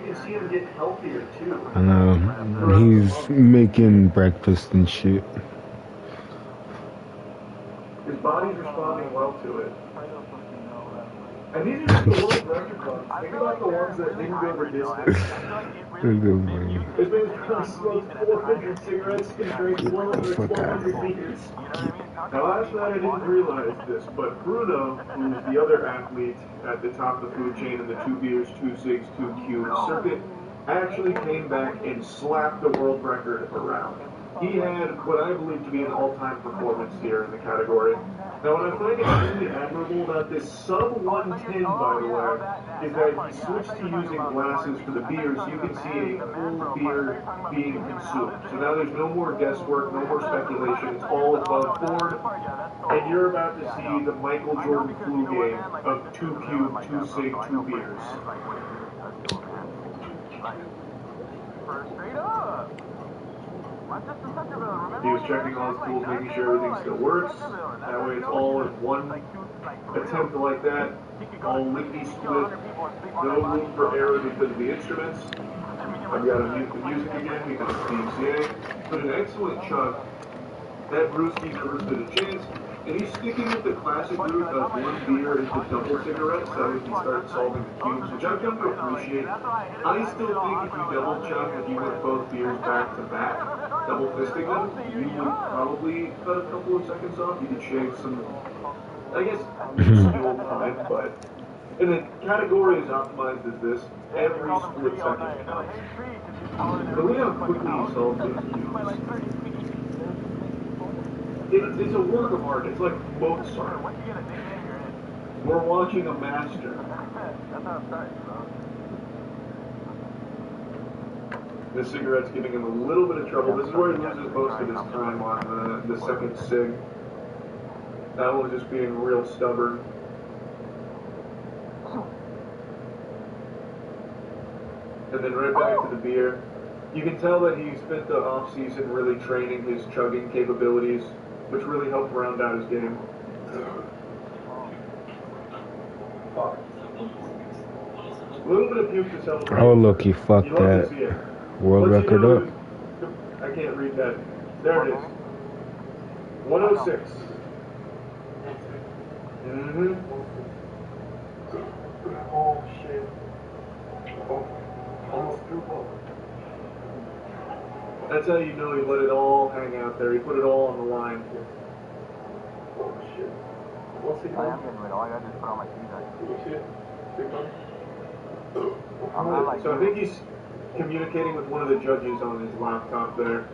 can see him get healthier too. I know. He's making breakfast and shit. His body's responding well to it. And these are just the world record runs. Think about the ones that didn't go the distance. This man's probably smoked 400 cigarettes and drank 1,200 beers. Now last night I didn't realize this, but Bruno, who's the other athlete at the top of the food chain in the 2 beers, 2 cigs, 2 cubes circuit, actually came back and slapped the world record around. He had what I believe to be an all-time performance here in the category. Now, what I find extremely admirable about this sub-110, by the way, is that he switched to using glasses for the beers. You can see a full beer being consumed. So now there's no more guesswork, no more speculation. It's all above board. And you're about to see the Michael Jordan flu game of 2 cube, 2 cig, 2 beers. He was checking all his tools, making sure everything still works. That way it's all in one attempt like that. All lickety split. No room for error because of the instruments. I've got to mute the music again because it's DCA. But an excellent chug. That Brewski never stood a chance. And he's sticking with the classic route of 1 beer into double cigarettes, so he can start solving the cubes, which I've come to appreciate. I still think if you double chug and you went both beers back to back, double fisting them, you would probably cut a couple of seconds off. You could shave some, I guess, fuel time, but in the category as optimized as this, every split second counts. But look how quickly he solves those cubes. It's a work of art. It's like Mozart. We're watching a master. The cigarette's giving him a little bit of trouble. This is where he loses most of his time on the second cig. That one just being real stubborn. And then right back to the beer. You can tell that he spent the off-season really training his chugging capabilities, which really helped round out his game. A little bit of puke to celebrate. Oh, look, he fucked that world record up. I can't read that. There it is. 106. Mm-hmm. Oh, shit. Almost through. That's how you know he let it all hang out there. He put it all on the line. Oh shit. What's he doing? I am getting rid of it. I gotta just put on my keys. You see it? So I think he's communicating with one of the judges on his laptop there.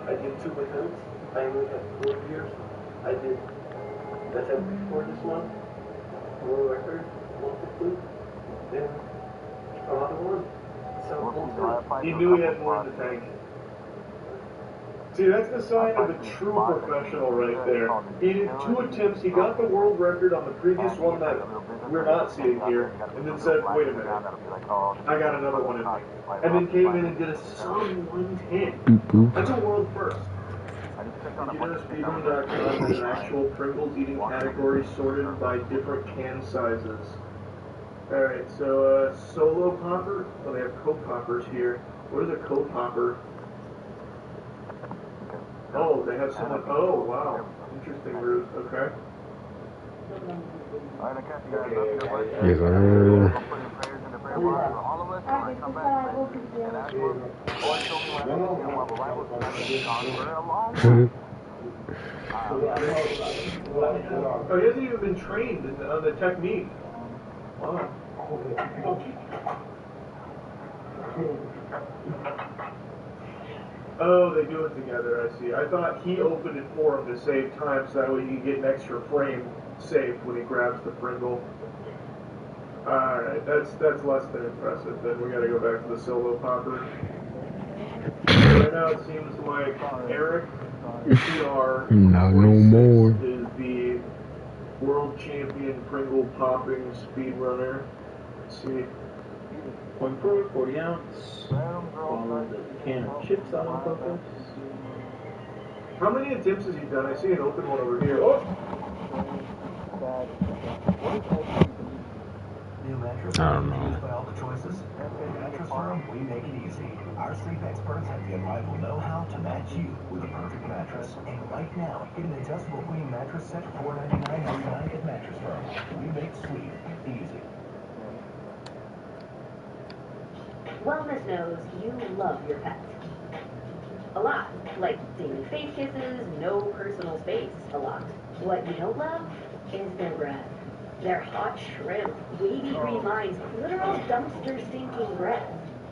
I did 2 attempts. I only had 4 years. I did the attempt before this one. World record. Multiple, then another one. So he knew he had more in the tank. See, that's the sign of a true professional right there. He did 2 attempts. He got the world record on the previous one that we're not seeing here, and then said, "Wait a minute, I got another one in me," and then came in and did a solid 110. That's a world first. Did you know Speedrun.com has an actual Pringles eating category sorted by different can sizes? Alright, so solo popper. Oh, they have co-poppers here. What is a co-popper? Oh, they have someone. Oh, wow. Interesting route. Okay. Yes, Oh, he hasn't even been trained on the technique. Wow. Oh, they do it together, I see. I thought he opened it for him to save time so that way he can get an extra frame saved when he grabs the Pringle. Alright, that's less than impressive. Then we gotta go back to the solo popper. Right now it seems like Eric PR not no more. is the world champion Pringle popping speedrunner. Let's see. 1 40 ounce. Can of chips out on purpose. How many attempts has he done? I see an open one over here. Oh! I don't know. By all the choices. At Mattress Firm, we make it easy. Our sleep experts have the unrivaled know-how to match you with a perfect mattress. And right now, get an adjustable queen mattress set for $499.99 at Mattress Firm. We make sleep easy. Wellness knows you love your pets. A lot. Like daily face kisses, no personal space. A lot. What you don't love is their breath. Their hot shrimp, wavy green lines, literal dumpster stinking breath.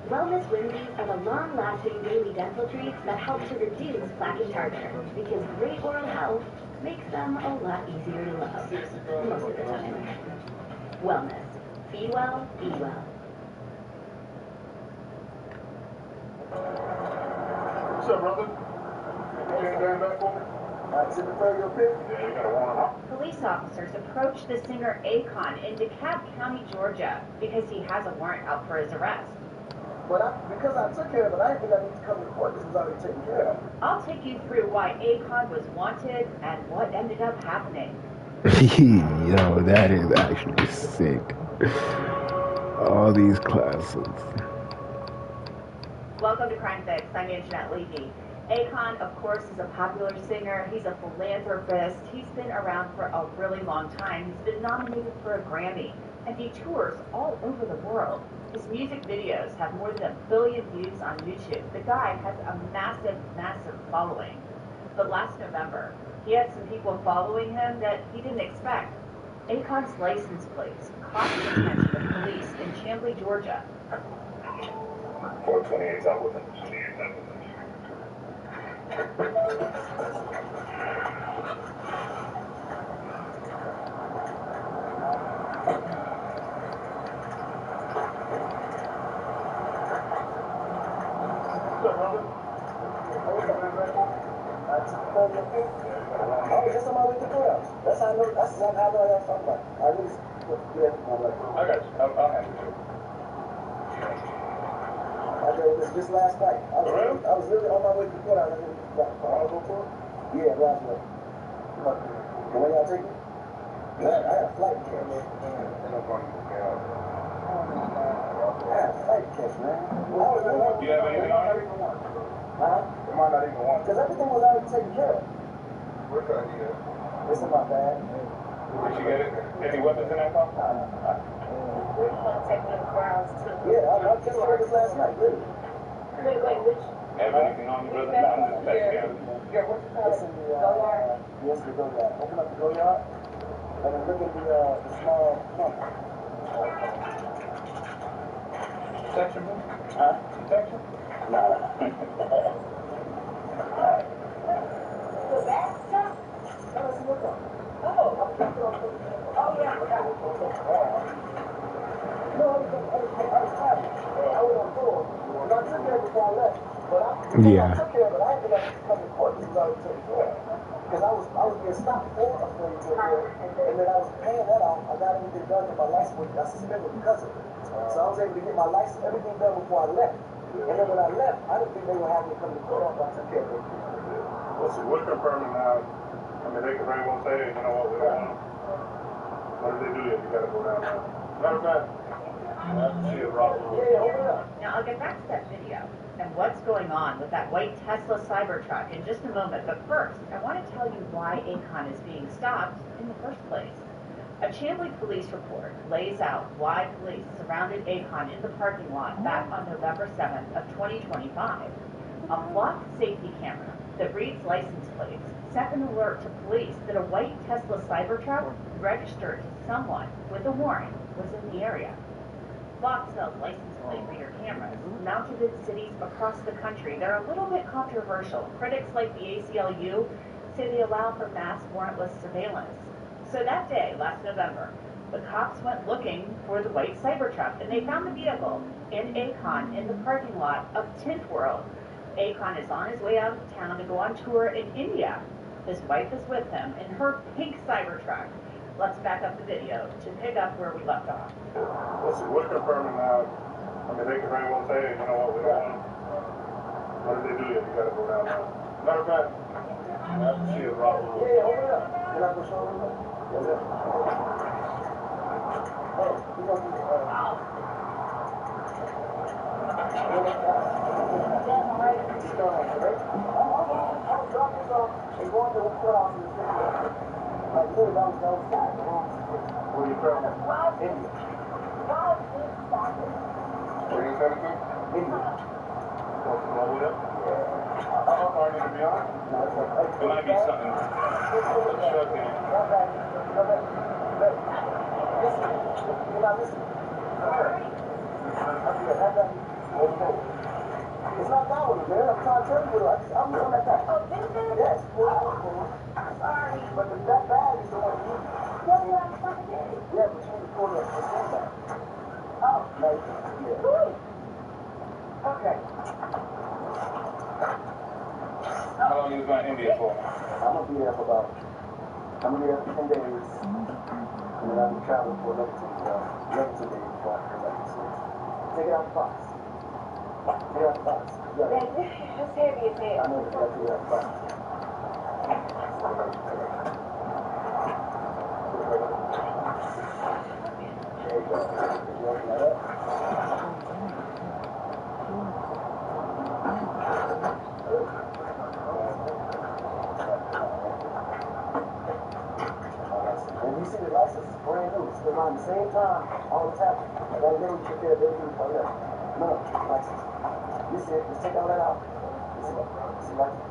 Wellness Wendy's are the long-lasting daily dental treats that help to reduce plaque and tartar, because great oral health makes them a lot easier to love, most of the time. Wellness. Be well, be well. What's up, brother? You ain't going back for me? Is it the your pick? Yeah, you gotta warm up. Police officers approached the singer Akon in DeKalb County, Georgia, because he has a warrant out for his arrest. But because I took care of it, I didn't think I need to come to court. This was already taken care of. I'll take you through why Akon was wanted and what ended up happening. Yo, that is actually sick. All these classics. Welcome to Crime Fix. I'm Anjanette Levy. Akon, of course, is a popular singer. He's a philanthropist. He's been around for a really long time. He's been nominated for a Grammy, and he tours all over the world. His music videos have more than 1 billion views on YouTube. The guy has a massive, massive following. But last November, he had some people following him that he didn't expect. Akon's license plates caught the attention of police in Chamblee, Georgia. 428's out with him. Oh, just on my way to the courthouse. That's how I know. That's exactly how I know I got something about. I really, I got you. I'll handle it. I did this just last night. I was literally on my way to the courthouse. I didn't go for it. Yeah, last night. The way y'all take it? Yeah, I had a flight to catch. I had a flight to catch, man. Do you have anything on it? Huh? You might not even want to. Because everything was already taken care of. Where's that idea? It's in my bag. Did you get it? Any weapons in that car? Yeah, I just heard this last night, really. Wait, which? Have anything on you, brother? No, I'm just testing out. Yeah, what's the color? It's in the, yes, the go yard. Open up the go yard, and then look at the small pump. Protection, bro? Huh? Protection? Nah. The back stuff? Oh, yeah, I forgot. No, I was happy. I was on board. And I took care of it before I left. But I took care of it. I had to let it come to court. This was already taken care of. Because I was being stopped for a failure to appear. And then I was paying that off. I got everything done with my license. I suspended because of it. So I was able to get my license, everything done before I left. And then when I left, I didn't think they would have me come to court after I took care of it. Well, see, we're confirming now. I mean, they can very well say, you know what, we don't want them. What if they do this? You gotta go down there. Matter of fact, see it, Rob. Now, I'll get back to that video and what's going on with that white Tesla Cybertruck in just a moment. But first, I want to tell you why Akon is being stopped in the first place. A Chamblee police report lays out why police surrounded Akon in the parking lot back on November 7th of 2025. A blocked safety camera that reads license plates sent an alert to police that a white Tesla Cybertruck registered to someone with a warrant was in the area. Fox sells license plate reader cameras mounted in cities across the country. They're a little bit controversial. Critics like the ACLU say they allow for mass warrantless surveillance. So that day, last November, the cops went looking for the white Cybertruck, and they found the vehicle in Akon in the parking lot of Tint World. Akon is on his way out of town to go on tour in India. His wife is with him in her pink Cybertruck. Let's back up the video to pick up where we left off. Listen, we're confirming now. I mean, they can very well say, you know what, we don't want them. What if they do this? You gotta go down there. Matter of fact, Shit, Rob. Yeah, open it up. Can I go show them? Yes, sir. Hey, you gonna do I'm dropping this off and going to the courthouse in the city. Like, literally, that was sad. Where you from? India. Where you from? India. All the way up? How far need to be on? It might be something. Truck in. It's not that one, man. I'm trying to tell you. I'm on that guy. Oh, this is? Yes. Sorry. But that bag is the one you need. What do I fucking do? Yeah, but you need to pull the thing back. Oh. Like, yeah. Okay. How long you was going to India for? I'm gonna be there for about. I'm gonna be there for 10 days. And then I'm traveling for another 2 days before I come back to States. Take it out the box. Take it out the box. Yeah. It's heavy as hell. I know, you gotta take it out the box. There you go. You open that up. And you see the license is brand new. It's been around the same time. All the time. I gotta know what you did. Everything like that. No, license. You see it. Just take all that out. You see that? See license?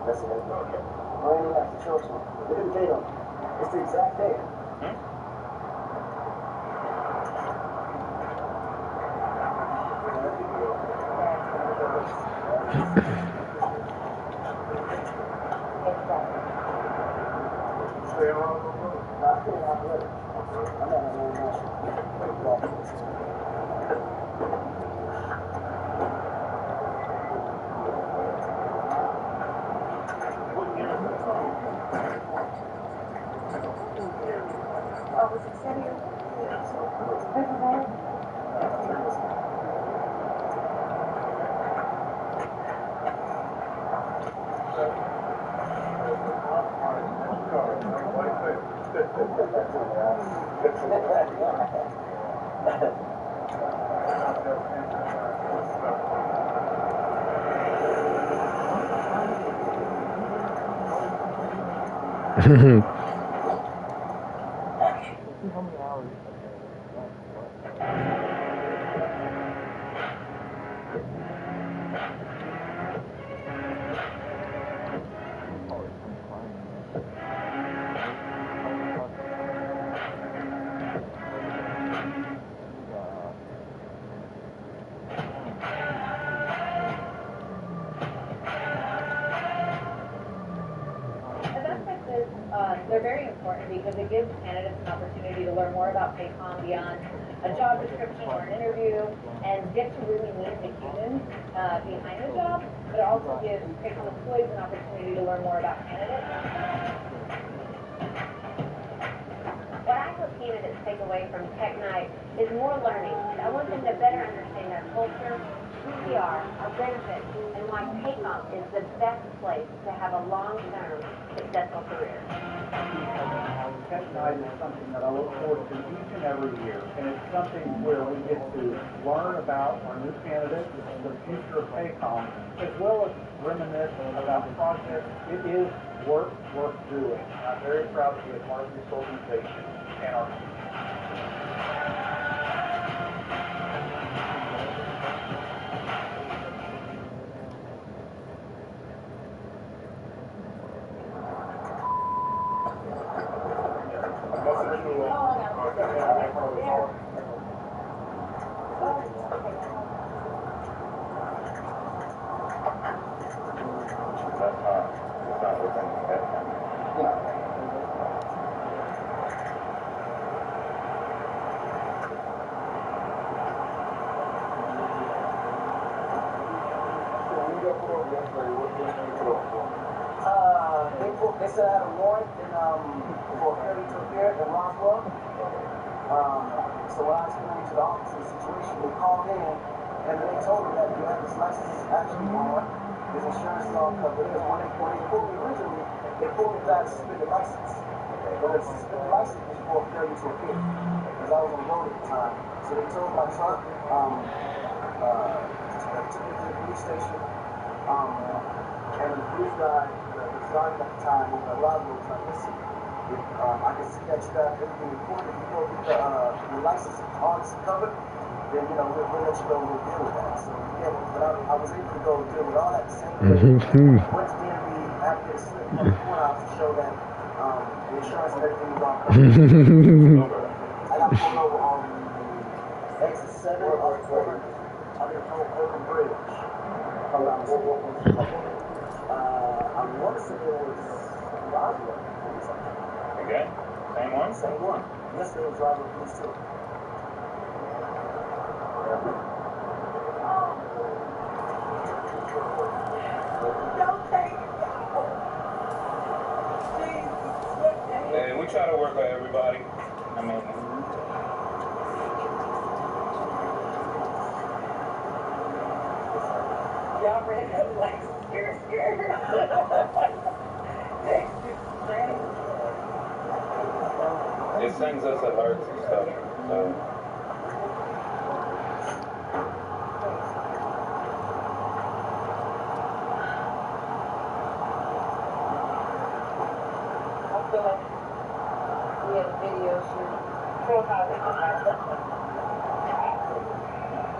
That's it. That's it. Brand new license. Show it to me. Look at the date on it. It's the exact date. Stay around. I feel like I'm ready. I'm not an international. Oh, was it sitting here? Over there? Events like this, they're very important because it gives candidates an opportunity to learn more about Paycom beyond a job description or an interview and get to really meet the humans behind the job, but it also gives Paycom employees an opportunity to learn more about candidates. What I hope candidates take away from Tech Night is more learning. I want them to better understand their culture, who we are, our benefits, and why Paycom is the best place to have a long-term, successful career. Tech Night is something that I look forward to each and every year, and it's something where we get to learn about our new candidates, the future of Paycom, as well as reminisce about projects. It is work worth doing. I'm very proud to be a part of this organization and our They said I had a warrant for a failure to appear in Roswell. So when I explained to the officer the situation, they called in And they told me that you have this license is actually on, his insurance is all covered. Because when they pulled me originally, they pulled me back to suspend the license. But the suspended license was for failure to appear. Because I was on the road at the time. So they told my truck, took me to the police station, and the police guy, the sergeant at the time, the Roswell, was like, listen, if I can see that you got everything recorded, if you go get the license, all this covered, then, you know, we'll let you go and we'll deal with that. So, yeah, but I was able to go deal with all that the same day. Went to DMV after the slip from the courthouse to show that the insurance and everything was all covered. I got pulled over on exit 7 off Open Bridge. I want to say it was Roswell. Again? Same one? Same one. Yesterday was Roswell Police too. Don't take it. And we try to work with everybody. I mean, Y'all ready to like scared. it sends us alerts and stuff. So. I feel like we had a video shoot.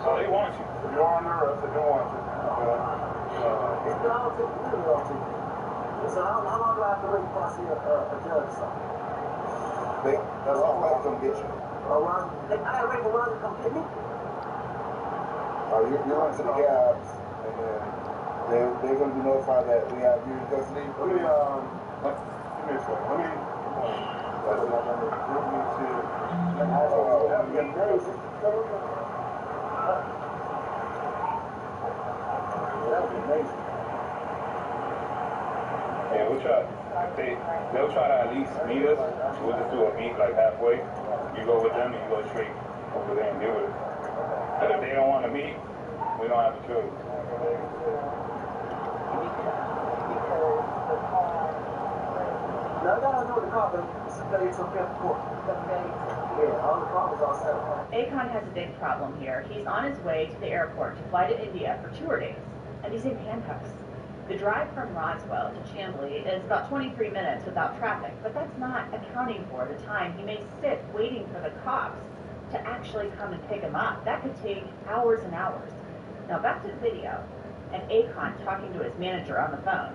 So they want you. You're under arrest, they don't want you. It's been all taken, literally all taken. So how long do I have to wait before I see a judge or something? That's all right, come get you. Oh, Ron, I gotta wait for Ron to come get me? You run to the cabs, and then they're going to be notified that we have you in custody. Let me, give me a second. Let me, that's not going to group me to, That would be amazing. Yeah, we'll try. They'll try to at least meet us. We'll just do a meet like halfway. You go with them and you go straight over there and deal with it. But if they don't want to meet, we don't have a choice. Now, I gotta do with the car, but it's a failure to appear in court. Yeah, all the car was all set up. Akon has a big problem here. He's on his way to the airport to fly to India for tour days, and he's in handcuffs. The drive from Roswell to Chambly is about 23 minutes without traffic, but that's not accounting for the time he may sit waiting for the cops to actually come and pick him up. That could take hours and hours. Now back to the video, and Akon talking to his manager on the phone.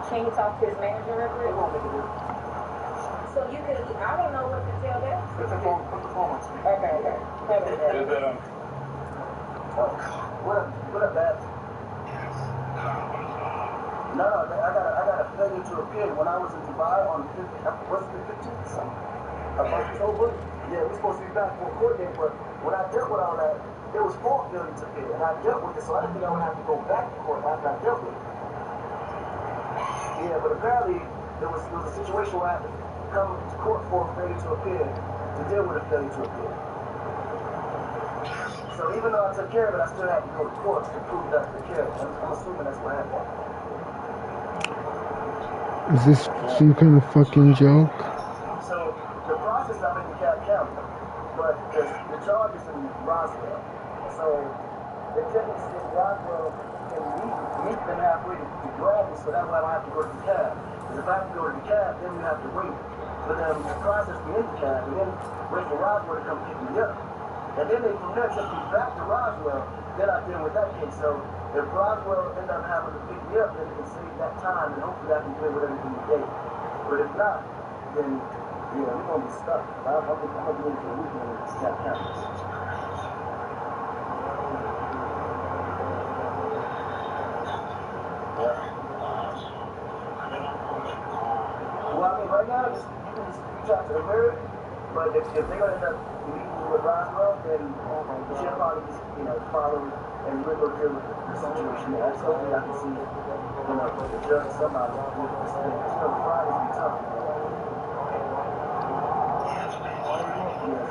Can you talk to his manager real quick? So you can, I don't know what to tell them. put the phone on speaker. Okay. Just let them. What a bad. No, I got a failure to appear. When I was in Dubai on the 15th of October, yeah, we're supposed to be back for a court date, but when I dealt with all that, it was for failure to appear, and I dealt with it, so I didn't think I would have to go back to court after I dealt with it. Yeah, but apparently there was a situation where I had to come to court for a failure to appear to deal with a failure to appear. So even though I took care of it, I still had to go to court to prove that I took care of it. I'm assuming that's what happened. Is this some kind of fucking joke? So the process I'm in DeKalb County, but the charge is in Roswell. So they technically said Roswell can meet them halfway to grab me, so that way I don't have to go to DeKalb. Because if I have to go to DeKalb, then we have to wait for them to process me in DeKalb, and then wait for Roswell to come pick me up. And then they from there take me back to Roswell, then I deal with that case. So if Roswell end up having to pick me up, then it can save that time, and hopefully I can deal with everything today. But if not, then yeah, we're gonna be stuck. I'm gonna be in for a weekend in DeKalb County. Well, I mean, right now, you can just reach out to the mirror, but if they're going to end up meeting you with Roswell, then you should probably just, follow and we'll go deal with the situation. And hopefully I can see, the judge or somebody with this thing. Friday's be tough.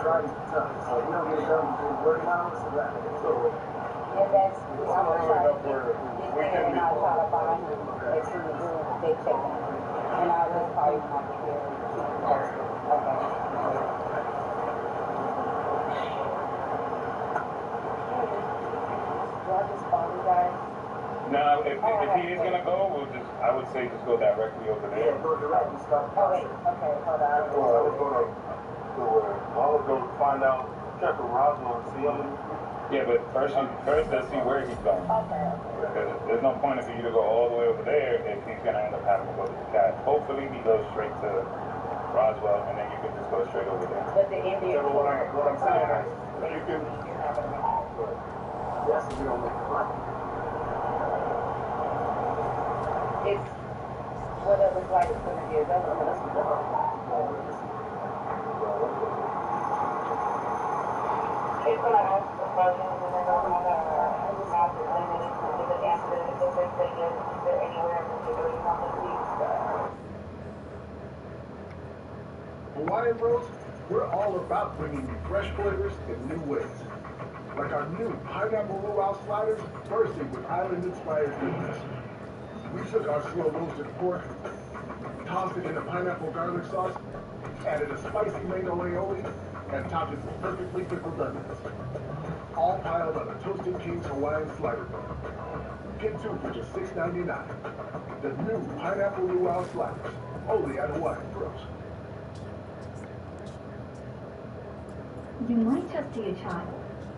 Friday's tough. So if we don't get it done before 30 hours, it's wrap. So, And that's, I'm gonna try to get there and I'll try to find him as soon as they check in. And I'll just call you when I get here. Okay. Do I just call you guys? No, if he is gonna go, I would say just go directly over there. yeah, go direct and start. Oh, wait, okay, hold on. Well, I was going to find out, check with Roswell and see him. Yeah, but first let's see where he's going. Okay. Because there's no point for you to go all the way over there if he's gonna end up having to go to the cat. Hopefully he goes straight to Roswell and then you can just go straight over there. But the Indian So what I'm saying is, you can. Yes, we don't make it right. It's whatever flight it's gonna be. That's what it's gonna It's gonna ask the question and then I'm gonna ask it and then it's gonna give an answer. If they say yes, is there anywhere in particular you want them to be? Hawaiian Rolls, we're all about bringing you fresh flavors in new ways. Like our new pineapple luau sliders, bursting with island-inspired goodness. We took our slow roasted pork, tossed it in a pineapple garlic sauce, added a spicy mango aioli, and topped it with perfectly pickled onions. All piled on a Toasted King's Hawaiian slider bun. Get two for just $6.99. The new pineapple luau sliders, only at Hawaiian Bros. You might just see a child,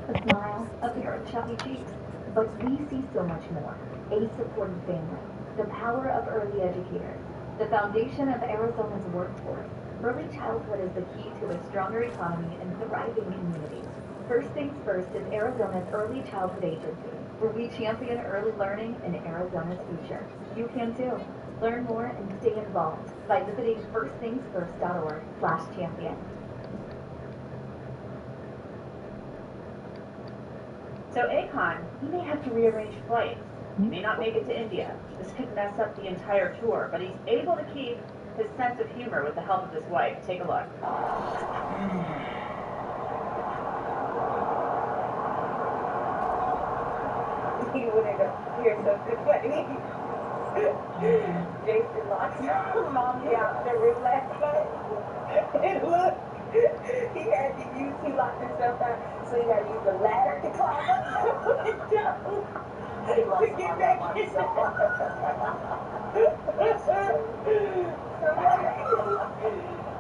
a smile, a pair of chubby cheeks, but we see so much more. A supportive family, the power of early educators, the foundation of Arizona's workforce. Early childhood is the key to a stronger economy and thriving communities. First Things First is Arizona's early childhood agency, where we champion early learning in Arizona's future. You can too. Learn more and stay involved by visiting firstthingsfirst.org/champion. So Akon, he may have to rearrange flights. He may not make it to India. This could mess up the entire tour, but he's able to keep his sense of humor with the help of his wife. Take a look. He wouldn't hear something funny. Jason locked mommy out the room last night. And look, he locked himself out, so he had to use the ladder to climb up the window to get back in.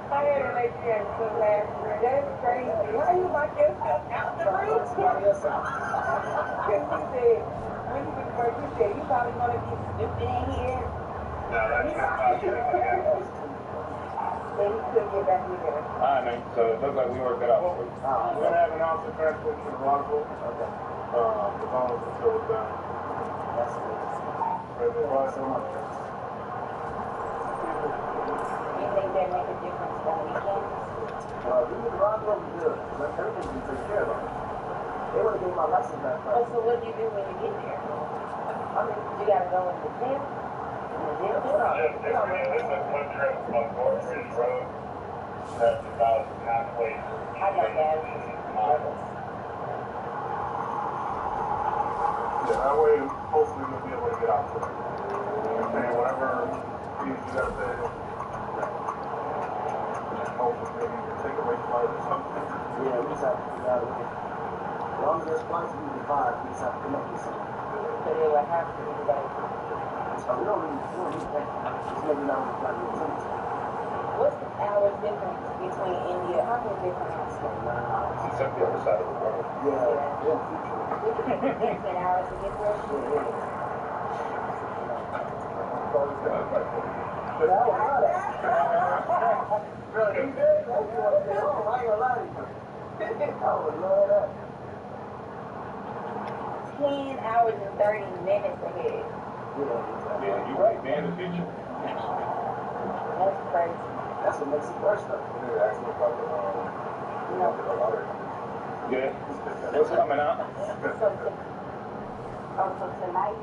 I had to make sure to laugh. That's crazy. Why you lock yourself out the room? Because he said, when he was first, he said, you probably want to be stupid in here. No, that's not Then he couldn't get back in there. Alright, man. So it looks like we worked it out. We're going to have an officer transport to Roswell. Okay. As long as it's still done. That's it. Thank you so much. You think that make a difference on weekends? We need Roswell to do it. Everything's been taken care of. They want to give my license back. Oh, so what do you do when you get there? I mean, you got to go in the gym? This is one trip on Fort Ridge Road. That's about halfway. I got that. Yeah, that way, hopefully, you'll be able to get out to it. And whatever fees you got there, hopefully, maybe you can take a late flight or something. Yeah, we just have to figure out as long as there's flights we can buy, we just have to come up with something. So they would have to do that. So we don't need that. Just maybe not with like the What's the hours difference between India? How many different hours? Except the other side of the world. Yeah. Different hours to get there? But I would love that. Bro, you good? I ain't gonna lie to you. I would love that. 10 hours and 30 minutes ahead. Yeah, you're right. They're in the future. That's crazy. That's what makes it worse though. Yeah, ask them about the lottery. Yeah. What's coming out? So tonight?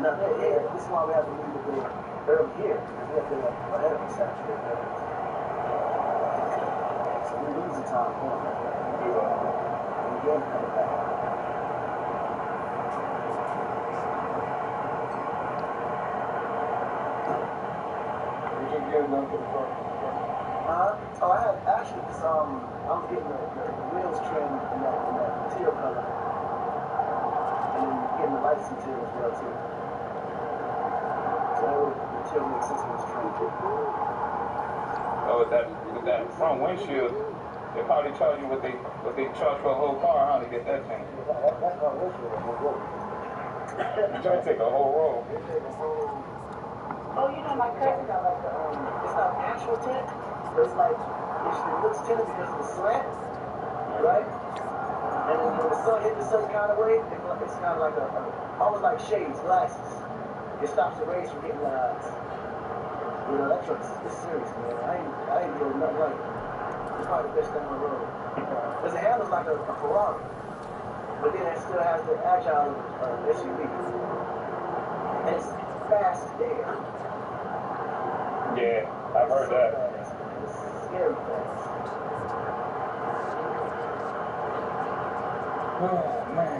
No, this is why we have to leave the day early here. Because we have to ahead of us actually. Oh, I had actually this, I was getting the wheels trimmed in that teal color. And then getting the lights in teal as well, too. So the teal makes sense when it's trimmed. Oh, with that front windshield, they probably charge you what they charge for a whole car, huh, to get that thing. That's my windshield. You're trying to take a whole row. Oh, you know my cousin got like the, it's not actual tint, but it's like, it looks tinted because of the slant, right? And then when the sun hits a certain kind of way, it's kind of like almost like shades, glasses. It stops the rays from hitting the eyes. You know, that truck's serious, man. I ain't doing nothing like it. It's probably the best thing on the road. Because it handles like a Ferrari, but then it still has the agile SUV. And it's fast there. Yeah, I've heard that. It's scary fast. Oh, man.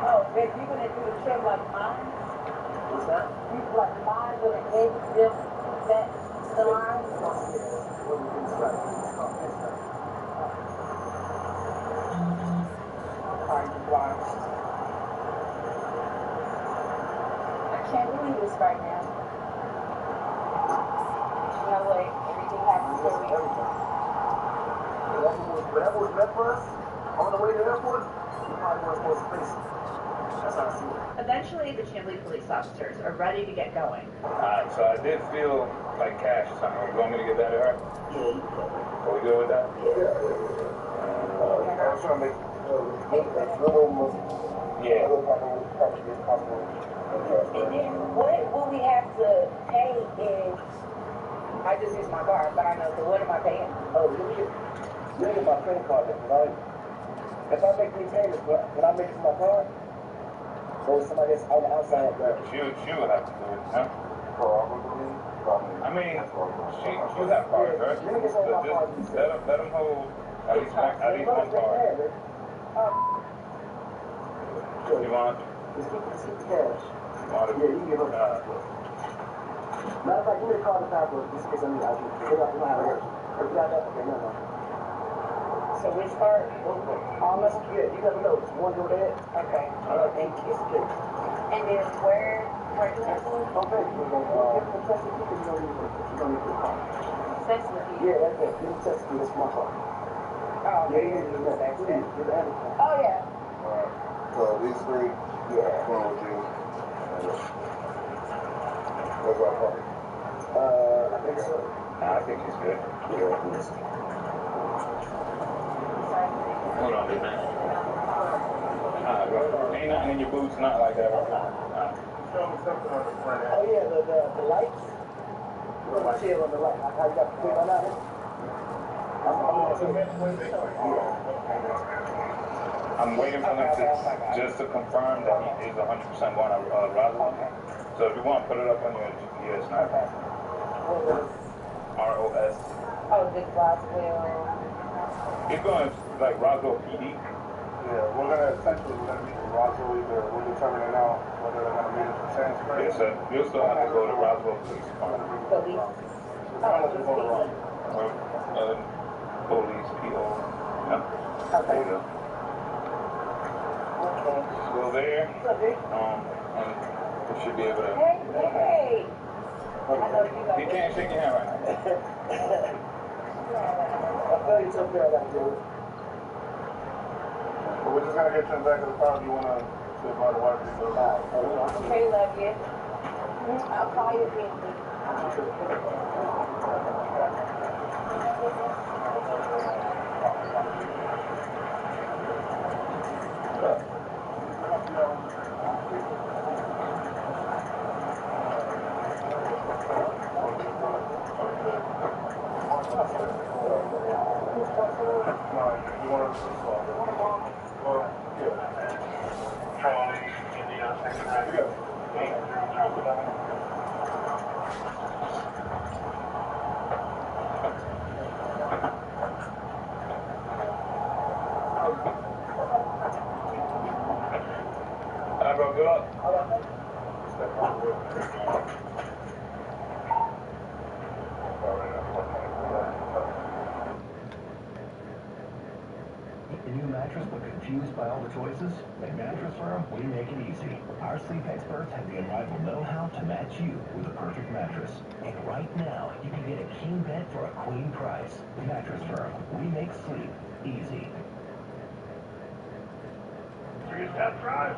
Oh, babe, you gonna do the trim like mine? What's that? You like mine gonna edge this that the line? I can't believe this right now. You know what? Everything happens for a reason. Whatever was meant for us on the way to the airport, we probably weren't supposed to face it. That's how I see it. Eventually, the Chamblee police officers are ready to get going. Alright, so I did feel like cash or something. You want me to get that to her? Yeah, you can go. Are we good with that? Yeah. I was trying to make little more. Yeah. And then what will we have to pay if I just use my car, but I know, so what am I paying? Oh, you get my credit card then, right? If I make 3 payments, when I make it to my car, or somebody else on the outside, She would have to do it, huh? probably. I mean, she'll have cards, right? Just let them hold at least one card. You want? Just keep the cash. Want Yeah, you can give up the passport. Matter of fact, give me the card and passport, just in case I need it. You know how it works. You got that? Okay, no. So which part? All us, yeah, you never know. You want to go there? Okay. Thank you. And then where do I go? Okay, you can test it because you don't need the car. Accessibility. Yeah, that's it. Give me test it. That's my car. Oh, okay. Yeah, that's it. Oh, yeah. Alright, so these 3, going with you. Where's our party? I think so. Nah, I think she's good. Hold on, man. Ain't nothing in your boots, not like that. Show me something on the front end. Oh yeah, the lights. Put my tail on the light. How you got the tail on that? I'm waiting for them to confirm that he is 100% going to Roswell. So if you want, put it up on your GPS now. ROS. Oh, this Roswell. It's going like Roswell PD. Yeah, we're gonna meet in Roswell either. We're determining now whether they're gonna meet us in Sanskrit. Yeah, so you'll still have to go to Roswell Police Department. Police. Police, PO. Yeah. There you go. Okay. Go there. And you should be able to. Hey. I know you got He can't shake your hand right now. I feel you took care of that, dude. But we're just gonna get you in the back of the car. Do you wanna sit by the wife? Okay, love you. I'll call you again. luck. A new mattress but confused by all the choices? At Mattress Firm, we make it easy. Our sleep experts have the unrivaled know-how to match you with the perfect mattress. And right now, you can get a king bed for a queen price. Mattress Firm, we make sleep easy. Serious test drive?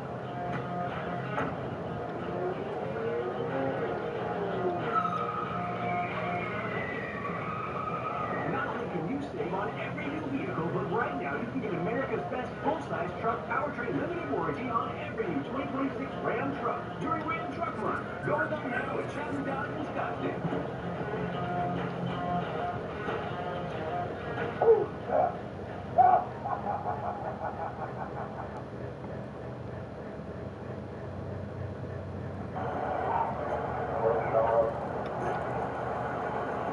Not only can you save on every new vehicle, but right now you can get America's best full-size truck powertrain limited warranty on every new 2026 Ram truck during Ram Truck Month. Go with them now at Chapman Dodge in Scottsdale.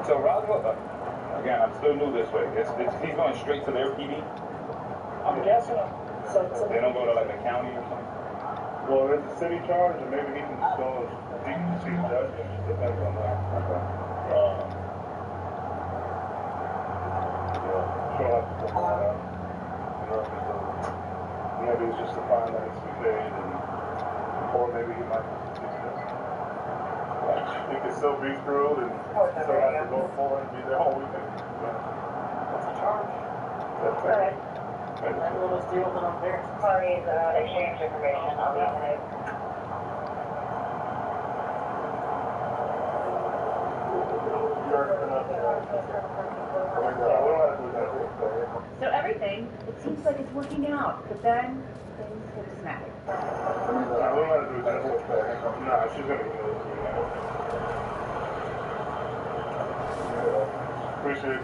So Roswell, again, I'm still new this way. He's going straight to their PD? I'm guessing. So They don't go to like the county or something? Well, there's a city charge, and maybe he can just go as he can see judge. It just depends on that. Okay. She'll have to figure that out. You know, maybe it's just a fine that needs to be paid, or maybe he might just fix it. He can still be through and still have to go forward and be there all weekend. what's the charge? That's All right. it. We'll just deal with it up there. Sorry, exchange information on the internet. So everything, it seems like it's working out, but then things hit a snag. I don't know how to do that. Nah, she's gonna email it to me now. Appreciate it.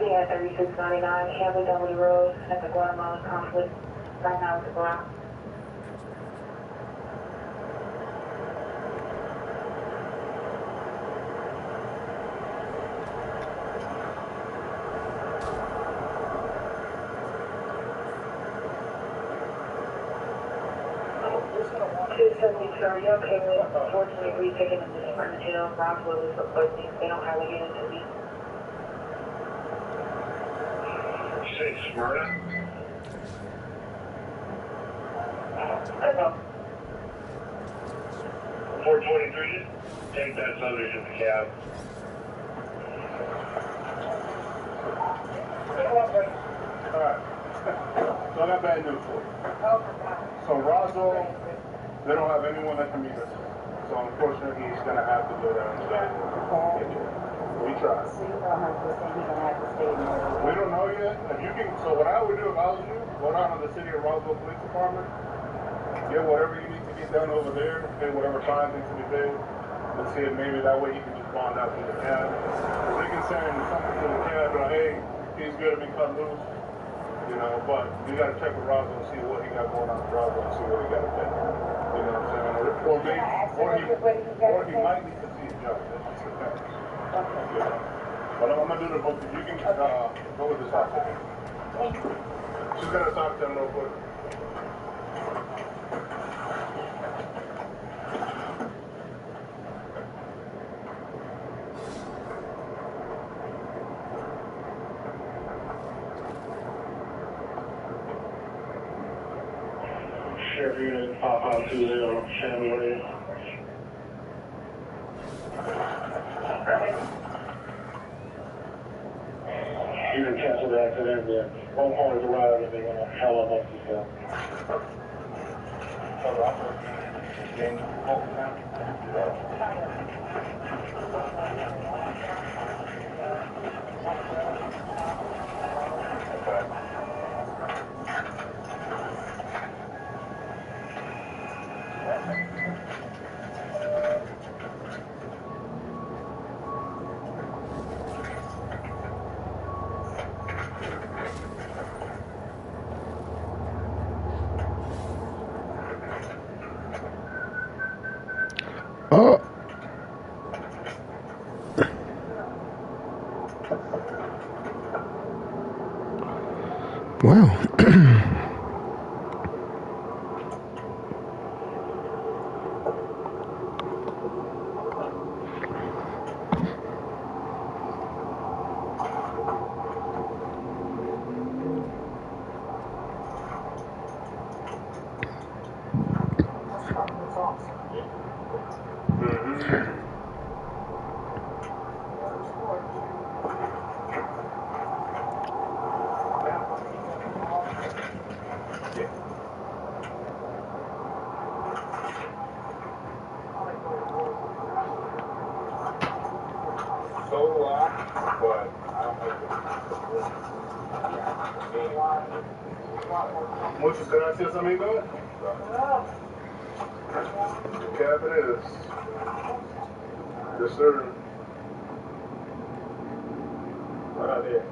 At 3699 Hamlin W Road at the Guatemalan conflict. Right now it's a block. Are you okay with unfortunately retaking them to Smyrna Hill? Roswell is requesting they don't have a unit to meet. You say Smyrna? Hello. 423, take that subject in the cab. Alright. So I got bad news for you. So Roswell, they don't have anyone that can meet us. So unfortunately, he's going to have to go down and stay. We tried. So you know how you're saying he's gonna have to stay in there. We don't know yet. If you can, so what I would do if I was you, go down to the city of Roswell Police Department, get whatever you need to get done over there, pay whatever fine needs to be paid. Let's see if maybe that way he can just bond out to the cab. If they can send something to the cab, like, hey, he's good to be cut loose. You know, but you got to check with Roswell and see what he got going on with Roswell and see what he got to pay. You know what I'm saying? Or maybe, or he might need to see a judge. It just depends. You know? But I'm gonna do the book. You can go with this outfit. She's gonna talk to him real quick. Sheriff unit, pop out 20, Chandler. You're gonna cancel the accident, then one party's arrived and they're gonna hell up yourself. Oh. Wow. So locked, but I don't know. Muchas gracias, amigo. Cab it is. Yes, sir. Right out there.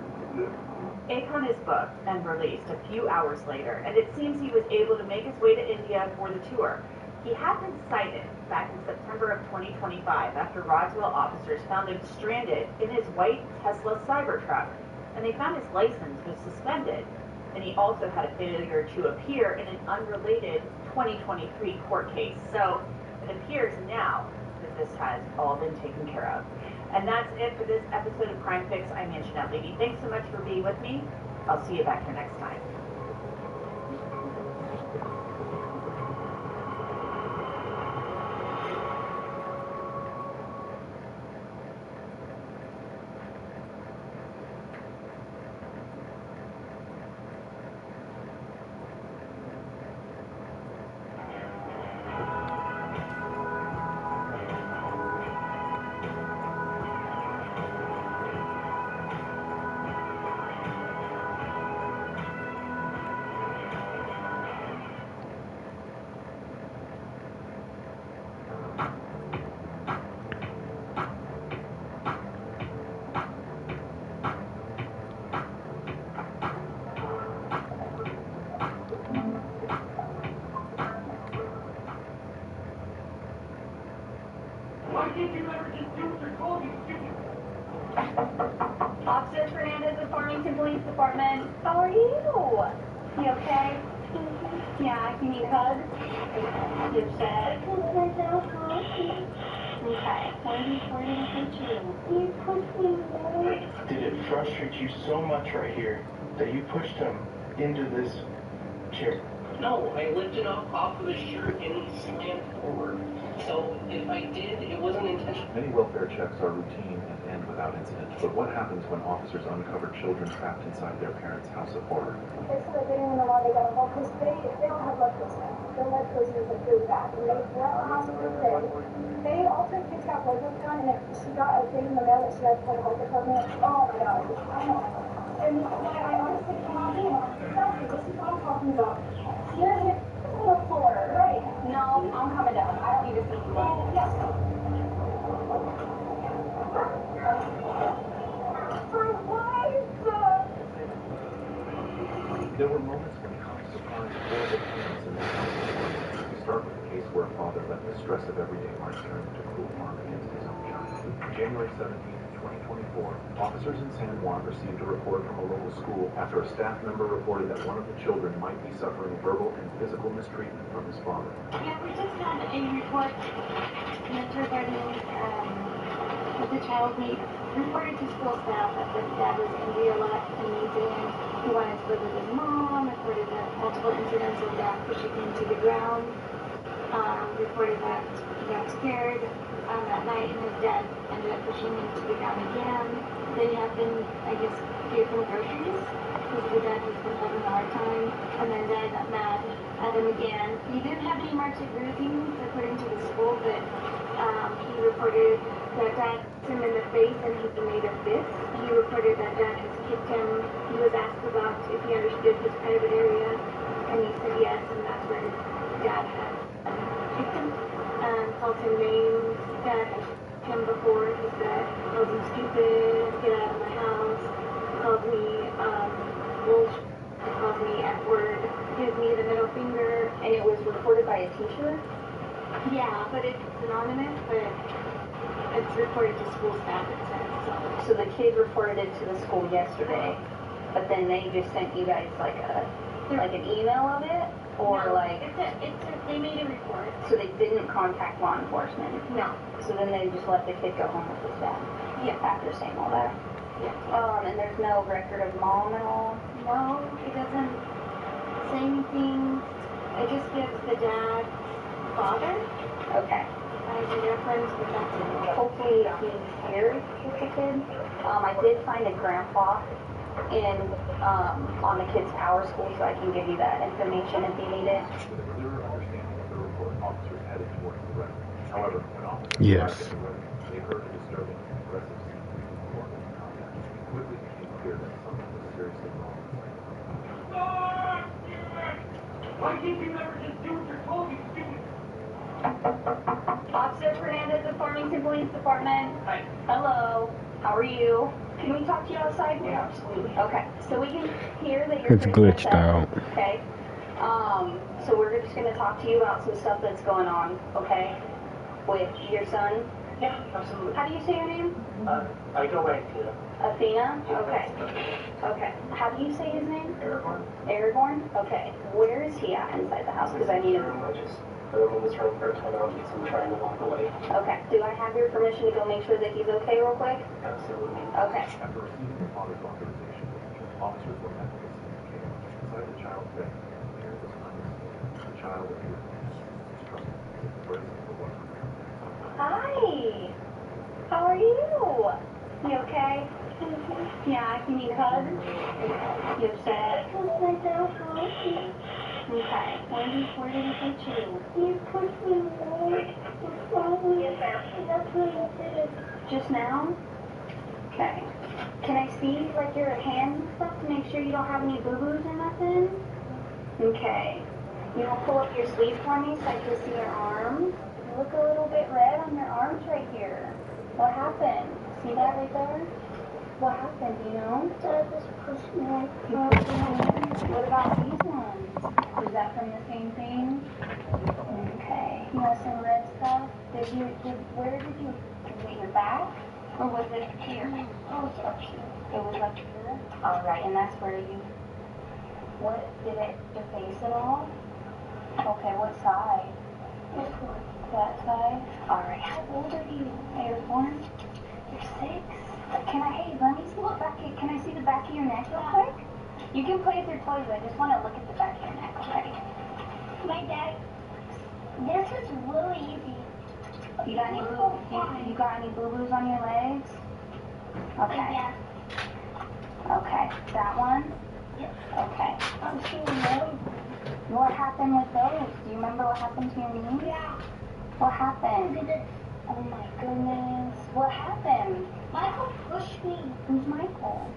Akon is booked and released a few hours later, and it seems he was able to make his way to India for the tour. He had been cited back in September of 2025 after Roswell officers found him stranded in his white Tesla Cybertruck, and they found his license was suspended. And he also had a failure to appear in an unrelated 2023 court case. So it appears now that this has all been taken care of. And that's it for this episode of Crime Fix. I'm Anjanette Levy. Thanks so much for being with me. I'll see you back here next time. Officer Fernandez of Farmington Police Department. How are you? You okay? Yeah, you need hugs? You're upset? Okay. Where did I put you? You pushed me. Did it frustrate you so much right here that you pushed him into this chair? No, I lifted up off of his shirt and slammed forward. So if I did, it wasn't intentional. Many welfare checks are routine and end without incident. But what happens when officers uncover children trapped inside their parents' house of horror? They said that they didn't know why they got involved because they don't have lead poisoning. Their lead poisoning is really bad. And they were at the hospital today. They also picked out blood work done, and she got a thing in the mail that she had to call the health department. Oh my god. I know. And I honestly cannot be exactly. This is what I'm talking about. You're in the floor, right? No, I'm coming down. I don't need to see you. Yes. There were moments when cops surprised horrible parents in their houses. We start with a case where a father let the stress of everyday life turn to cruel harm against his own child. January 17th, 2024, officers in San Juan received a report from a local school after a staff member reported that one of the children might be suffering verbal and physical mistreatment from his father. Yeah, we just had a report regarding the child reported to school staff that the dad was angry a lot in the incident. He wanted to live with his mom, reported that multiple incidents of dad pushing him to the ground. reported that he got scared that night, and his dad ended up pushing him to go down again. They have been, I guess, gave him groceries because the dad has been having a hard time, and then dad got mad at him again. He didn't have any marks of bruising according to the school, but he reported that dad hit him in the face and he made a fist. He reported that dad has kicked him. He was asked about if he understood his private area, and he said yes, and that's where his dad had kicked him. Called him names that him before. He said, called him stupid, get out of my house, called me bullshit, called me F-word, gives me the middle finger. And it was reported by a teacher? Yeah, but it's anonymous, but it's reported to school staff, it says. So the kid reported it to the school yesterday, but then they just sent you guys like an email of it? Or no, like... they made a report. So they didn't contact law enforcement? No. So then they just let the kid go home with his dad? Yeah. After saying all that? Yeah. And there's no record of mom at all? No, it doesn't say anything. It just gives the dad's father. Okay. As a reference, but that's it. Hopefully he's here with the kid. I did find a grandpa on the kid's power school, so I can give you that information if you need it. With a clearer understanding of the report, officers headed towards the wreck. However, when officers yes. arrived at the wreck, they heard a disturbing and aggressive scene before making contact. It quickly became clear that something was seriously wrong. Why can't you never just do what you're told, you stupid? Officer Fernandez of Farmington Police Department. Hi. Hello. How are you? Can we talk to you outside? Yeah, absolutely. Okay. So we can hear that you're It's pretty glitched upset. out. Okay. So we're just gonna talk to you about some stuff that's going on, okay? With your son. Yeah, absolutely. How do you say your name? I go by Athena. Athena? Okay. Okay. How do you say his name? Aragorn. Aragorn? Okay. Where is he at inside the house? Because I need him. I just was trying for a timeout and so I'm trying to walk away. Okay. Do I have your permission to go make sure that he's okay real quick? Absolutely. Okay. After receiving their father's authorization, officers were met with CCK. Inside the child's bed, the parent was unseen. The child appeared troubled, bracing for what was next. Hi. How are you? You okay? Yeah, can you hug? You upset? Okay. Where did he put you? He pushed me away. That's what he did. Just now? Okay. Can I see, like, your hands and stuff to make sure you don't have any boo-boos or nothing? Okay. You want to pull up your sleeve for me so I can see your arms? You look a little bit red on your arms right here. What happened? See that right there? What happened, do you know? Dad just pushed me away. What about these ones? Is that from the same thing? Okay. You have some red stuff? Where did you, was it your back? Or was it here? Oh, it's up here. It was up here? Alright, and that's where you, what, did it, your face at all? Okay, what side? This one. That side? Alright, how old are you? You're 4? You're 6? Hey, let me see the back, can I see the back of your neck real quick? You can play with your toys, I just want to look at the back of your neck, okay? My dad, this is really easy. You got any you got any boo-boos on your legs? Okay. Yeah. Okay. That one? Yep. Okay. I'm seeing those. What happened with those? Do you remember what happened to your knee? Yeah. What happened? Look at this. Oh my goodness. What happened? Michael pushed me. Who's Michael?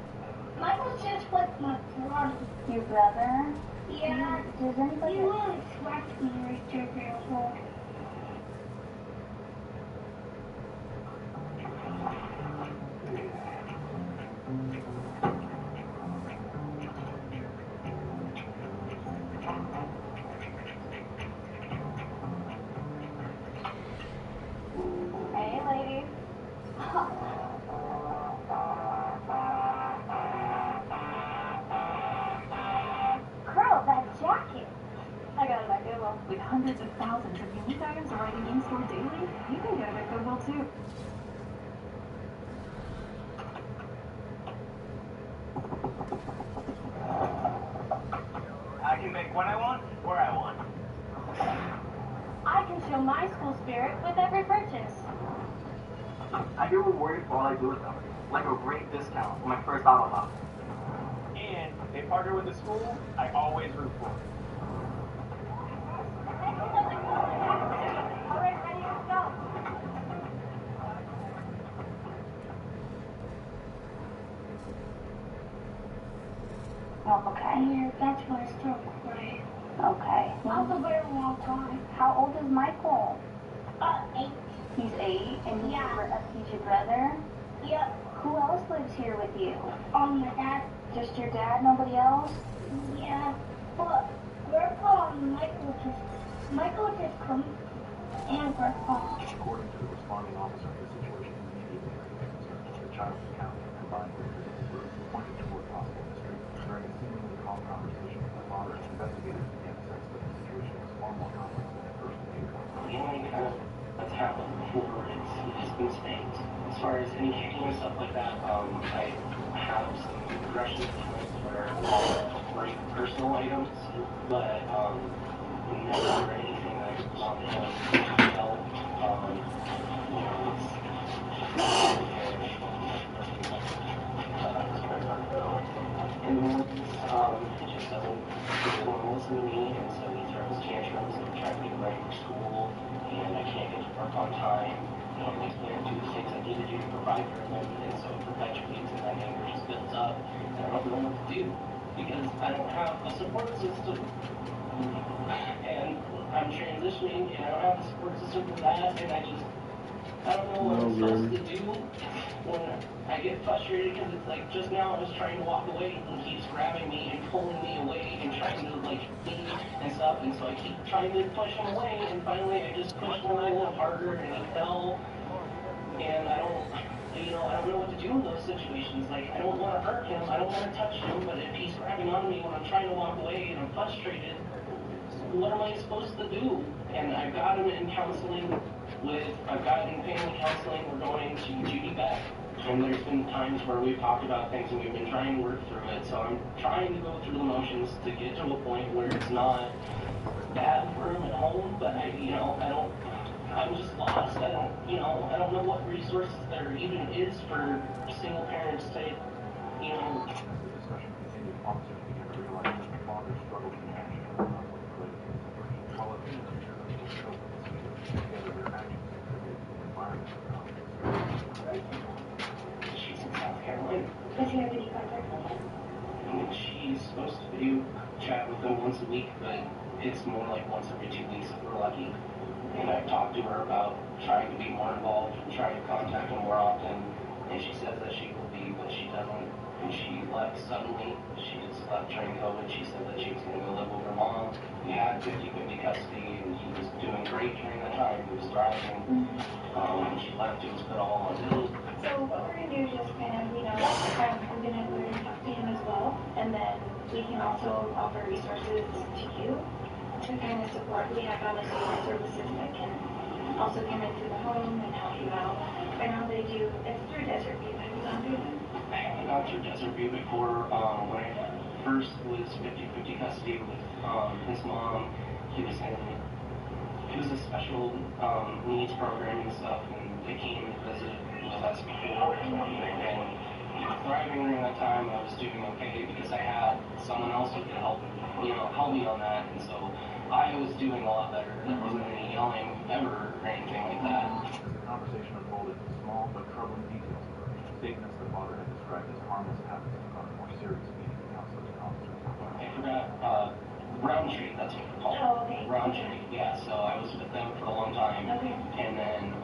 Michael's just like my brother. Your brother? Yeah. Does anybody... He really smacked me right there real hard. Hey, lady. Girl, that jacket. I got it at Goodwill. With hundreds of thousands of unique items arriving in-store daily, you can get it at Goodwill too. I can make what I want, where I want. I show my school spirit with every purchase. I get rewarded for all I do with them, like a great discount for my first auto lot. And they partner with the school, I always root for them. Alright, ready, let's go. Okay. Yeah, that's why I still cry. Okay. Also very long time. How old is Michael? 8. He's 8, and he's Yeah. he's your brother? Yep. Who else lives here with you? My dad. Just your dad, nobody else? Yeah. But Grandpa and Michael just come and Grandpa. According to the responding officer, the situation immediately raised concerns. The child's account, combined with his group, pointed toward possible mystery. During a seemingly calm conversation with the father, investigators began to sense that the situation was far more complex than at first appeared. The only kind of that's happened before it's been spanked. As far as any kicking and stuff like that, I have some aggression points where like personal items, but never anything that goes on to him. You know, and he just doesn't listen to me, and so he throws tantrums and tries to get ready for school, and I can't get to work on time. I can't do the things I need to do to provide for him, and so it perpetuates, and that anger just builds up, and I don't know what to do, because I don't have a support system, and I'm transitioning, and I don't have a support system for that, and I don't know what I'm supposed to do when I get frustrated, because it's like, just now I was trying to walk away, and he keeps grabbing me and pulling me away and trying to like leave and stuff, and so I keep trying to push him away, and finally I just pushed him away a little harder, and he fell, and I don't know what to do in those situations. Like, I don't want to hurt him, I don't want to touch him, but if he's grabbing onto me when I'm trying to walk away and I'm frustrated, what am I supposed to do? And I've got him in counseling I've got him in family counseling, we're going to Judy Beck, and there's been times where we've talked about things and we've been trying to work through it, so I'm trying to go through the motions to get to a point where it's not bad for him at home, but I'm just lost. I don't know what resources there even is for single parents to, As the discussion continued, officers began to realize that the father struggled in action with conflict related to his aggression. While a few teachers were scope of the situation, together their actions contributed to an environment of conflict. She's in South Carolina. Does he have any contact with him? I mean, she's supposed to video chat with him once a week, but it's more like once every 2 weeks if we're lucky. And I've talked to her about trying to be more involved and trying to contact him more often, and she says that she will be, but she doesn't. And she left suddenly. She just left during COVID. She said that she was going to go live with her mom. We had 50-50 custody, and he was doing great during that time. He was thriving. And she left. It was put all on him. So what we're going to do is just kind of, I'm going to go and talk to him as well, and then we can also offer resources to you to kind of support. We have other support services that can also come into the home and help you out. Right now they do, it's through Desert View. Have you gone through them? I haven't gone through Desert View before. When I first was 50-50 custody with his mom, he was a special needs program and stuff, and they came and visited with us before, and he was thriving during that time. I was doing okay because I had someone else who could help me on that, and so I was doing a lot better. There wasn't any yelling ever or anything like that. As the conversation unfolded, small but troubling details emerged. Statements the father had described as harmless habits took on a more serious meaning to counselors and officers. I forgot, Roundtree, that's what they're called. Oh, okay. Roundtree, yeah, so I was with them for a long time. Okay. And then,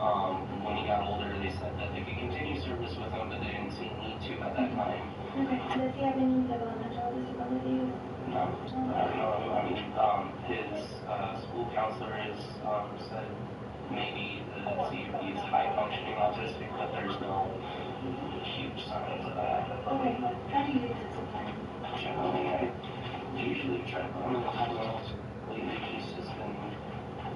when he got older, they said that they could continue service with him, but they didn't see need to at that time. Okay. Does he have any developmental disabilities? No. I mean, his school counselor has said maybe that he's high functioning autistic, but there's no huge signs of that. Okay. How do you discipline? I usually try to put him in the timeout. Lately, he's just been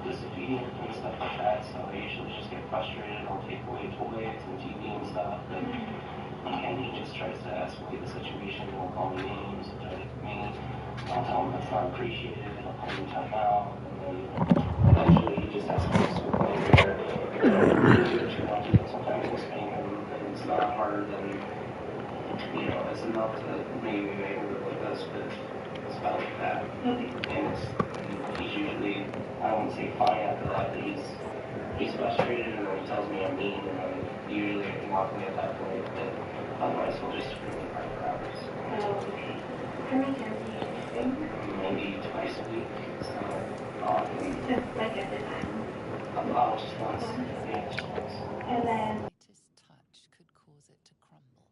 disobedient and stuff like that, so I usually just get frustrated. I'll take away toys and TV and stuff, and he just tries to escalate the situation. He'll call me names, he'll try to hit me. I'll tell him that's not appreciated. I'll call him timeout, and then eventually he just has to go to a point where you're too lucky that sometimes it's paying him, and it's not harder than, you know, it's enough to maybe make him look like this, but it's about like that. And he's usually, I don't want to say fine after that, but he's frustrated, and then he tells me I'm mean, and then usually I can walk away at that point, but otherwise he'll just really cry for hours. Oh, okay. How many times do you sing? Maybe twice a week. It's not often. Just like at the time. Oh, just once. Yeah, just once. And then Touch could cause it to crumble.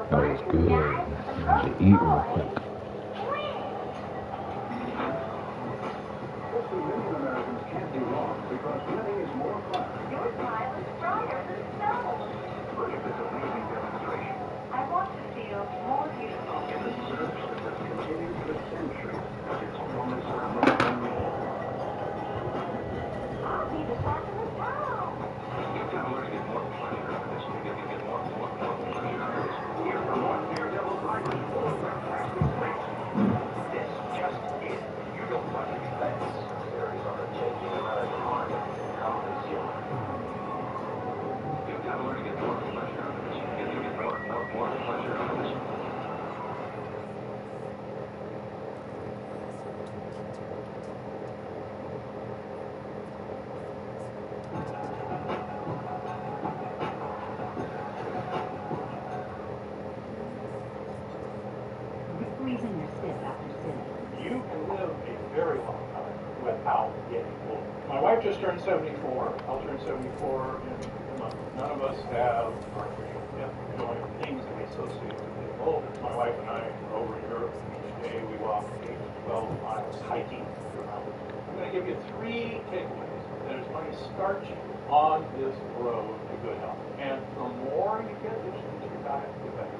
That was good. I had to eat real quick. Listen, many Americans can't be wrong because winning is more fun. Your smile is stronger than stone. Look at this amazing demonstration. I want to feel more beautiful. In a search that has continued for centuries, its promise of making I'll be the talk of the town. you've got to learn to get more pleasure out of this. You get more pleasure out of this. Here's the one Daredevil Tigers full of fantastic space. This just is. You don't want to be that. Series on the changing American market and how it's human. You've got to learn to get more pleasure out of this. You get more pleasure out of this. Reason you're stiff after sitting. You can live a very long time without getting old. My wife just turned 74. I'll turn 74 in a month. None of us have arthritis yet. The only things that we associate with getting old is my wife and I are over in Europe. Each day we walk 8 to 12 miles hiking through mountains. I'm going to give you 3 takeaways that is going to start you on this road to good health. And the more you get this into your diet, the better.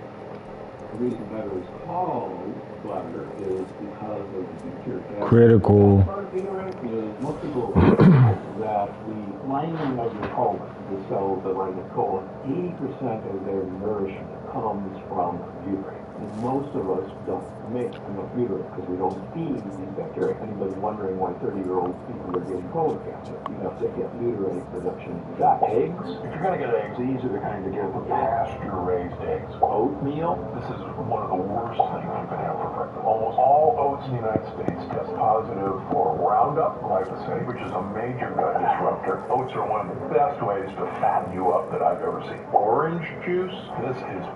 The reason bladder is called bladder is because of the bacteria. Critical. Most people that the lining of your colon, the cells that line the colon, 80% of their nourishment comes from butyrate. And most of us don't make enough butyrate because we don't feed these bacteria. Anybody wondering why 30-year-old people are getting colon cancer? You have to get butyrate production in the diet. Eggs? If you're going to get eggs, these are the kind to get pasture-raised eggs. Oatmeal? This is one of the worst things you can have for breakfast. Almost all oats in the United States test positive for Roundup glyphosate, which is a major gut disruptor. Oats are one of the best ways to fatten you up that I've ever seen. Orange juice? This is...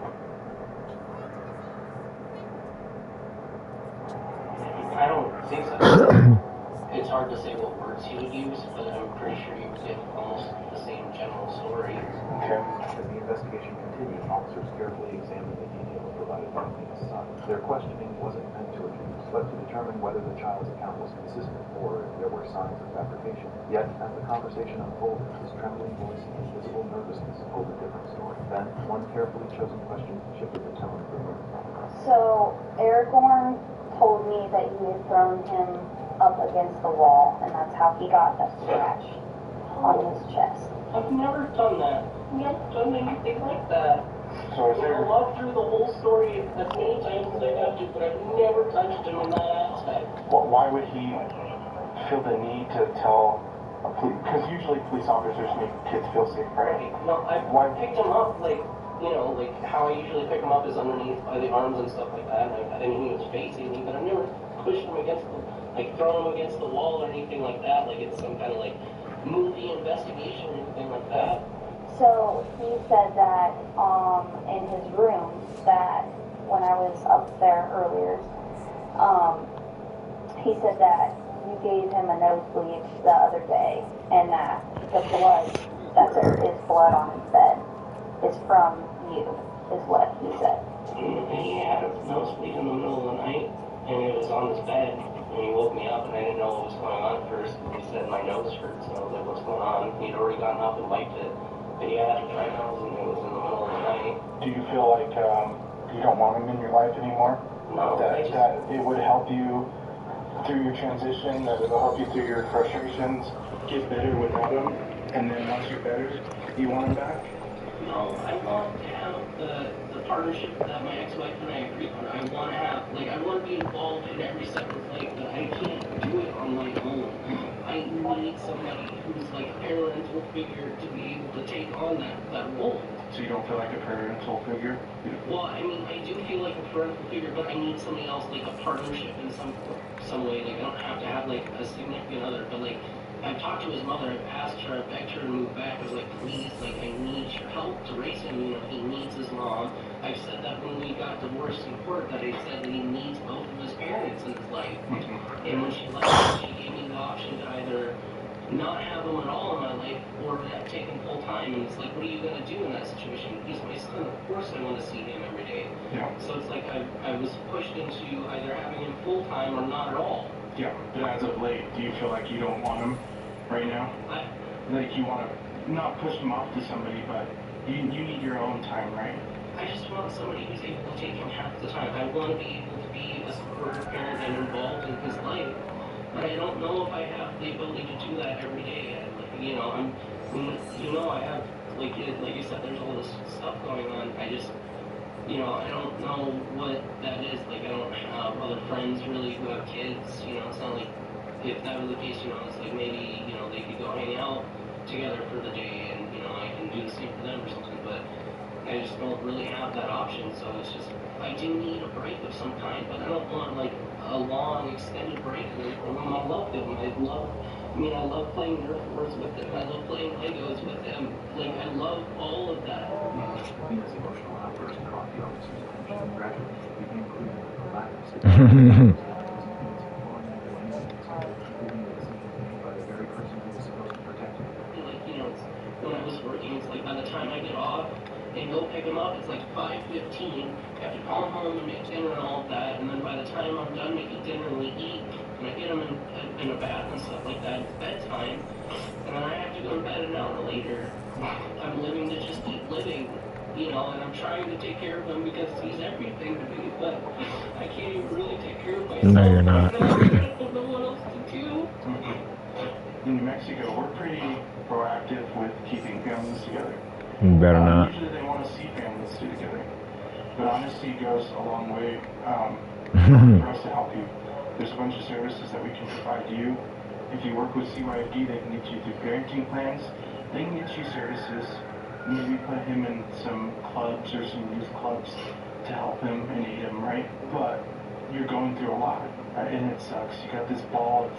I don't think so. It's hard to say what words he would use, but I'm pretty sure you would get almost the same general story. Okay. As the investigation continued, officers carefully examined the details provided by Nina's son. Their questioning wasn't meant to accuse, but to determine whether the child's account was consistent or if there were signs of fabrication. Yet, as the conversation unfolded, his trembling voice and visible nervousness told a different story. Then, one carefully chosen question shifted the tone of the room. So, Aragorn told me that you had thrown him up against the wall, and that's how he got a scratch on his chest. I've never done that. We haven't done anything like that. So is there... I've walked through the whole story as many times as I have to, but I've never touched him in that aspect. Well, why would he feel the need to tell a police... Because usually police officers make kids feel safe, right? No, I picked him up, like how I usually pick him up is underneath by the arms and stuff like that. And he was facing me, but I've never pushed him against thrown him against the wall or anything like that. Like it's some kind of movie investigation or anything like that. So he said that in his room that when I was up there earlier, he said that you gave him a nosebleed the other day, and that the blood, that there is blood on his bed, is from you, is what he said. He had a nosebleed in the middle of the night, and it was on his bed, and he woke me up, and I didn't know what was going on at first. He said my nose hurts, and I was like, what's going on? He'd already gotten up and wiped it, but he had trials, and it was in the middle of the night. Do you feel like you don't want him in your life anymore? No. That it would help you through your transition, that it'll help you through your frustrations, get better without him, and then once you're better, you want him back? No, I want to have the partnership that my ex-wife and I agreed on. I want to have, I want to be involved in every step of life, but I can't do it on my own. I need somebody who's a parental figure to be able to take on that role. So you don't feel like a parental figure? Well, I mean, I do feel like a parental figure, but I need somebody else, a partnership in some way. I don't have to have, a significant other, but, I've talked to his mother, I've asked her, I've begged her to move back. I was please, I need your help to raise him, he needs his mom. I've said that when we got divorced in court, that I said that he needs both of his parents in his life. And when she left, she gave me the option to either not have him at all in my life or take him full time. time, and it's like, what are you going to do in that situation? He's my son, of course I want to see him every day. Yeah. So it's like I was pushed into either having him full-time or not at all. Yeah, but as of late, do you feel like you don't want him right now? Like you want to not push him off to somebody, but you need your own time, right? I just want somebody who's able to take him half the time. I want to be able to be a supportive parent and involved in his life. But I don't know if I have the ability to do that every day. You know, I have, like you said, there's all this stuff going on. I just, I don't know what that is. Like, I don't have other friends really who have kids. It's not like, if that was the case, it's like maybe, they could go hang out together for the day and, I can do the same for them or something. But I just don't really have that option. So it's just, I do need a break of some kind, but I don't want, like, a long, extended break from him. I love him. I love playing Nerf wars with him. I love playing Legos with him. Like, I love all of that. Nina's emotional outburst caught the officer's attention. Gradually, she began clearing up the lack of by the very person who was supposed to protect him. Like, when I was working, it's like by the time I get off and go pick him up, it's like 5:15. I have to call home and make dinner and all of that, and then by the time I'm done making dinner and we eat, and I get him in a bath and stuff like that, it's bedtime, and then I have to go to bed an hour later. I'm living to just keep living, and I'm trying to take care of him because he's everything to me, but I can't even really take care of myself. No, you're not. I don't know what else to do. In New Mexico, we're pretty proactive with keeping families together. You better not. Usually they want to see families stay together. But honesty goes a long way for us to help you. There's a bunch of services that we can provide you. If you work with CYFD, they can get you through parenting plans. They can get you services. Maybe put him in some clubs or some youth clubs to help him and aid him, right? But you're going through a lot, right? And it sucks. You got this ball of...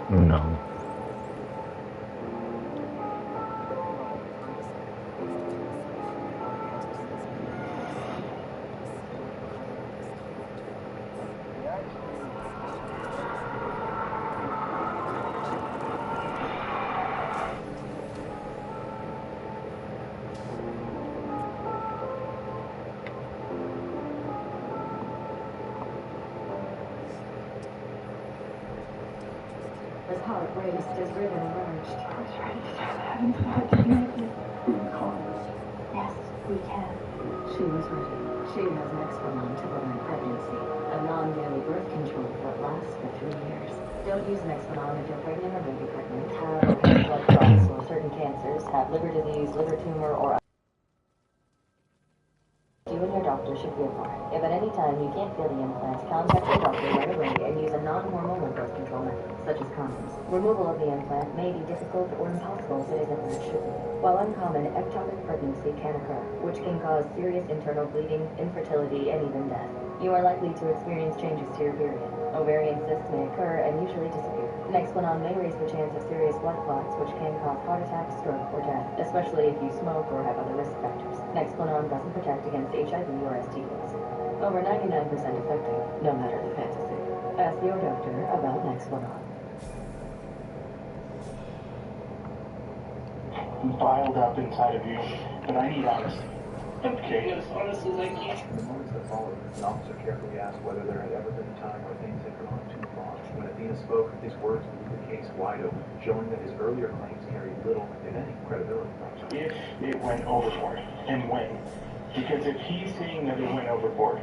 No. As heart raced as rhythm emerged. I was ready to start having fun together. Yes, we can. She was ready. She has Nexplanon to prevent pregnancy, a non-daily birth control that lasts for 3 years. Don't use Nexplanon if you're pregnant or may be pregnant, have or have blood clots or certain cancers, have liver disease, liver tumor, or you and your doctor should be informed. If at any time you can't feel the implants, contact your doctor right away and use a non-hormonal birth control method, such as condoms. Removal of the implant may be difficult or impossible if it isn't when it should be. While uncommon, ectopic pregnancy can occur, which can cause serious internal bleeding, infertility, and even death. You are likely to experience changes to your period. Ovarian cysts may occur and usually disappear. Nexplanon may raise the chance of serious blood clots, which can cause heart attack, stroke, or death, especially if you smoke or have other risk factors. Nexplanon doesn't protect against HIV or STDs. Over 99% effective, no matter the fantasy. Ask your doctor about Nexplanon. I'm biled up inside of you, but I need honesty. I'm being as honest as I can. In the moments that followed, an officer carefully asked whether there had ever been a time where things had gone too far. When Athena spoke, his words blew the case wide open, showing that his earlier claims carried little, if any, credibility. If it went overboard, and when. Because if he's saying that it went overboard,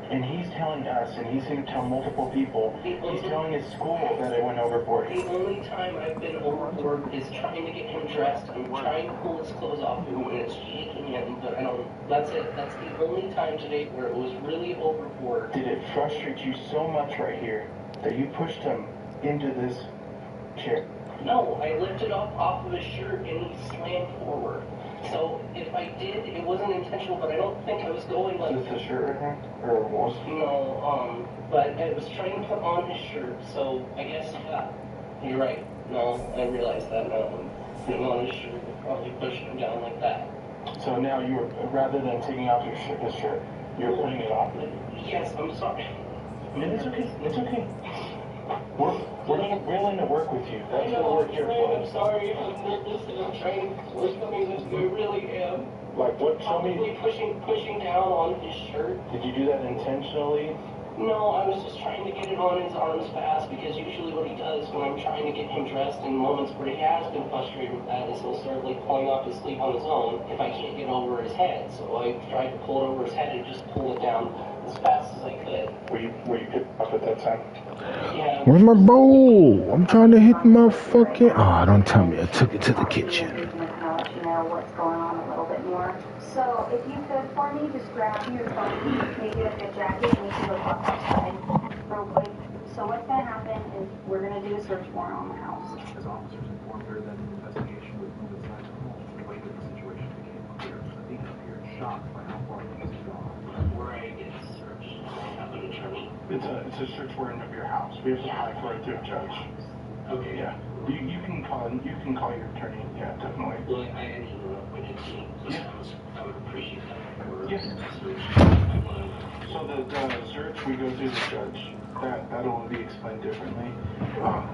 and he's telling us, and he's going to tell multiple people, he's telling his school that it went overboard. The only time I've been overboard is trying to get him dressed. I'm trying to pull his clothes off him, and it's shaking him, but I don't. That's it. That's the only time today where it was really overboard. Did it frustrate you so much right here that you pushed him into this chair? No, I lifted up off of his shirt and he slammed forward. So if I did, it wasn't intentional, but I don't think I was going like. Is this the shirt right here? Or was? No, but I was trying to put on his shirt, so I guess, yeah, you're right. No, I realized that now. Putting on his shirt would probably push him down like that. So now you were, rather than taking off his shirt, you're putting it on. Yes, I'm sorry. It's okay. It's okay. We're willing to work with you. That's what we're here for. I'm sorry if I'm nervous and I'm trying to force something that I really am. Like what? Show me. Pushing down on his shirt. Did you do that intentionally? No, I was just trying to get it on his arms fast because usually what he does when I'm trying to get him dressed in moments where he has been frustrated with that is he'll start like pulling off his sleeve on his own if I can't get over his head. So I tried to pull it over his head and just pull it down as fast as I could. Were you pissed off at that time? Yeah. Where's my bowl? I'm trying to hit my fucking... Oh, don't tell me I took it to the kitchen. I'll let you know what's going on a little bit more. So if you could for me, just grab your phone, make it a fit jacket, and we can go talk outside real quick. So what's going to happen is we're going to do a search warrant on the house. As officers informed her that an investigation would move inside the home, the way that the situation became clear, Athena appeared shocked by how far things had gone. Where I get searched, I have an attorney. It's a search warrant of your house. We have to apply for it through a judge. Okay. Yeah. You can call your attorney. Yeah, definitely. Well, I didn't even know if we did see. Yeah. I would appreciate that. Yes. So the search, we go through the judge. That'll be explained differently.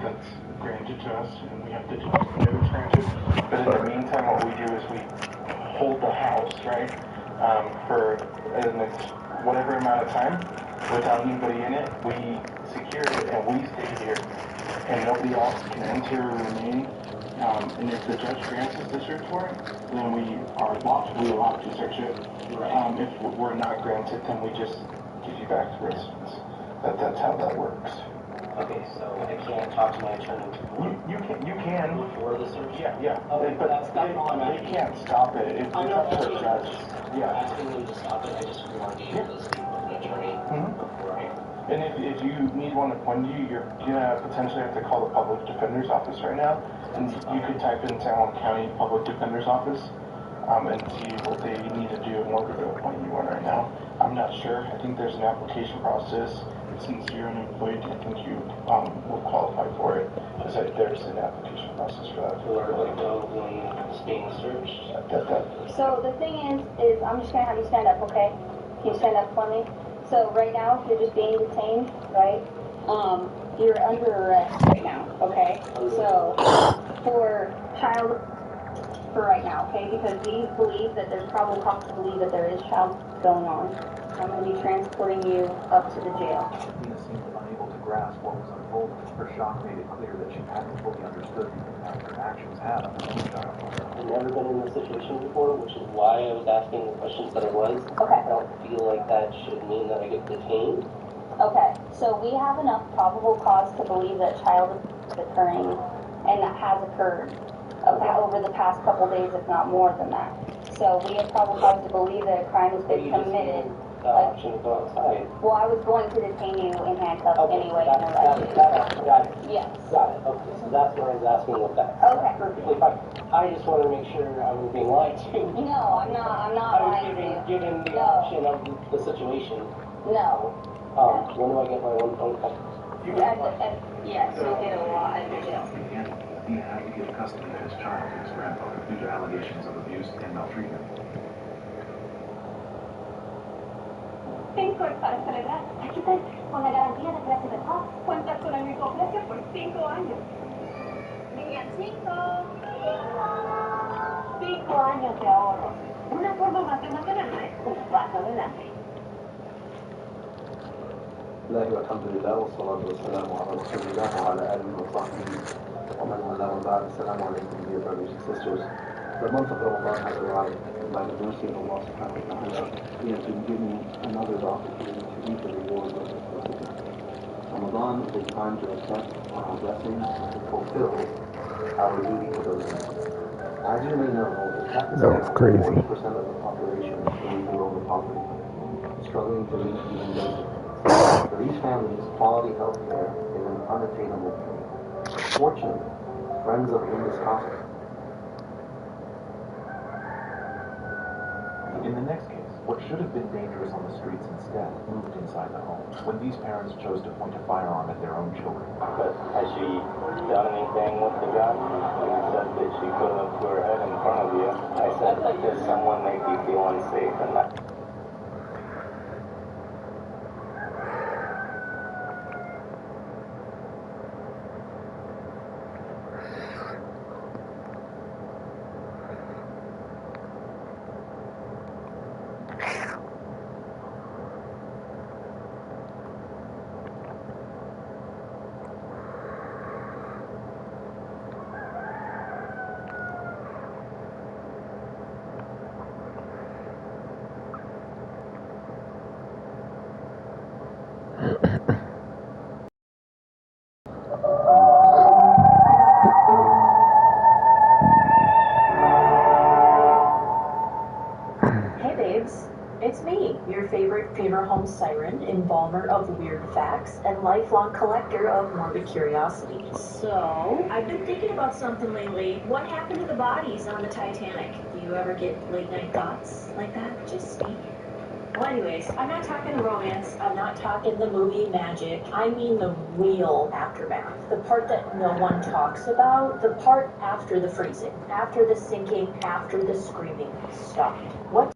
That's granted to us, and we have to do it granted. But in the meantime, what we do is we hold the house, right, for whatever amount of time without anybody in it. We secure it, and we stay here, and nobody else can enter or remain. And if the judge grants us the search warrant, then we are allowed to search it. If we're not granted, then we just give you back to residence. That's how that works. Okay, so I can't talk to my attorney You can. before the search? Yeah. Okay, But that's all I'm they asking. can't stop it. It's up to the judge. Yeah. I'm asking them to stop it. I just want to be able to speak with an attorney before I... And if you need one appointed, you're gonna potentially have to call the public defender's office right now. And you could type in San Juan County Public Defender's Office and see what they need to do in order to appoint you one right now. I'm not sure. I think there's an application process. Since you're unemployed, I think you will qualify for it. Because there's an application process for that. Where do I go when it's being searched? So the thing is I'm just going to have you stand up, okay? Can you stand up for me? So right now, you're just being detained, right? You're under arrest right now, okay? So for right now, okay? Because we believe that there's probable cause to believe that there is child going on. I'm going to be transporting you up to the jail. Athena seemed unable to grasp what was unfolding. Her shock made it clear that she hadn't fully understood the impact her actions had on her own child. I've never been in this situation before, which is why I was asking the questions that I was. Okay. I don't feel like that should mean that I get detained. Okay, so we have enough probable cause to believe that child is occurring, and that has occurred over the past couple days, if not more than that. So we have probable cause to believe that a crime has been committed. Option to go outside. Well, I was going to detain you in handcuffs anyway. Got it. Yes. Got it. Okay, so that's what I was asking with that. Okay. That's perfectly fine. I just want to make sure I was being lied to. No, I'm not lying to you. Given the option of the situation. No. When do I get my own phone call? Yes, you get a lot at the jail. Athena had to give custody of his child to his grandfather due to allegations of abuse and maltreatment. 5 es para celebrar. Aquí está, con la garantía de precio de top. Cuentas con el mismo precio por 5 años. Villancico. 5 años de ahorro. Una forma más de mantenerme un paso adelante. الله والحمد لله والصلاة والسلام على رسول الله وعلى آله وصحبه ومن والاه وبعد. السلام alaikum, dear brothers and sisters. The month of Ramadan has arrived, and by the mercy of Allah subhanahu wa ta'ala, He has been given another opportunity to reap the reward of His blessing. Ramadan is a time to reflect on our blessings and to fulfill our duty to those in need. As you may know, in Pakistan, 40% of the population is living below the poverty line, struggling to meet even basic needs. For these families, quality health care is an unattainable dream. Fortunately, friends of this hospital. In the next case, what should have been dangerous on the streets instead moved inside the home when these parents chose to point a firearm at their own children. But has she done anything with the gun? You said that she put it up to her head in front of you. I said, does someone make you feel unsafe? And that. It's me, your favorite funeral home siren, embalmer of weird facts, and lifelong collector of morbid curiosities. So, I've been thinking about something lately. What happened to the bodies on the Titanic? Do you ever get late night thoughts like that? Just me? Well, anyways, I'm not talking romance. I'm not talking the movie magic. I mean the real aftermath. The part that no one talks about. The part after the freezing, after the sinking, after the screaming stopped. What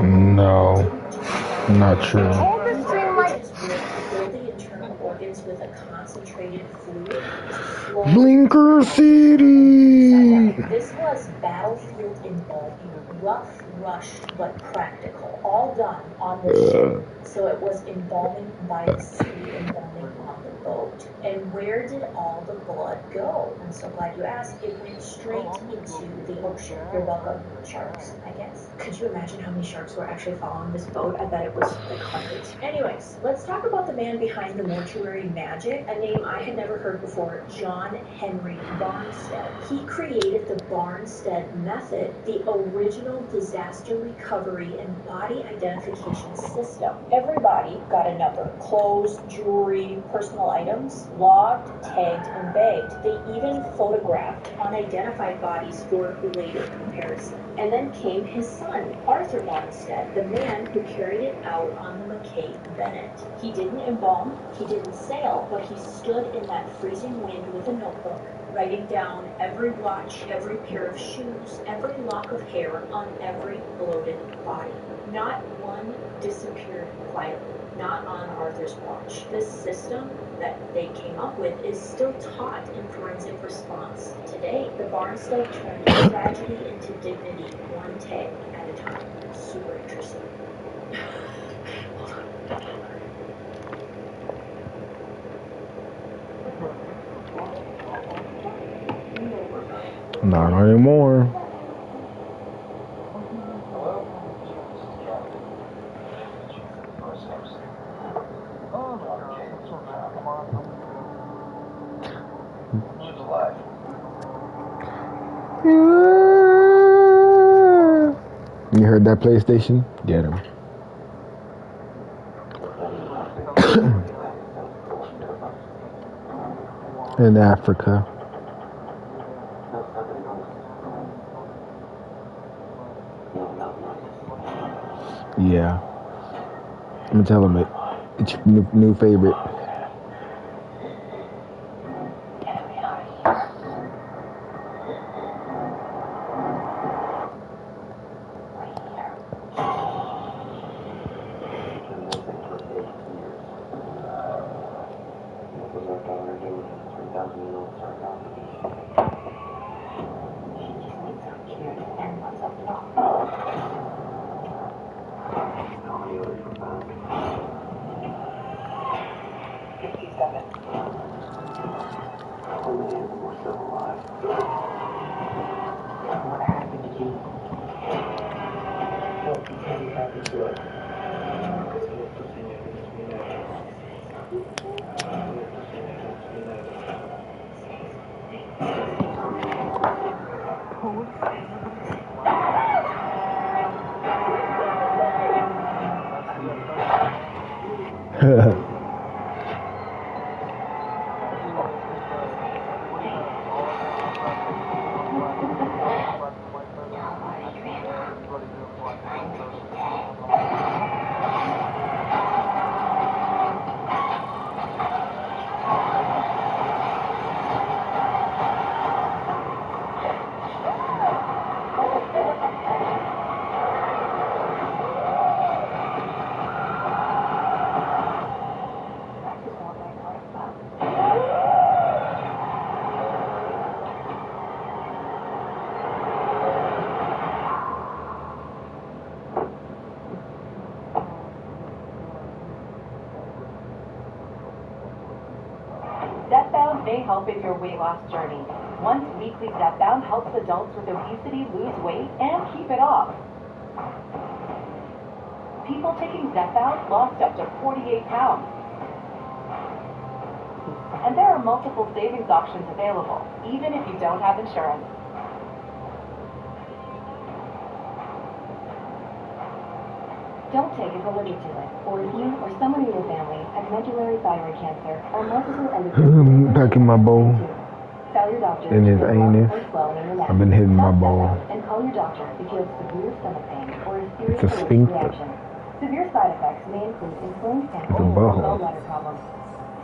No, not true. Fill the internal organs with a concentrated fluid. Blinker City. This was battlefield embalming, rough, rushed, but practical. All done on the ship. So it was embalming by the sea, embalming on the boat. And where did all the blood go? I'm so glad you asked. It went straight into the ocean. You're welcome. Sharks, I guess. Could you imagine how many sharks were actually following this boat? I bet it was like hundreds. Anyways, let's talk about the man behind the mortuary magic, a name I had never heard before, John Henry Barnstead. He created the Barnstead method, the original disaster recovery and body identification system. Everybody got a number. Clothes, jewelry, personal items, logged, tagged, and bagged. They even photographed unidentified bodies for later comparison. And then came his son, Arthur Barnstead, the man who carried it out on the McCabe Bennett. He didn't embalm, he didn't sail, but he stood in that freezing wind with a notebook, writing down every watch, every pair of shoes, every lock of hair on every bloated body. Not one disappeared quietly, not on Arthur's watch. This system that they came up with is still taught in forensic response today. The Barnstead turned tragedy into dignity, one tag at a time. Super interesting. Not anymore. You heard that PlayStation? Get him. In Africa. Yeah. I'm gonna tell him it. It's your new favorite. may help in your weight loss journey. Once weekly Zepbound helps adults with obesity lose weight and keep it off. People taking Zepbound lost up to 48 pounds. And there are multiple savings options available, even if you don't have insurance. Don't take it related to it, or if you or someone in your family has medullary thyroid cancer or multiple endocrine Back in my bowl. tell your doctor In his if anus. or swelling in your neck. I've been hitting my bowl. And call your doctor if you have severe stomach pain or a serious It's a allergic sphincter. reaction. Severe side effects may include inflamed The stomach or butthole. gallbladder problems.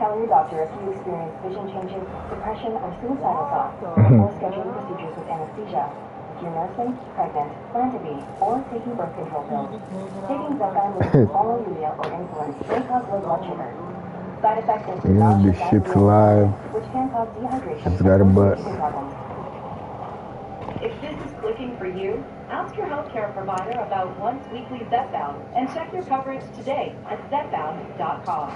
Tell your doctor if you experience vision changes, depression, or suicidal thoughts, or scheduling procedures with anesthesia. You're nursing, pregnant, plan to be, or taking birth control pills. Taking Zepbound with polyuria or insulin may cause low blood sugar. Side effects include nausea, This shit's diarrhea, live. which can cause dehydration It's got a and butt. breathing problems. If this is clicking for you, ask your healthcare provider about once weekly Zepbound and check your coverage today at Zepbound.com.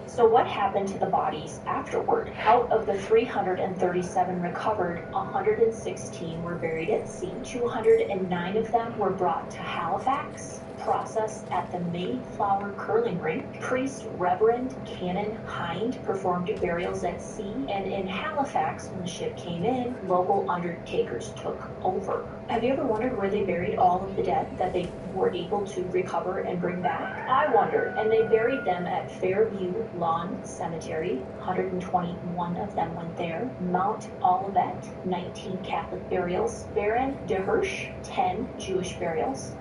So what happened to the bodies afterward? Out of the 337 recovered, 116 were buried at sea. 209 of them were brought to Halifax, processed at the Mayflower Curling Rink. Priest Reverend Canon Hind performed burials at sea, and in Halifax, when the ship came in, local undertakers took over. Have you ever wondered where they buried all of the dead that they were able to recover and bring back? I wondered, and they buried them at Fairview Lawn Cemetery. 121 of them went there. Mount Olivet, 19 Catholic burials. Baron de Hirsch, 10 Jewish burials.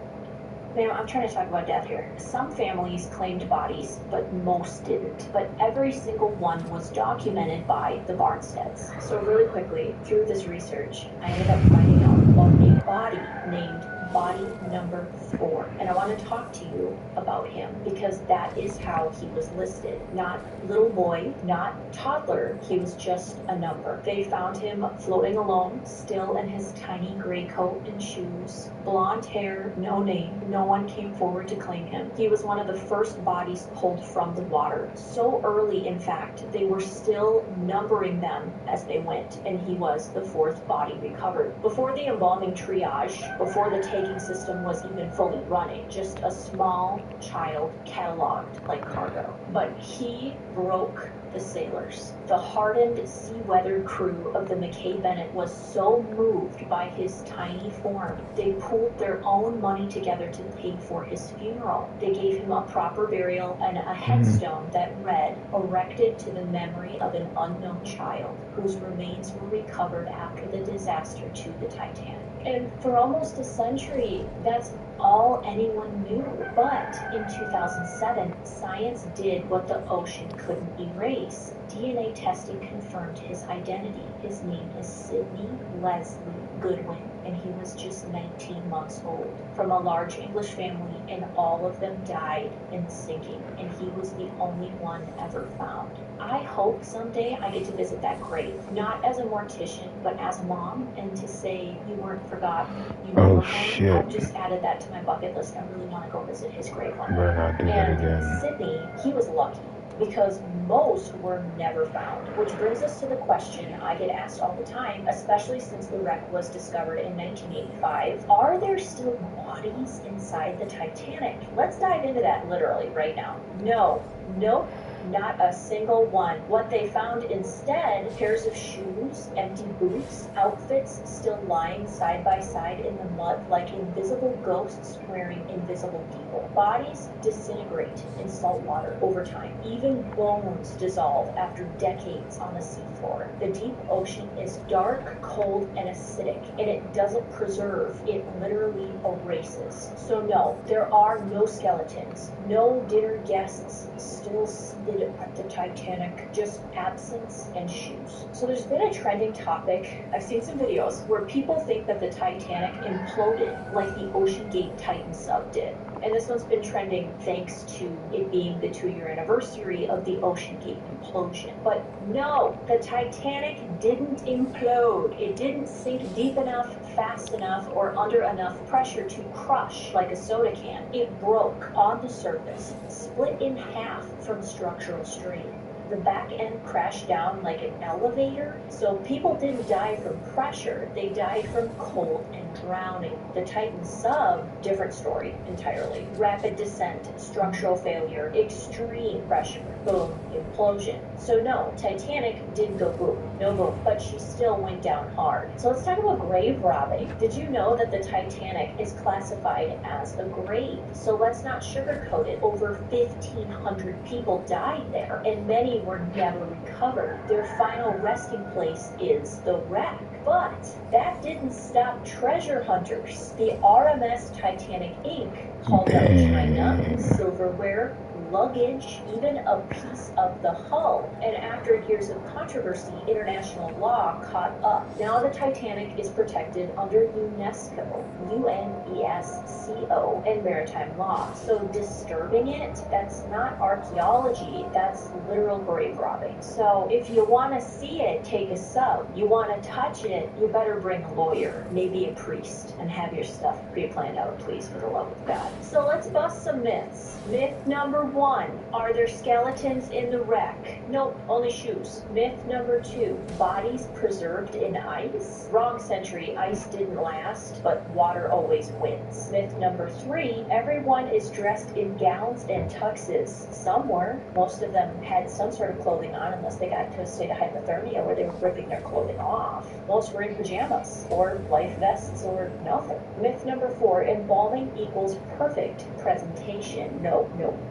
Now, I'm trying to talk about death here. Some families claimed bodies, but most didn't. But every single one was documented by the Barnsteads. So really quickly, through this research, I ended up finding out about a body named Body Number 4. And I want to talk to you about him because that is how he was listed. Not little boy, not toddler, he was just a number. They found him floating alone, still in his tiny gray coat and shoes. Blonde hair, no name. No one came forward to claim him. He was one of the first bodies pulled from the water. So early, in fact, they were still numbering them as they went, and he was the 4th body recovered. Before the embalming triage, before the tagging system was even fully running, just a small child cataloged like cargo. But he broke the sailors. The hardened, sea-weathered crew of the McKay Bennett was so moved by his tiny form, they pooled their own money together to pay for his funeral. They gave him a proper burial and a headstone that read, "Erected to the memory of an unknown child, whose remains were recovered after the disaster to the Titanic." And for almost a century, that's all anyone knew. But in 2007, science did what the ocean couldn't erase. DNA testing confirmed his identity. His name is Sidney Leslie Goodwin, and he was just 19 months old. From a large English family, and all of them died in the sinking, and he was the only one ever found. I hope someday I get to visit that grave, not as a mortician, but as a mom, and to say you weren't forgotten. You never home. I've just added that to my bucket list. I really want to go visit his grave one day. Better not do that again. Sidney, he was lucky, because most were never found. Which brings us to the question I get asked all the time, especially since the wreck was discovered in 1985. Are there still bodies inside the Titanic? Let's dive into that literally right now. No. Nope. Not a single one. What they found instead, pairs of shoes, empty boots, outfits still lying side by side in the mud like invisible ghosts wearing invisible people. Bodies disintegrate in salt water over time. Even bones dissolve after decades on the seafloor. The deep ocean is dark, cold, and acidic, and it doesn't preserve, it literally erases. So no, there are no skeletons, no dinner guests still seated at the Titanic, just absence and shoes. So there's been a trending topic, I've seen some videos, where people think that the Titanic imploded like the Ocean Gate Titan sub did. And this one's been trending thanks to it being the 2-year anniversary of the Ocean Gate implosion. But no, the Titanic didn't implode. It didn't sink deep enough, fast enough, or under enough pressure to crush like a soda can. It broke on the surface, split in half from structural strain. The back end crashed down like an elevator, so people didn't die from pressure, they died from cold and drowning. The Titan sub, different story entirely. Rapid descent, structural failure, extreme pressure, boom, implosion. So no, Titanic didn't go boom, no boom, but she still went down hard. So let's talk about grave robbing. Did you know that the Titanic is classified as a grave? So let's not sugarcoat it. Over 1,500 people died there, and many were never recovered. Their final resting place is the wreck. But that didn't stop treasure hunters. The RMS Titanic Inc. hauled out china, silverware, luggage, even a piece of the hull. And after years of controversy, international law caught up. Now the Titanic is protected under UNESCO, UNESCO, and maritime law. So disturbing it, that's not archaeology, that's literal grave robbing. So if you want to see it, take a sub. You want to touch it, you better bring a lawyer, maybe a priest, and have your stuff pre-planned out, please, for the love of God. So let's bust some myths. Myth number 1, are there skeletons in the wreck? Nope, only shoes. Myth number 2, bodies preserved in ice? Wrong century, ice didn't last, but water always wins. Myth number 3, everyone is dressed in gowns and tuxes. Some were. Most of them had some sort of clothing on, unless they got to a state of hypothermia where they were ripping their clothing off. Most were in pajamas, or life vests, or nothing. Myth number 4, embalming equals perfect presentation. No.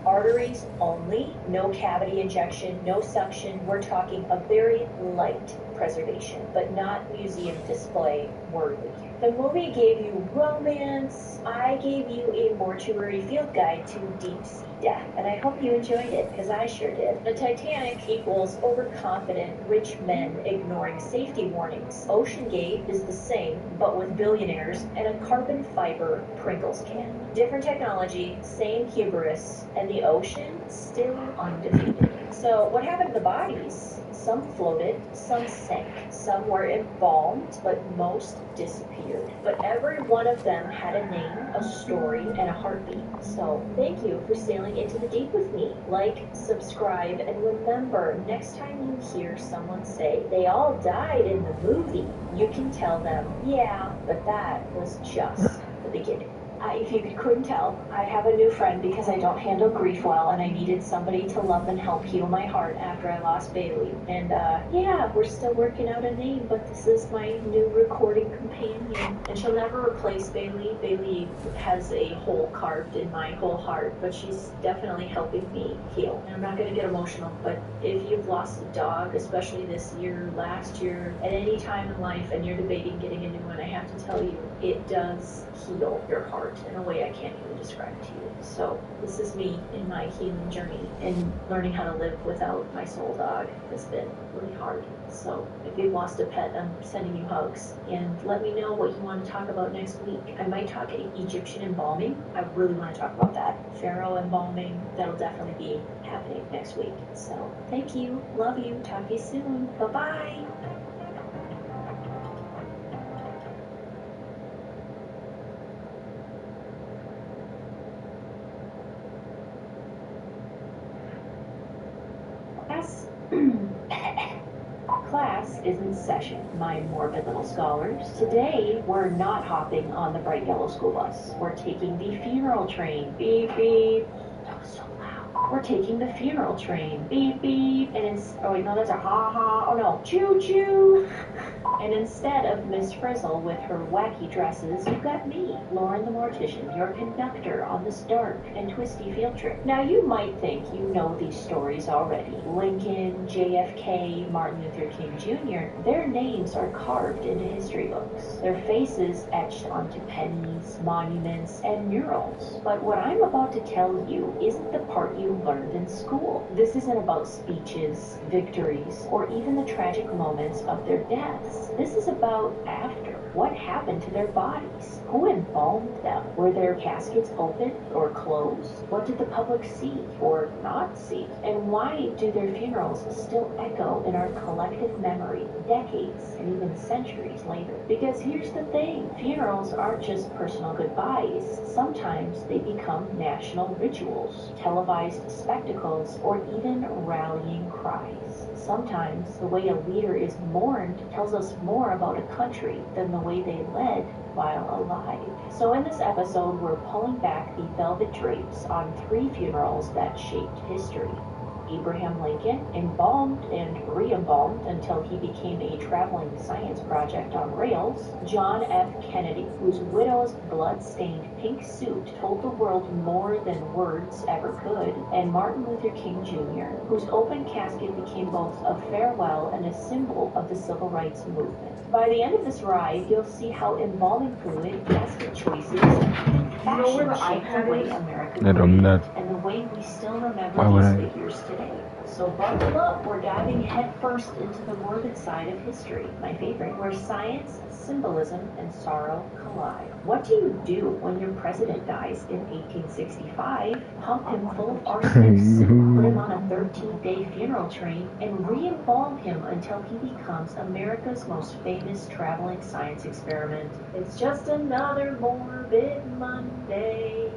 Arteries only, no cavity injection, no suction. We're talking a very light preservation, but not museum display worthy. The movie gave you romance. I gave you a mortuary field guide to deep sea death, and I hope you enjoyed it, because I sure did. The Titanic equals overconfident rich men ignoring safety warnings. Ocean Gate is the same, but with billionaires and a carbon fiber Pringles can. Different technology, same hubris, and the ocean still undefeated. So what happened to the bodies? Some floated, some sank, some were embalmed, but most disappeared. But every one of them had a name, a story, and a heartbeat. So thank you for sailing into the deep with me. Like, subscribe, and remember, next time you hear someone say, they all died in the movie, you can tell them, yeah, but that was just the beginning. If you couldn't tell, I have a new friend because I don't handle grief well, and I needed somebody to love and help heal my heart after I lost Bailey. And yeah, we're still working out a name, but this is my new recording companion. And she'll never replace Bailey. Bailey has a hole carved in my whole heart, but she's definitely helping me heal. And I'm not going to get emotional, but if you've lost a dog, especially this year, last year, at any time in life, and you're debating getting a new one, I have to tell you, it does heal your heart in a way I can't even describe to you. So this is me in my healing journey, and learning how to live without my soul dog has been really hard. So if you've lost a pet, I'm sending you hugs, and let me know what you want to talk about next week. I might talk Egyptian embalming. I really want to talk about that. Pharaoh embalming, that'll definitely be happening next week. So thank you, love you, talk to you soon, bye-bye. Class is in session, my morbid little scholars. Today, we're not hopping on the bright yellow school bus. We're taking the funeral train. Beep, beep. That was so loud. We're taking the funeral train. Beep, beep. And it's, oh wait, no, that's a ha-ha. Oh no, choo-choo. And instead of Miss Frizzle with her wacky dresses, you've got me, Lauren the Mortician, your conductor on this dark and twisty field trip. Now you might think you know these stories already. Lincoln, JFK, Martin Luther King Jr., their names are carved into history books. Their faces etched onto pennies, monuments, and murals. But what I'm about to tell you isn't the part you learned in school. This isn't about speeches, victories, or even the tragic moments of their deaths. This is about after. What happened to their bodies? Who embalmed them? Were their caskets open or closed? What did the public see or not see? And why do their funerals still echo in our collective memory decades and even centuries later? Because here's the thing, funerals aren't just personal goodbyes. Sometimes they become national rituals, televised spectacles, or even rallying cries. Sometimes the way a leader is mourned tells us more about a country than the way they led while alive. So in this episode, we're pulling back the velvet drapes on 3 funerals that shaped history. Abraham Lincoln, embalmed and re-embalmed until he became a traveling science project on rails. John F. Kennedy, whose widow's blood-stained pink suit told the world more than words ever could. And Martin Luther King Jr., whose open casket became both a farewell and a symbol of the civil rights movement. By the end of this ride, you'll see how embalming fluid, casket choices, fashion shaped the way America grew, and the way we still remember Why would these I? figures today. So buckle up, we're diving headfirst into the morbid side of history, my favorite, where science, symbolism, and sorrow collide. What do you do when your president dies in 1865? Pump him full of arsenic soup, put him on a 13-day funeral train, and re-embalm him until he becomes America's most famous traveling science experiment. It's just another morbid Monday.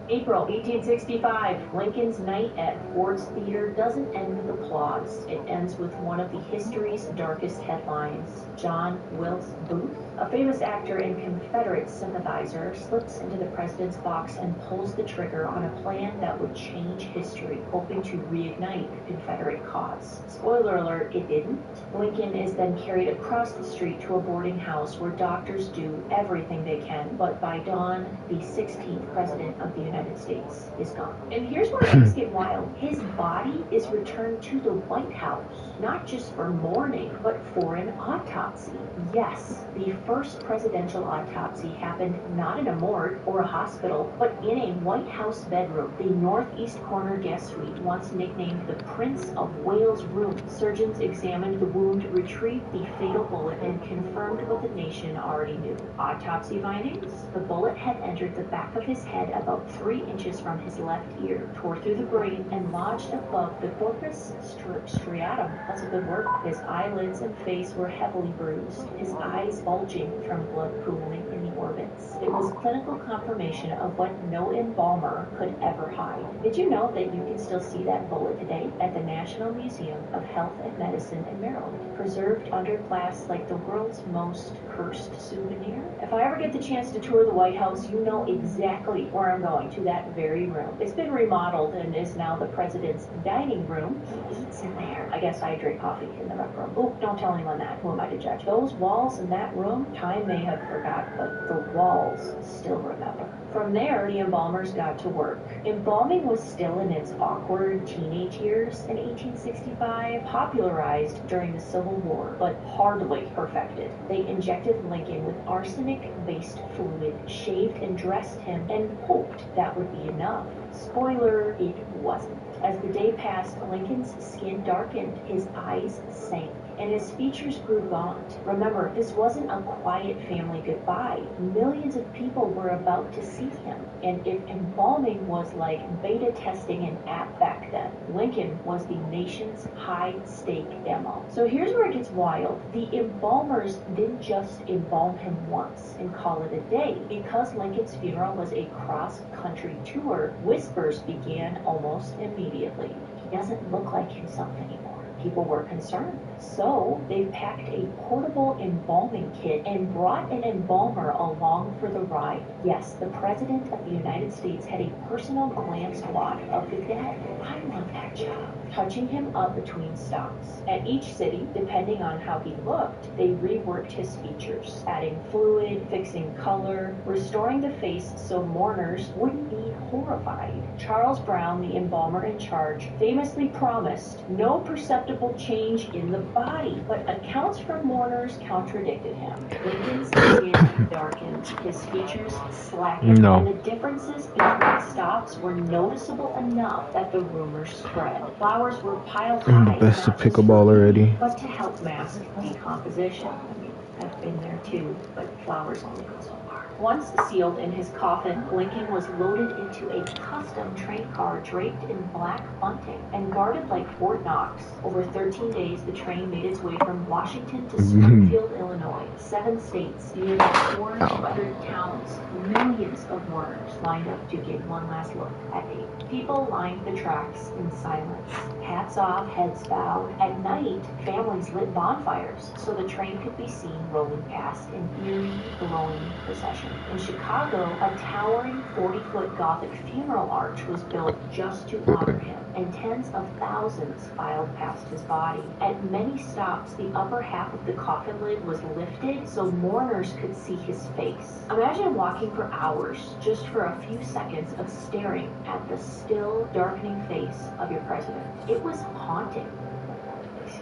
April 1865, Lincoln's night at Ford's Theater doesn't end with applause. It ends with one of the history's darkest headlines. John Wilkes Booth, a famous actor and Confederate sympathizer, slips into the president's box and pulls the trigger on a plan that would change history, hoping to reignite the Confederate cause. Spoiler alert, it didn't. Lincoln is then carried across the street to a boarding house where doctors do everything they can, but by dawn, the 16th president of the United States is gone. And here's where things get wild. His body is returned to the White House, not just for mourning, but for an autopsy. Yes, the first presidential autopsy happened not in a morgue or a hospital, but in a White House bedroom, the northeast corner guest suite, once nicknamed the Prince of Wales Room. Surgeons examined the wound, retrieved the fatal bullet, and confirmed what the nation already knew. Autopsy findings? The bullet had entered the back of his head about 3 inches from his left ear, tore through the brain, and lodged above the corpus striatum. That's a good word. His eyelids and face were heavily bruised, his eyes bulging from blood pooling in the orbits. It was clinical confirmation of what no embalmer could ever hide. Did you know that you can still see that bullet today at the National Museum of Health and Medicine in Maryland, preserved under glass like the world's most cursed souvenir? If I ever get the chance to tour the White House, you know exactly where I'm going, to that very room. It's been remodeled and is now the president's dining room. He eats in there. I guess I drink coffee in the rec room. Oh, don't tell anyone that. Who am I to judge? Those walls in that room, time may have forgot, but the walls still remember. From there, the embalmers got to work. Embalming was still in its awkward teenage years in 1865, popularized during the Civil War, but hardly perfected. They injected Lincoln with arsenic-based fluid, shaved and dressed him, and hoped that would be enough. Spoiler, it wasn't. As the day passed, Lincoln's skin darkened, his eyes sank, and his features grew gaunt. Remember, this wasn't a quiet family goodbye. Millions of people were about to see him. And if embalming was like beta testing an app back then, Lincoln was the nation's high-stake demo. So here's where it gets wild. The embalmers didn't just embalm him once and call it a day. Because Lincoln's funeral was a cross-country tour, whispers began almost immediately. He doesn't look like himself anymore. People were concerned. So they packed a portable embalming kit and brought an embalmer along for the ride. Yes, the President of the United States had a personal glam squad of the dead. I love that job. Touching him up between stops. At each city, depending on how he looked, they reworked his features, adding fluid, fixing color, restoring the face so mourners wouldn't be horrified. Charles Brown, the embalmer in charge, famously promised no perceptible change in the body, but accounts from mourners contradicted him. Lincoln's skin darkened, his features slackened, and the differences between stops were noticeable enough that the rumors spread. Flowers were piled high, That's a pickleball already. but to help mask decomposition. I've been there too, but flowers only go so far. Once sealed in his coffin, Lincoln was loaded into a custom train car draped in black bunting and guarded like Fort Knox. Over 13 days, the train made its way from Washington to Springfield, Illinois. 7 states, nearly 400 towns, millions of mourners lined up to get one last look at Abe. People lined the tracks in silence, hats off, heads bowed. At night, families lit bonfires so the train could be seen rolling past in eerie, glowing procession. In Chicago, a towering 40-foot Gothic funeral arch was built just to honor him, and tens of thousands filed past his body. At many stops, the upper half of the coffin lid was lifted so mourners could see his face. Imagine walking for hours just for a few seconds of staring at the still, darkening face of your president. It was haunting.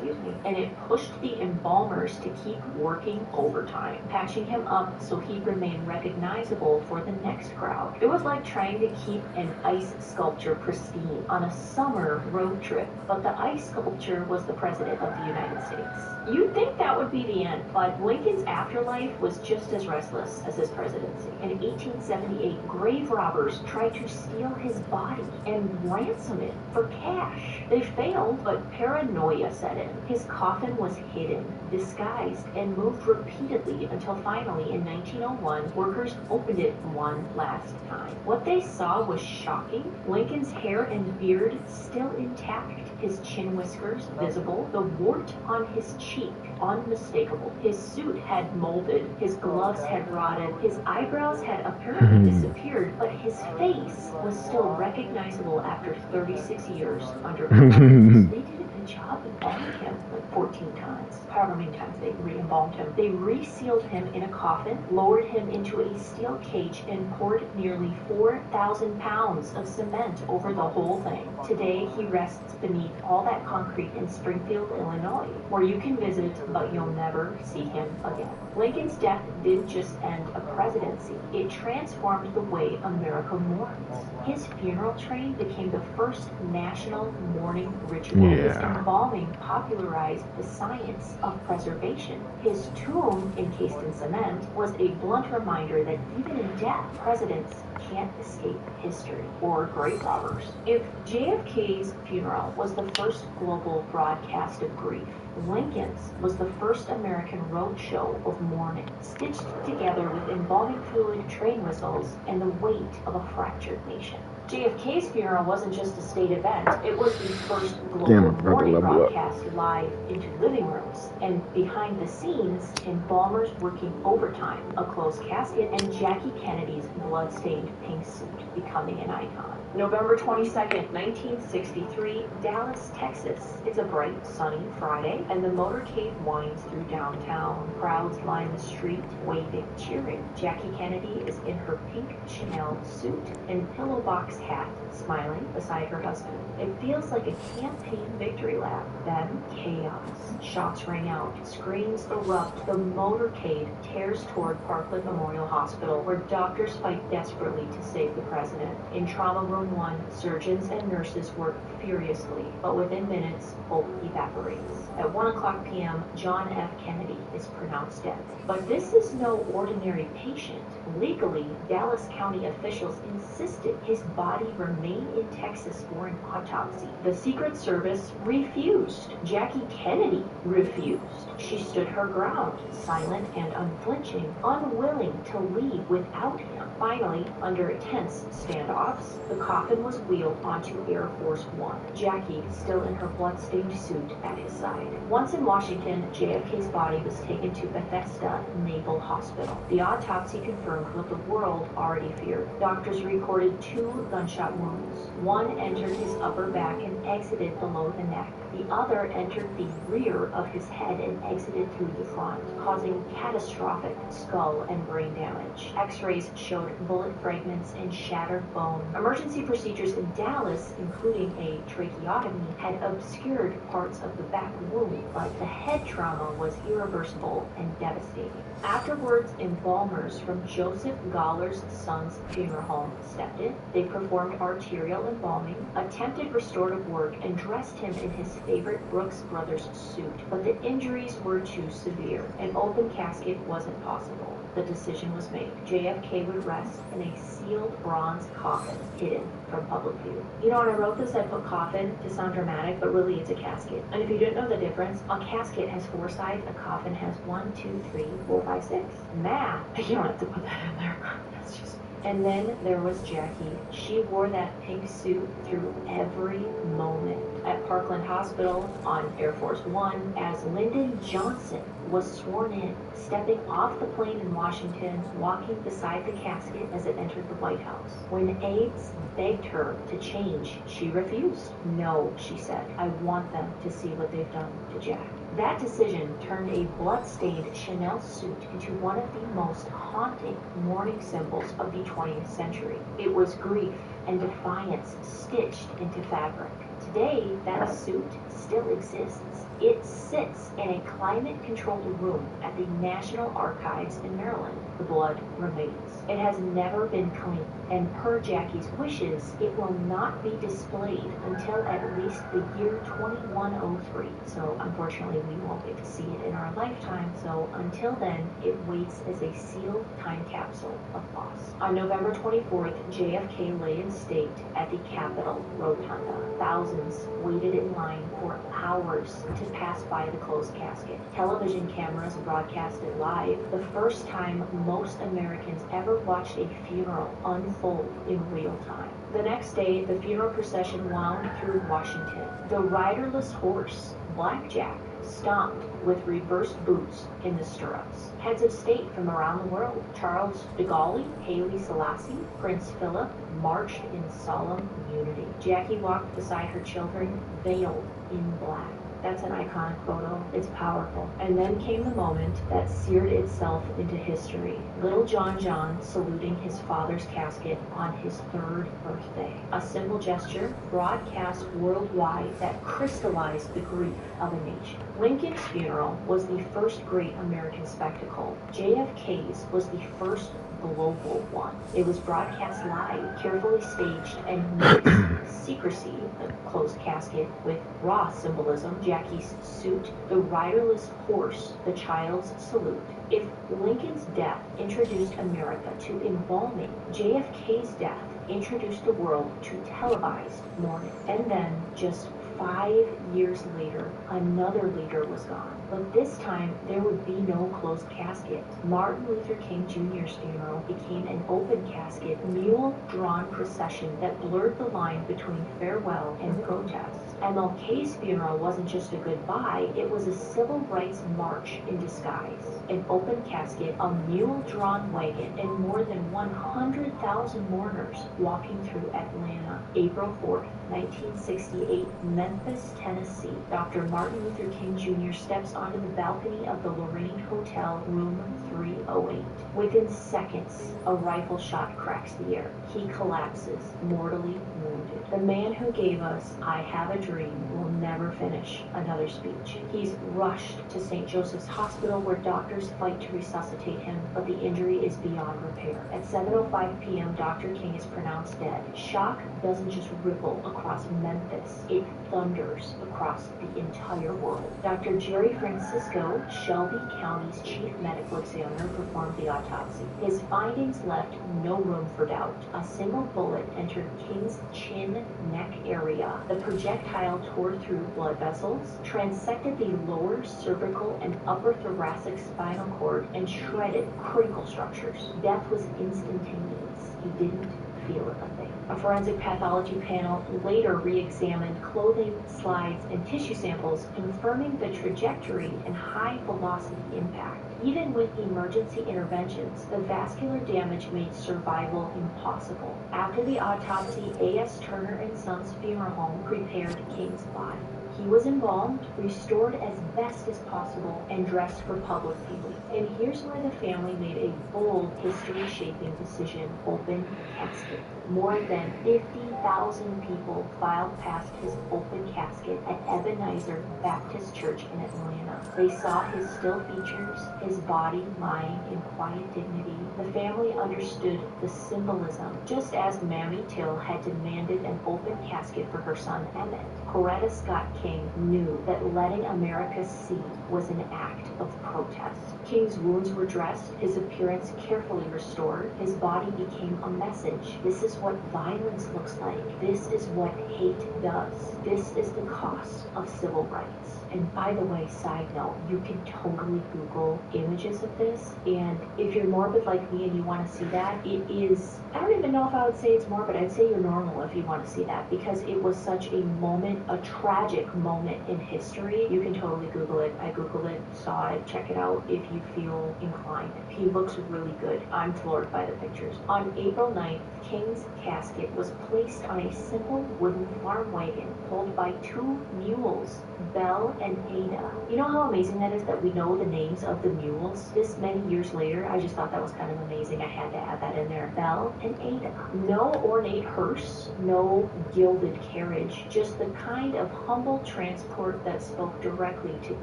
and it pushed the embalmers to keep working overtime, patching him up so he'd remain recognizable for the next crowd. It was like trying to keep an ice sculpture pristine on a summer road trip, but the ice sculpture was the President of the United States. You'd think that would be the end, but Lincoln's afterlife was just as restless as his presidency. In 1878, grave robbers tried to steal his body and ransom it for cash. They failed, but paranoia set in. His coffin was hidden, disguised, and moved repeatedly until finally, in 1901, workers opened it one last time. What they saw was shocking. Lincoln's hair and beard still intact, his chin whiskers visible, the wart on his cheek unmistakable. His suit had molded, his gloves had rotted, his eyebrows had apparently disappeared, but his face was still recognizable after 36 years under embalmers. They did a good job embalming him like 14 times. However many times they re-embalmed him. They resealed him in a coffin, lowered him into a steel cage, and poured nearly 4,000 pounds of cement over the whole thing. Today, he rests beneath all that concrete in Springfield, Illinois, where you can visit, but you'll never see him again. Lincoln's death didn't just end a presidency, it transformed the way America mourns. His funeral train became the first national mourning ritual. His embalming popularized the science of preservation. His tomb, encased in cement, was a blunt reminder that even in death, presidents can't escape history, or grave robbers. If JFK's funeral was the first global broadcast of grief, Lincoln's was the first American roadshow of mourning, stitched together with embalming fluid, train whistles, and the weight of a fractured nation. JFK's funeral wasn't just a state event, it was the first global mourning broadcast live into living rooms. And behind the scenes, embalmers working overtime, a closed casket, and Jackie Kennedy's blood-stained pink suit becoming an icon. November 22nd, 1963, Dallas, Texas. It's a bright, sunny Friday, and the motorcade winds through downtown. Crowds line the street, waving, cheering. Jackie Kennedy is in her pink Chanel suit and pillowbox hat, smiling beside her husband. It feels like a campaign victory lap. Then, chaos. Shots ring out, screams erupt. The motorcade tears toward Parkland Memorial Hospital, where doctors fight desperately to save the president. In Trauma Room 1, surgeons and nurses work furiously, but within minutes, hope evaporates. At 1:00 p.m., John F. Kennedy is pronounced dead. But this is no ordinary patient. Legally, Dallas County officials insisted his body remain in Texas for an autopsy. The Secret Service refused. Jackie Kennedy refused. She stood her ground, silent and unflinching, unwilling to leave without him. Finally, under tense standoffs, the coffin was wheeled onto Air Force One, Jackie still in her blood-stained suit at his side. Once in Washington, JFK's body was taken to Bethesda Naval Hospital. The autopsy confirmed what the world already feared. Doctors reported 2 gunshot wounds. One entered his upper back and exited below the neck. The other entered the rear of his head and exited through the front, causing catastrophic skull and brain damage. X-rays showed bullet fragments and shattered bone. Emergency procedures in Dallas, including a tracheotomy, had obscured parts of the back wound, but the head trauma was irreversible and devastating. Afterwards, embalmers from Joseph Galler's son's funeral home stepped in. They performed arterial embalming, attempted restorative work, and dressed him in his favorite Brooks Brothers suit, but the injuries were too severe. An open casket wasn't possible. The decision was made. JFK would rest in a sealed bronze coffin hidden from public view. You know, when I wrote this, I put coffin to sound dramatic, but really it's a casket. And if you didn't know the difference, a casket has 4 sides, a coffin has 1, 2, 3, 4, 5, 6. Math. You don't have to put that in there. That's just... And then there was Jackie. She wore that pink suit through every moment. At Parkland Hospital, on Air Force One, as Lyndon Johnson was sworn in, stepping off the plane in Washington, walking beside the casket as it entered the White House. When aides begged her to change, she refused. No, she said, I want them to see what they've done to Jack. That decision turned a blood-stained Chanel suit into one of the most haunting mourning symbols of the 20th century. It was grief and defiance stitched into fabric. Today, that suit still exists. It sits in a climate-controlled room at the National Archives in Maryland. The blood remains. It has never been cleaned, and per Jackie's wishes, it will not be displayed until at least the year 2103. So unfortunately, we won't get to see it in our lifetime. So until then, it waits as a sealed time capsule of loss. On November 24th, JFK lay in state at the Capitol Rotunda. Thousands waited in line for hours to pass by the closed casket. Television cameras broadcast it live, the first time most Americans ever watched a funeral unfold in real time. The next day, the funeral procession wound through Washington. The riderless horse, Blackjack, stomped with reversed boots in the stirrups. Heads of state from around the world, Charles de Gaulle, Haile Selassie, Prince Philip, marched in solemn unity. Jackie walked beside her children, veiled in black. That's an iconic photo. It's powerful. And then came the moment that seared itself into history. Little John saluting his father's casket on his 3rd birthday. A simple gesture broadcast worldwide that crystallized the grief of a nation. Lincoln's funeral was the first great American spectacle. JFK's was the first global one. It was broadcast live, carefully staged, and mixed secrecy, the closed casket, with raw symbolism, Jackie's suit, the riderless horse, the child's salute. If Lincoln's death introduced America to embalming, JFK's death introduced the world to televised mourning. And then, just 5 years later, another leader was gone. But this time, there would be no closed casket. Martin Luther King Jr.'s funeral became an open casket, mule-drawn procession that blurred the line between farewell and protest. MLK's funeral wasn't just a goodbye, it was a civil rights march in disguise. An open casket, a mule-drawn wagon, and more than 100,000 mourners walking through Atlanta. April 4th, 1968, Memphis, Tennessee. Dr. Martin Luther King Jr. steps onto the balcony of the Lorraine Hotel, room 308. Within seconds, a rifle shot cracks the air. He collapses, mortally wounded. The man who gave us "I Have a Dream" will never finish another speech. He's rushed to St. Joseph's Hospital, where doctors fight to resuscitate him, but the injury is beyond repair. At 7:05 p.m., Dr. King is pronounced dead. Shock doesn't just ripple across Memphis, it thunders across the entire world. Dr. Jerry Francisco, Shelby County's chief medical examiner, performed the autopsy. His findings left no room for doubt. A single bullet entered King's chin-neck area. The projectile tore through blood vessels, transected the lower cervical and upper thoracic spinal cord, and shredded critical structures. Death was instantaneous. He didn't feel a thing. A forensic pathology panel later re-examined clothing, slides, and tissue samples, confirming the trajectory and high-velocity impact. Even with emergency interventions, the vascular damage made survival impossible. After the autopsy, A.S. Turner and Sons Funeral Home prepared King's body. He was embalmed, restored as best as possible, and dressed for public viewing. And here's where the family made a bold, history-shaping decision: open casket. More than 50,000 people filed past his open casket at Ebenezer Baptist Church in Atlanta. They saw his still features, his body lying in quiet dignity. The family understood the symbolism, just as Mammy Till had demanded an open casket for her son Emmett. Coretta Scott King knew that letting America see was an act of protest. King's wounds were dressed, his appearance carefully restored, his body became a message. This is what violence looks like. This is what hate does. This is the cost of civil rights. And by the way, side note, you can totally Google images of this, and if you're morbid like me and you want to see that, it is, I don't even know if I would say it's morbid, I'd say you're normal if you want to see that, because it was such a moment, a tragic moment in history. You can totally Google it. I Googled it, saw it, check it out if you feel inclined. He looks really good. I'm floored by the pictures. On April 9th, King's casket was placed on a simple wooden farm wagon pulled by two mules, Belle and Ada. You know how amazing that is that we know the names of the mules this many years later? I just thought that was kind of amazing. I had to add that in there. Belle and Ada. No ornate hearse, no gilded carriage, just the kind of humble transport that spoke directly to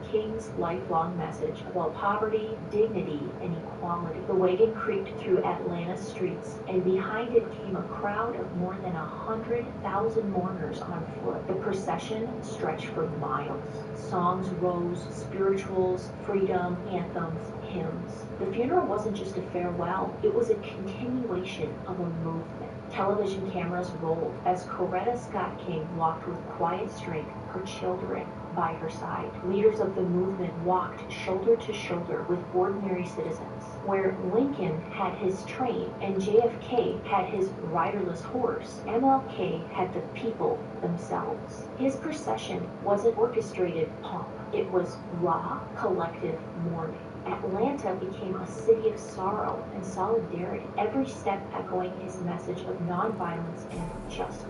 King's lifelong message about poverty, dignity, and equality. The wagon creaked through Atlanta's streets, and behind it came a crowd of more than 100,000 mourners on foot. The procession stretched for miles. Songs rose, spirituals, freedom, anthems, hymns. The funeral wasn't just a farewell, it was a continuation of a movement. Television cameras rolled as Coretta Scott King walked with quiet strength, her children by her side. Leaders of the movement walked shoulder to shoulder with ordinary citizens. Where Lincoln had his train and JFK had his riderless horse, MLK had the people themselves. His procession wasn't orchestrated pomp. It was raw, collective mourning. Atlanta became a city of sorrow and solidarity, every step echoing his message of nonviolence and justice.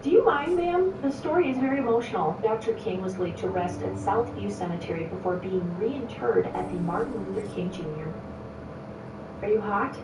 Do you mind, ma'am? The story is very emotional. Dr. King was laid to rest at Southview Cemetery before being reinterred at the Martin Luther King Jr. Are you hot?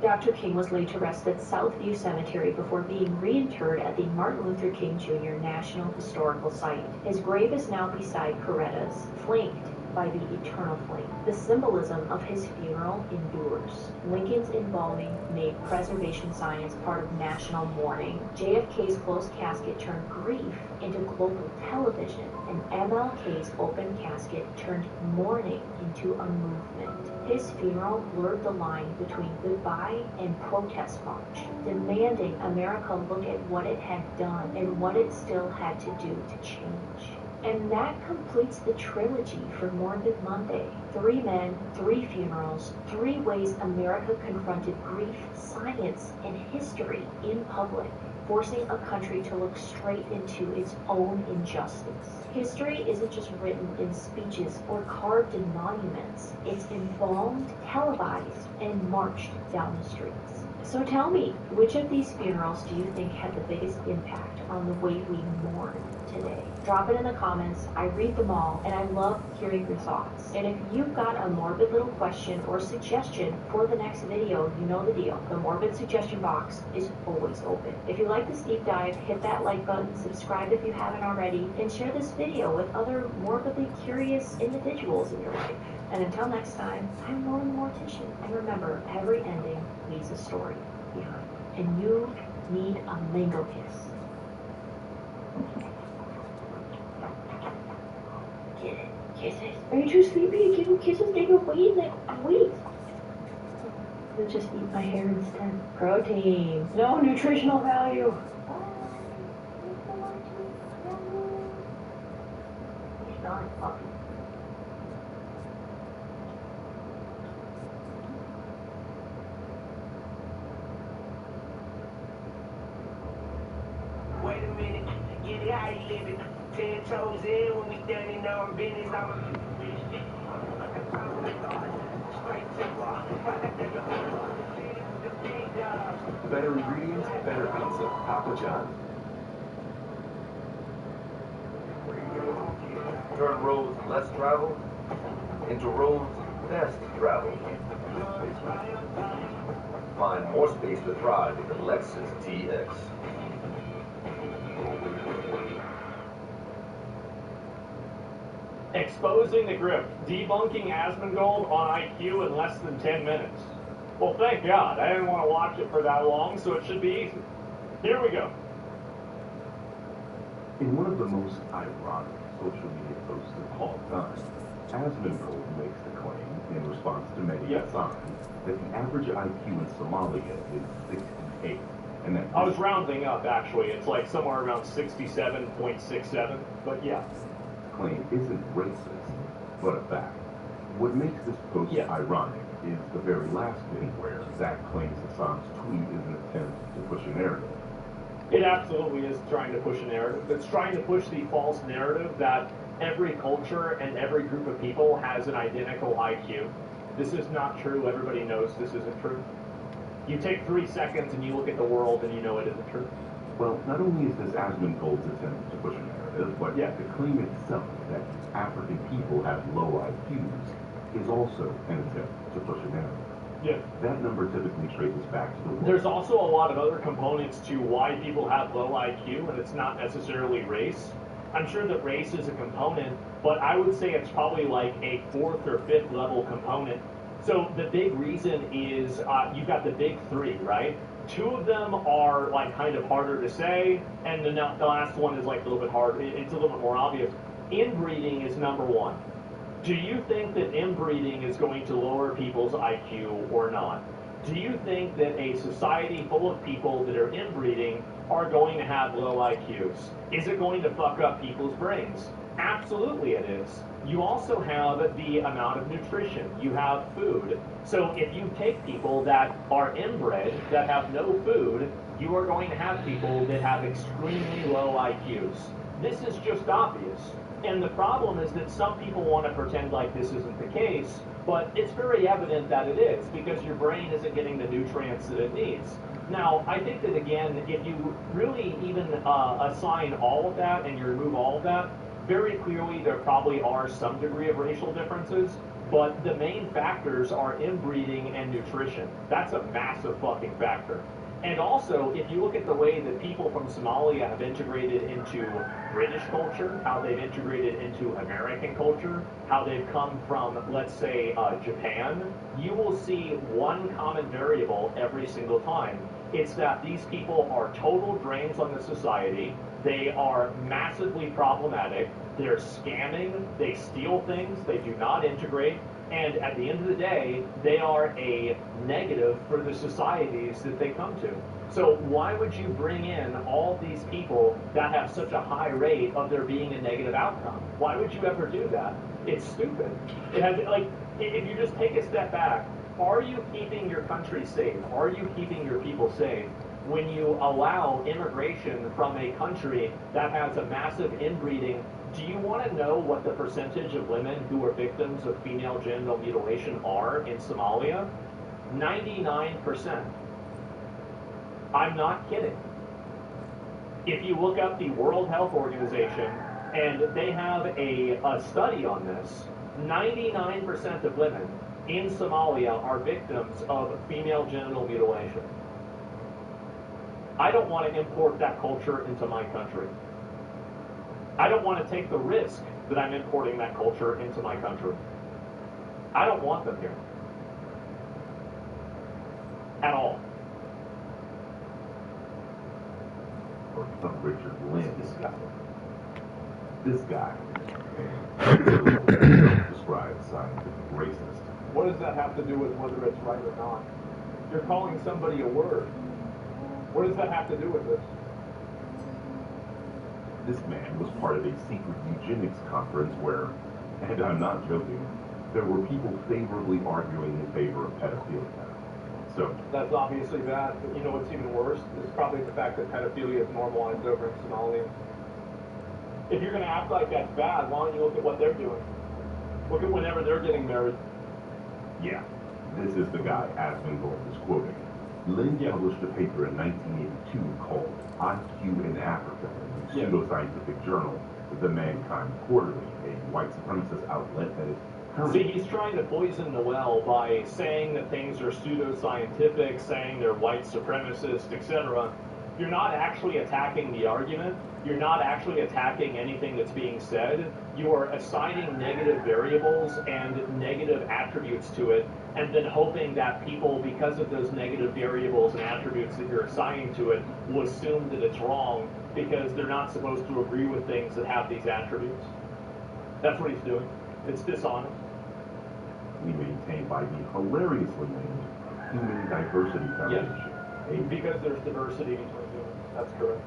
Dr. King was laid to rest at Southview Cemetery before being reinterred at the Martin Luther King Jr. National Historical Site. His grave is now beside Coretta's, flanked by the eternal flame. The symbolism of his funeral endures. Lincoln's embalming made preservation science part of national mourning. JFK's closed casket turned grief into global television, and MLK's open casket turned mourning into a movement. His funeral blurred the line between goodbye and protest march, demanding America look at what it had done and what it still had to do to change. And that completes the trilogy for Morbid Monday. 3 men, 3 funerals, 3 ways America confronted grief, science, and history in public, forcing a country to look straight into its own injustice. History isn't just written in speeches or carved in monuments. It's embalmed, televised, and marched down the streets. So tell me, which of these funerals do you think had the biggest impact on the way we mourn today? Drop it in the comments. I read them all, and I love hearing your thoughts. And if you've got a morbid little question or suggestion for the next video, you know the deal. The morbid suggestion box is always open. If you like this deep dive, hit that like button, subscribe if you haven't already, and share this video with other morbidly curious individuals in your life. And until next time, I'm Lauren the Mortician. And remember, every ending leaves a story behind. And you need a mango kiss. Get it. Kisses. Are you too sleepy to give him kisses? They go wait like wait. Let's just eat my hair instead. Protein. No nutritional value. He's not a puppy. Wait a minute, get it how you live it. 10 toes in when we done in our business. Better ingredients, better pizza. Papa John. Turn roads less traveled into roads best traveled. Find more space to thrive with the Lexus TX. Exposing the grip, debunking Asmongold on IQ in less than 10 minutes. Well, thank God. I didn't want to watch it for that long, so it should be easy. Here we go. In one of the most ironic social media posts of all time, Asmongold makes the claim, in response to media signs, that the average IQ in Somalia is 68. And that I was rounding up, actually. It's like somewhere around 67.67, but yeah. Claim isn't racist, but a fact. What makes this post ironic is the very last bit where Zach claims Hassan's tweet is an attempt to push a narrative. It absolutely is trying to push a narrative. It's trying to push the false narrative that every culture and every group of people has an identical IQ. This is not true. Everybody knows this isn't true. You take 3 seconds and you look at the world and you know it isn't true. Well, not only is this Asmongold's attempt to push a narrative, but the claim itself that African people have low IQs is also an attempt to push a narrative. Yeah. That number typically traces back to the war. There's also a lot of other components to why people have low IQ, and it's not necessarily race. I'm sure that race is a component, but I would say it's probably like a 4th or 5th level component. So the big reason is you've got the big 3, right? 2 of them are like kind of harder to say, and the last one is like a little bit hard. It's a little bit more obvious. Inbreeding is number 1. Do you think that inbreeding is going to lower people's IQ or not? Do you think that a society full of people that are inbreeding are going to have low IQs? Is it going to fuck up people's brains? Absolutely it is. You also have the amount of nutrition. You have food. So if you take people that are inbred, that have no food, you are going to have people that have extremely low IQs. This is just obvious. And the problem is that some people want to pretend like this isn't the case, but it's very evident that it is, because your brain isn't getting the nutrients that it needs. Now, I think that, again, if you really even assign all of that and you remove all of that, very clearly there probably are some degree of racial differences, but the main factors are inbreeding and nutrition. That's a massive fucking factor. And also, if you look at the way that people from Somalia have integrated into British culture, how they've integrated into American culture, how they've come from, let's say, Japan, you will see one common variable every single time. It's that these people are total drains on the society. They are massively problematic. They're scamming. They steal things. They do not integrate. And at the end of the day, they are a negative for the societies that they come to. So why would you bring in all these people that have such a high rate of there being a negative outcome? Why would you ever do that? It's stupid. It has, like, if you just take a step back, are you keeping your country safe? Are you keeping your people safe when you allow immigration from a country that has a massive inbreeding? Do you want to know what the percentage of women who are victims of female genital mutilation are in Somalia? 99%. I'm not kidding. If you look up the World Health Organization, and they have a study on this, 99% of women in Somalia are victims of female genital mutilation. I don't want to import that culture into my country. I don't want to take the risk that I'm importing that culture into my country. I don't want them here. At all. Or some Richard Lynn. This guy described scientific racist. What does that have to do with whether it's right or not? You're calling somebody a word. What does that have to do with this? This man was part of a secret eugenics conference where, and I'm not joking, there were people favorably arguing in favor of pedophilia. So that's obviously bad, but you know what's even worse? Is probably the fact that pedophilia is normalized over in Somalia. If you're going to act like that's bad, why don't you look at what they're doing? Look at whenever they're getting married. Yeah, this is the guy Asmongold is quoting. Lynn published a paper in 1982 called IQ in Africa in the pseudoscientific journal The Mankind Quarterly, a white supremacist outlet that is currently... See, he's trying to poison the well by saying that things are pseudoscientific, saying they're white supremacist, etc. You're not actually attacking the argument. You're not actually attacking anything that's being said. You are assigning negative variables and negative attributes to it, and then hoping that people, because of those negative variables and attributes that you're assigning to it, will assume that it's wrong because they're not supposed to agree with things that have these attributes. That's what he's doing. It's dishonest. We maintain by the hilariously named Human Diversity Foundation. Yes. Because there's diversity between humans. That's correct.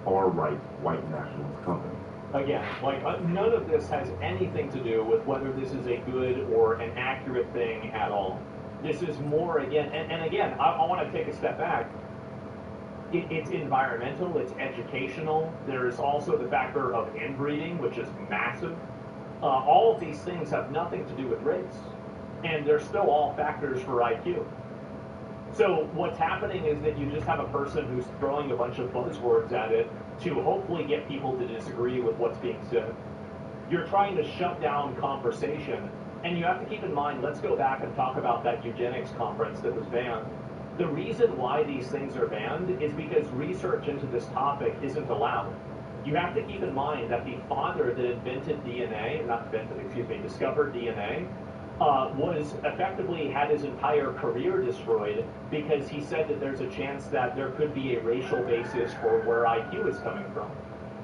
Far-right white nationalist company. Again, like none of this has anything to do with whether this is a good or an accurate thing at all. This is more, again, and again, I want to take a step back. It's environmental, it's educational. There's also the factor of inbreeding, which is massive. All of these things have nothing to do with race, and they're still all factors for IQ. So what's happening is that you just have a person who's throwing a bunch of buzzwords at it to hopefully get people to disagree with what's being said. You're trying to shut down conversation, and you have to keep in mind, let's go back and talk about that eugenics conference that was banned. The reason why these things are banned is because research into this topic isn't allowed. You have to keep in mind that the father that invented DNA, discovered DNA, was effectively had his entire career destroyed because he said that there's a chance that there could be a racial basis for where IQ is coming from.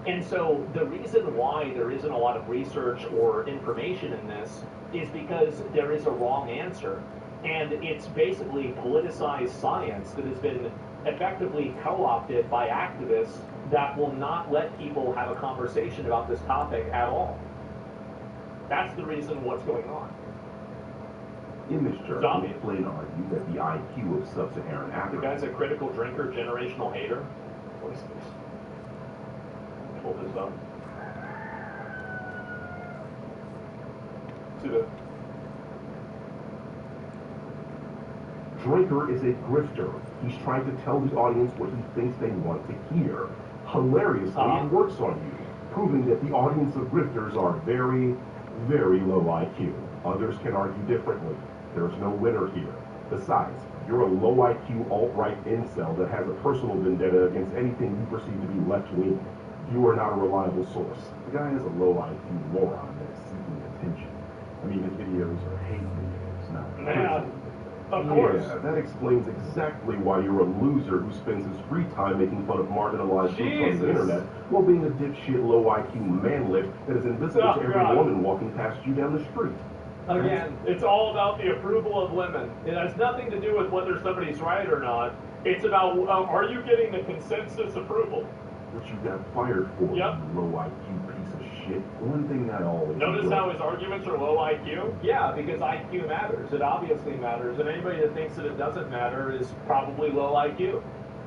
And so the reason why there isn't a lot of research or information in this is because there is a wrong answer. And it's basically politicized science that has been effectively co-opted by activists that will not let people have a conversation about this topic at all. That's the reason what's going on. Image journal plain argue that the IQ of sub-Saharan Africa. The guy's a critical drinker, generational hater. What is this? Pull this up. See the Drinker is a grifter. He's trying to tell the audience what he thinks they want to hear. Hilariously, it works on you, proving that the audience of grifters are very, very low IQ. Others can argue differently. There's no winner here. Besides, you're a low IQ alt-right incel that has a personal vendetta against anything you perceive to be left-wing. You are not a reliable source. The guy is a low IQ moron that's seeking attention. I mean, his videos are hate videos, not criticism. Of course. Yeah, that explains exactly why you're a loser who spends his free time making fun of marginalized groups on the internet while being a dipshit low IQ manlet that is invisible to every woman walking past you down the street. Again, it's all about the approval of women. It has nothing to do with whether somebody's right or not. It's about, are you getting the consensus approval? Which you got fired for, you low IQ piece of shit. One thing that always... Notice how his arguments are low IQ? Yeah, because IQ matters. It obviously matters. And anybody that thinks that it doesn't matter is probably low IQ.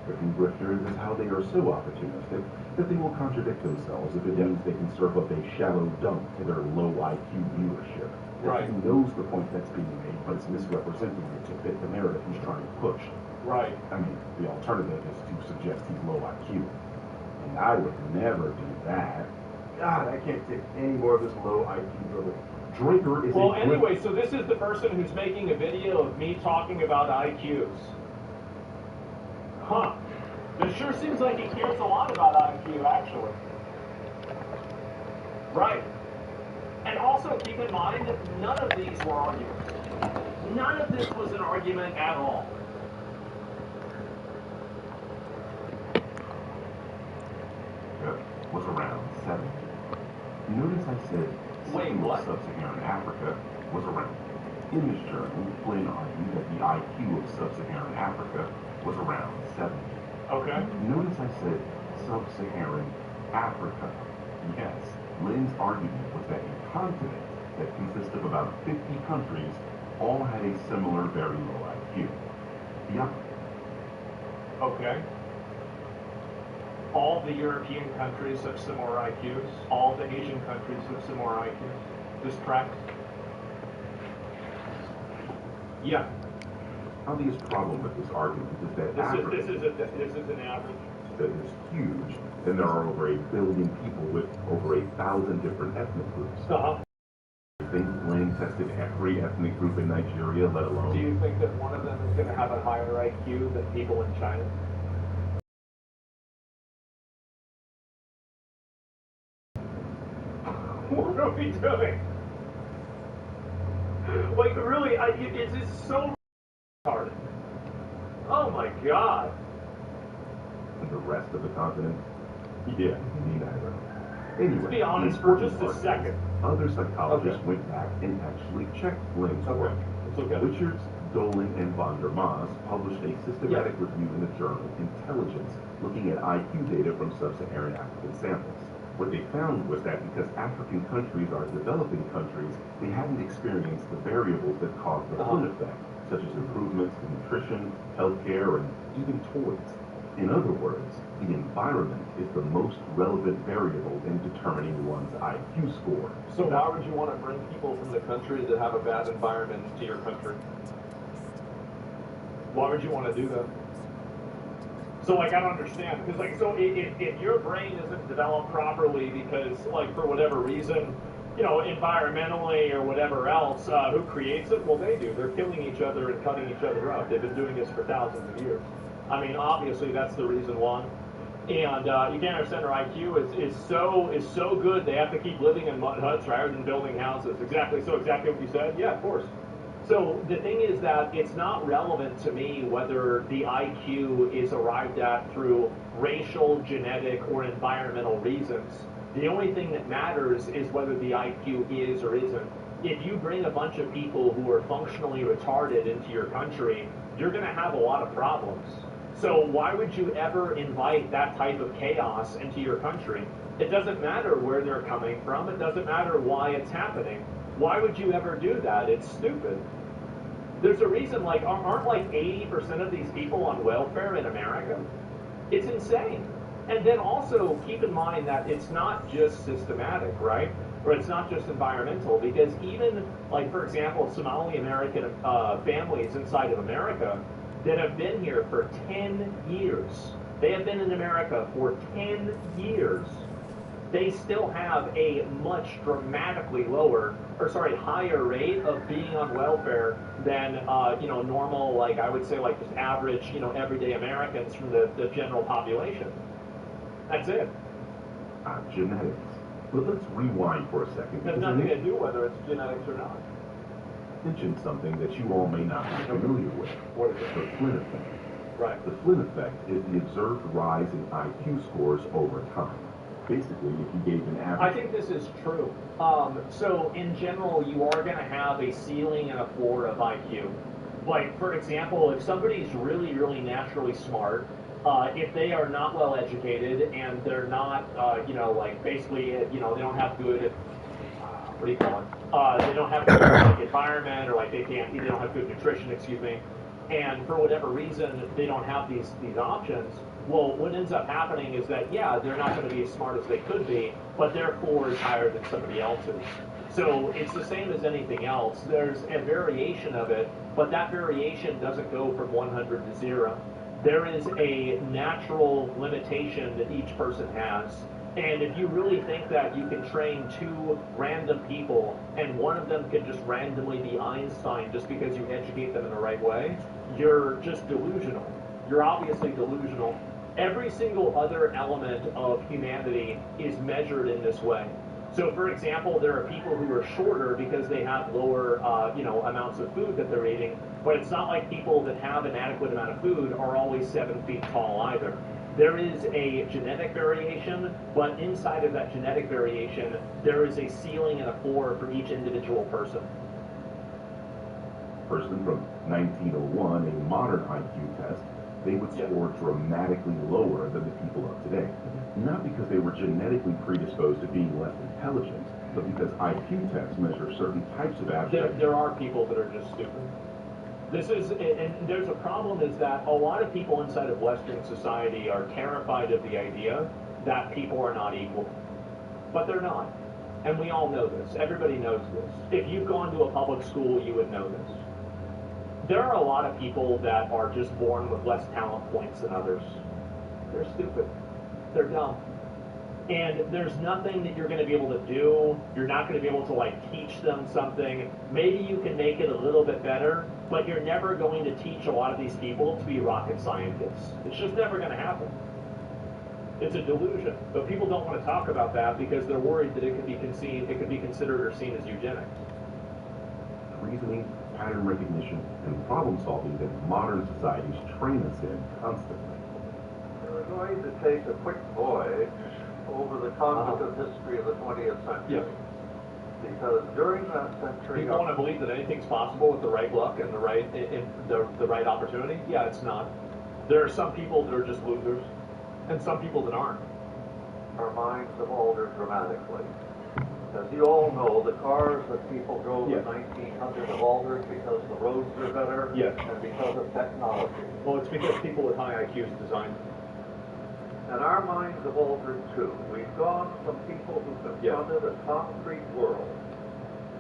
Freaking grifters is how they are so opportunistic that they will contradict themselves if it means they can serve up a shallow dump to their low IQ viewership. Right. He knows the point that's being made, but it's misrepresenting it to fit the narrative he's trying to push. Right. I mean, the alternative is to suggest he's low IQ. And I would never do that. God, I can't take any more of this low IQ brother. Drinker is well, anyway, so this is the person who's making a video of me talking about IQs. Huh. It sure seems like he cares a lot about IQ, actually. Right. And also keep in mind that none of these were arguments. None of this was an argument at all. Was around 70. Notice I said sub-Saharan Africa was around. Image journal Flynn argued that the IQ of sub-Saharan Africa was around 70. Okay. Notice I said sub-Saharan Africa. Yes, Lynn's argument was that a continent that consists of about 50 countries all had a similar very low IQ. Yep. Okay. All the European countries have similar IQs. All the Asian countries have similar IQs. This tracks? Yeah. Obvious problem with this argument is that this is an average. That is huge, and there are over 1 billion people with over 1,000 different ethnic groups. I think Lane tested every ethnic group in Nigeria, let alone... Do you think that one of them is going to have a higher IQ than people in China? What are we doing? Like, really, it's just so retarded. Oh my god. And the rest of the continent? Yeah, me neither. Anyway, let's be honest for just a second. Other psychologists went back and actually checked Lane's work. Richards, Dolan, and von der Maas published a systematic review in the journal Intelligence, looking at IQ data from sub-Saharan African samples. What they found was that because African countries are developing countries, they hadn't experienced the variables that cause the Flynn effect, such as improvements in nutrition, healthcare, and even toys. In other words, the environment is the most relevant variable in determining one's IQ score. So why would you want to bring people from the country that have a bad environment to your country? Why would you want to do that? So, like, I don't understand. Because, like, so if your brain isn't developed properly because, like, for whatever reason, you know, environmentally or whatever else, who creates it? Well, they do. They're killing each other and cutting each other up. They've been doing this for thousands of years. I mean, obviously, that's the reason why. And you can't understand their IQ is so good they have to keep living in mud huts rather than building houses. Exactly what you said. Yeah, of course. So the thing is that it's not relevant to me whether the IQ is arrived at through racial, genetic, or environmental reasons. The only thing that matters is whether the IQ is or isn't. If you bring a bunch of people who are functionally retarded into your country, you're going to have a lot of problems. So why would you ever invite that type of chaos into your country? It doesn't matter where they're coming from. It doesn't matter why it's happening. Why would you ever do that? It's stupid. There's a reason, like, aren't like 80% of these people on welfare in America? It's insane. And then also keep in mind that it's not just systematic, right? Or it's not just environmental, because even, like, for example, Somali American families inside of America that have been here for 10 years, they have been in America for 10 years, they still have a much dramatically higher rate of being on welfare than, normal, like, I would say, like, just average, everyday Americans from the general population. That's it. Genetics. But let's rewind for a second. It has nothing to do whether it's genetics or not. Mention something that you all may not be familiar with. What is it? The Flynn effect. Right. The Flynn effect is the observed rise in IQ scores over time. Basically, if you gave an average... I think this is true. So, in general, you are going to have a ceiling and a floor of IQ. Like, for example, if somebody's really, really naturally smart, if they are not well educated and they're not, basically, they don't have good, what do you call it? They don't have good environment, or they don't have good nutrition, excuse me. And for whatever reason, they don't have these options. Well, what ends up happening is that, yeah, they're not going to be as smart as they could be, but their floor is higher than somebody else's. So it's the same as anything else. There's a variation of it, but that variation doesn't go from 100 to 0. There is a natural limitation that each person has. And if you really think that you can train two random people and one of them can just randomly be Einstein just because you educate them in the right way, you're just delusional. You're obviously delusional. Every single other element of humanity is measured in this way. So, for example, there are people who are shorter because they have lower, amounts of food that they're eating. But it's not like people that have an adequate amount of food are always 7 feet tall either. There is a genetic variation, but inside of that genetic variation, there is a ceiling and a floor for each individual person. Person from 1901, a modern IQ test, they would score dramatically lower than the people of today. Not because they were genetically predisposed to being less intelligent, but because IQ tests measure certain types of abstract... There are people that are just stupid. And there's a problem is that a lot of people inside of Western society are terrified of the idea that people are not equal. But they're not. And we all know this. Everybody knows this. If you've gone to a public school, you would know this. There are a lot of people that are just born with less talent points than others. They're stupid. They're dumb. And there's nothing that you're going to be able to do. You're not going to be able to, teach them something. Maybe you can make it a little bit better, but you're never going to teach a lot of these people to be rocket scientists. It's just never going to happen. It's a delusion. But people don't want to talk about that because they're worried that it could be considered or seen as eugenics. Reasoning, pattern recognition, and problem solving that modern societies train us in constantly. We're going to take a quick voyage over the cognitive history of the 20th century. Yes. Because during that century... People want to believe that anything's possible with the right luck and the right opportunity. Yeah, it's not. There are some people that are just losers, and some people that aren't. Our minds have altered dramatically. As you all know, the cars that people drove in 1900 have altered because the roads are better and because of technology. Well, it's because people with high IQs designed. And our minds have altered too. We've gone from people who confronted a concrete world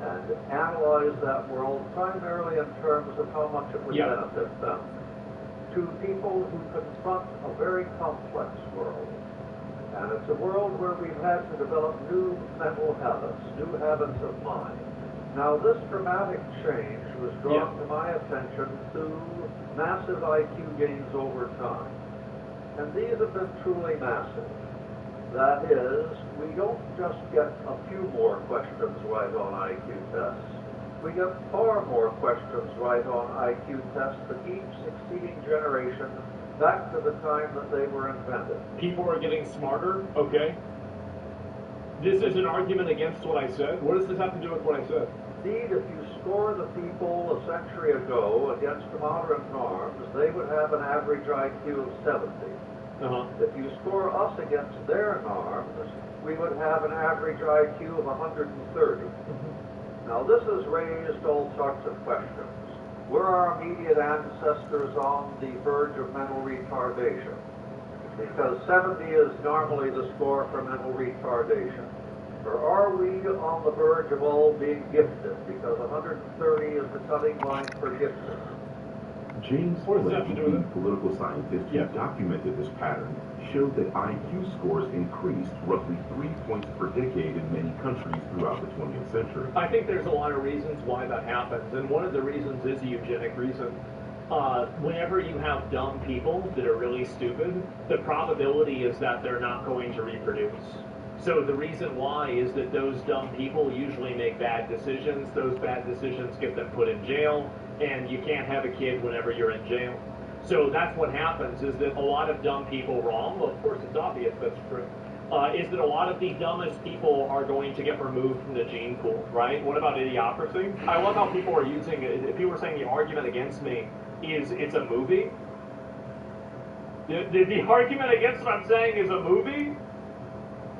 and analyzed that world primarily in terms of how much it would benefit them, to people who confront a very complex world. And it's a world where we've had to develop new mental habits, new habits of mind. Now, this dramatic change was drawn to my attention through massive IQ gains over time. And these have been truly massive. That is, we don't just get a few more questions right on IQ tests. We get far more questions right on IQ tests for each succeeding generation back to the time that they were invented. People are getting smarter, okay? This is an argument against what I said. What does this have to do with what I said? Indeed, if you score the people a century ago against modern norms, they would have an average IQ of 70. If you score us against their norms, we would have an average IQ of 130. Now, this has raised all sorts of questions. Were our immediate ancestors on the verge of mental retardation? Because 70 is normally the score for mental retardation. Or are we on the verge of all being gifted? Because 130 is the cutting line for gifted. James Flynn, the political scientist who documented this pattern, showed that IQ scores increased roughly 3 points per decade in many countries throughout the 20th century. I think there's a lot of reasons why that happens, and one of the reasons is a eugenic reason. Whenever you have dumb people that are really stupid, the probability is that they're not going to reproduce. So the reason why is that those dumb people usually make bad decisions. Those bad decisions get them put in jail, and you can't have a kid whenever you're in jail. So that's what happens, is that a lot of dumb people wrong, well, of course it's obvious that's true, is that a lot of the dumbest people are going to get removed from the gene pool, right? What about idiocracy? I love how people are using it. If people are saying the argument against me is it's a movie. The argument against what I'm saying is a movie?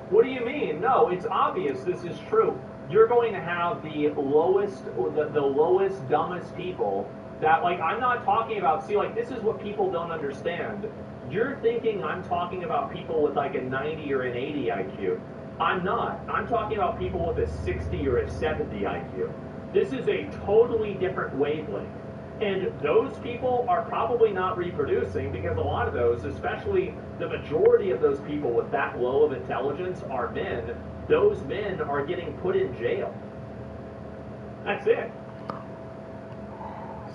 What do you mean? No, it's obvious this is true. You're going to have the lowest, the lowest, dumbest people that, like, I'm not talking about, see, like, this is what people don't understand. You're thinking I'm talking about people with, like, a 90 or an 80 IQ. I'm not. I'm talking about people with a 60 or a 70 IQ. This is a totally different wavelength. And those people are probably not reproducing because a lot of those, especially the majority of those people with that low of intelligence are men. Those men are getting put in jail. That's it.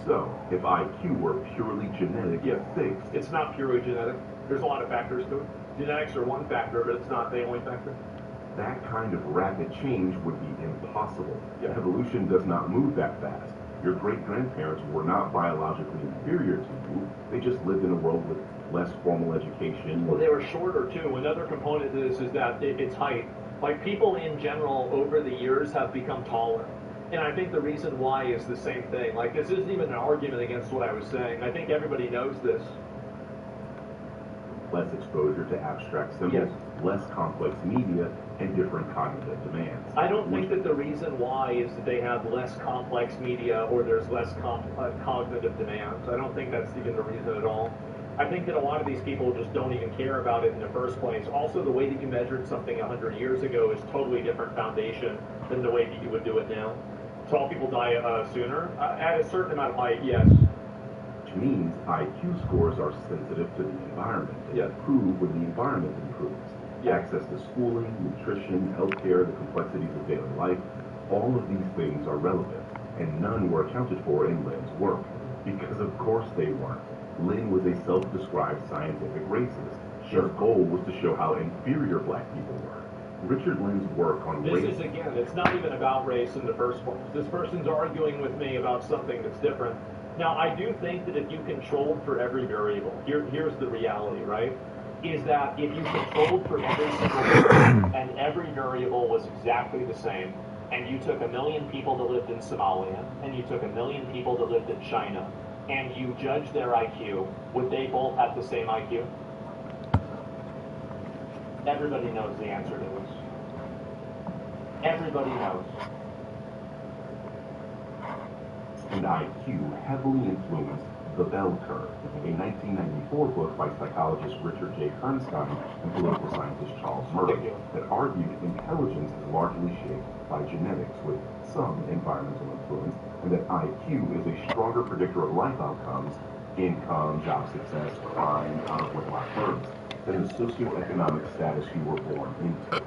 So, if IQ were purely genetic and fixed... It's not purely genetic. There's a lot of factors to it. Genetics are one factor, but it's not the only factor. That kind of rapid change would be impossible. Evolution does not move that fast. Your great-grandparents were not biologically inferior to you. They just lived in a world with less formal education. Well, they were shorter, too. Another component to this is that it's height. Like, people in general over the years have become taller. And I think the reason why is the same thing. Like, this isn't even an argument against what I was saying. I think everybody knows this. Less exposure to abstract symbols, less complex media, and different cognitive demands. I don't think that the reason why is that they have less complex media or there's less cognitive demands. I don't think that's even the reason at all. I think that a lot of these people just don't even care about it in the first place. Also, the way that you measured something 100 years ago is totally different foundation than the way that you would do it now. Tall people die sooner. At a certain amount of height, yes. Which means IQ scores are sensitive to the environment. They improve when the environment improves. Access to schooling, nutrition, healthcare, the complexities of daily life, all of these things are relevant, and none were accounted for in Lynn's work. Because of course they weren't. Lynn was a self-described scientific racist. His goal was to show how inferior black people were. Richard Lynn's work on race... This is, again, it's not even about race in the first place. This person's arguing with me about something that's different. Now, I do think that if you controlled for every variable, here's the reality, right? Is that if you controlled for every single variable and every variable was exactly the same, and you took 1 million people that lived in Somalia, and you took 1 million people that lived in China, and you judged their IQ, would they both have the same IQ? Everybody knows the answer to this. Everybody knows. And IQ heavily influenced the bell curve, a 1994 book by psychologist Richard J. Kernstein and political scientist Charles Murray that argued intelligence is largely shaped by genetics with some environmental influence, and that IQ is a stronger predictor of life outcomes income, job success, crime, out of wedlock births, than the socioeconomic status you were born into.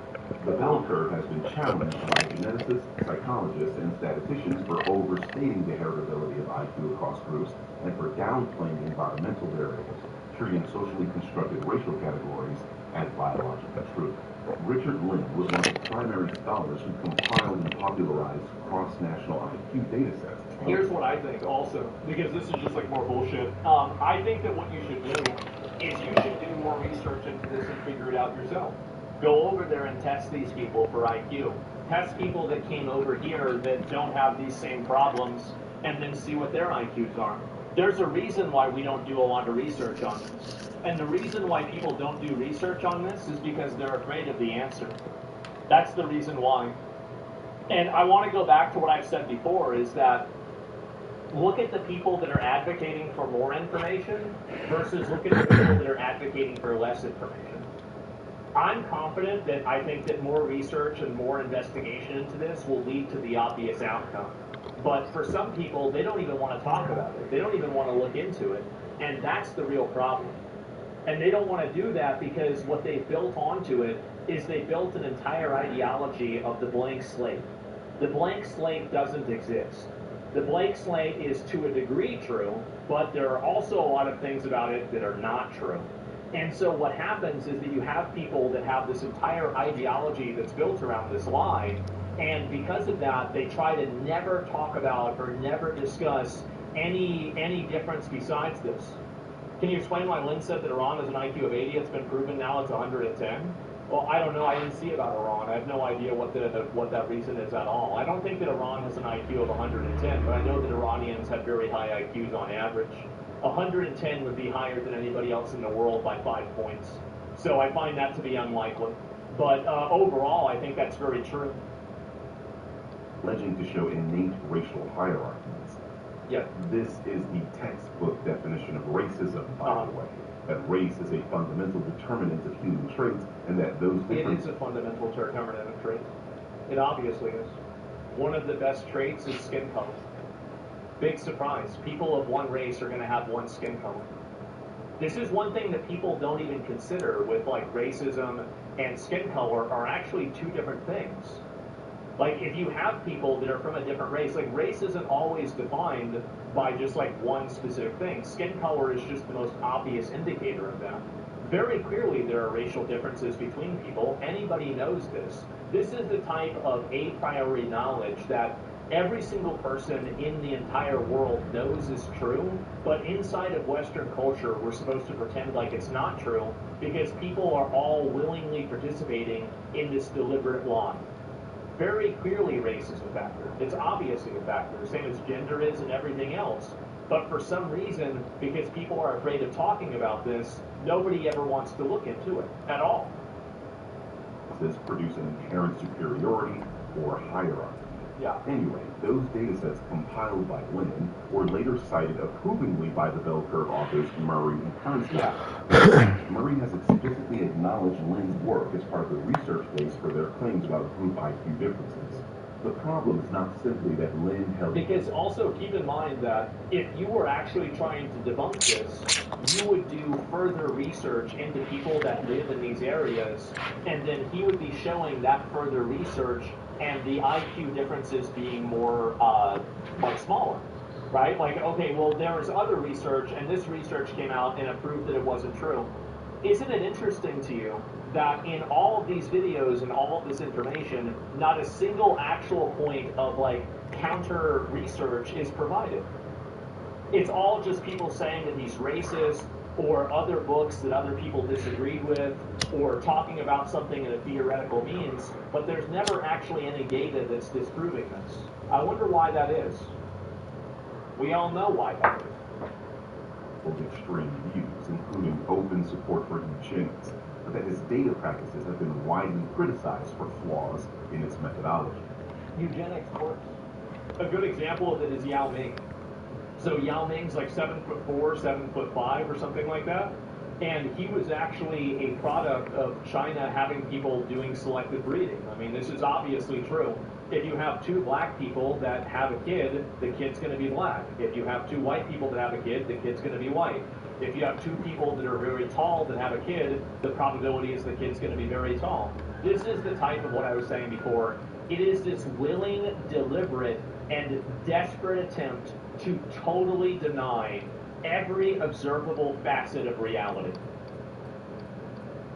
The bell curve has been challenged by geneticists, psychologists, and statisticians for overstating the heritability of IQ across groups and for downplaying environmental variables, treating socially constructed racial categories as biological truth. Richard Lynn was one of the primary scholars who compiled and popularized cross-national IQ data sets. Here's what I think also, because this is just like more bullshit. I think that what you should do is you should do more research into this and figure it out yourself. Go over there and test these people for IQ. Test people that came over here that don't have these same problems and then see what their IQs are. There's a reason why we don't do a lot of research on this. And the reason why people don't do research on this is because they're afraid of the answer. That's the reason why. And I want to go back to what I've said before, is that look at the people that are advocating for more information versus look at the people that are advocating for less information. I'm confident that I think that more research and more investigation into this will lead to the obvious outcome. But for some people, they don't even want to talk about it. They don't even want to look into it. And that's the real problem. And they don't want to do that because what they built onto it is they built an entire ideology of the blank slate. The blank slate doesn't exist. The blank slate is to a degree true, but there are also a lot of things about it that are not true. And so what happens is that you have people that have this entire ideology that's built around this lie, and because of that, they try to never talk about or never discuss any difference besides this. Can you explain why Lynn said that Iran has an IQ of 80? It's been proven now it's 110. Well, I don't know. I didn't see about Iran. I have no idea what that reason is at all. I don't think that Iran has an IQ of 110, but I know that Iranians have very high IQs on average. 110 would be higher than anybody else in the world by 5 points. So I find that to be unlikely. But overall, I think that's very true. Alleging to show innate racial hierarchies. Yeah. This is the textbook definition of racism, by the way. That race is a fundamental determinant of human traits, and that those differences... It is a fundamental determinant of traits. It obviously is. One of the best traits is skin color. Big surprise. People of one race are going to have one skin color. This is one thing that people don't even consider with like racism and skin color are actually two different things. Like if you have people that are from a different race, like race isn't always defined by just like one specific thing. Skin color is just the most obvious indicator of that. Very clearly there are racial differences between people. Anybody knows this. This is the type of a priori knowledge that every single person in the entire world knows is true, but inside of Western culture, we're supposed to pretend like it's not true because people are all willingly participating in this deliberate lie. Very clearly race is a factor. It's obviously a factor, same as gender is and everything else. But for some reason, because people are afraid of talking about this, nobody ever wants to look into it at all. This produce an inherent superiority or hierarchy. Yeah. Anyway, those data sets compiled by Lynn were later cited approvingly by the bell curve authors Murray and Constance. Yeah. Murray has explicitly acknowledged Lynn's work as part of the research base for their claims about group IQ differences. The problem is not simply that Lynn held... Because also keep in mind that if you were actually trying to debunk this, you would do further research into people that live in these areas, and then he would be showing that further research and the IQ differences being more, like smaller, right? Like, okay, well, there was other research, and this research came out and it proved that it wasn't true. Isn't it interesting to you that in all of these videos and all of this information, not a single actual point of, like, counter research is provided? It's all just people saying that he's racist, or other books that other people disagreed with, or talking about something in a theoretical means, but there's never actually any data that's disproving this. I wonder why that is. We all know why that is. Of extreme views, including open support for eugenics, but that his data practices have been widely criticized for flaws in its methodology. Eugenics works. A good example of it is Yao Ming. So Yao Ming's like 7'4", 7'5", or something like that. And he was actually a product of China having people doing selective breeding. I mean, this is obviously true. If you have two black people that have a kid, the kid's going to be black. If you have two white people that have a kid, the kid's going to be white. If you have two people that are very tall that have a kid, the probability is the kid's going to be very tall. This is the type of what I was saying before. It is this willing, deliberate, and desperate attempt to totally deny every observable facet of reality.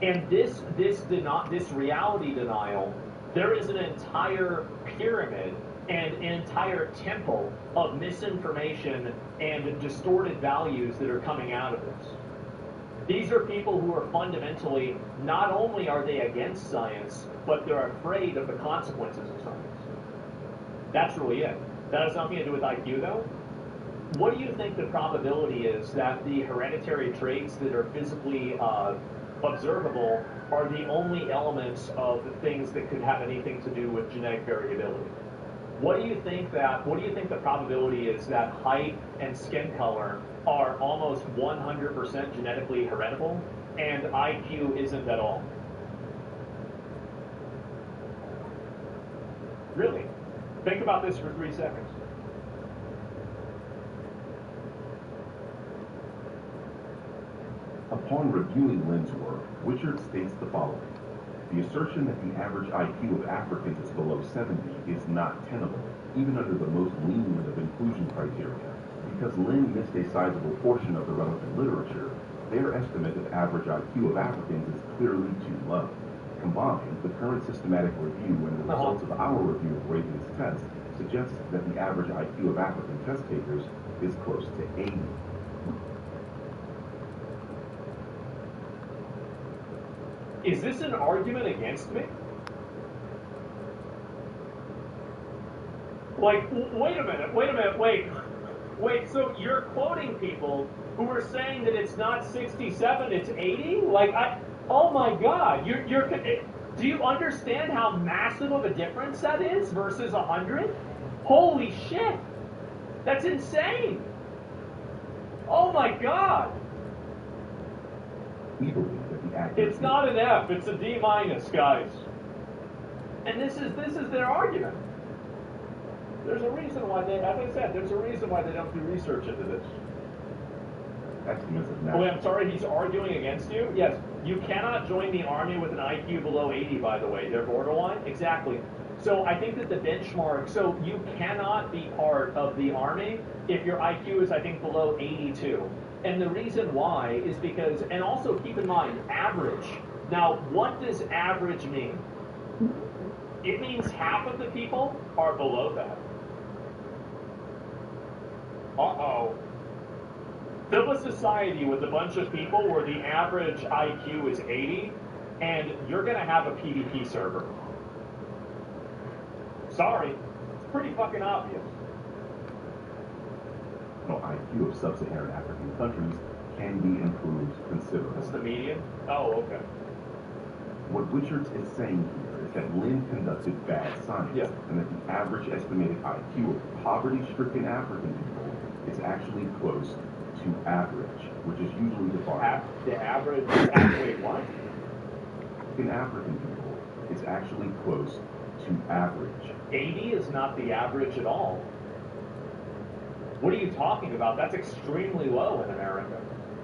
And this reality denial, there is an entire pyramid and an entire temple of misinformation and distorted values that are coming out of this. These are people who are fundamentally, not only are they against science, but they're afraid of the consequences of science. That's really it. That has nothing to do with IQ, though. What do you think the probability is that the hereditary traits that are physically observable are the only elements of the things that could have anything to do with genetic variability? What do you think the probability is that height and skin color are almost 100% genetically heritable and IQ isn't at all? Really? Think about this for 3 seconds. Upon reviewing Lynn's work, Witchard states the following. The assertion that the average IQ of Africans is below 70 is not tenable, even under the most lenient of inclusion criteria. Because Lynn missed a sizable portion of the relevant literature, their estimate of average IQ of Africans is clearly too low. Combined, the current systematic review and the results of our review of Raven's test suggests that the average IQ of African test takers is close to 80. Is this an argument against me? Like, wait a minute, wait, so you're quoting people who are saying that it's not 67, it's 80? Like, oh my God, do you understand how massive of a difference that is versus 100? Holy shit, that's insane. Oh my God. We believe that the accuracy... It's not an F, it's a D-, guys. And this is their argument. There's a reason why they, as I said, there's a reason why they don't do research into this. Estimates of Oh, wait, I'm sorry, he's arguing against you? Yes, you cannot join the Army with an IQ below 80, by the way. They're borderline? Exactly. So I think that the benchmark, so you cannot be part of the Army if your IQ is, I think, below 82. And the reason why is because, and also keep in mind, average. Now, what does average mean? It means half of the people are below that. Uh-oh. Build a society with a bunch of people where the average IQ is 80, and you're going to have a PvP server. Sorry. It's pretty fucking obvious. IQ of sub-Saharan African countries can be improved considerably. That's the median? Oh, okay. What Witchard is saying here is that Lynn conducted bad science, and that the average estimated IQ of poverty-stricken African people is actually close to average, which is usually defined. The average, wait, what? In African people, it's actually close to average. 80 is not the average at all. What are you talking about? That's extremely low in America.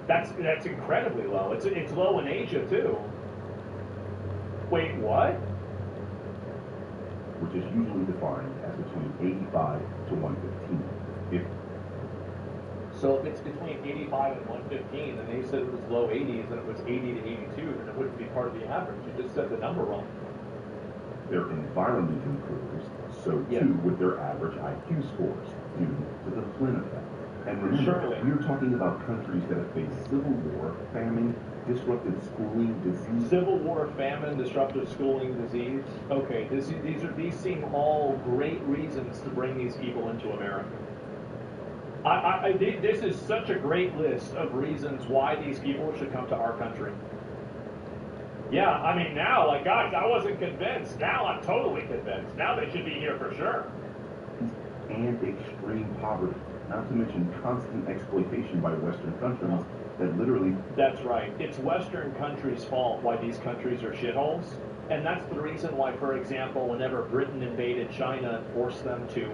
That's incredibly low. It's low in Asia too. Wait, what? Which is usually defined as between 85 to 115. So if it's between 85 and 115, and they said it was low 80s, and it was 80 to 82, then it wouldn't be part of the average. You just said the number wrong. Their environment improves, so too with their average IQ scores, due to the Flynn effect. And remember, we're talking about countries that have faced civil war, famine, disrupted schooling, disease. Civil war, famine, disrupted schooling, disease. Okay, these seem all great reasons to bring these people into America. This is such a great list of reasons why these people should come to our country. Yeah, I mean now, like, guys, I wasn't convinced. Now I'm totally convinced. Now they should be here for sure. And extreme poverty, not to mention constant exploitation by Western countries that literally... That's right. It's Western countries' fault why these countries are shitholes. And that's the reason why, for example, whenever Britain invaded China and forced them to,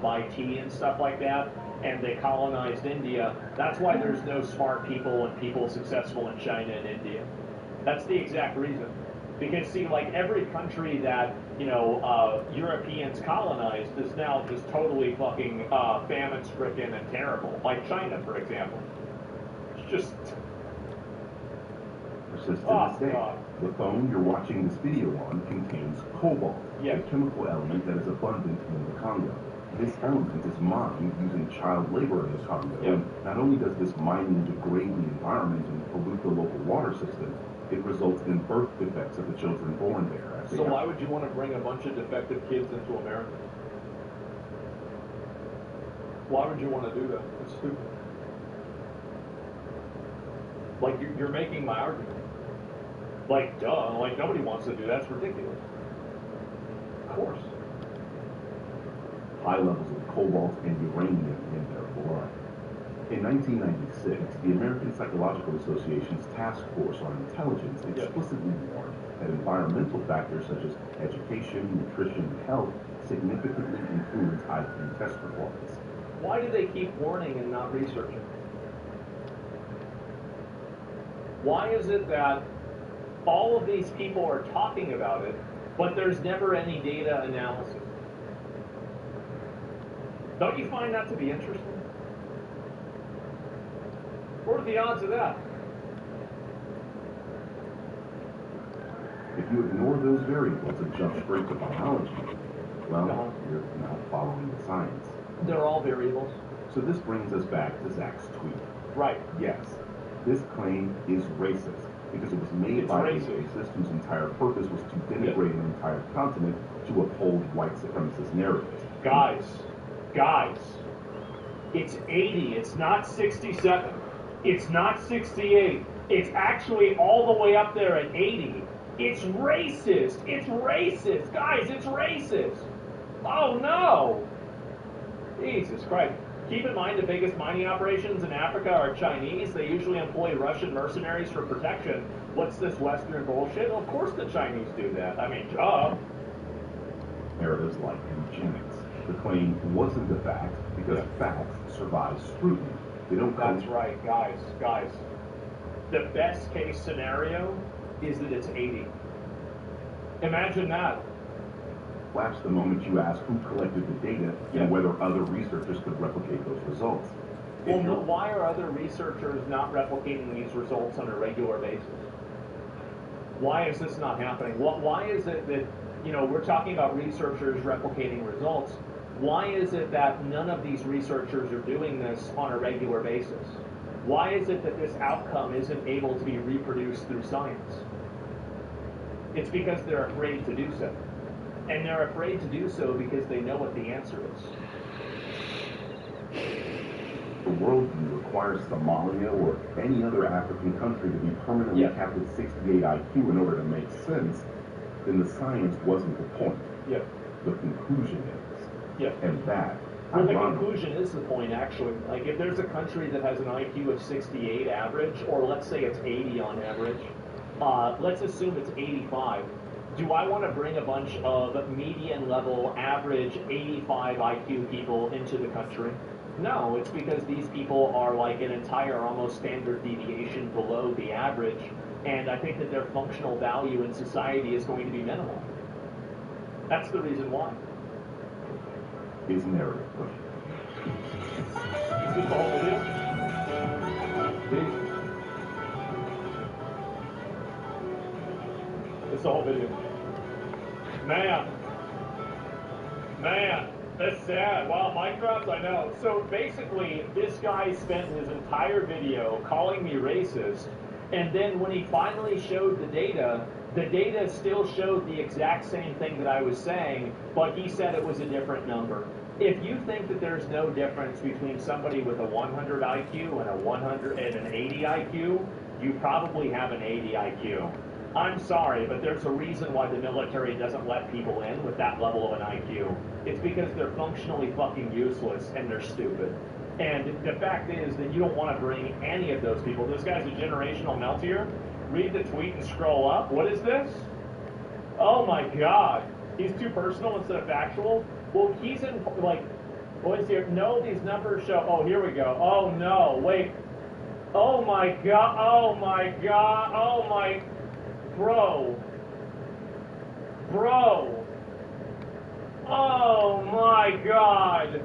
buy tea and stuff like that, and they colonized India, that's why there's no smart people and people successful in China and India. That's the exact reason. Because, see, like, every country that, Europeans colonized is now just totally fucking famine-stricken and terrible. Like China, for example. It's just... Persistent mistake. The phone you're watching this video on contains cobalt, a chemical element that is abundant in the Congo. This element is mined using child labor in the Congo, and not only does this mining degrade the environment and pollute the local water system, it results in birth defects of the children born there. So why would you want to bring a bunch of defective kids into America? Why would you want to do that? It's stupid. Like, you're making my argument. Like, duh. Like, nobody wants to do that. It's ridiculous. Of course. High levels of cobalt and uranium in their blood. In 1996, the American Psychological Association's Task Force on Intelligence explicitly warned that environmental factors such as education, nutrition, and health significantly influence IQ test performance. Why do they keep warning and not researching? Why is it that all of these people are talking about it, but there's never any data analysis? Don't you find that to be interesting? What are the odds of that? If you ignore those variables and jump straight to biology, well, you're not following the science. They're all variables. So this brings us back to Zach's tweet. Right. Yes, this claim is racist because it was made by a racist whose entire purpose was to denigrate an entire continent to uphold white supremacist narratives. Guys, it's 80, it's not 67. It's not 68. It's actually all the way up there at 80. It's racist. It's racist. Guys, it's racist. Oh, no. Jesus Christ. Keep in mind the biggest mining operations in Africa are Chinese. They usually employ Russian mercenaries for protection. What's this Western bullshit? Well, of course the Chinese do that. I mean, duh. Narratives like eugenics. The claim wasn't a fact because facts survive scrutiny. That's right, guys. The best case scenario is that it's 80. Imagine that. Lapse the moment you ask who collected the data and whether other researchers could replicate those results. Well, why are other researchers not replicating these results on a regular basis? Why is this not happening? Why is it that, we're talking about researchers replicating results? Why is it that none of these researchers are doing this on a regular basis? Why is it that this outcome isn't able to be reproduced through science? It's because they're afraid to do so. And they're afraid to do so because they know what the answer is. The worldview requires Somalia or any other African country to be permanently capped at 68 IQ in order to make sense, then the science wasn't the point. The conclusion is. And that, well, the conclusion is the point, actually. Like, if there's a country that has an IQ of 68 average, or let's say it's 80 on average, let's assume it's 85. Do I want to bring a bunch of median level, average 85 IQ people into the country? No, it's because these people are like an entire almost standard deviation below the average, and I think that their functional value in society is going to be minimal. That's the reason why. Is narrative. Is this the whole video? It's the whole video. Man, that's sad. Wow, mic drops, I know. So basically, this guy spent his entire video calling me racist, and then when he finally showed the data still showed the exact same thing that I was saying, but he said it was a different number. If you think that there's no difference between somebody with a 100 IQ and a 100 and an 80 IQ, you probably have an 80 IQ. I'm sorry, but there's a reason why the military doesn't let people in with that level of an IQ. It's because they're functionally fucking useless and they're stupid. And the fact is that you don't want to bring any of those people. This guy's a generational meltier. Read the tweet and scroll up. What is this? Oh my God. He's too personal instead of factual. Well, he's in, like, what is here? No, these numbers show, oh, here we go. Oh no, wait. Oh my God, oh my God, oh my, bro. Oh my God.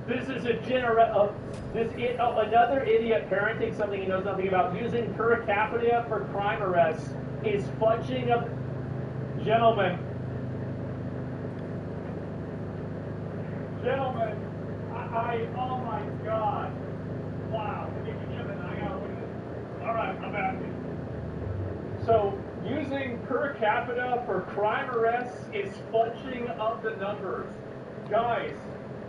This is a another idiot parenting something he knows nothing about. Using per capita for crime arrests is fudging up. Gentlemen, oh my God. Wow. All right, I'm back. So, using per capita for crime arrests is fudging up the numbers.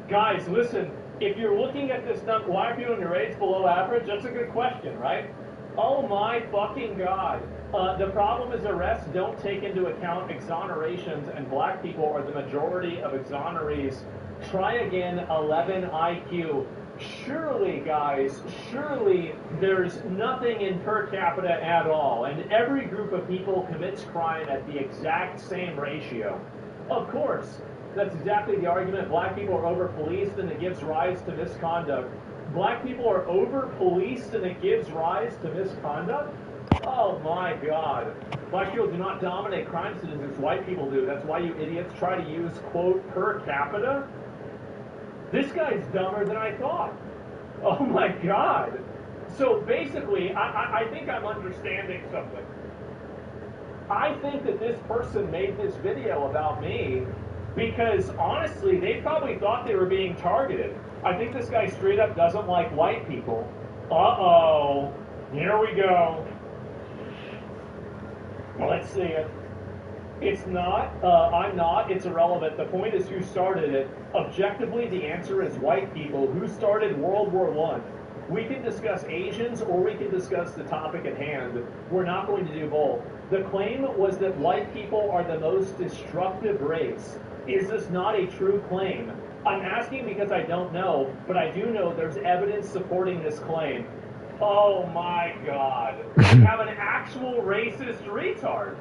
Guys, listen, if you're looking at this number, why are people in your rates below average? That's a good question, right? Oh my fucking God. The problem is arrests don't take into account exonerations, and black people are the majority of exonerees. Try again, 11 IQ. Surely, guys, there's nothing in per capita at all, and every group of people commits crime at the exact same ratio. Of course, that's exactly the argument. Black people are over-policed and it gives rise to misconduct. Black people are over-policed and it gives rise to misconduct? Oh my God. Black people do not dominate crime statistics, white people do. That's why you idiots try to use, quote, per capita? This guy's dumber than I thought. Oh my God. So basically, I think I'm understanding something. I think that this person made this video about me because, honestly, they probably thought they were being targeted. I think this guy straight up doesn't like white people. Uh-oh. Here we go. Let's see it. It's not. I'm not. It's irrelevant. The point is who started it. Objectively, the answer is white people. Who started World War I? We can discuss Asians or we can discuss the topic at hand. We're not going to do both. The claim was that white people are the most destructive race. Is this not a true claim? I'm asking because I don't know, but I do know there's evidence supporting this claim. Oh my God. We have an actual racist retard.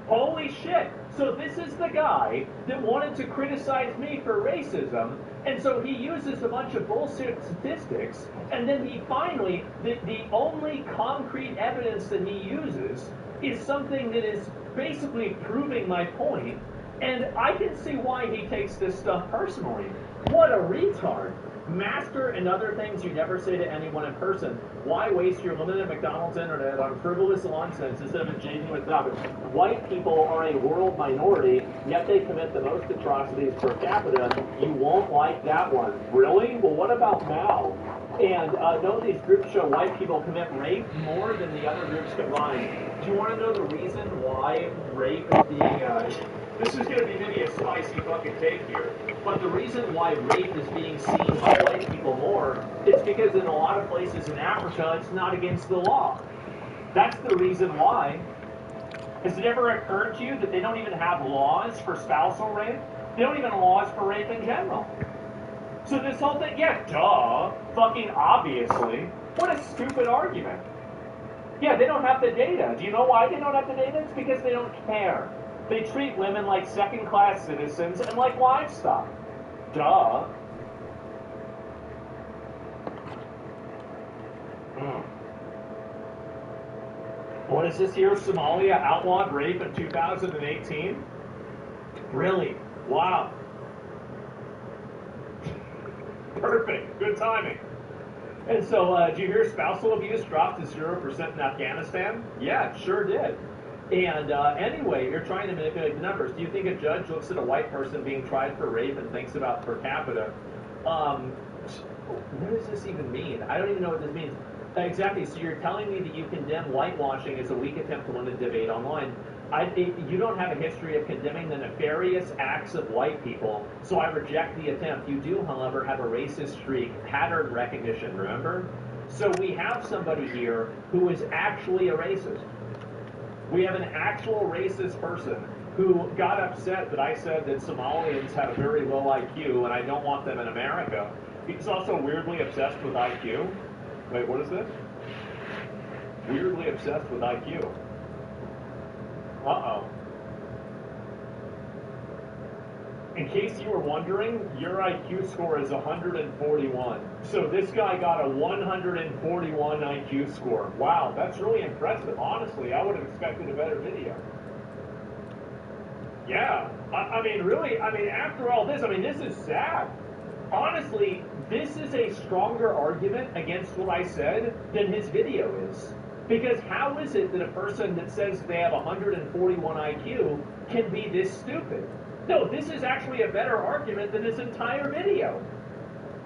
Holy shit. So this is the guy that wanted to criticize me for racism, and so he uses a bunch of bullshit statistics, and then he finally, the only concrete evidence that he uses is something that is basically proving my point, and I can see why he takes this stuff personally. What a retard. Master and other things you never say to anyone in person. Why waste your limited McDonald's internet on frivolous nonsense instead of a genuine topic? White people are a world minority, yet they commit the most atrocities per capita. You won't like that one. Really? Well, what about Mao? And no, these groups show white people commit rape more than the other groups combined. Do you want to know the reason why rape is being... This is going to be maybe a spicy fucking take here. But the reason why rape is being seen by white people more is because in a lot of places in Africa, it's not against the law. That's the reason why. Has it ever occurred to you that they don't even have laws for spousal rape? They don't even have laws for rape in general. So this whole thing, yeah, duh, fucking obviously. What a stupid argument. Yeah, they don't have the data. Do you know why they don't have the data? It's because they don't care. They treat women like second-class citizens and like livestock. Duh. What is this here? Somalia outlawed rape in 2018? Really? Wow. Perfect. Good timing. And so, did you hear spousal abuse dropped to 0% in Afghanistan? Yeah, it sure did. And anyway, you're trying to manipulate the numbers. Do you think a judge looks at a white person being tried for rape and thinks about per capita? What does this even mean? I don't even know what this means. Exactly, so you're telling me that you condemn whitewashing as a weak attempt to win a debate online. You don't have a history of condemning the nefarious acts of white people, so I reject the attempt. You do, however, have a racist streak, pattern recognition, remember? So we have somebody here who is actually a racist. We have an actual racist person who got upset that I said that Somalians have a very low IQ and I don't want them in America. He's also weirdly obsessed with IQ. Wait, what is this? Weirdly obsessed with IQ. Uh-oh. In case you were wondering, your IQ score is 141. So this guy got a 141 IQ score. Wow, that's really impressive. Honestly, I would have expected a better video. Yeah, I mean, really, I mean, after all this, I mean, this is sad. Honestly, this is a stronger argument against what I said than his video is. Because how is it that a person that says they have 141 IQ can be this stupid? No, this is actually a better argument than his entire video.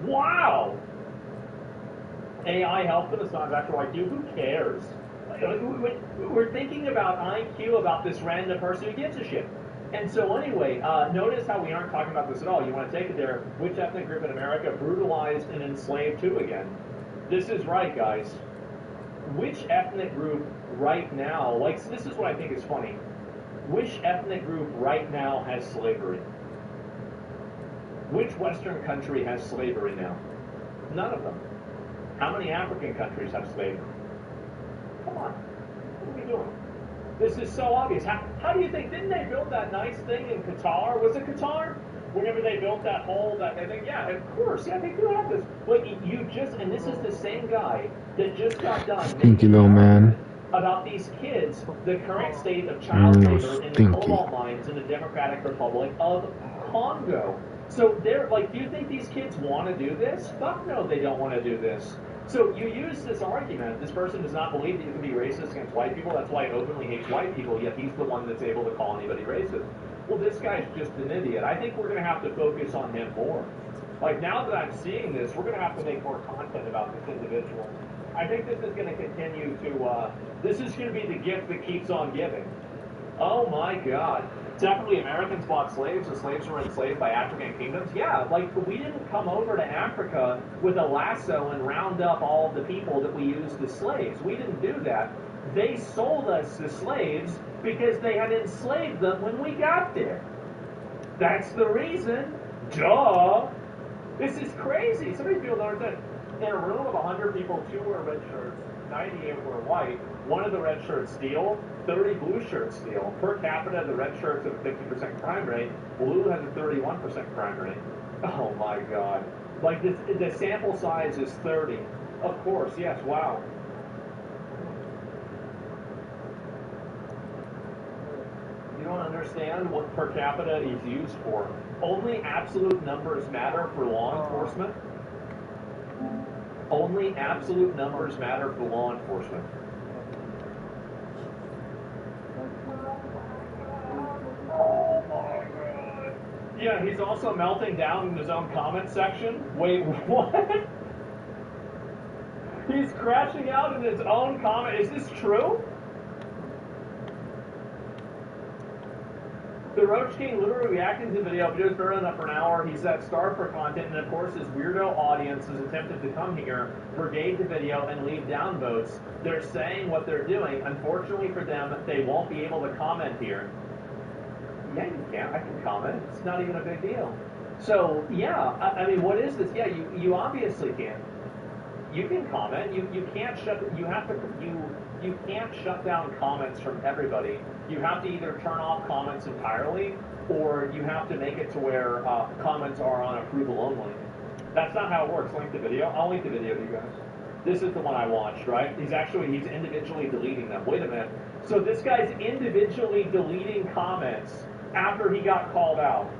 Wow! AI help in the song actual IQ, who cares? We're thinking about IQ, about this random person who gives a shit. And so anyway, notice how we aren't talking about this at all. You want to take it there. Which ethnic group in America brutalized and enslaved who again? This is right, guys. Which ethnic group right now, like, this is what I think is funny. Which ethnic group right now has slavery? Which Western country has slavery now? None of them. How many African countries have slavery? Come on. What are we doing? This is so obvious. How do you think, didn't they build that nice thing in Qatar? Was it Qatar? Whenever they built that hole, that I think, yeah, of course, yeah, they do have this. But you just, and this is the same guy that just got done. Thank you, little man. About these kids, the current state of child labor in the cobalt mines in the Democratic Republic of Congo. So they're like, do you think these kids want to do this? Fuck no, they don't want to do this. So you use this argument, this person does not believe that you can be racist against white people, that's why he openly hates white people, yet he's the one that's able to call anybody racist. Well, this guy's just an idiot. I think we're going to have to focus on him more. Like, now that I'm seeing this, we're going to have to make more content about this individual. I think this is going to continue to, this is going to be the gift that keeps on giving. Oh my God. Definitely Americans bought slaves and slaves were enslaved by African kingdoms. Yeah, like, we didn't come over to Africa with a lasso and round up all of the people that we used as slaves. We didn't do that. They sold us as slaves because they had enslaved them when we got there. That's the reason. Duh. This is crazy. So many people don't understand. In a room of 100 people, 2 wear red shirts, 98 wear white. One of the red shirts steal, 30 blue shirts steal. Per capita, the red shirts have a 50% crime rate. Blue has a 31% crime rate. Oh my God. Like, the sample size is 30. Of course, yes, wow. You don't understand what per capita is used for. Only absolute numbers matter for law enforcement. Only absolute numbers matter for law enforcement. Oh my God. Yeah, he's also melting down in his own comment section. Wait, what? He's crashing out in his own comment. Is this true? The Roach King literally reacted to the video. Video's barely enough for an hour. He's at starved for content, and of course his weirdo audience has attempted to come here, brigade the video, and leave downvotes. They're saying what they're doing. Unfortunately for them, they won't be able to comment here. Yeah, you can. I can comment. It's not even a big deal. So, yeah, I mean, what is this? Yeah, you obviously can. You can comment. You can't shut. You have to. You can't shut down comments from everybody. You have to either turn off comments entirely, or you have to make it to where comments are on approval only. That's not how it works. Link the video. I'll link the video to you guys. This is the one I watched, right? He's individually deleting them. Wait a minute. So this guy's individually deleting comments after he got called out.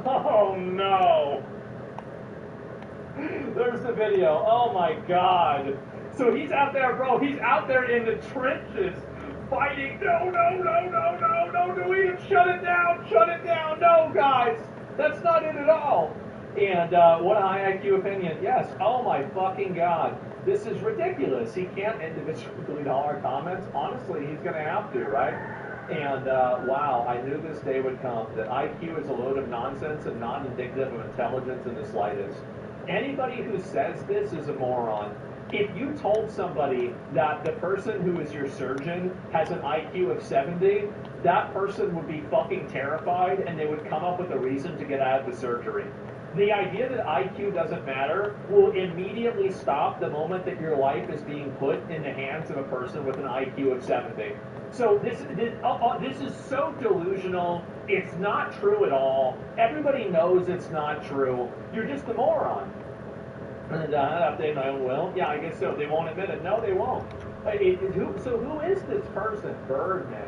Oh no. There's the video. Oh my God. So he's out there, bro. He's out there in the trenches fighting. No, Louis, shut it down. Shut it down. No, guys. That's not it at all. And what a high IQ opinion. Yes. Oh my fucking God. This is ridiculous. He can't individually delete all our comments. Honestly, he's going to have to, right? And wow, I knew this day would come, that IQ is a load of nonsense and not indicative of intelligence in the slightest. Anybody who says this is a moron. If you told somebody that the person who is your surgeon has an IQ of 70, that person would be fucking terrified and they would come up with a reason to get out of the surgery. The idea that IQ doesn't matter will immediately stop the moment that your life is being put in the hands of a person with an IQ of 70. So this is so delusional. It's not true at all. Everybody knows it's not true. You're just a moron. And update my own will? Yeah, I guess so. They won't admit it. No, they won't. So who is this person? Birdman.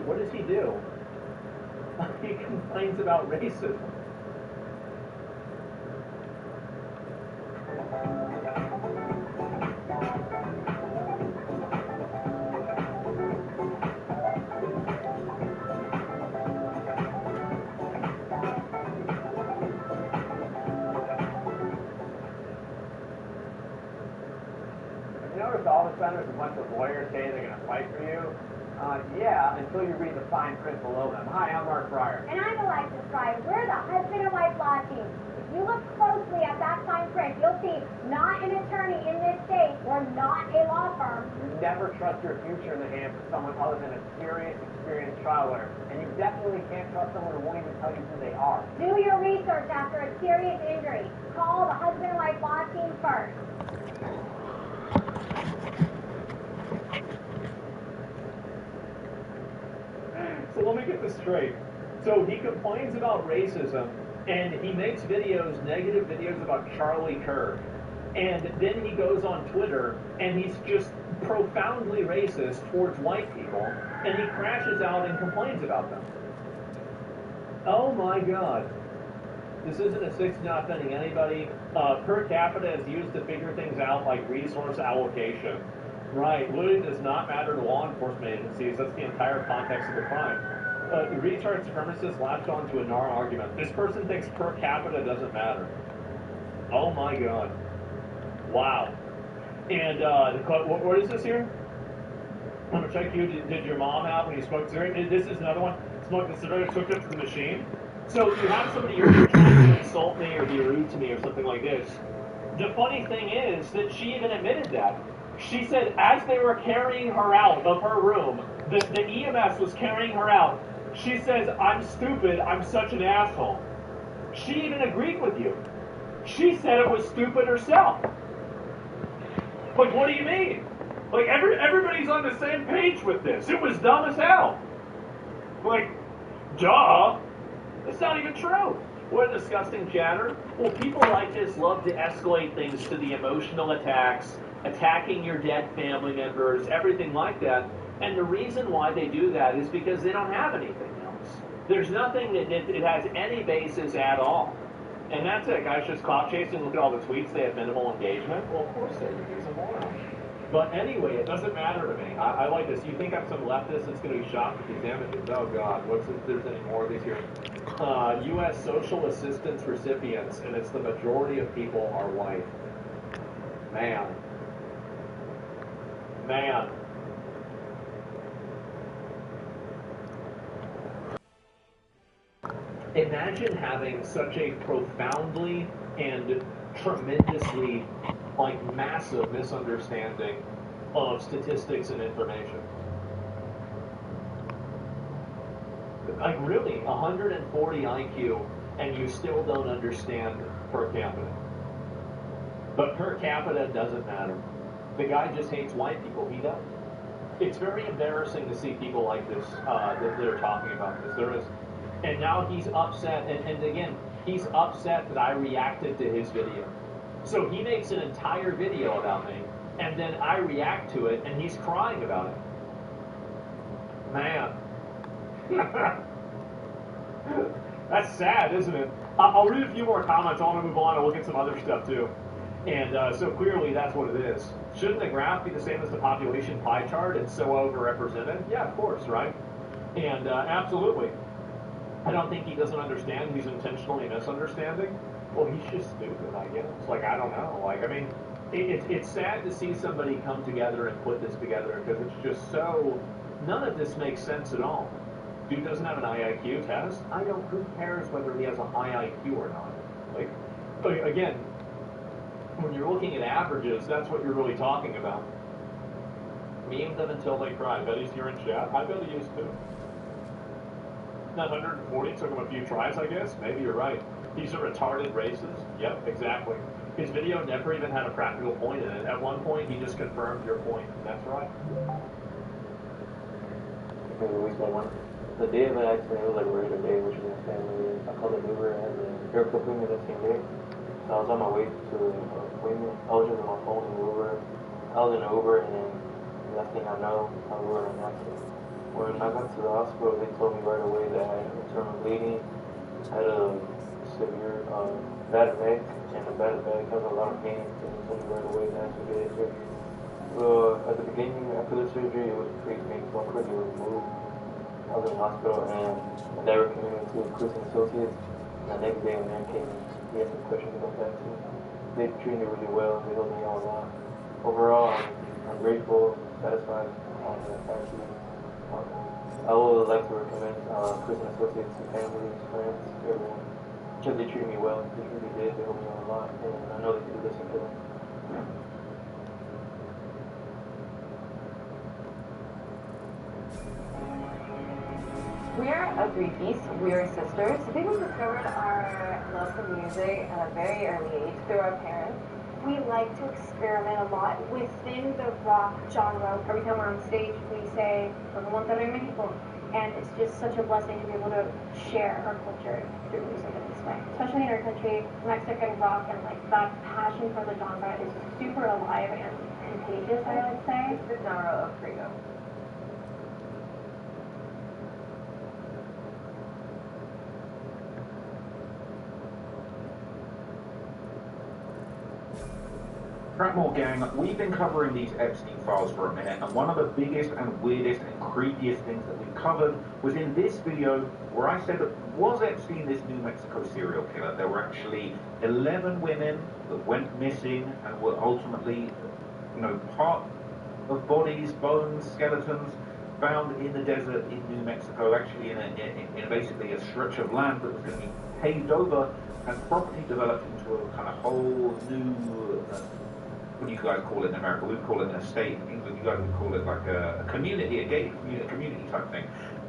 What does he do? He complains about racism. Notice all of a sudden there's a bunch of lawyers saying they're going to fight for you? Yeah, until you read the fine print below them. Hi, I'm Mark Fryer. And I'm Alexis Fryer. We're the husband and wife law team. If you look closely at that fine print, you'll see not an attorney in this state or not a law firm. You never trust your future in the hands of someone other than a serious, experienced trial lawyer. And you definitely can't trust someone who won't even tell you who they are. Do your research after a serious injury. Call the husband and wife law team first. So let me get this straight. So he complains about racism, and he makes videos, negative videos about Charlie Kirk. And then he goes on Twitter, and he's just profoundly racist towards white people, and he crashes out and complains about them. Oh my God. This isn't a 6 not offending anybody. Per capita is used to figure things out like resource allocation. Right, looting does not matter to law enforcement agencies. That's the entire context of the crime. Retard supremacists latched on to a NAR argument. This person thinks per capita doesn't matter. Oh my God. Wow. And what is this here? I'm gonna check you. Did your mom have when you smoked cigarette? This is another one. Smoked the cigarette, hooked up to the machine. So you have somebody you're trying to insult me or be rude to me or something like this. The funny thing is that she even admitted that. She said as they were carrying her out of her room, the EMS was carrying her out. She says, "I'm stupid, I'm such an asshole." She even agreed with you. She said it was stupid herself. Like, what do you mean? Like, everybody's on the same page with this. It was dumb as hell. Like, duh. It's not even true. What a disgusting chatter. Well, people like this love to escalate things to the emotional attacks, attacking your dead family members, everything like that. And the reason why they do that is because they don't have anything else. There's nothing that it has any basis at all. And that's it. Guys just clout chasing. Look at all the tweets. They have minimal engagement. Well, of course they do. He's a moron. But anyway, it doesn't matter to me. I like this. You think I'm some leftist that's going to be shocked at these images? Oh, God. What's if there's any more of these here? U.S. social assistance recipients, and it's the majority of people are white. Man. Man. Imagine having such a profoundly and tremendously, like, massive misunderstanding of statistics and information. Like, really, 140 IQ, and you still don't understand per capita. But per capita doesn't matter. The guy just hates white people. He does. It's very embarrassing to see people like this that are talking about this. There is. And now he's upset, and again, he's upset that I reacted to his video. So he makes an entire video about me, and then I react to it, and he's crying about it. Man. That's sad, isn't it? I'll read a few more comments. I want to move on and look at some other stuff, too. And so clearly that's what it is. Shouldn't the graph be the same as the population pie chart? It's so overrepresented? Yeah, of course, right? And absolutely. I don't think he doesn't understand. He's intentionally misunderstanding. Well, he's just stupid, I guess. Like, I don't know. Like, I mean, it's sad to see somebody come together and put this together because it's just so... None of this makes sense at all. Dude doesn't have an IIQ test. Who cares whether he has a high IQ or not? Like, again, when you're looking at averages, that's what you're really talking about. Meme them until they cry. Bet he's here in chat. I bet he is too. That 140 took him a few tries, I guess. Maybe you're right. These are retarded races. Yep, exactly. His video never even had a practical point in it. At one point, he just confirmed your point. That's right. The day of the accident, it was like a regular day, which was family. I called an Uber and the airport appointment that same day. So I was on my way to an appointment. I was just on my phone in the Uber. I was in the Uber, and then the last thing I know, I was in an accident. When I got to the hospital, they told me right away that I had internal bleeding, I had a severe bad back, and a bad back has a lot of pain, and they told me right away that I had to get surgery. At the beginning, after the surgery, it was pretty painful. I couldn't even move. I was in the hospital, and my dad recommended me to Christian Associates. And the next day, when they came, he had some questions about that too. They treated me really well. They helped me out a lot. Overall, I'm grateful, satisfied on the accident. I would like to recommend Christian Associates to families, friends, everyone. Because they treated me well. They really did. They helped me out a lot. And I know they can do this for them. We're a three-piece. We're sisters. I think we discovered our love for music at a very early age through our parents. We like to experiment a lot within the rock genre. Every time we're on stage, we say, "We're from Monterrey, Mexico." And it's just such a blessing to be able to share our culture through music in this way. Especially in our country, Mexican rock and like that passion for the genre is super alive and contagious, I would say. It's the genre of freedom. Crackmore gang, we've been covering these Epstein files for a minute, and one of the biggest and weirdest and creepiest things that we've covered was in this video where I said, was Epstein this New Mexico serial killer? There were actually 11 women that went missing and were ultimately, part of bodies, bones, skeletons found in the desert in New Mexico, actually in basically a stretch of land that was going to be paved over and property developed into a kind of whole new what do you guys call it in America? We would call it an estate. In England, you guys would call it like a community, a gated community type thing.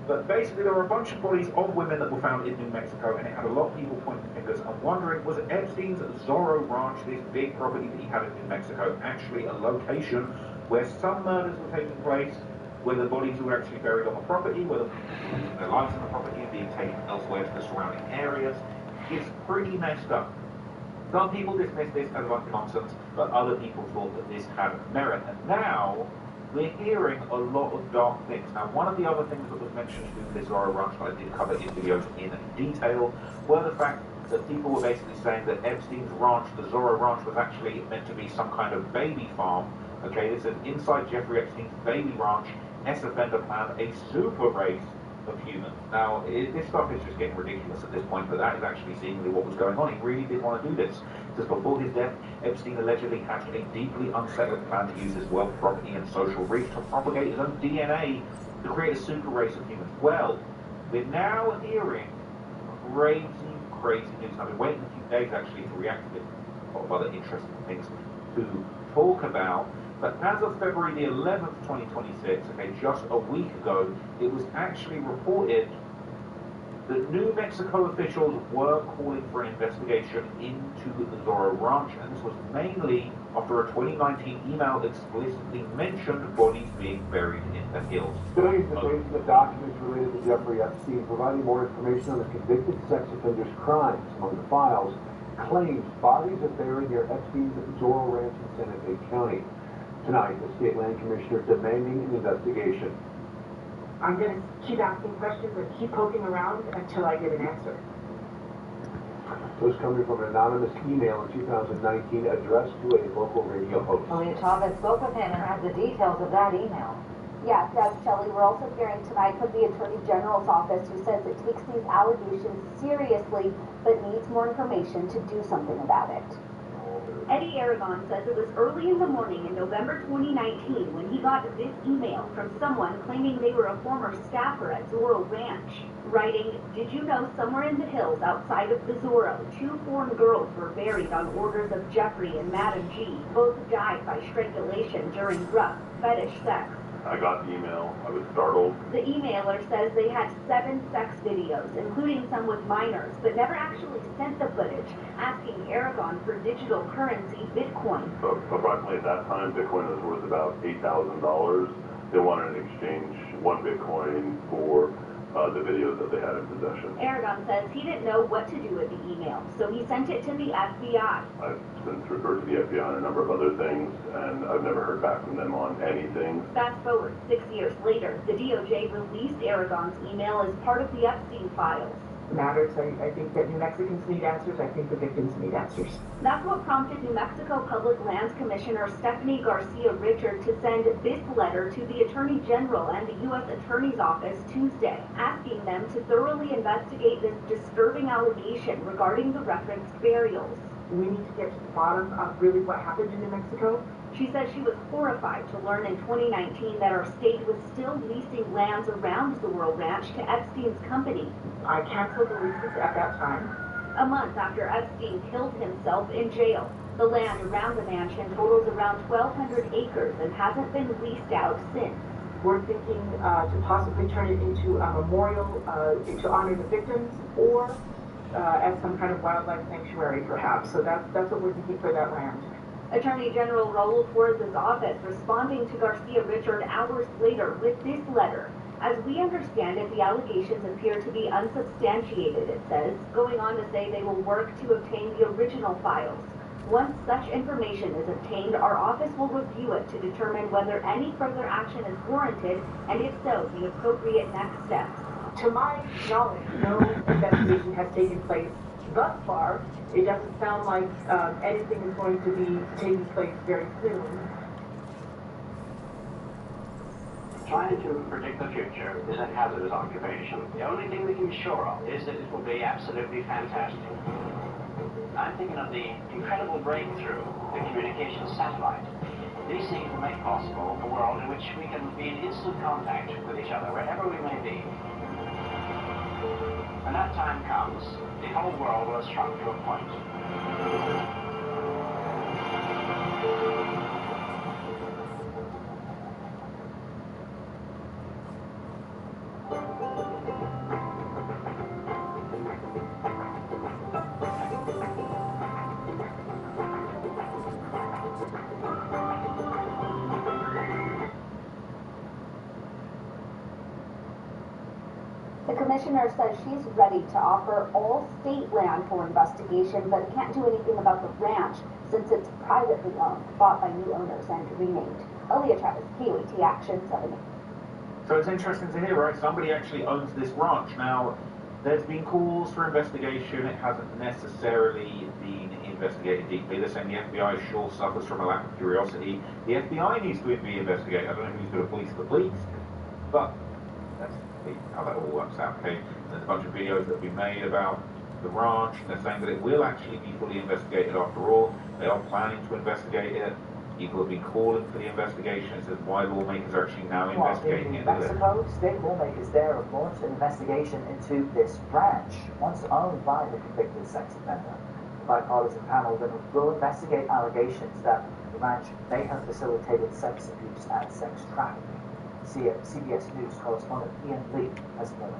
But basically, there were a bunch of bodies of women that were found in New Mexico, and it had a lot of people pointing fingers and wondering, was Epstein's Zorro Ranch, this big property that he had in New Mexico, actually a location where some murders were taking place, where the bodies were actually buried on the property, where their lives on the property and being taken elsewhere to the surrounding areas? It's pretty messed up. Some people dismiss this as a bunch of nonsense, but other people thought that this had merit. And now, we're hearing a lot of dark things. Now, one of the other things that was mentioned to do with this Zorro Ranch that I did cover in videos in detail were the fact that people were basically saying that Epstein's ranch, the Zorro Ranch, was actually meant to be some kind of baby farm. Okay, this is inside Jeffrey Epstein's baby ranch, S-offender plan, a super race of humans. Now, this stuff is just getting ridiculous at this point, but that is actually seemingly what was going on. He really did want to do this. Just before his death, Epstein allegedly hatched a deeply unsettling plan to use his wealth, property, and social reach to propagate his own DNA to create a super race of humans. Well, we're now hearing crazy news. I've been waiting a few days actually to react to this. A lot of other interesting things to talk about. But as of February the 11th, 2026, okay, just a week ago, it was actually reported that New Mexico officials were calling for an investigation into the Zorro Ranch, and this was mainly after a 2019 email explicitly mentioned bodies being buried in the hills. Today's invasion of documents related to Jeffrey Epstein, providing more information on the convicted sex offenders' crimes. Among the files, claims bodies are buried near Epstein's Zorro Ranch in Santa Fe County. Tonight, the state land commissioner demanding an investigation. I'm going to keep asking questions and keep poking around until I get an answer. Those coming from an anonymous email in 2019 addressed to a local radio host. Police Thomas spoke with him and has the details of that email. Yes, Shelley, we're also hearing tonight from the Attorney General's office, who says it takes these allegations seriously but needs more information to do something about it. Eddie Aragon says it was early in the morning in November 2019 when he got this email from someone claiming they were a former staffer at Zorro Ranch, writing, "Did you know somewhere in the hills outside of the Zorro, 2 foreign girls were buried on orders of Jeffrey and Madam G. Both died by strangulation during rough fetish sex. I got the email. I was startled. The emailer says they had 7 sex videos, including some with minors, but never actually sent the footage, asking Aragon for digital currency Bitcoin. So approximately at that time, Bitcoin was worth about $8,000. They wanted in exchange 1 Bitcoin for the videos that they had in possession. Aragon says he didn't know what to do with the email, so he sent it to the FBI. I've since referred to the FBI on a number of other things, and I've never heard back from them on anything. Fast forward 6 years later, the DOJ released Aragon's email as part of the Epstein files. Matters. I think that New Mexicans need answers. I think the victims need answers. That's what prompted New Mexico Public Lands Commissioner Stephanie Garcia Richard to send this letter to the Attorney General and the U.S. Attorney's Office Tuesday, asking them to thoroughly investigate this disturbing allegation regarding the referenced burials. We need to get to the bottom of really what happened in New Mexico. She said she was horrified to learn in 2019 that our state was still leasing lands around the World Ranch to Epstein's company. I canceled the leases at that time. A month after Epstein killed himself in jail, the land around the mansion totals around 1,200 acres and hasn't been leased out since. We're thinking to possibly turn it into a memorial to honor the victims, or as some kind of wildlife sanctuary, perhaps. So that's what we're thinking for that land. Attorney General Raul Torres' office responding to Garcia Richard hours later with this letter. As we understand it, the allegations appear to be unsubstantiated, it says, going on to say they will work to obtain the original files. Once such information is obtained, our office will review it to determine whether any further action is warranted, and if so, the appropriate next steps. To my knowledge, no investigation has taken place thus far. It doesn't sound like anything is going to be taking place very soon. Trying to predict the future is a hazardous occupation. The only thing we can be sure of is that it will be absolutely fantastic. I'm thinking of the incredible breakthrough, the communications satellite. These things will make possible a world in which we can be in instant contact with each other, wherever we may be. When that time comes, the whole world will have shrunk to a point. The commissioner says she's ready to offer all state land for investigation, but can't do anything about the ranch since it's privately owned, bought by new owners and renamed. Aaliyah Travis, KOAT Action 70. So it's interesting to hear, right? Somebody actually owns this ranch. Now, there's been calls for investigation. It hasn't necessarily been investigated deeply. They're saying the FBI sure suffers from a lack of curiosity. The FBI needs to be investigated. I don't know who's going to police the police, but that's how that all works out, okay? There's a bunch of videos that have been made about the ranch. They're saying that it will actually be fully investigated after all. They are planning to investigate it. People have been calling for the investigation. It says why lawmakers are actually now investigating it. In Mexico, state lawmakers there have launched an investigation into this ranch, once owned by the convicted sex offender. The bipartisan panel then will investigate allegations that the ranch may have facilitated sex abuse and sex trafficking. CBS News correspondent Ian Lee has more.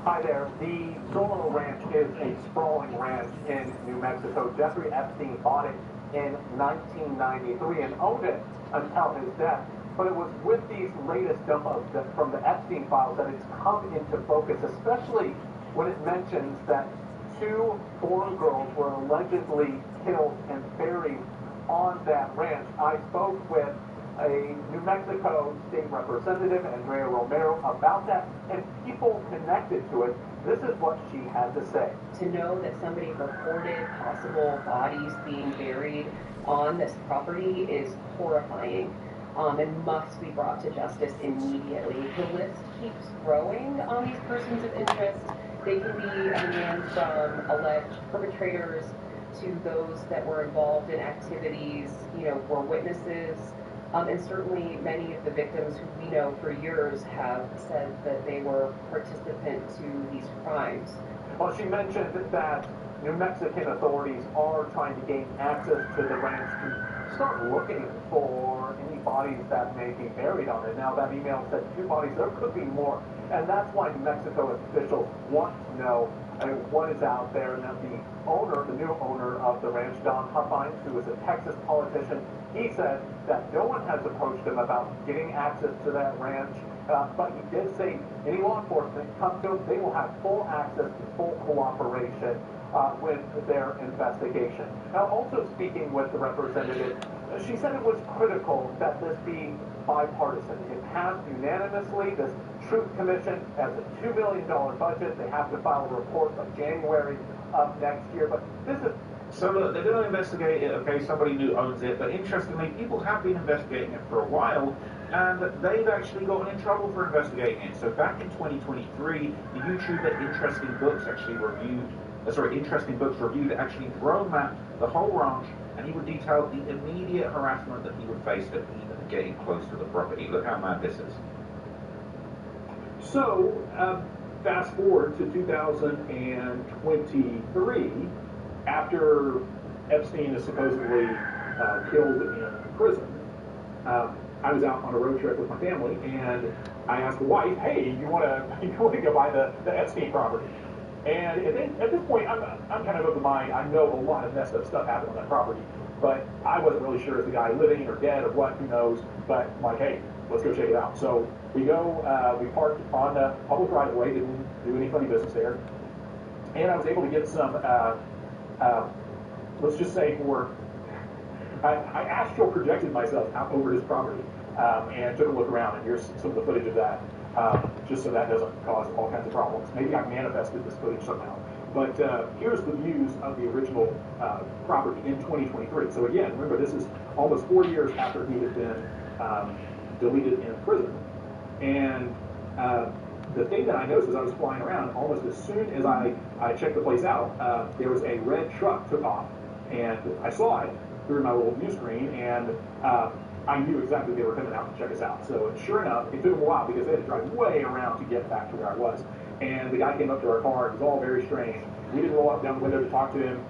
Hi there. The Zorro Ranch is a sprawling ranch in New Mexico. Jeffrey Epstein bought it in 1993 and owned it until his death. But it was with these latest demos from the Epstein files that it's come into focus, especially when it mentions that 2 foreign girls were allegedly killed and buried on that ranch. I spoke with a New Mexico state representative, Andrea Romero, about that, and people connected to it. This is what she had to say. To know that somebody reported possible bodies being buried on this property is horrifying and must be brought to justice immediately. The list keeps growing on these persons of interest. They can be anyone from alleged perpetrators to those that were involved in activities, were witnesses. And certainly many of the victims who we know for years have said that they were participant to these crimes. Well, she mentioned that New Mexican authorities are trying to gain access to the ranch to start looking for any bodies that may be buried on it. Now, that email said 2 bodies. There could be more. And that's why New Mexico officials want to know what is out there. And that the new owner of the ranch, Don Huffines, who is a Texas politician, he said that no one has approached him about getting access to that ranch. But he did say any law enforcement come to him, they will have full access and full cooperation with their investigation. Now, also speaking with the representative, she said it was critical that this be bipartisan. It passed unanimously. This Truth Commission has a $2 million budget. They have to file a report by January of next year. But this is... So look, they're going to investigate it, okay, somebody new owns it, but interestingly, people have been investigating it for a while, and they've actually gotten in trouble for investigating it. So back in 2023, the YouTuber Interesting Books reviewed actually drone mapped the whole ranch, and he would detail the immediate harassment that he would face at even getting close to the property. Look how mad this is. So, fast forward to 2023, after Epstein is supposedly killed in prison. I was out on a road trip with my family, and I asked the wife, "Hey, you want to go buy the Epstein property?" And at this point, I'm kind of the mind. I know a lot of messed up stuff happened on that property, but I wasn't really sure if the guy living or dead or what, who knows. But I'm like, hey, let's go check it out. So we go, we parked on the public right of way, didn't do any funny business there, and I was able to get some. Let's just say I astral projected myself out over his property and took a look around, and here's some of the footage of that, just so that doesn't cause all kinds of problems. Maybe I manifested this footage somehow. But here's the views of the original property in 2023. So again, remember, this is almost 4 years after he had been deleted in prison. And the thing that I noticed as I was flying around, almost as soon as I checked the place out, there was a red truck took off. And I saw it through my little view screen, and I knew exactly they were coming out to check us out. So sure enough, it took them a while because they had to drive way around to get back to where I was. And the guy came up to our car. It was all very strange. We didn't roll up down the window to talk to him.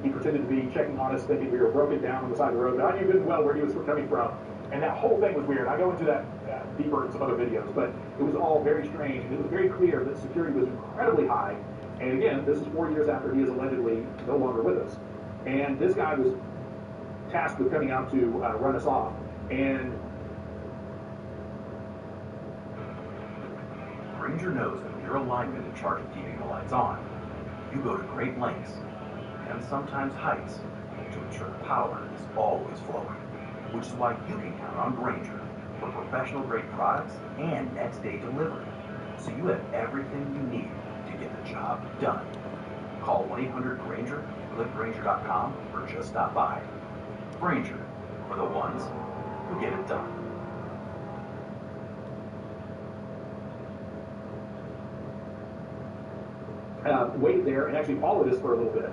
He pretended to be checking on us, thinking we were broken down on the side of the road. But I knew good and well where he was coming from. And that whole thing was weird. I go into that deeper in some other videos, but it was all very strange. And it was very clear that security was incredibly high. And again, this is 4 years after he is allegedly no longer with us. And this guy was tasked with coming out to run us off. And Ranger knows that when you're a lineman in charge of keeping the lights on, you go to great lengths, and sometimes heights, to ensure the power is always flowing. Which is why you can count on Granger for professional-grade products and next-day delivery, so you have everything you need to get the job done. Call 1-800-GRANGER, click Granger.com, or just stop by. Granger, for the ones who get it done. Waited there and actually followed us for a little bit.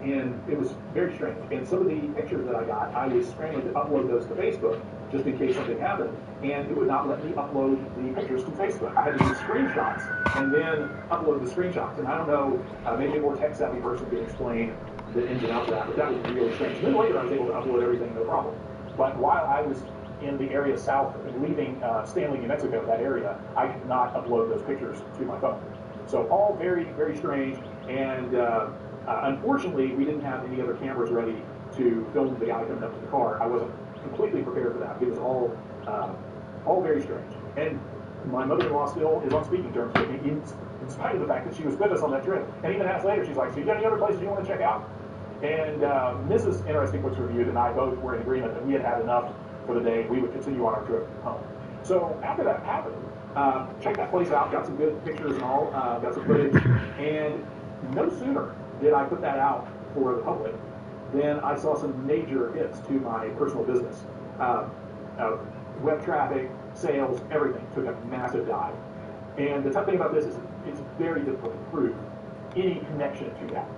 And it was very strange. And some of the pictures that I got, I was scrambling to upload those to Facebook just in case something happened. And it would not let me upload the pictures to Facebook. I had to do screenshots and then upload the screenshots. And I don't know, maybe a more tech-savvy person could explain the ins and outs of that, but that was really strange. And then later I was able to upload everything, no problem. But while I was in the area south and leaving Stanley, New Mexico, that area, I could not upload those pictures to my phone. So all very, very strange. And unfortunately, we didn't have any other cameras ready to film the guy coming up to the car. I wasn't completely prepared for that. It was all very strange. And my mother-in-law still is on speaking terms with me, in spite of the fact that she was with us on that trip. And even asked later, she's like, "So you got any other places you want to check out?" And Mrs. Interesting Books Reviewed and I both were in agreement that we had had enough for the day. We would continue on our trip home. So after that happened, checked that place out, got some good pictures and all, got some footage, and no sooner did I put that out for the public than I saw some major hits to my personal business. Web traffic, sales, everything took a massive dive. And the tough thing about this is it's very difficult to prove any connection to that.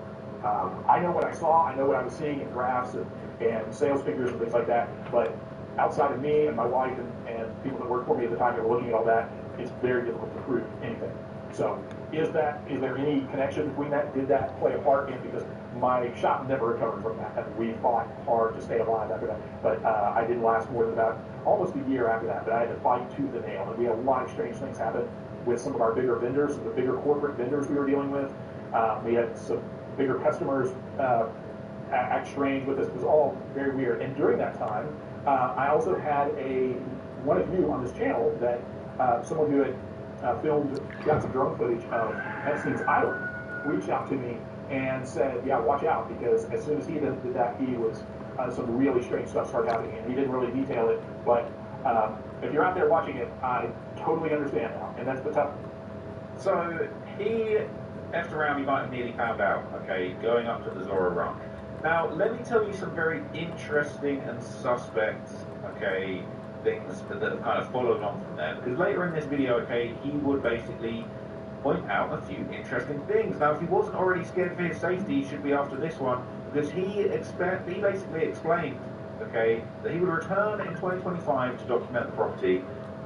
I know what I saw, I know what I was seeing in graphs and sales figures and things like that, but outside of me and my wife and people that worked for me at the time that were looking at all that, it's very difficult to prove anything. So is there any connection between that? Did that play a part in, because my shop never recovered from that, and we fought hard to stay alive after that. But I didn't last more than about almost a year after that, but I had to fight tooth and nail, and we had a lot of strange things happen with some of our bigger vendors, the bigger corporate vendors we were dealing with. We had some bigger customers act strange with us. It was all very weird. And during that time, I also had one of you on this channel that someone who had got some drone footage of Epstein's Island, reached out to me and said, yeah, watch out, because as soon as he did that, he was some really strange stuff started happening, and he didn't really detail it, but if you're out there watching it, I totally understand now, and that's the tough. So he effed around, he might have nearly found out, okay, going up to the Zora Ranch. Now, let me tell you some very interesting and suspect, okay, things that have kind of followed on from there, because later in this video, okay, he would basically point out a few interesting things. Now, if he wasn't already scared for his safety, he should be after this one, because he basically explained, okay, that he would return in 2025 to document the property,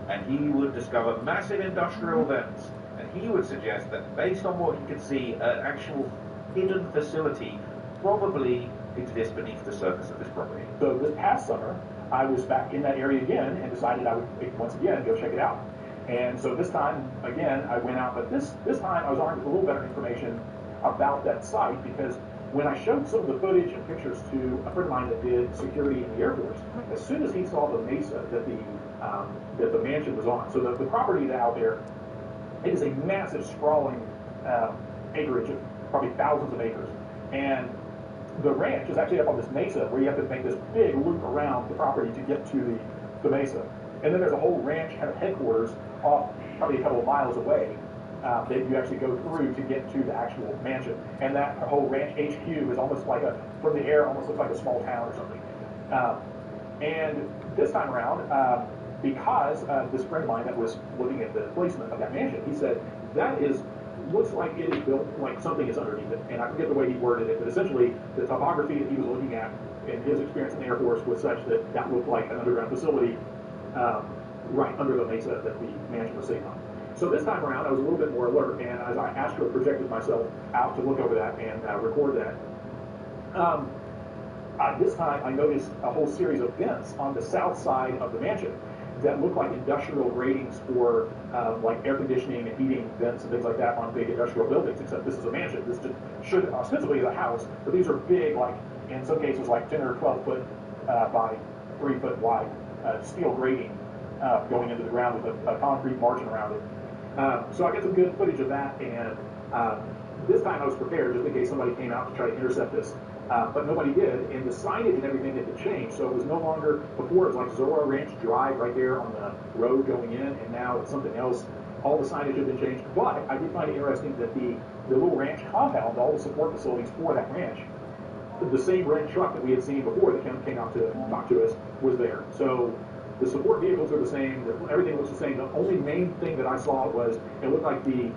and he would discover massive industrial vents, and he would suggest that based on what he could see, an actual hidden facility probably exists beneath the surface of this property. So this past summer, I was back in that area again and decided I would once again go check it out. And so this time, again, I went out, but this time I was armed with a little better information about that site, because when I showed some of the footage and pictures to a friend of mine that did security in the Air Force, as soon as he saw the mesa that the mansion was on, so the property out there, it is a massive sprawling acreage of probably thousands of acres. And the ranch is actually up on this mesa where you have to make this big loop around the property to get to the mesa. And then there's a whole ranch kind of headquarters off probably a couple of miles away that you actually go through to get to the actual mansion. And that whole ranch HQ is almost like from the air, almost looks like a small town or something. And this time around, because this friend of mine that was looking at the placement of that mansion, he said, looks like it is built like something is underneath it. And I forget the way he worded it, but essentially the topography that he was looking at in his experience in the Air Force was such that that looked like an underground facility right under the mesa that the mansion was sitting on. So this time around, I was a little bit more alert, and as I astro projected myself out to look over that and record that, this time I noticed a whole series of vents on the south side of the mansion that look like industrial gratings for like air conditioning and heating vents and things like that on big industrial buildings, except this is a mansion. This should ostensibly be a house, but these are big, like in some cases like 10 or 12 foot by 3 foot wide steel grating going into the ground with a concrete margin around it. So I got some good footage of that, and this time I was prepared just in case somebody came out to try to intercept this. But nobody did, and the signage and everything had to change. So it was no longer, before it was like Zora Ranch Drive right there on the road going in, and now it's something else. All the signage had been changed. But I did find it interesting that the little ranch compound, all the support facilities for that ranch, the same red truck that we had seen before that came out to talk to us was there. So the support vehicles are the same, everything looks the same. The only main thing that I saw was, it looked like the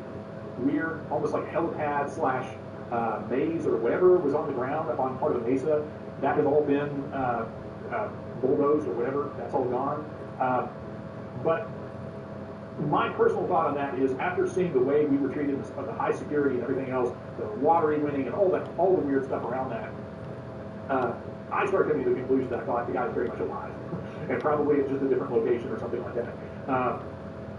weird, almost like helipad slash maze or whatever was on the ground up on part of the mesa. That has all been bulldozed or whatever. That's all gone. But my personal thought on that is, after seeing the way we were treated, the high security and everything else, the lottery winning and all the weird stuff around that, I started coming to the conclusion that I thought the guy is very much alive. And probably it's just a different location or something like that.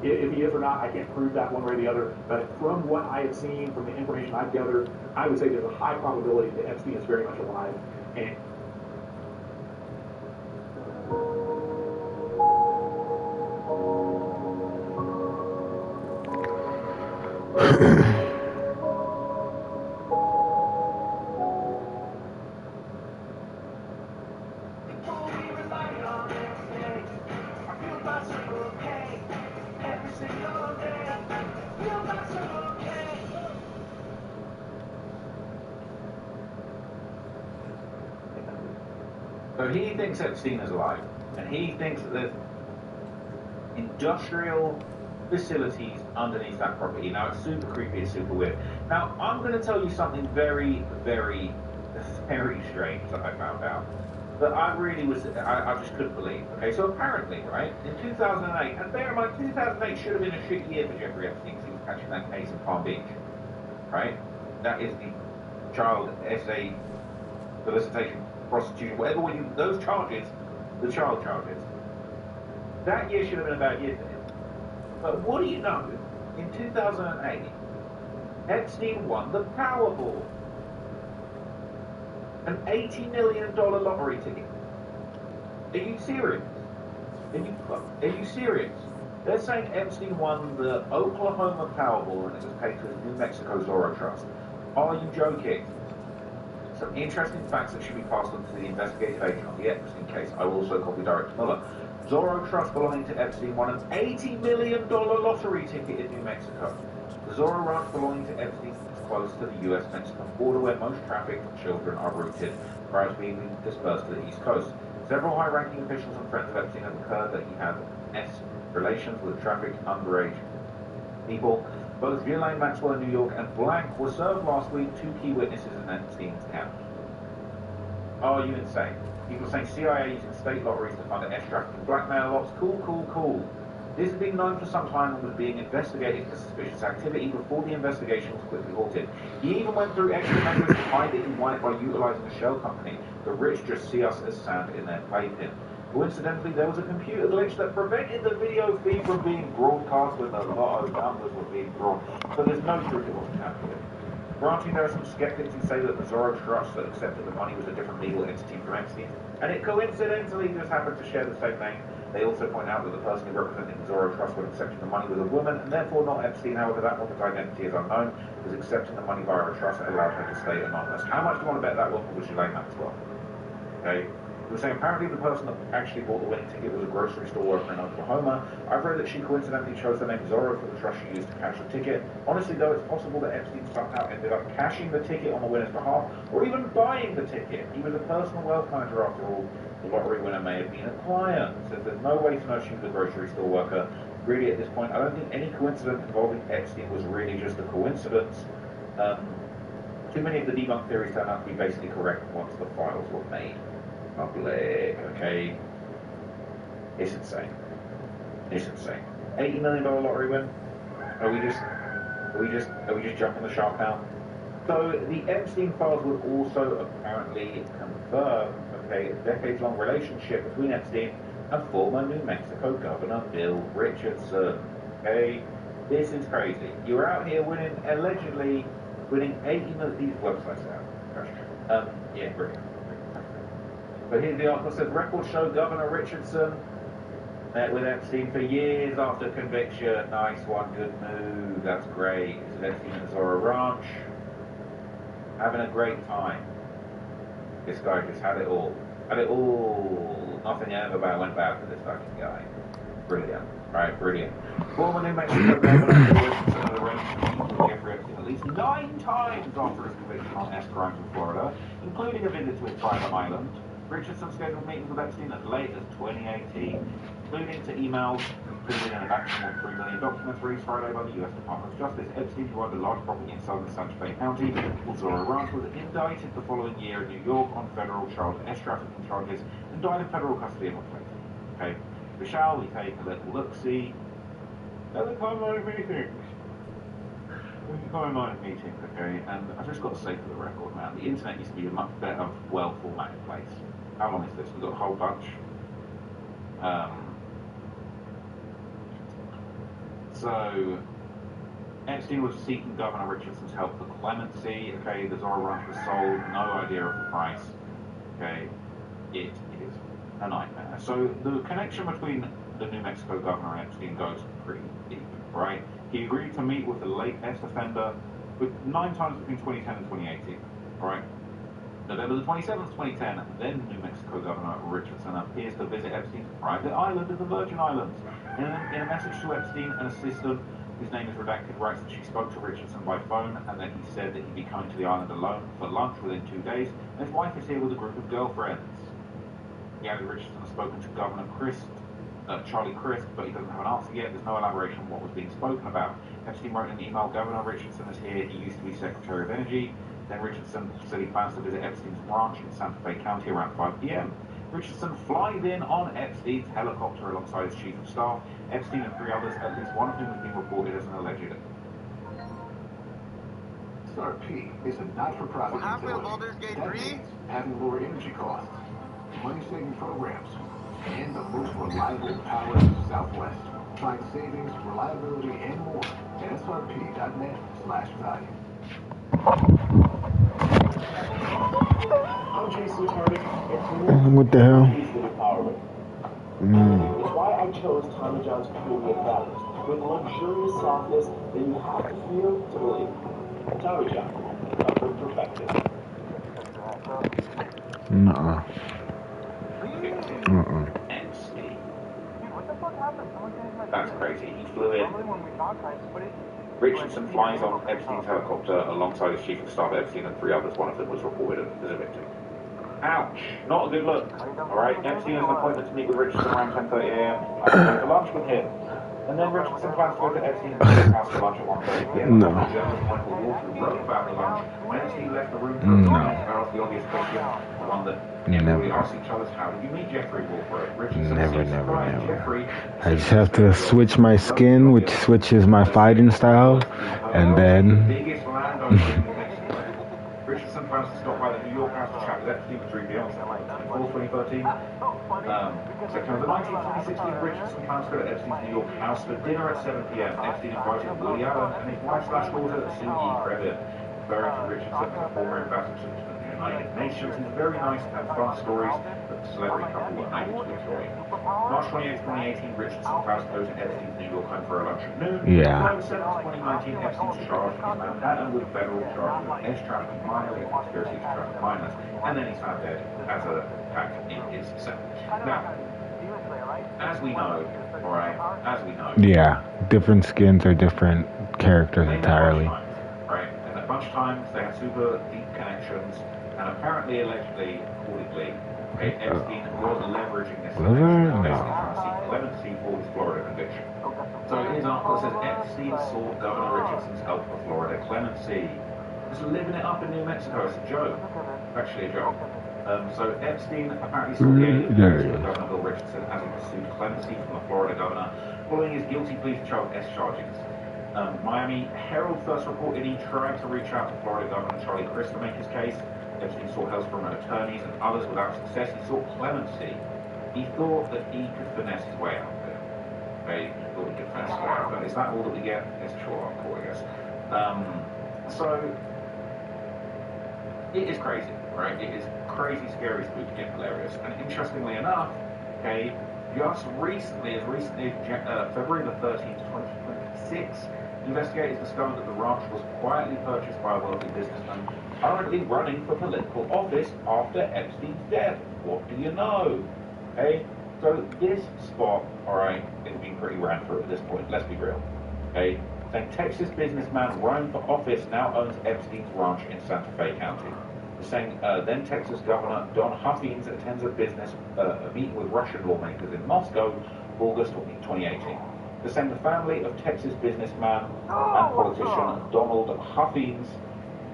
If he is or not, I can't prove that one way or the other, but from what I have seen, from the information I've gathered, I would say there's a high probability that Epstein is very much alive. And So he thinks Epstein is alive, and he thinks that there's industrial facilities underneath that property. Now, it's super creepy, it's super weird. Now, I'm going to tell you something very, very, very strange that I found out, that I just couldn't believe. Okay, so apparently, right, in 2008, and bear in mind, 2008 should have been a shit year for Jeffrey Epstein, because he was catching that case in Palm Beach, right? That is the child SA, solicitation, prostitution, whatever we do, those charges, the child charges. That year should have been about year. But what do you know? In 2008, Epstein won the Powerball, an $80 million lottery ticket. Are you serious? Are you serious? They're saying Epstein won the Oklahoma Powerball and it was paid to his New Mexico Zorro Trust. Are you joking? Some interesting facts that should be passed on to the investigative agent on the Epstein case. I will also copy Director Mueller. Zorro Trust belonging to Epstein won an $80 million lottery ticket in New Mexico. The Zorro Ranch belonging to Epstein is close to the US-Mexican border where most trafficked children are routed prior to being dispersed to the East Coast. Several high-ranking officials and friends of Epstein have heard that he had relations with trafficked underage people. Both Ghislaine Maxwell in New York and Blank were served last week, 2 key witnesses in Epstein's camp. Are you insane? People saying CIA using state lotteries to fund S trafficking, blackmail lots. Cool. This had been known for some time and was being investigated for suspicious activity before the investigation was quickly halted. He even went through extra measures to hide it in white by utilizing a shell company. The rich just see us as sand in their playpen. Coincidentally, there was a computer glitch that prevented the video feed from being broadcast when the lotto numbers were being drawn. So there's no proof it wasn't happening. Granting there are some skeptics who say that the Zorro Trust that accepted the money was a different legal entity from Epstein, and it coincidentally just happened to share the same name. They also point out that the person who represented the Zorro Trust when accepting the money was a woman, and therefore not Epstein. However, that woman's identity is unknown, because accepting the money via a trust allowed her to stay anonymous. How much do you want to bet that woman was Ghislaine Maxwell? Okay. They were saying apparently the person that actually bought the winning ticket was a grocery store worker in Oklahoma. I've read that she coincidentally chose the name Zorro for the trust she used to cash the ticket. Honestly, though, it's possible that Epstein somehow ended up cashing the ticket on the winner's behalf, or even buying the ticket. He was a personal wealth manager after all. The lottery winner may have been a client. So there's no way to know she was a grocery store worker. Really, at this point, I don't think any coincidence involving Epstein was really just a coincidence. Too many of the debunked theories turned out to be basically correct once the files were made public, okay? It's insane. $80 million lottery win? Are we just jumping the shark now? So the Epstein files would also apparently confirm, okay, a decades-long relationship between Epstein and former New Mexico Governor Bill Richardson. Okay, this is crazy. You're out here allegedly winning 80 million. These websites out. Yeah, brilliant. But here's the article says records show Governor Richardson met with Epstein for years after conviction. Nice one, good move. That's great. This is Epstein at the Zorro Ranch, having a great time. This guy just had it all. Nothing ever went bad for this fucking guy. Brilliant. Right, brilliant. Former New Mexico Governor Richardson had arranged to meet with Jeffrey Epstein at least 9 times after his conviction on S crimes in Florida, including a visit to his private island. Richardson scheduled meetings with Epstein as late as 2018, including to emails included in a batch of more than 3 million documents released Friday by the U.S. Department of Justice. Epstein, who owned a large property in southern Santa Fe County, called Zorro Ranch, was indicted the following year in New York on federal child S trafficking charges and died in federal custody in 2018. Okay, so shall we take a little look-see? At the timeline of meetings. Okay, and I've just got to say for the record, man, the internet used to be a much better, well-formatted place. How long is this? We've got a whole bunch. So, Epstein was seeking Governor Richardson's help for clemency. Okay, the Zorro Ranch was sold, no idea of the price. Okay, it is a nightmare. So, the connection between the New Mexico Governor and Epstein goes pretty deep, right? He agreed to meet with the late S offender 9 times between 2010 and 2018, right? November the 27th, 2010, then New Mexico Governor Richardson appears to visit Epstein's private island in the Virgin Islands. In a message to Epstein, an assistant, whose name is redacted, writes that she spoke to Richardson by phone and that he said that he'd be coming to the island alone for lunch within 2 days, and his wife is here with a group of girlfriends. He added Richardson has spoken to Governor Charlie Crist, but he doesn't have an answer yet. There's no elaboration on what was being spoken about. Epstein wrote in an email, Governor Richardson is here. He used to be Secretary of Energy. Then Richardson said he plans to visit Epstein's ranch in Santa Fe County around 5 p.m. Richardson flies in on Epstein's helicopter alongside his chief of staff. Epstein and 3 others, at least one of whom has been reported as an alleged SRP is a not-for-profit utility that means having lower energy costs, money-saving programs, and the most reliable power in the Southwest. Find savings, reliability, and more at srp.net/value. I'm Jason Carter. What the hell? It's why I chose Tommy John's premium fabrics with luxurious softness that you have to feel to believe. Tommy John, comfort perfected. Nuh-uh. That's crazy. He flew in. Richardson flies on Epstein's helicopter alongside his chief of staff Epstein and 3 others. One of them was reported as a victim. Ouch! Not a good look. Alright, Epstein has an appointment to meet with Richardson around 10:30 a.m. I can go to lunch with him. And then Richardson plans to go to Epstein's house for lunch at 1:30 p.m. No. Journalist Michael Walker wrote about the lunch. When Epstein left the room, asked the obvious question, the one that everybody asks each other, how did you meet Jeffrey Wolford? Richardson Never. Jeffrey. I just have to switch my skin, which switches my fighting style, and then... Biggest landowner in New Mexico. Richardson plans to stop by the New York house to chat with Epstein for 3 p.m. on 2013. September 19th, 2016, Richardson plans to go to Epstein's New York house for dinner at 7 p.m. Epstein invited Willie Allen and his wife/daughter, Sue E. Krebin. Referring to Richardson as a former ambassador to the United Nations, he's very nice and fun stories that the celebrity couple were able to enjoy. March 28th, 2018, Richardson plans to go to Epstein's New York home for a lunch at noon. Yeah. November 7th, 2019, Epstein's charged in Manhattan with federal charges of edge trafficking minors and conspiracy to traffic minors. And then he's found dead as a pack in his cell. Now, as we know, Yeah, different skins are different characters entirely. Right, and a bunch of times they had super deep connections, and apparently, allegedly, reportedly, Epstein was leveraging this connection to basically trying to seek clemency for his Florida conviction. So here's an article that says Epstein sought Governor Richardson's help for Florida clemency. Just living it up in New Mexico. It's a joke. It's actually a joke. So Epstein apparently sought the aid of Governor Bill Richardson as he pursued clemency from the Florida governor following his guilty plea to child S charges. Miami Herald first reported he tried to reach out to Florida Governor Charlie Crist to make his case. Epstein sought help from attorneys and others without success. He sought clemency. He thought that he could finesse his way out of it. He thought he could finesse his way out of it. Is that all that we get? It's a short article, I guess. So it is crazy, right? It is crazy, scary, spooky, and hilarious. And interestingly enough, just recently, as recently as February the 13th, 2026, investigators discovered that the ranch was quietly purchased by a wealthy businessman currently running for political office after Epstein's death. What do you know? So this spot, alright, it's been pretty ran through at this point, let's be real. Saying Texas businessman running for office now owns Epstein's ranch in Santa Fe County. Saying then Texas Governor Don Huffines attends a meeting with Russian lawmakers in Moscow, August 2018. The saying the family of Texas businessman and politician Donald Huffines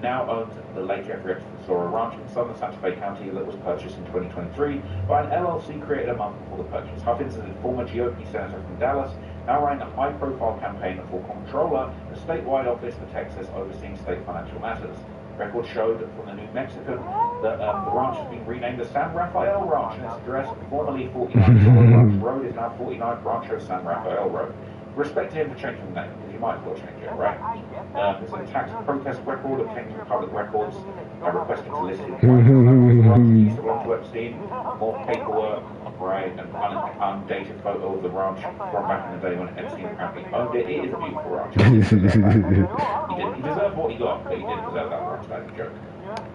now owns the late Jeffrey Epstein's ranch in southern Santa Fe County that was purchased in 2023 by an LLC created a month before the purchase. Huffines is a former GOP senator from Dallas, now running a high-profile campaign for comptroller, the statewide office for Texas overseeing state financial matters. Records showed from the New Mexican that the ranch has been renamed the San Rafael Ranch, and its address, formerly 49 Ranch Road, is now 49 Rancho San Rafael Road. Respect to him for changing the name, because you might as well change it, right? There's a tax protest record obtained from public records requesting to list it. Used to belong to Epstein, more paperwork, right, and undated photo of the ranch from back in the day when Epstein apparently owned it. It is a beautiful ranch. He deserved what he got, but he didn't deserve that ranch. That's a joke.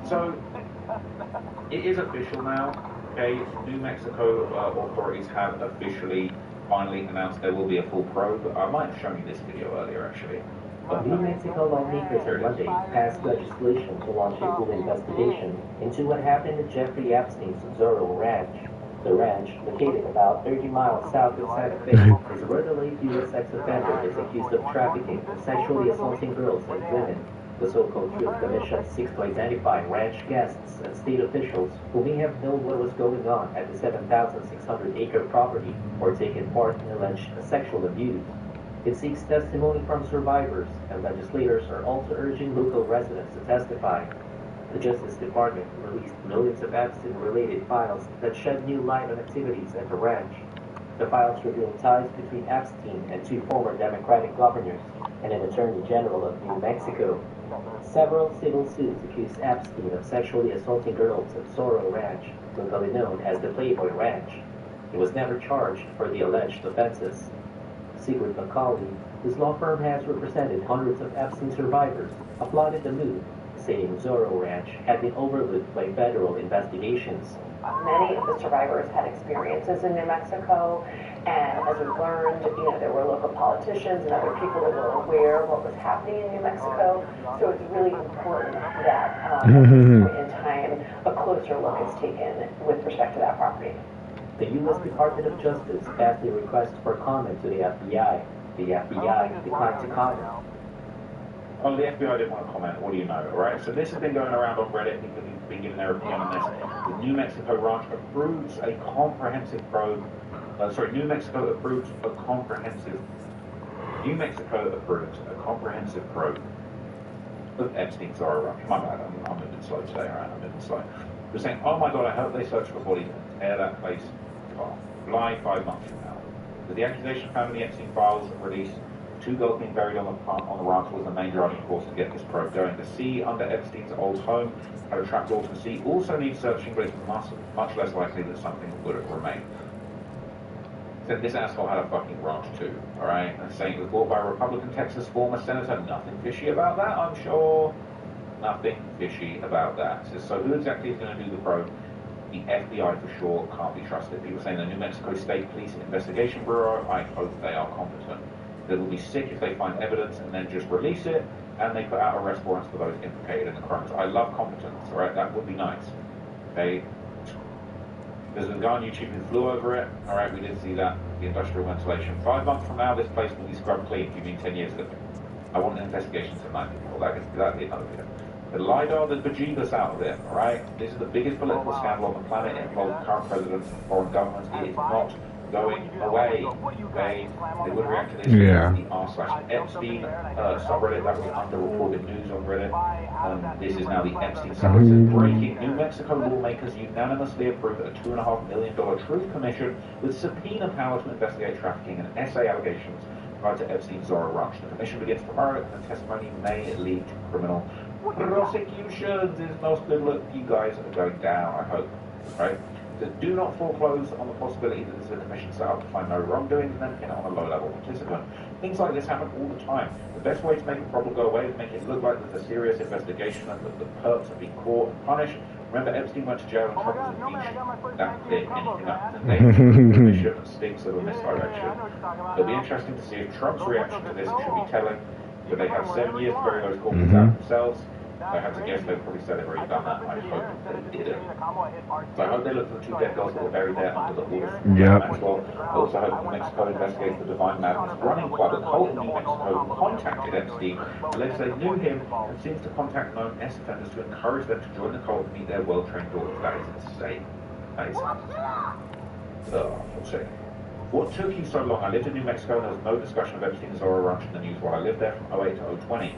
So, it is official now. New Mexico authorities have officially finally announced there will be a full probe. I might have shown you this video earlier, actually. New Mexico lawmakers on Monday passed legislation to launch a full investigation into what happened at Jeffrey Epstein's Zorro Ranch. The ranch, located about 30 miles south of Santa Fe, is where the late U.S. sex offender is accused of trafficking and sexually assaulting girls and women. The so-called Truth Commission seeks to identify ranch guests and state officials who may have known what was going on at the 7,600-acre property or taken part in alleged sexual abuse. It seeks testimony from survivors, and legislators are also urging local residents to testify. The Justice Department released millions of Epstein-related files that shed new light on activities at the ranch. The files reveal ties between Epstein and two former Democratic governors and an Attorney General of New Mexico. Several civil suits accuse Epstein of sexually assaulting girls at Zorro Ranch, locally known as the Playboy Ranch. He was never charged for the alleged offenses. Sigrid McCauley, whose law firm has represented hundreds of Epstein survivors, applauded the move, saying Zorro Ranch had been overlooked by federal investigations. Many of the survivors had experiences in New Mexico, and as we learned, there were local politicians and other people that were aware of what was happening in New Mexico. So it's really important that at this point in time, a closer look is taken with respect to that property. The U.S. Department of Justice passed a request for comment to the FBI. The FBI declined to comment. Oh, the FBI didn't want to comment. What do you know, right? So this has been going around on Reddit. People have been giving their opinion on this. The New Mexico Ranch approves a comprehensive probe. New Mexico approves a comprehensive probe of Epstein's Zorro Ranch. My bad. I'm moving slow today, right? I'm moving slow. We're saying, oh my God, I hope they search for bodies and tear that place apart. Fly 5 months from now. With the accusation found in the Epstein files released, two girls being buried on the ranch was the main driving force to get this probe going. The sea under Epstein's old home had a trapdoor to the sea. Also needs searching, but it's much less likely that something would have remained. So this asshole had a fucking ranch too, alright? And saying it was bought by a Republican Texas former senator. Nothing fishy about that, I'm sure. Nothing fishy about that. So who exactly is going to do the probe? The FBI for sure can't be trusted. People saying the New Mexico State Police Investigation Bureau, I hope they are competent. They will be sick if they find evidence and then just release it, and they put out arrest warrants for those implicated in the crimes. I love competence, alright? That would be nice. Okay? There's a guy on YouTube who flew over it. Alright, we did see that. The industrial ventilation. 5 months from now, this place will be scrubbed clean. You mean 10 years ago? I want an investigation tonight, people. That'd be another video. The LIDAR, the bejeebus out of it, alright? This is the biggest political scandal on the planet. It involves current presidents and foreign governments. It is not going away. They would react to this. Yeah. The r/Epstein subreddit that was underreported news on Reddit. This is now the Epstein subreddit. Breaking. New Mexico lawmakers unanimously approved a $2.5 million truth commission with subpoena power to investigate trafficking and essay allegations prior to Epstein's Zorro Ranch. The commission begins tomorrow, and the testimony may lead to criminal prosecutions. Is most good look. You guys are going down, I hope. Right? So do not foreclose on the possibility that there's a commission set up to find no wrongdoing and then pin it on a low-level participant. Things like this happen all the time. The best way to make a problem go away is make it look like there's a serious investigation and that the perps have been caught and punished. Remember, Epstein went to jail and Trump was impeached. That's it. Anything up to date. The commission stinks of a misdirection. It'll be interesting to see if Trump's reaction to this should be telling. But they have 7 years to bury those corpses out themselves. I have to guess they probably said they've already done that. I hope they didn't. So I hope they look for the two dead girls that were buried there under the water. Maxwell. I also hope New Mexico investigates the Divine Madness Running Club, a cult in New Mexico who contacted Epstein, alleged they knew him, and seems to contact known S-offenders to encourage them to join the cult and meet their well-trained daughters. That is insane. That is insane. What took you so long? I lived in New Mexico and there was no discussion of Epstein's Zorro Ranch in the news while I lived there from 08 to 020.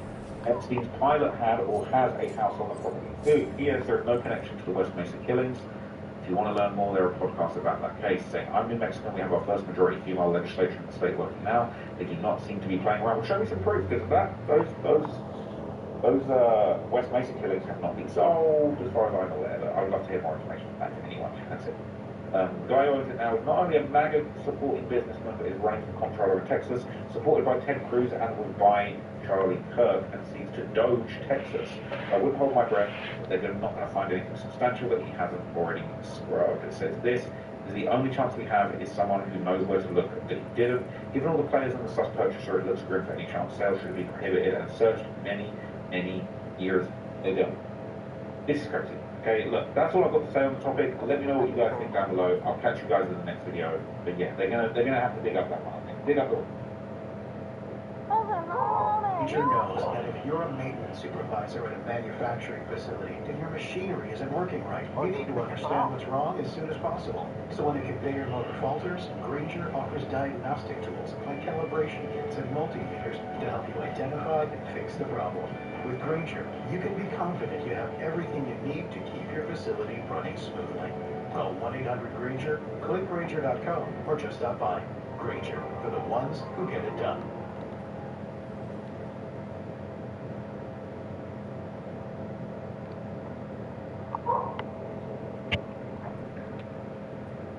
Epstein's pilot had or has a house on the property. Yes, there is no connection to the West Mesa killings. If you want to learn more, there are podcasts about that case. Saying, I'm New Mexican, we have our first majority female legislature in the state working now. They do not seem to be playing around. Well, show me some proof, because those West Mesa killings have not been solved, as far as I'm aware. I would love to hear more information from that from anyone. That's it. The guy who owns it now is not only a MAGA supporting businessman, but is running for comptroller in Texas, supported by Ted Cruz and will buy Charlie Kirk, and seeks to doge Texas. I wouldn't hold my breath, but they're not going to find anything substantial that he hasn't already scrubbed. It says this is the only chance we have is someone who knows where to look that he didn't. Given all the players in the sus purchaser, it looks grim for any chance sales should be prohibited and searched many years ago. This is crazy. Okay, look, that's all I've got to say on the topic. Let me know what you guys think down below. I'll catch you guys in the next video. But yeah, they're gonna have to dig up that one, I think. Dig up the one. Granger knows that if you're a maintenance supervisor at a manufacturing facility and your machinery isn't working right, you need to understand what's wrong as soon as possible. So when a conveyor motor falters, Granger offers diagnostic tools like calibration kits and multimeters to help you identify and fix the problem. With Granger, you can be confident you have everything you need to keep your facility running smoothly. Call 1-800-GRANGER, click Granger.com, or just stop by. Granger, for the ones who get it done.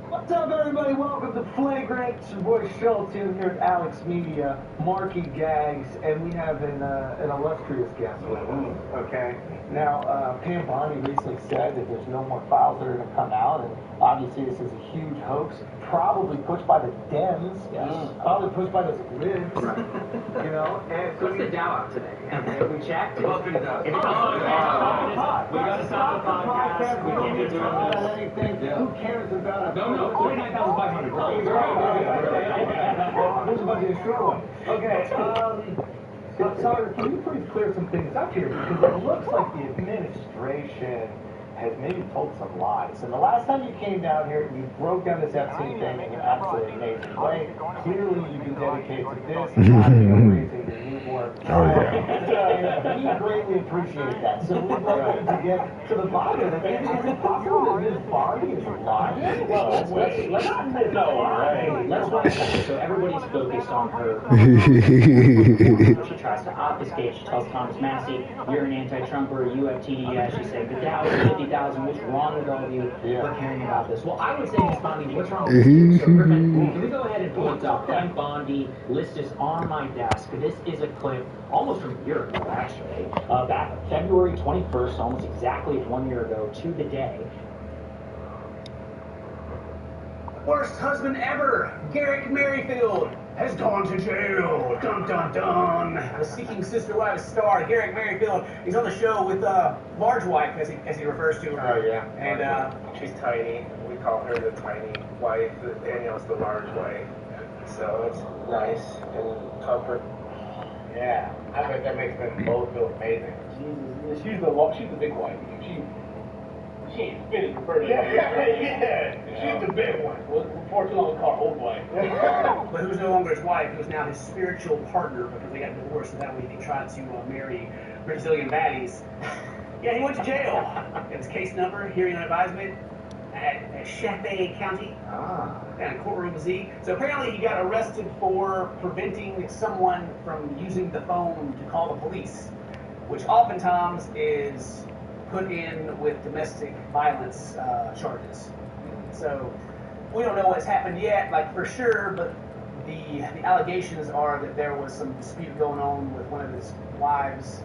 What's up, everybody? Welcome to Flagrant. It's your boy Shelton here at Alex Media, Marky Gags, and we have an illustrious guest with us. Okay. Now, Pam Bondi recently said that there's no more files that are going to come out, and obviously this is a huge hoax, probably pushed by the Dems, probably pushed by the libs, you know. And so what's the Dow up today? Have we checked? We got to stop the podcast. We can't be doing anything. Who cares about it? No, 49,500. Well, there's a bunch of short ones. Okay, so, Sandra, can you please clear some things up here? Because it looks like the administration has maybe told some lies. And the last time you came down here, you broke down this Epstein thing in an absolutely amazing way. Clearly, you've been dedicated to this, not raising your newborn. Oh, yeah. We greatly appreciate that. So we'd like you to get to the bottom of it. Is it possible that Ms. Barney is lying? Well, let's not admit no, right? Let's run it back. So everybody's focused on her. She tries to obfuscate. She tells Thomas Massey, "You're an anti-Trumper. You have TDS." She's saying the Dow is 50,000. What's wrong with all of you for caring about this? Well, I would say, Ms. Bondi, what's wrong with this? So, Griffin, can we go ahead and pull it up? Pam Bondi list is on my desk. This is a clip almost from a year ago, actually. Back February 21st, almost exactly 1 year ago to the day. Worst husband ever, Garrick Merrifield, has gone to jail. Dun dun dun. The Seeking Sister Wives star, Garrick Merrifield, he's on the show with Large Wife, as he refers to her. Oh yeah. And she's tiny. We call her the tiny wife. Danielle's the large wife. So it's nice and comfort. Yeah, I bet that makes them both feel amazing. She's the big wife. She ain't fitted for further. Yeah. She's the big one. Well, before too long, we'll call her old wife. But who's no longer his wife, who's now his spiritual partner because they got divorced, so that way he tried to marry Brazilian baddies. Yeah, he went to jail. Got his case number, hearing on advisement at Chaffee County. Down in courtroom Z. So apparently he got arrested for preventing someone from using the phone to call the police, which oftentimes is put in with domestic violence charges. So we don't know what's happened yet, like for sure, but the allegations are that there was some dispute going on with one of his wives.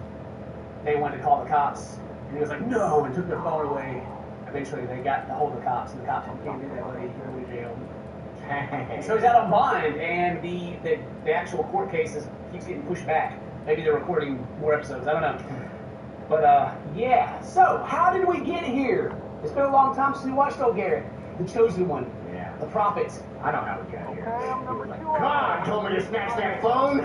They wanted to call the cops, and he was like, no, and took their phone away. Eventually they got a hold of the cops, and the cops came in that way, he went to jail. So he's out on bond, and the actual court case keeps getting pushed back. Maybe they're recording more episodes, I don't know. But, yeah. So, how did we get here? It's been a long time since we watched old Garrett, the chosen one, the prophet. I know how we got here. God told me to snatch that phone.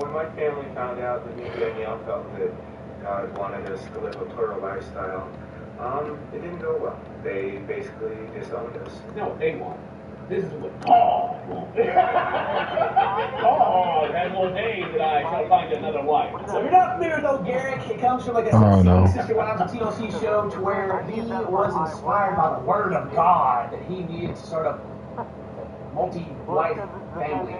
When my family found out that me and Danielle felt that God wanted us to live a plural lifestyle, it didn't go well. They basically disowned us. No, they won't. This is what God wants. God had more days that I shall find another wife. So if you're not familiar with old Garrick, it comes from like a Sister Wives TLC show to where he was inspired by the Word of God that he needed to start a multi-wife family.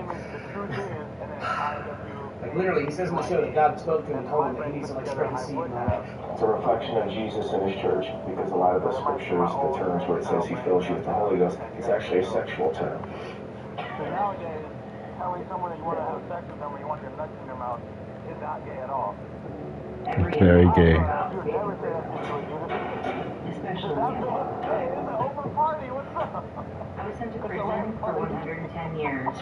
Like literally, he says in the show that God spoke to him and told him that he needs to like spread the seed and all that. It's a reflection of Jesus and his church, because a lot of the scriptures, the terms where it says he fills you with the Holy Ghost, it's actually a sexual term. Nowadays, telling someone that you want to have sex with them or you want your nuts in their mouth is not gay at all. It's very gay. Especially hey, it's an open party, what's up? I was sent to prison for 110 years.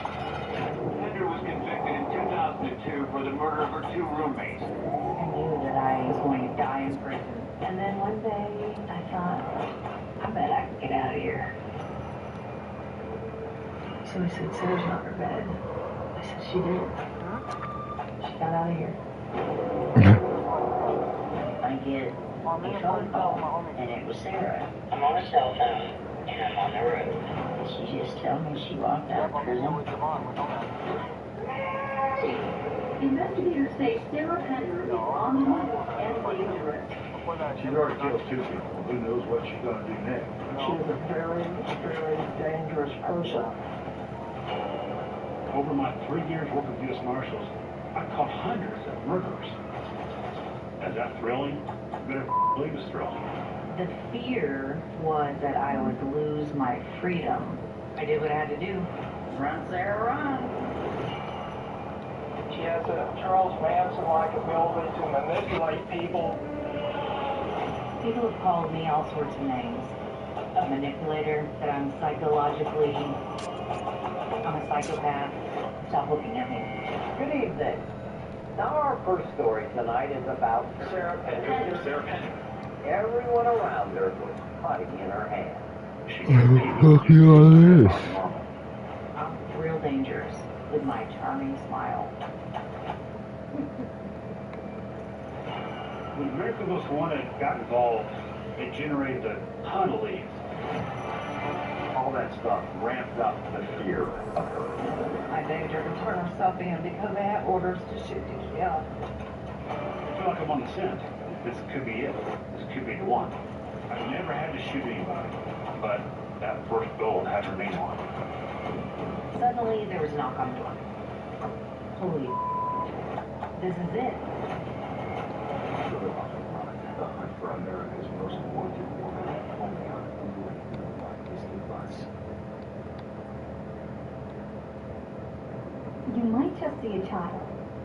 Andrew was convicted in 2002 for the murder of her two roommates. I knew that I was going to die in prison. And then one day, I thought, I bet I can get out of here. So I said, Sarah's not in her bed. I said, she did. got out of here. I get a phone call, and it was Sarah. I'm on a cell phone, and I'm on the road. She just told me she walked out of prison. Investigators say Sarah Penner is on the move and dangerous. She's already killed 2 people. Who knows what she's going to do next? She's a very, very dangerous person. Over my 3 years working with U.S. Marshals, I caught hundreds of murderers. Is that thrilling? Better believe it's thrilling. The fear was that I would lose my freedom. I did what I had to do. Run, Sarah, run. She has a Charles Manson-like ability to manipulate people. People have called me all sorts of names. A manipulator, that I'm a psychopath. Stop looking at me. Good evening. Now our first story tonight is about Sarah Penner. Sarah Penner. Everyone around her was fighting in her hand. I'm real dangerous with my charming smile. When America Most Wanted got involved, it generated a ton of leads. All that stuff ramped up the fear of her. I begged her to turn herself in because they had orders to shoot to kill. I feel like I'm on the scent. This could be it. This could be the one. I've never had to shoot anybody, but that first goal had her name on it. Suddenly, there was a knock on the door. Holy, this is it. The hunt for America's most wanted woman only on Hulu and Disney Plus. You might just see a child,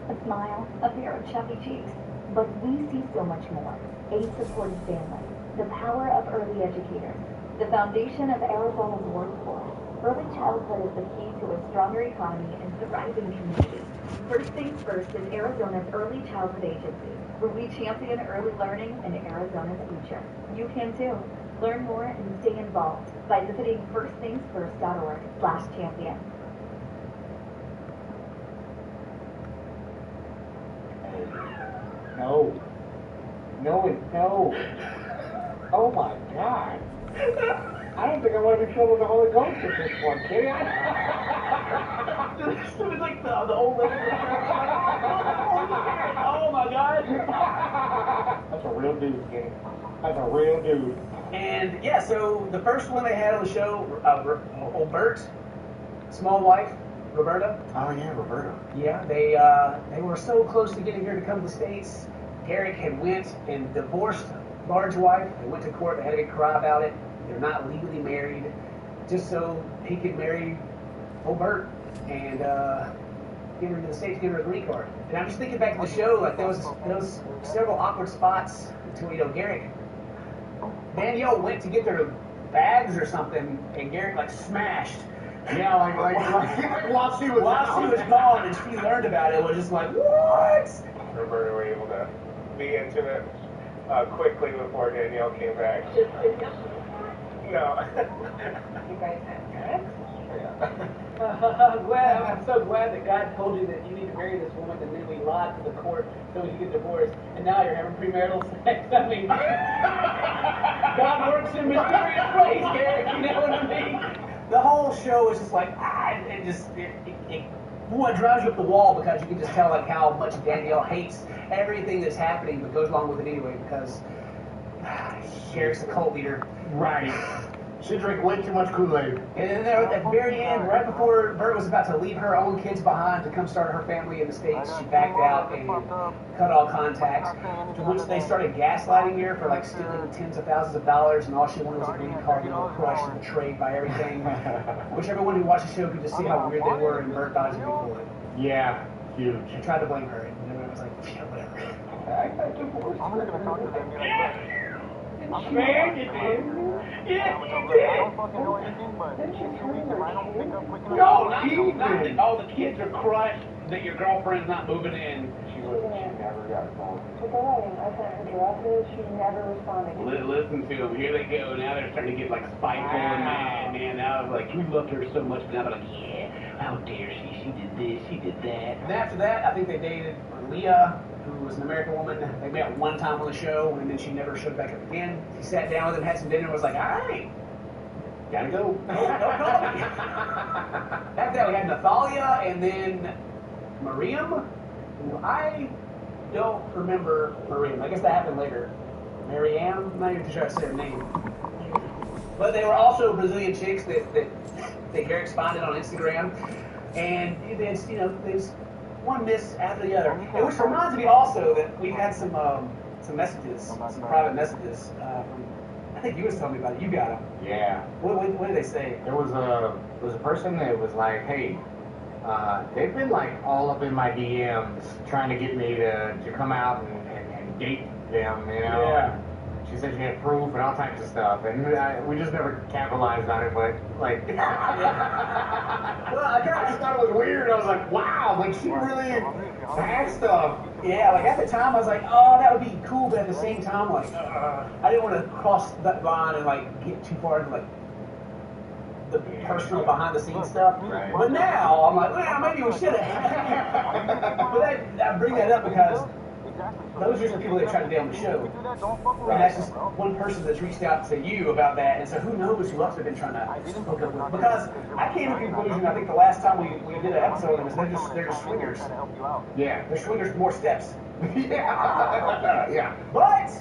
a smile, a pair of chubby cheeks, but we see so much more. A supported family, the power of early educators, the foundation of Arizona's workforce. Early childhood is the key to a stronger economy and thriving communities. First Things First is Arizona's early childhood agency, where we champion early learning and Arizona's future. You can too. Learn more and stay involved by visiting firstthingfirst.org/champion. No. No and no. Oh my God. I don't think I want to be filled with the Holy Ghost at this point, Kitty. It was like the old lady. Oh my God. That's a real dude, Kitty. That's a real dude. And yeah, so the first one they had on the show, old Bert, small wife, Roberta. Oh yeah, Roberta. Yeah, they were so close to getting her to come to the States. Garrick had went and divorced Bard's wife. They went to court. They had a big cry about it. They're not legally married, just so he could marry old Bert and get her to the States, give her a green card. And I'm just thinking back to the show, like there was several awkward spots between, Garrick. Danielle went to get their bags or something, and Garrick like smashed. Yeah, like while she was gone, and she learned about it, it was just like, what? Roberta were able to be intimate quickly before Danielle came back. No. You guys had sex? I'm so glad that God told you that you need to marry this woman, and then we lied to the court so we could get divorced, and now you're having premarital sex. I mean, God works in mysterious ways, Garrick, you know what I mean? The whole show is just like, it drives you up the wall because you can just tell like how much Danielle hates everything that's happening, but goes along with it anyway because Garrick's a cult leader. Right. She drank way too much Kool-Aid. And then there, at the very end, right before Bert was about to leave her own kids behind to come start her family in the States, she backed out and cut all contacts, to which they started gaslighting her for like stealing tens of thousands of dollars, and all she wanted was a green card, crushed and betrayed by everything. Which everyone who watched the show could just see how weird they were, and Bert thought it was a big bullet. Yeah, huge. She tried to blame her, and everyone was like, yeah, whatever. I got divorced. I'm going to talk to them. Man, you did. Yes, you did. I don't fucking know anything, but I don't pick up quick enough. No, nothing. All the kids are crushed that your girlfriend's not moving in. She never got phone. Took away. I sent her dresses. She never responded. Listen to them. Here they go. Now they're starting to get like spiteful and mad, man. Now it's like, you loved her so much. Now they're like, yeah, how dare she? She did this. She did that. And after that, I think they dated for Leah, who was an American woman. They met one time on the show, and then she never showed back up again. She sat down with him, had some dinner, and was like, all right, gotta go. Don't call me. After that, we had Nathalia, and then Miriam. I don't remember Miriam. I guess that happened later. Marianne? I'm not even sure I said her name. But they were also Brazilian chicks that Garrick spotted on Instagram. And there's one miss after the other. And which reminds me also that we've had some messages, some private messages from, I think you was telling me about it. You got them. Yeah. What did they say? There was a person that was like, hey, they've been like all up in my DMs trying to get me to come out and date them, you know. Yeah. She said she had proof and all types of stuff, and we just never capitalized on it. But like, well, I kind of thought it was weird. I was like, wow, like she really had stuff. Yeah, like at the time I was like, oh, that would be cool, but at the same time, like, I didn't want to cross that line and like get too far into like the personal behind the scenes stuff. Right. But now I'm like, well, maybe we should have. But I bring that up because those are the people that try to get on the show. And that's just one person that's reached out to you about that. And so who knows who else they've been trying to hook up with. Because I came to the conclusion, I think the last time we did an episode of this, they're just swingers. Yeah. They're swingers for more steps. Yeah. But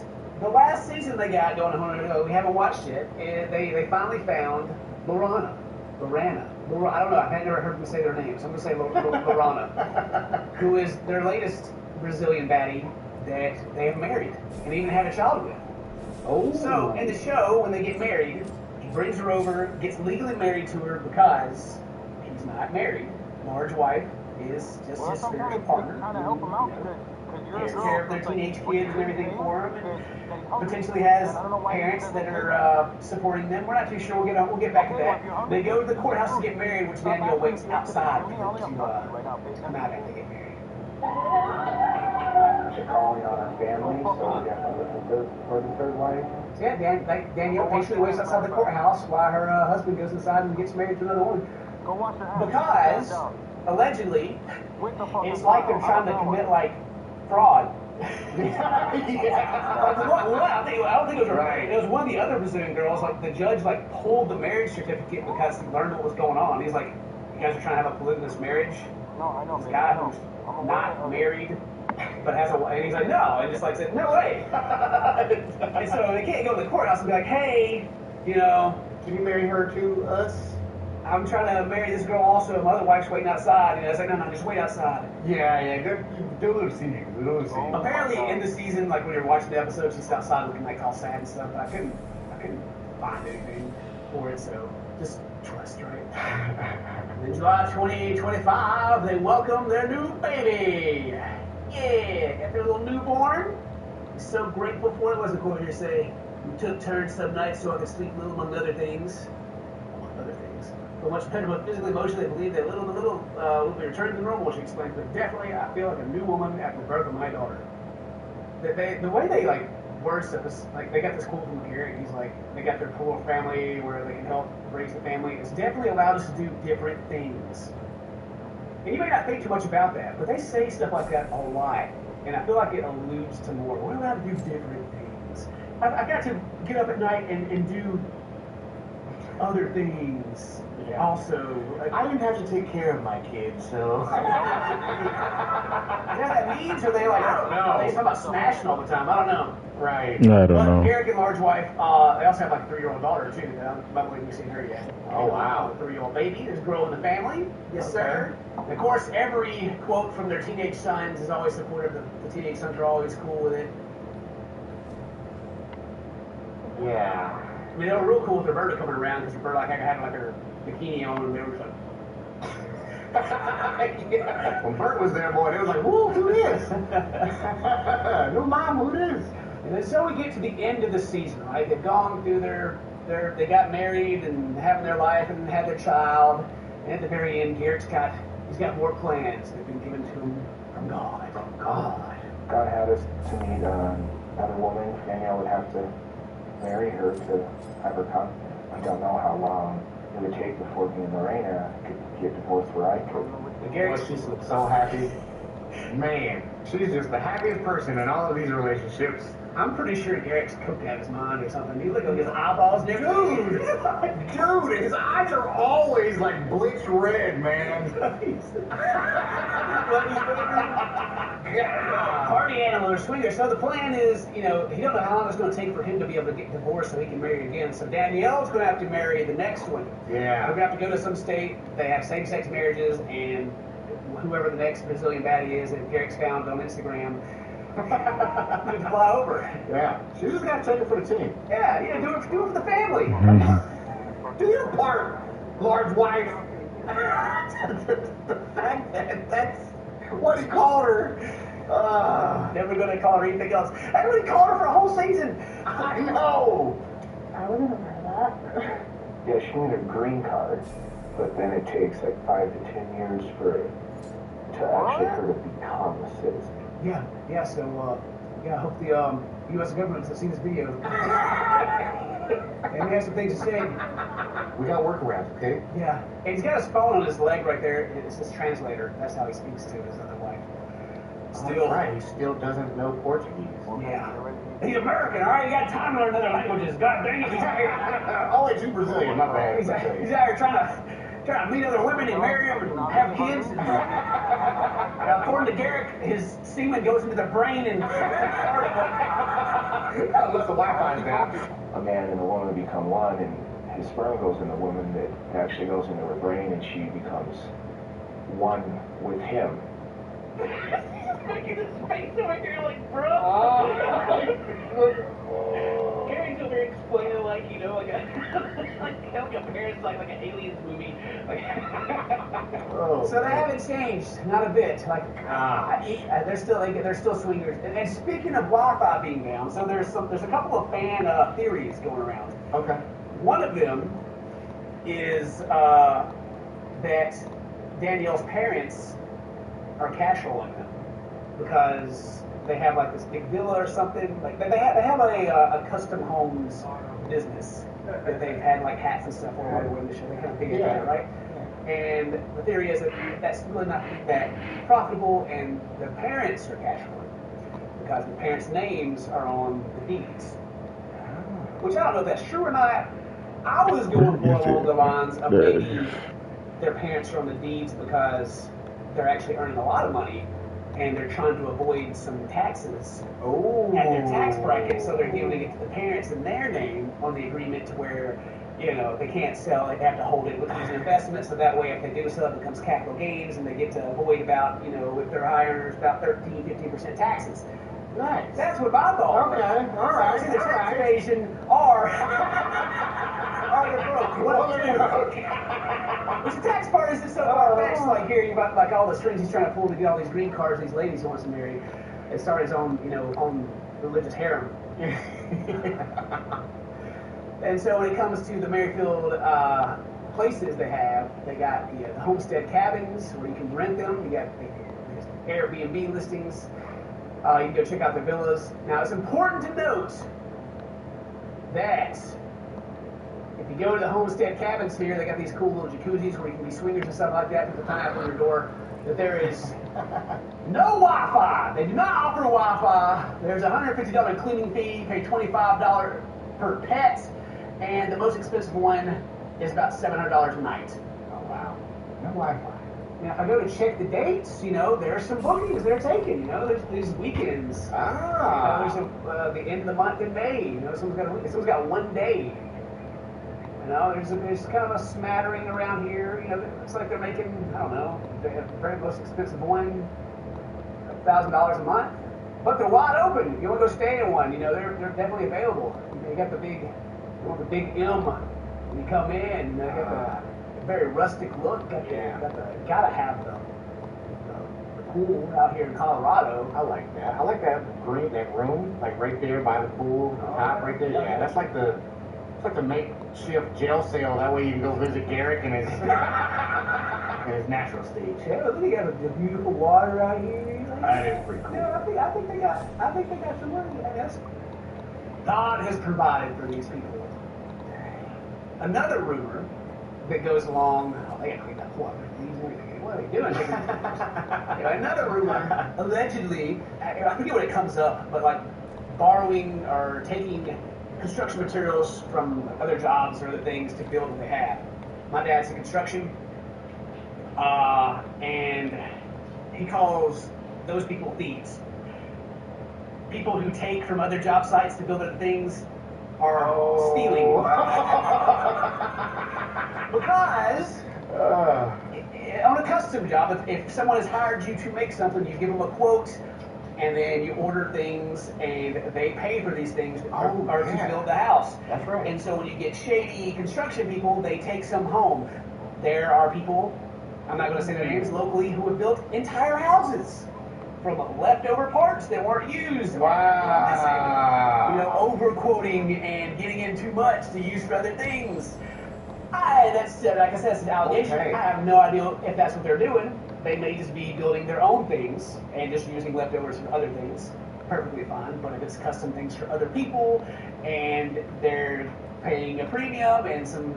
the last season they got going on, we haven't watched it, and they finally found Lorana. I don't know, I've never heard them say their names. I'm going to say Lorana, who is their latest Brazilian baddie that they have married and even had a child with. Oh. So in the show, when they get married, he brings her over, gets legally married to her because he's not married. Large wife is just his spiritual partner. Takes care of their teenage kids and everything for them, and potentially has parents that are supporting them. We're not too sure. We'll get back to that. They go to the courthouse to get married, which Daniel waits outside to come out after they get married. They're calling on our family, so we definitely looking for the third wife. So yeah, Danielle patiently waits outside the courthouse while her husband goes inside and gets married to another woman. Because, allegedly, it's like they're trying to commit, like, fraud. Yeah. I don't think it was right. It was one of the other Brazilian girls, like, the judge, like, pulled the marriage certificate because he learned what was going on. He's like, you guys are trying to have a polygamous marriage? This guy who's not married, but has a wife, and he's like, no, and just like said, no way. And so they can't go to the courthouse and be like, hey, can you marry her to us? I'm trying to marry this girl also, my other wife's waiting outside. And I was like, no, just wait outside. Yeah, those scenes. Apparently in the season, like when you're watching the episode, she's outside looking like all sad and stuff, but I couldn't find anything for it, so just trust, right? In July 2025, they welcome their new baby. Yeah, got their little newborn. I'm so grateful for it. What's the quote here say? We took turns some nights so I could sleep little among other things. But much better, both physically and emotionally, they believe that little will be returning to normal, she explained. But definitely, I feel like a new woman after the birth of my daughter. The way they, like, word stuff is, like, they got this quote from Garrett. He's like, they got their cool family where they can help raise the family. It's definitely allowed us to do different things. And you may not think too much about that, but they say stuff like that a lot. And I feel like it alludes to more. We're allowed to do different things. I got to get up at night and do other things. Yeah. Also, I didn't have to take care of my kids, so. Yeah, that means, or they like, I don't know. They talk about smashing all the time. I don't know. Right. I don't know. Garrick and Large Wife, they also have like a 3-year-old daughter too. I don't believe you've seen her yet. Oh wow. A 3-year-old baby is growing in the family. Yes, sir. And of course, every quote from their teenage sons is always supportive. The teenage sons are always cool with it. Yeah. I mean, they were real cool with Roberta coming around because Roberta had like her bikini on and they were just like. Yeah. When Bert was there, boy, they was like, whoa, who this? No mom, who this? And then so we get to the end of the season, right? They've gone through they got married and having their life and had their child. And at the very end, Garrett's got more plans that have been given to him from God. God had us to meet another woman. Danielle would have to marry her to have her come. I don't know how long it would take before me and Lorena could get divorced where I could. Garrett's just so happy. Man, she's just the happiest person in all of these relationships. I'm pretty sure Garrett's cooked out his mind or something. You look at his eyeballs and everything. Dude, his eyes are always like bleached red, man. Party animal or swinger. So the plan is, you know, he don't know how long it's going to take for him to be able to get divorced so he can marry again. So Danielle's going to have to marry the next one. Yeah. We're going to have to go to some state. They have same-sex marriages, and whoever the next Brazilian baddie is that Garrett's found on Instagram, to fly over. Yeah. She just got to take it for the team. Yeah, do it for the family. Do your part, large wife. The fact that that's what he called her. Never gonna call her anything else. Everybody called her for a whole season. I know. I wouldn't have heard that. Yeah, she needed a green card, but then it takes like 5 to 10 years for actually her to become a citizen. Yeah. So, I hope the U.S. government has seen this video. And he has some things to say. We got workarounds, okay? Yeah. And he's got his phone on his leg right there. It's his translator. That's how he speaks to his other wife. Still right. He still doesn't know Portuguese. Yeah. He's American, all right? You got time to learn other languages. God dang it. He's out here. Oh, wait, you Brazilian. My bad. He's out here trying to meet other women and marry them and have kids. And, according to Garrett, his semen goes into the brain and unless the Wi-Fi's down. A man and a woman become one, and his sperm goes in the woman that actually goes into her brain, and she becomes one with him. Look at his face over here, like, bro. Gary's over here explaining, like, you know, like a parent's like an aliens movie. So they haven't changed, not a bit. Like, they're still swingers. And speaking of Wi-Fi being down, so there's a couple of fan theories going around. Okay. One of them is that Danielle's parents are cash rolling them because they have like this big villa or something. Like they have a custom homes business that they've had like hats and stuff all over the show. They kind of figured it out, right? And the theory is that that's really not that profitable, and the parents are cash rolling because the parents' names are on the deeds. Which I don't know if that's true or not. I was going more along the lines of maybe their parents are on the deeds because they're actually earning a lot of money and they're trying to avoid some taxes at their tax bracket, so they're giving it to the parents in their name on the agreement to where, you know, they can't sell it, they have to hold it as an investment, so that way if they do sell it, it becomes capital gains and they get to avoid about, you know, if they're high earners, about 13-15% taxes. Nice. That's what I thought. Okay, all right. So the tax evasion are they're broke. What are they broke? Which the tax part is just so far-fetched. Like here, you got like all the strings he's trying to pull to get all these green cards, these ladies he wants to marry, and start his own, you know, own religious harem. And so when it comes to the Merrifield places they got the homestead cabins where you can rent them. You got the Airbnb listings. You can go check out the villas. Now, it's important to note that if you go to the homestead cabins here, they got these cool little jacuzzis where you can be swingers and stuff like that with the pineapple on your door, that there is no Wi-Fi. They do not offer Wi-Fi. There's a $150 cleaning fee. You pay $25 per pet, and the most expensive one is about $700 a night. Oh, wow. No Wi-Fi. Now, if I go to check the dates, you know, there's some bookings they're taking. You know, there's these weekends. Ah. You know, there's the end of the month in May. You know, someone's got one day. You know, there's kind of a smattering around here. You know, it's like they're making, I don't know, they have the very most expensive one, $1,000 a month. But they're wide open. If you want to go stay in one, you know, they're definitely available. You got the big M when you come in. You know, you got the very rustic look. Gotta have the pool out here in Colorado. I like that. I like that room, like right there by the pool, top right there. Yeah, that's like the makeshift jail cell. That way you can go visit Garrick in his natural stage. Yeah, they got the beautiful water out here. That is pretty cool. Yeah, I think they got some money. I guess God has provided for these people. Another rumor that goes along. Oh, they got to that plug. What are they doing? Another rumor, allegedly, I forget when it comes up, but like borrowing or taking construction materials from other jobs or other things to build what they have. My dad's in construction, and he calls those people thieves. People who take from other job sites to build other things are stealing. Because on a custom job, if someone has hired you to make something, you give them a quote, and then you order things, and they pay for these things to build the house. That's right. And so when you get shady construction people, they take some home. There are people, I'm not going to say their names, locally, who have built entire houses from leftover parts that weren't used. Wow. You know, over-quoting and getting in too much to use for other things. Like I said, that's an allegation. Okay. I have no idea if that's what they're doing. They may just be building their own things and just using leftovers from other things. Perfectly fine. But if it's custom things for other people and they're paying a premium and some,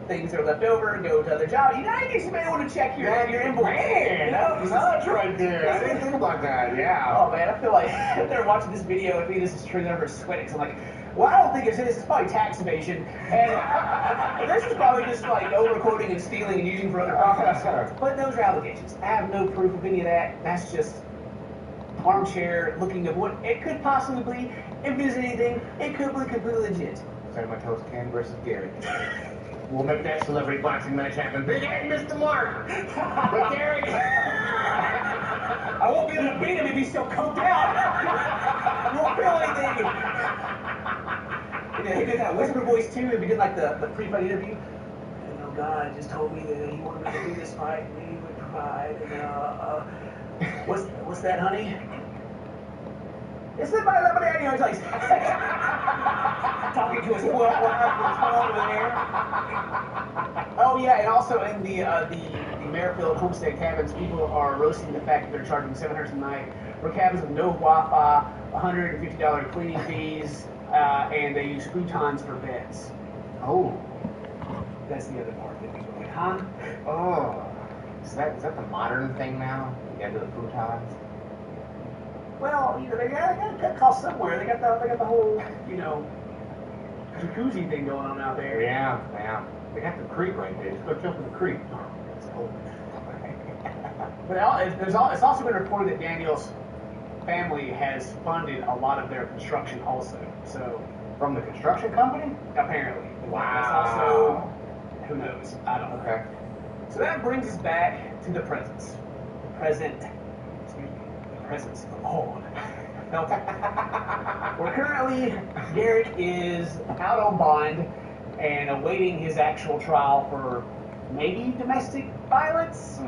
things that are left over go to other jobs, you may want to check your invoice. Man, that's nuts right there. I didn't think about that. Yeah. Oh man, I feel like if they're watching this video, I think this is true. They're sweating. So I'm like, well, I don't think it's this. It's probably tax evasion, and this is probably just like overquoting and stealing and using for other purposes. But those are allegations. I have no proof of any of that. That's just armchair looking of what it could possibly be. If there's anything, it could be completely legit. Cinnamon Toast Ken versus Gary. We'll make that celebrity boxing match happen. Big Ed missed the mark. But Gary, I won't be able to beat him if he's still coked out. You won't feel anything. He did that whisper voice too. If he did like the pre-fight interview. And God just told me that he wanted me to do this fight and he would provide. And what's that, honey? It's the my lemonade. He's like talking to his wife over there. Oh yeah, and also in the Merrifield homestead cabins, people are roasting the fact that they're charging $700 a night for cabins with no Wi-Fi, $150 cleaning fees, and they use futons for beds. Oh, that's the other part that people are like, huh? Oh, is that the modern thing now? You get to the futons. Well, they got to cut costs somewhere. They got the whole, jacuzzi thing going on out there. Yeah. They got the creek right there. Just go jump in the creek. But it's also been reported that Daniel's family has funded a lot of their construction also. So from the construction company? Apparently. Wow. It's also, who knows? I don't know. Okay. So that brings us back to the presence of the Lord. Where currently Garrick is out on bond and awaiting his actual trial for maybe domestic violence.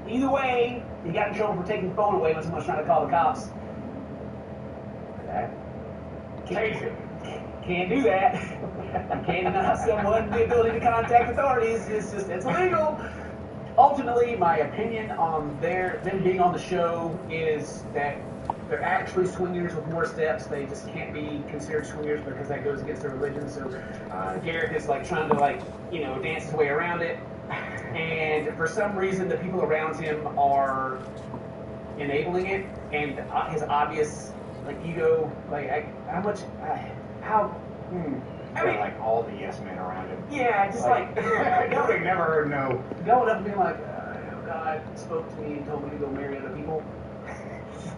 Either way, he got in trouble for taking the phone away when someone was trying to call the cops. Can't do that. You can't deny someone the ability to contact authorities. It's illegal. Ultimately, my opinion on them being on the show is that they're actually swingers with more steps. They just can't be considered swingers because that goes against their religion. So Garrick is like trying to dance his way around it. And for some reason, the people around him are enabling it, and his obvious ego, I mean, like all the yes men around him. Yeah, just nobody never heard no. Going up and being like, God spoke to me and told me to go marry other people.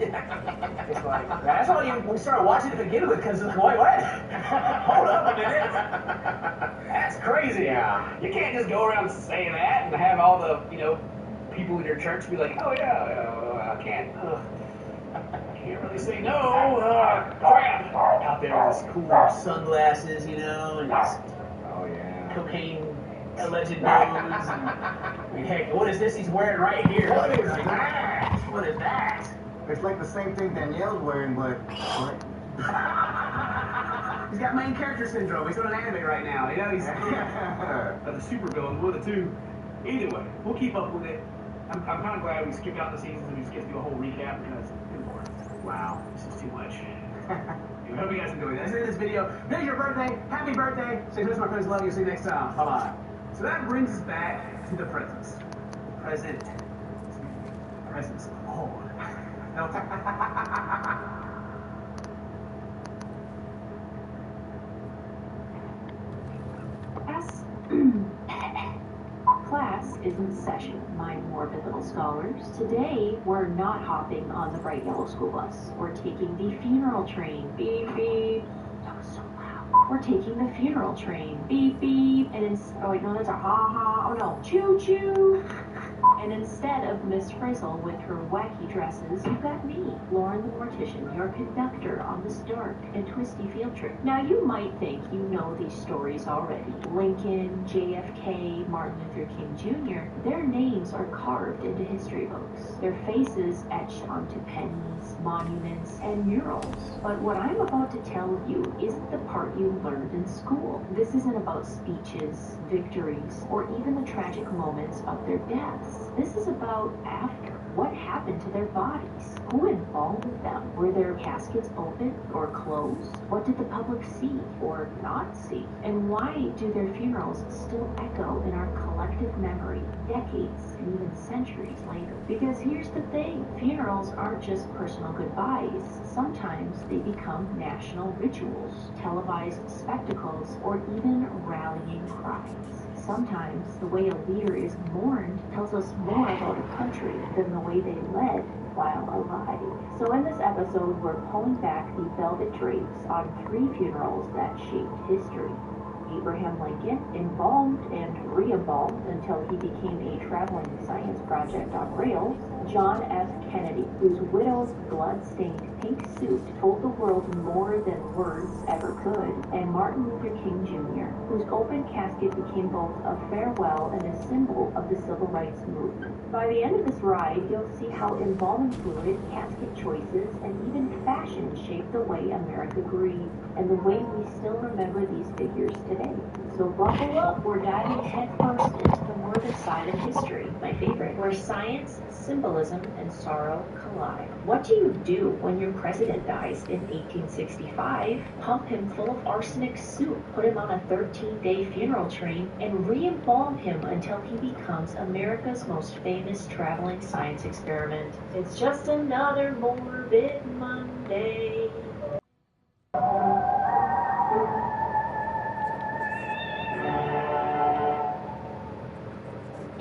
It's like, that's why we started watching it to begin with, because it's like, what? Hold up a minute. That's crazy. Yeah. You can't just go around saying that and have all the, people in your church be like, oh yeah, I can't really say no. Crap. Out there with his cool sunglasses, and his cocaine alleged nose. And heck, what is this he's wearing right here? What is that? What is that? It's like the same thing Danielle's wearing, but he's got main character syndrome. He's on an anime right now. He's the super villain, one of the two. Either way, we'll keep up with it. I'm kind of glad we skipped out the seasons and we just get to do a whole recap because, good lord, wow, this is too much. I hope you guys enjoyed this video. Today's your birthday. Happy birthday. Say this, my friends. Love you. See you next time. Bye bye. So that brings us back to the presence. Presence. Presence. Oh. Class is in session, my morbid little scholars. Today, we're not hopping on the bright yellow school bus. We're taking the funeral train. Beep, beep. That was so loud. We're taking the funeral train. Beep, beep. And oh wait, no, that's a ha-ha. Oh no, choo-choo. And instead of Miss Frizzle with her wacky dresses, you've got me, Lauren the Mortician, your conductor on this dark and twisty field trip. Now you might think you know these stories already. Lincoln, JFK, Martin Luther King Jr., their names are carved into history books. Their faces etched onto pennies, monuments, and murals. But what I'm about to tell you isn't the part you learned in school. This isn't about speeches, victories, or even the tragic moments of their deaths. This is about after. What happened to their bodies? Who embalmed them? Were their caskets open or closed? What did the public see or not see? And why do their funerals still echo in our collective memory decades and even centuries later? Because here's the thing, funerals aren't just personal goodbyes. Sometimes they become national rituals, televised spectacles, or even rallying cries. Sometimes the way a leader is mourned tells us more about a country than the way they led while alive. So in this episode, we're pulling back the velvet drapes on 3 funerals that shaped history. Abraham Lincoln, embalmed and re-embalmed until he became a traveling science project on rails. John F. Kennedy, whose widowed, blood-stained pink suit told the world more than words ever could. And Martin Luther King Jr., whose open casket became both a farewell and a symbol of the civil rights movement. By the end of this ride, you'll see how embalming fluid, casket choices, and even fashion shaped the way America grieved, and the way we still remember these figures today. So buckle up, we're diving headfirst into the morbid side of history, my favorite, where science, symbolism, and sorrow collide. What do you do when your president dies in 1865? Pump him full of arsenic soup, put him on a 13-day funeral train, and re-embalm him until he becomes America's most famous traveling science experiment. It's just another morbid Monday.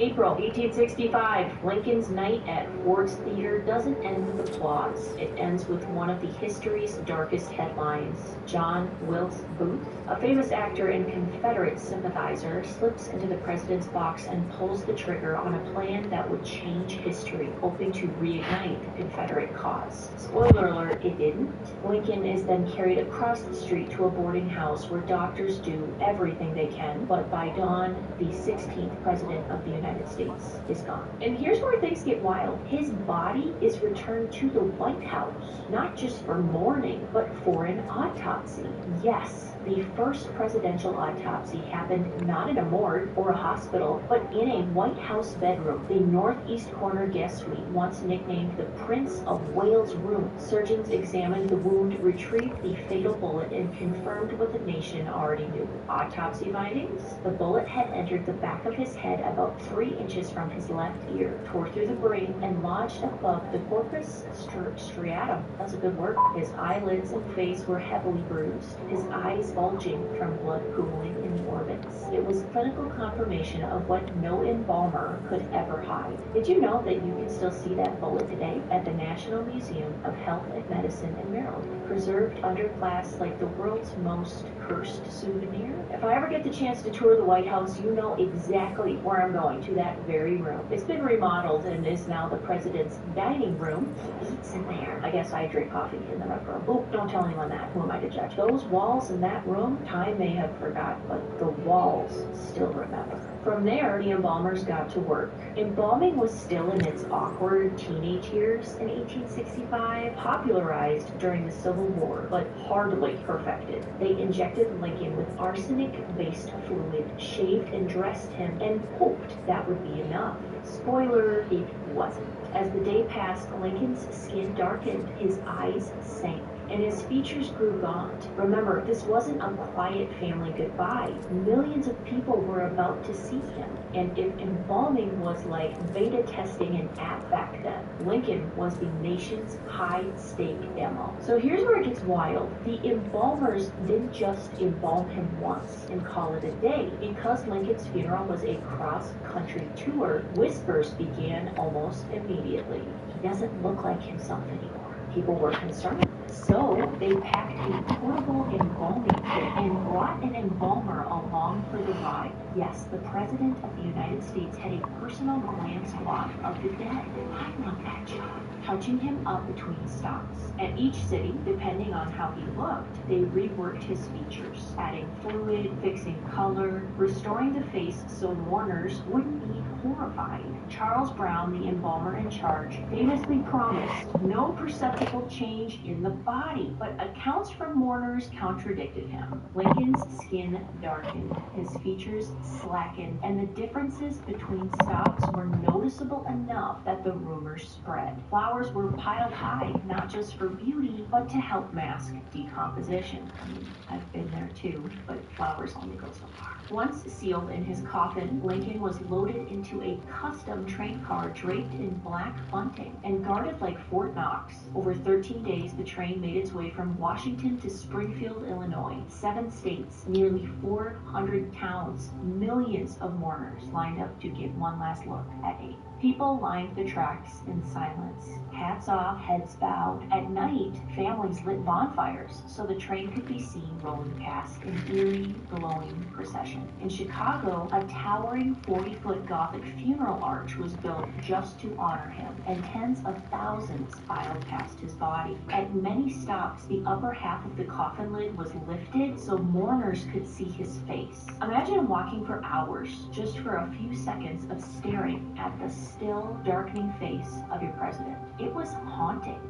April 1865, Lincoln's night at Ford's Theater doesn't end with applause. It ends with one of the history's darkest headlines. John Wilkes Booth, a famous actor and Confederate sympathizer, slips into the president's box and pulls the trigger on a plan that would change history, hoping to reignite the Confederate cause. Spoiler alert, it didn't. Lincoln is then carried across the street to a boarding house where doctors do everything they can, but by dawn, the 16th president of the United States is gone. And here's where things get wild. His body is returned to the White House, not just for mourning, but for an autopsy. Yes, the first presidential autopsy happened not in a morgue or a hospital, but in a White House bedroom, the northeast corner guest suite, once nicknamed the Prince of Wales Room. Surgeons examined the wound, retrieved the fatal bullet, and confirmed what the nation already knew. Autopsy findings? The bullet had entered the back of his head about 3 inches from his left ear, tore through the brain, and lodged above the corpus striatum. That's a good word. His eyelids and face were heavily bruised, his eyes bulging from blood pooling in the orbits. It was clinical confirmation of what no embalmer could ever hide. Did you know that you can still see that bullet today at the National Museum of Health and Medicine in Maryland, preserved under glass like the world's most cursed souvenir? If I ever get the chance to tour the White House, you know exactly where I'm going, to that very room. It's been remodeled and is now the president's dining room. He eats in there. I guess I drink coffee in the rec room. Oh, don't tell anyone that. Who am I to judge? Those walls in that room, time may have forgotten, but the walls still remember. From there, the embalmers got to work. Embalming was still in its awkward teenage years in 1865, popularized during the Civil War, but hardly perfected. They injected Lincoln with arsenic-based fluid, shaved and dressed him, and hoped that would be enough. Spoiler, it wasn't. As the day passed, Lincoln's skin darkened, his eyes sank. and his features grew gaunt. Remember, this wasn't a quiet family goodbye. Millions of people were about to see him, and if embalming was like beta testing an app back then, Lincoln was the nation's high-stake demo. So here's where it gets wild. The embalmers didn't just embalm him once and call it a day. Because Lincoln's funeral was a cross-country tour, whispers began almost immediately. He doesn't look like himself anymore. People were concerned. So they packed a portable embalming kit and brought an embalmer along for the ride. Yes, the President of the United States had a personal glam squad of the dead. I love that job. Touching him up between stops. At each city, depending on how he looked, they reworked his features, adding fluid, fixing color, restoring the face so mourners wouldn't be horrified. Charles Brown, the embalmer in charge, famously promised no perceptible change in the body, but accounts from mourners contradicted him. Lincoln's skin darkened, his features slackened, and the differences between stops were noticeable enough that the rumors spread. Flowers were piled high, not just for beauty, but to help mask decomposition. I mean, I've been there too, but flowers only go so far. Once sealed in his coffin, Lincoln was loaded into a custom train car draped in black bunting and guarded like Fort Knox. Over 13 days, the train made its way from Washington to Springfield, Illinois. 7 states, nearly 400 towns, millions of mourners lined up to get one last look at Abe. People lined the tracks in silence. Hats off, heads bowed. At night, families lit bonfires so the train could be seen rolling past in eerie, glowing procession. In Chicago, a towering 40-foot Gothic funeral arch was built just to honor him, and tens of thousands filed past his body. At many stops, the upper half of the coffin lid was lifted so mourners could see his face. Imagine walking for hours just for a few seconds of staring at the still, darkening face of your president. It was haunting.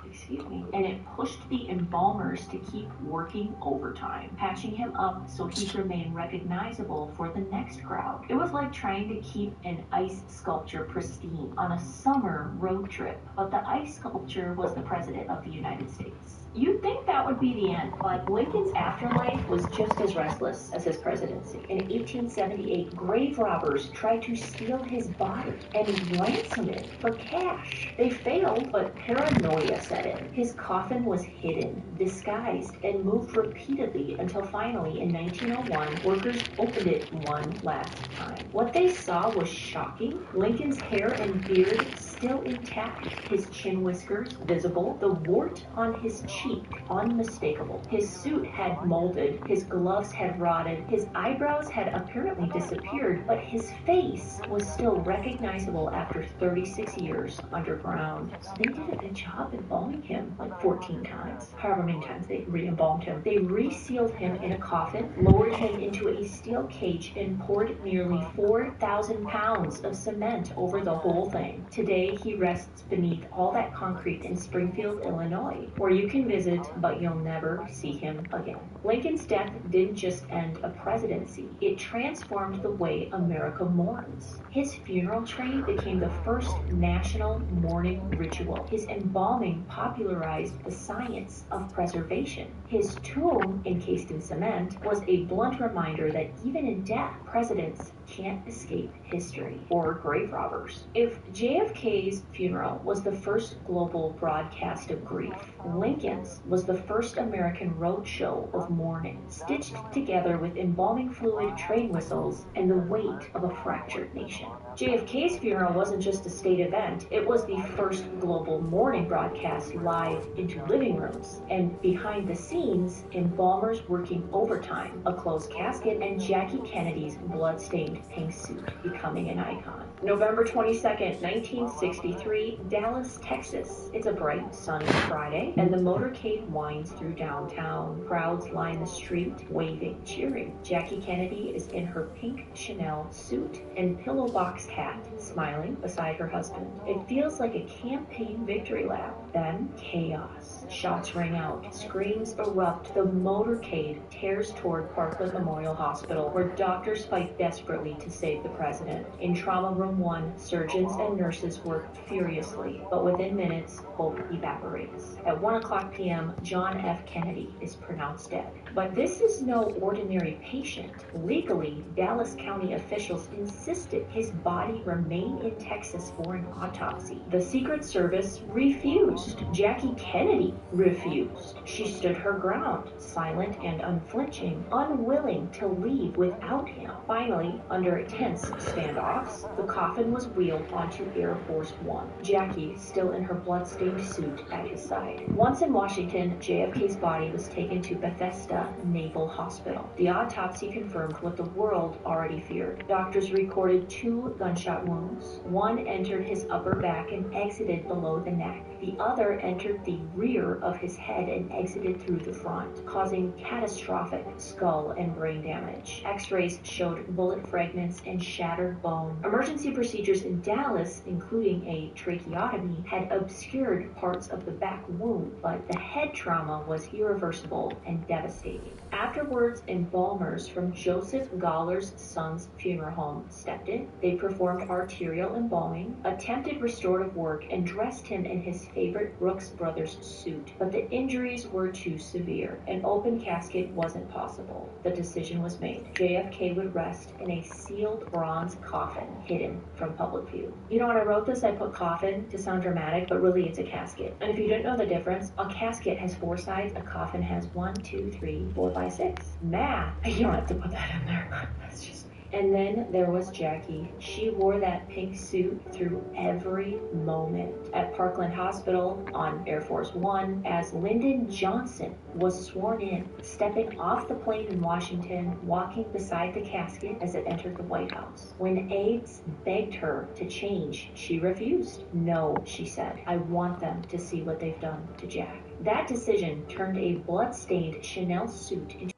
Excuse me. And it pushed the embalmers to keep working overtime, patching him up so he'd remain recognizable for the next crowd. It was like trying to keep an ice sculpture pristine on a summer road trip, but the ice sculpture was the President of the United States. You'd think that would be the end, but Lincoln's afterlife was just as restless as his presidency. In 1878, grave robbers tried to steal his body and ransom it for cash. They failed, but paranoia set in. His coffin was hidden, disguised, and moved repeatedly until finally, in 1901, workers opened it one last time. What they saw was shocking. Lincoln's hair and beard still intact, his chin whiskers visible, the wart on his cheek unmistakable. His suit had molded, his gloves had rotted, his eyebrows had apparently disappeared, but his face was still recognizable after 36 years underground. So they did a good job embalming him like 14 times, however many times they re-embalmed him. They resealed him in a coffin, lowered him into a steel cage, and poured nearly 4,000 pounds of cement over the whole thing. Today, he rests beneath all that concrete in Springfield, Illinois, where you can visit, but you'll never see him again. Lincoln's death didn't just end a presidency, it transformed the way America mourns. His funeral train became the first national mourning ritual. His embalming popularized the science of preservation. His tomb, encased in cement, was a blunt reminder that even in death, presidents can't escape history or grave robbers. If JFK's funeral was the first global broadcast of grief, Lincoln's was the first American roadshow of mourning, stitched together with embalming fluid, train whistles, and the weight of a fractured nation. JFK's funeral wasn't just a state event, it was the first global mourning broadcast live into living rooms, and behind the scenes, embalmers working overtime, a closed casket, and Jackie Kennedy's blood-stained pink suit becoming an icon. November 22nd, 1963, Dallas, Texas. It's a bright, sunny Friday, and the motorcade winds through downtown. Crowds line the street, waving, cheering. Jackie Kennedy is in her pink Chanel suit and pillowbox hat, smiling beside her husband. It feels like a campaign victory lap. Then, chaos. Shots ring out. Screams erupt. The motorcade tears toward Parkland Memorial Hospital, where doctors fight desperately desperately to save the president. In Trauma Room 1, surgeons and nurses work furiously, but within minutes, hope evaporates. At 1:00 p.m., John F. Kennedy is pronounced dead. But this is no ordinary patient. Legally, Dallas County officials insisted his body remain in Texas for an autopsy. The Secret Service refused. Jackie Kennedy refused. She stood her ground, silent and unflinching, unwilling to leave without him. Finally, under tense standoffs, the coffin was wheeled onto Air Force One, Jackie still in her blood-stained suit at his side. Once in Washington, JFK's body was taken to Bethesda Naval Hospital. The autopsy confirmed what the world already feared. Doctors recorded 2 gunshot wounds. One entered his upper back and exited below the neck. The other entered the rear of his head and exited through the front, causing catastrophic skull and brain damage. X-rays showed bullet fragments and shattered bone. Emergency procedures in Dallas, including a tracheotomy, had obscured parts of the back wound, but the head trauma was irreversible and devastating. Afterwards, embalmers from Joseph Galler's son's funeral home stepped in. They performed arterial embalming, attempted restorative work, and dressed him in his favorite Brooks Brothers suit. But the injuries were too severe. An open casket wasn't possible. The decision was made. JFK would rest in a sealed bronze coffin hidden from public view. You know, when I wrote this, I put coffin to sound dramatic, but really it's a casket. And if you didn't know the difference, a casket has 4 sides, a coffin has 1, 2, 3, 4, 5, 6. Math. You don't have to put that in there. That's just me. And then there was Jackie. She wore that pink suit through every moment. At Parkland Hospital, on Air Force One, as Lyndon Johnson was sworn in, stepping off the plane in Washington, walking beside the casket as it entered the White House. When aides begged her to change, she refused. No, she said, I want them to see what they've done to Jack. That decision turned a blood-stained Chanel suit into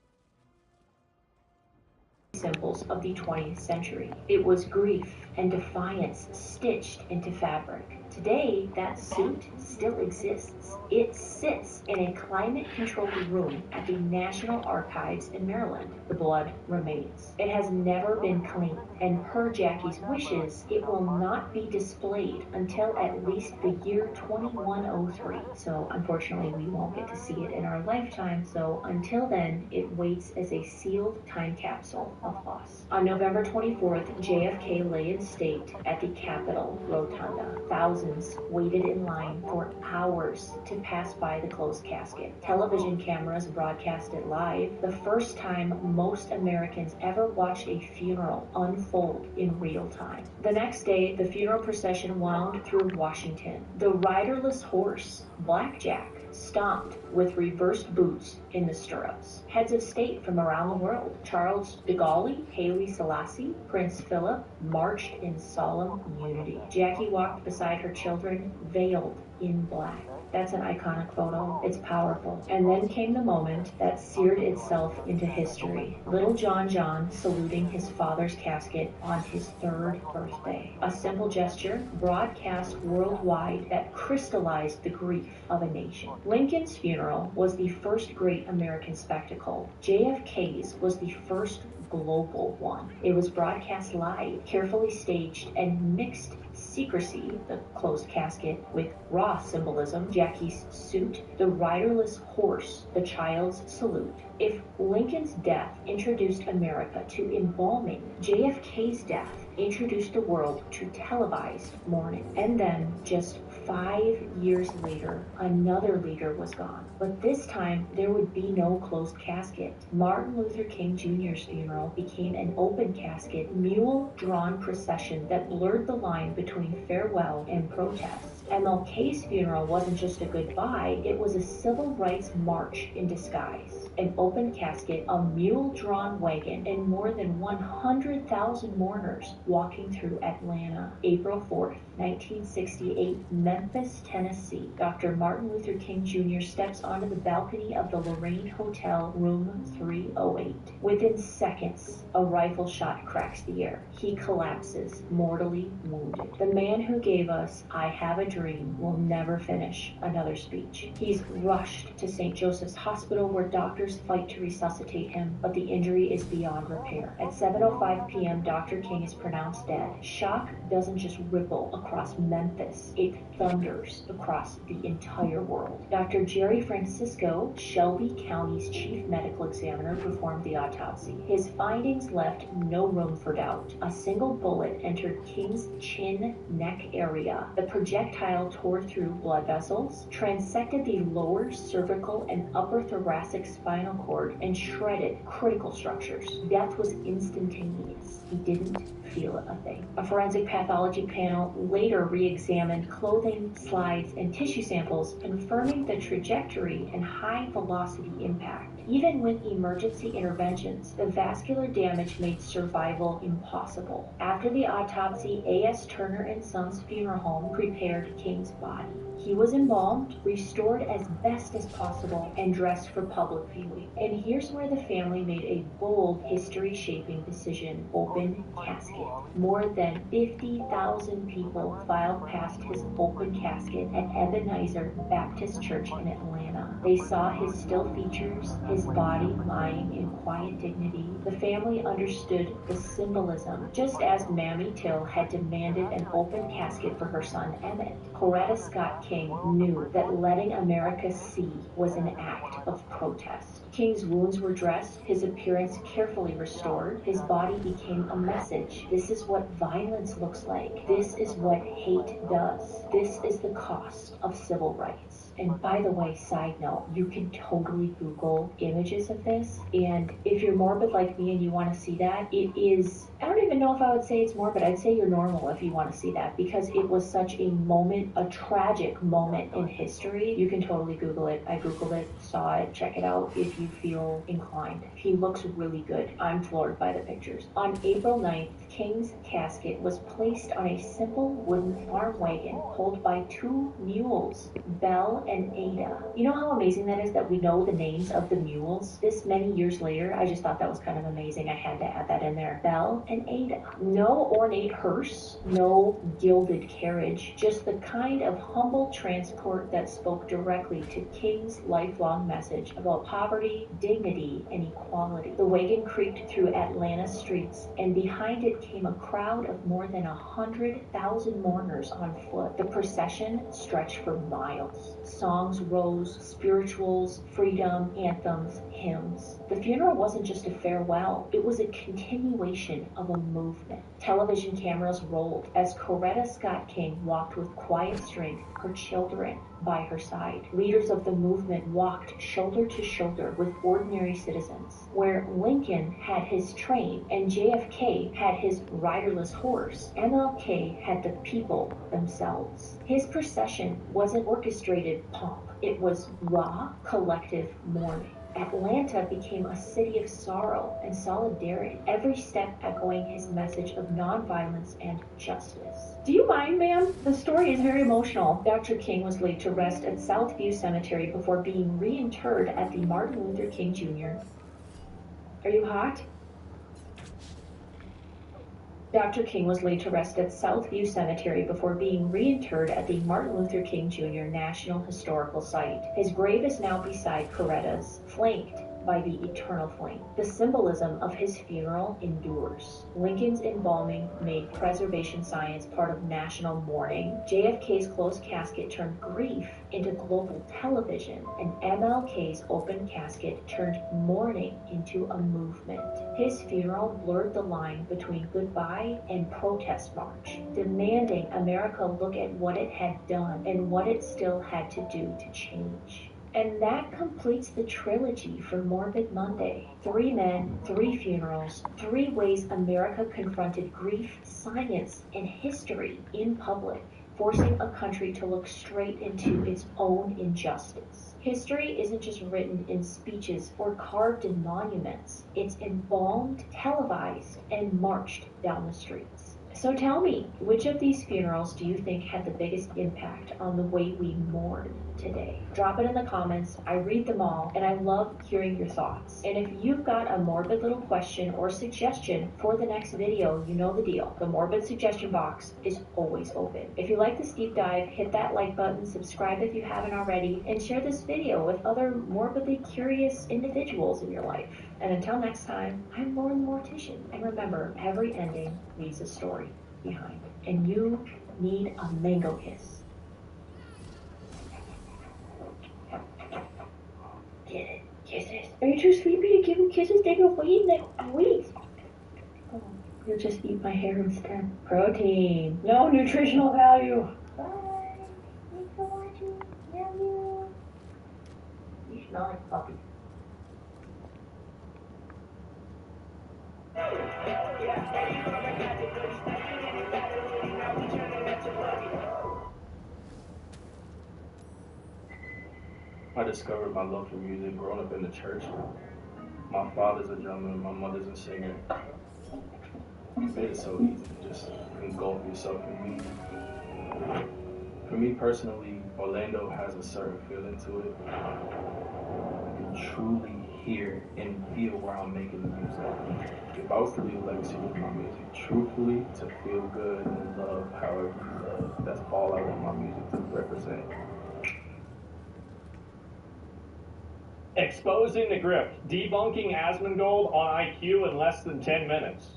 symbols of the 20th century. It was grief and defiance stitched into fabric. Today, that suit still exists. It sits in a climate-controlled room at the National Archives in Maryland. The blood remains. It has never been cleaned, and per Jackie's wishes, it will not be displayed until at least the year 2103. So, unfortunately, we won't get to see it in our lifetime, so until then, it waits as a sealed time capsule of loss. On November 24th, JFK lay in state at the Capitol Rotunda. Thousands waited in line for hours to pass by the closed casket. Television cameras broadcast it live, the first time most Americans ever watched a funeral unfold in real time. The next day, the funeral procession wound through Washington. The riderless horse, Blackjack, stomped with reversed boots in the stirrups. Heads of state from around the world, Charles de Gaulle, Haile Selassie, Prince Philip, marched in solemn unity. Jackie walked beside her children, veiled in black. That's an iconic photo. It's powerful. And then came the moment that seared itself into history. Little John saluting his father's casket on his 3rd birthday. A simple gesture broadcast worldwide that crystallized the grief of a nation. Lincoln's funeral was the first great American spectacle. JFK's was the first global one. It was broadcast live, carefully staged, and mixed secrecy, the closed casket, with raw symbolism, Jackie's suit, the riderless horse, the child's salute. If Lincoln's death introduced America to embalming, JFK's death introduced the world to televised mourning. And then, just 5 years later, another leader was gone. But this time, there would be no closed casket. Martin Luther King Jr.'s funeral became an open casket, mule-drawn procession that blurred the line between farewell and protest. MLK's funeral wasn't just a goodbye, it was a civil rights march in disguise. An open casket, a mule-drawn wagon, and more than 100,000 mourners walking through Atlanta. April 4th, 1968, Memphis, Tennessee. Dr. Martin Luther King Jr. steps onto the balcony of the Lorraine Hotel, room 308. Within seconds, a rifle shot cracks the air. He collapses, mortally wounded. The man who gave us "I Have a tangerine will never finish another speech. He's rushed to St. Joseph's Hospital where doctors fight to resuscitate him, but the injury is beyond repair. At 7:05 p.m., Dr. King is pronounced dead. Shock doesn't just ripple across Memphis, it thunders across the entire world. Dr. Jerry Francisco, Shelby County's chief medical examiner, performed the autopsy. His findings left no room for doubt. A single bullet entered King's chin neck area. The projectile tore through blood vessels, transected the lower cervical and upper thoracic spinal cord, and shredded critical structures. Death was instantaneous. He didn't feel a thing. A forensic pathology panel later re-examined clothing, slides, and tissue samples, confirming the trajectory and high velocity impact. Even with emergency interventions, the vascular damage made survival impossible. After the autopsy, A.S. Turner and Sons Funeral Home prepared King's body. He was embalmed, restored as best as possible, and dressed for public viewing. And here's where the family made a bold, history-shaping decision: open casket. More than 50,000 people filed past his open casket at Ebenezer Baptist Church in Atlanta. They saw his still features, his body lying in quiet dignity. The family understood the symbolism, just as Mammy Till had demanded an open casket for her son Emmett. Coretta Scott King knew that letting America see was an act of protest. King's wounds were dressed, his appearance carefully restored. His body became a message. This is what violence looks like. This is what hate does. This is the cost of civil rights. And by the way, side note, you can totally Google images of this. And if you're morbid like me and you want to see that, it is, I don't even know if I would say it's morbid. I'd say you're normal if you want to see that, because it was such a moment, a tragic moment in history. You can totally Google it. I Googled it, saw it, check it out if you feel inclined. He looks really good. I'm floored by the pictures. On April 9th, King's casket was placed on a simple wooden farm wagon pulled by two mules, Belle and Ada. You know how amazing that is that we know the names of the mules this many years later? I just thought that was kind of amazing. I had to add that in there. Belle and Ada. No ornate hearse, no gilded carriage, just the kind of humble transport that spoke directly to King's lifelong message about poverty, dignity, and equality. The wagon creaked through Atlanta's streets, and behind it came a crowd of more than 100,000 mourners on foot. The procession stretched for miles. Songs rose, spirituals, freedom, anthems, hymns. The funeral wasn't just a farewell, it was a continuation of a movement. Television cameras rolled as Coretta Scott King walked with quiet strength, her children by her side. Leaders of the movement walked shoulder to shoulder with ordinary citizens. Where Lincoln had his train and JFK had his riderless horse, MLK had the people themselves. His procession wasn't orchestrated pomp. It was raw, collective mourning. Atlanta became a city of sorrow and solidarity, every step echoing his message of nonviolence and justice. Do you mind, ma'am? The story is very emotional. Dr. King was laid to rest at Southview Cemetery before being reinterred at the Martin Luther King Jr. Are you hot? Dr. King was laid to rest at Southview Cemetery before being reinterred at the Martin Luther King Jr. National Historical Site. His grave is now beside Coretta's, flanked by the eternal flame. The symbolism of his funeral endures. Lincoln's embalming made preservation science part of national mourning. JFK's closed casket turned grief into global television, and MLK's open casket turned mourning into a movement. His funeral blurred the line between goodbye and protest march, demanding America look at what it had done and what it still had to do to change. And that completes the trilogy for Morbid Monday. 3 men, 3 funerals, 3 ways America confronted grief, science, and history in public, forcing a country to look straight into its own injustice. History isn't just written in speeches or carved in monuments. It's embalmed, televised, and marched down the streets. So tell me, which of these funerals do you think had the biggest impact on the way we mourn today? Drop it in the comments. I read them all, and I love hearing your thoughts. And if you've got a morbid little question or suggestion for the next video, you know the deal. The morbid suggestion box is always open. If you like this deep dive, hit that like button, subscribe if you haven't already, and share this video with other morbidly curious individuals in your life. And until next time, I'm Lauren the Mortician. And remember, every ending leaves a story behind. And you need a mango kiss. Get it. Kisses. Are you too sleepy to give him kisses? They've been waiting like weeks. Oh, you'll just eat my hair instead. Protein. No nutritional value. Bye. Thanks for watching. Love you. You smell like puppies. I discovered my love for music growing up in the church. My father's a drummer, my mother's a singer. It made it so easy to just engulf yourself in music. For me personally, Orlando has a certain feeling to it. I can truly hear and feel where I'm making the music. If I was to leave a legacy with my music, truthfully, to feel good and love however you love, that's all I want my music to represent. Exposing the grift, debunking Asmongold on IQ in less than 10 minutes.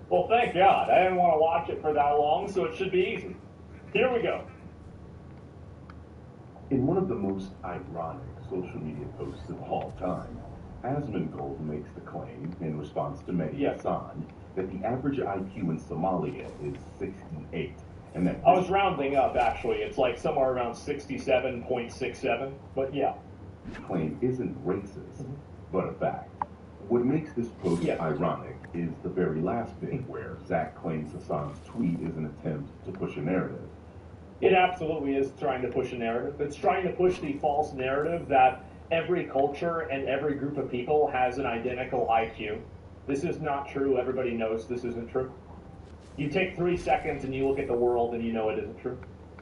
Well, thank God. I didn't want to watch it for that long, so it should be easy. Here we go. In one of the most ironic social media posts of all time, Asmongold makes the claim, in response to Mehdi Hassan, that the average IQ in Somalia is 68. And that I was rounding up, actually. It's like somewhere around 67.67, but yeah. Claim isn't racist, but a fact. What makes this post ironic is the very last bit where Zach claims Hassan's tweet is an attempt to push a narrative. It absolutely is trying to push a narrative. It's trying to push the false narrative that every culture and every group of people has an identical IQ. This is not true. Everybody knows this isn't true. You take 3 seconds and you look at the world and you know it isn't true.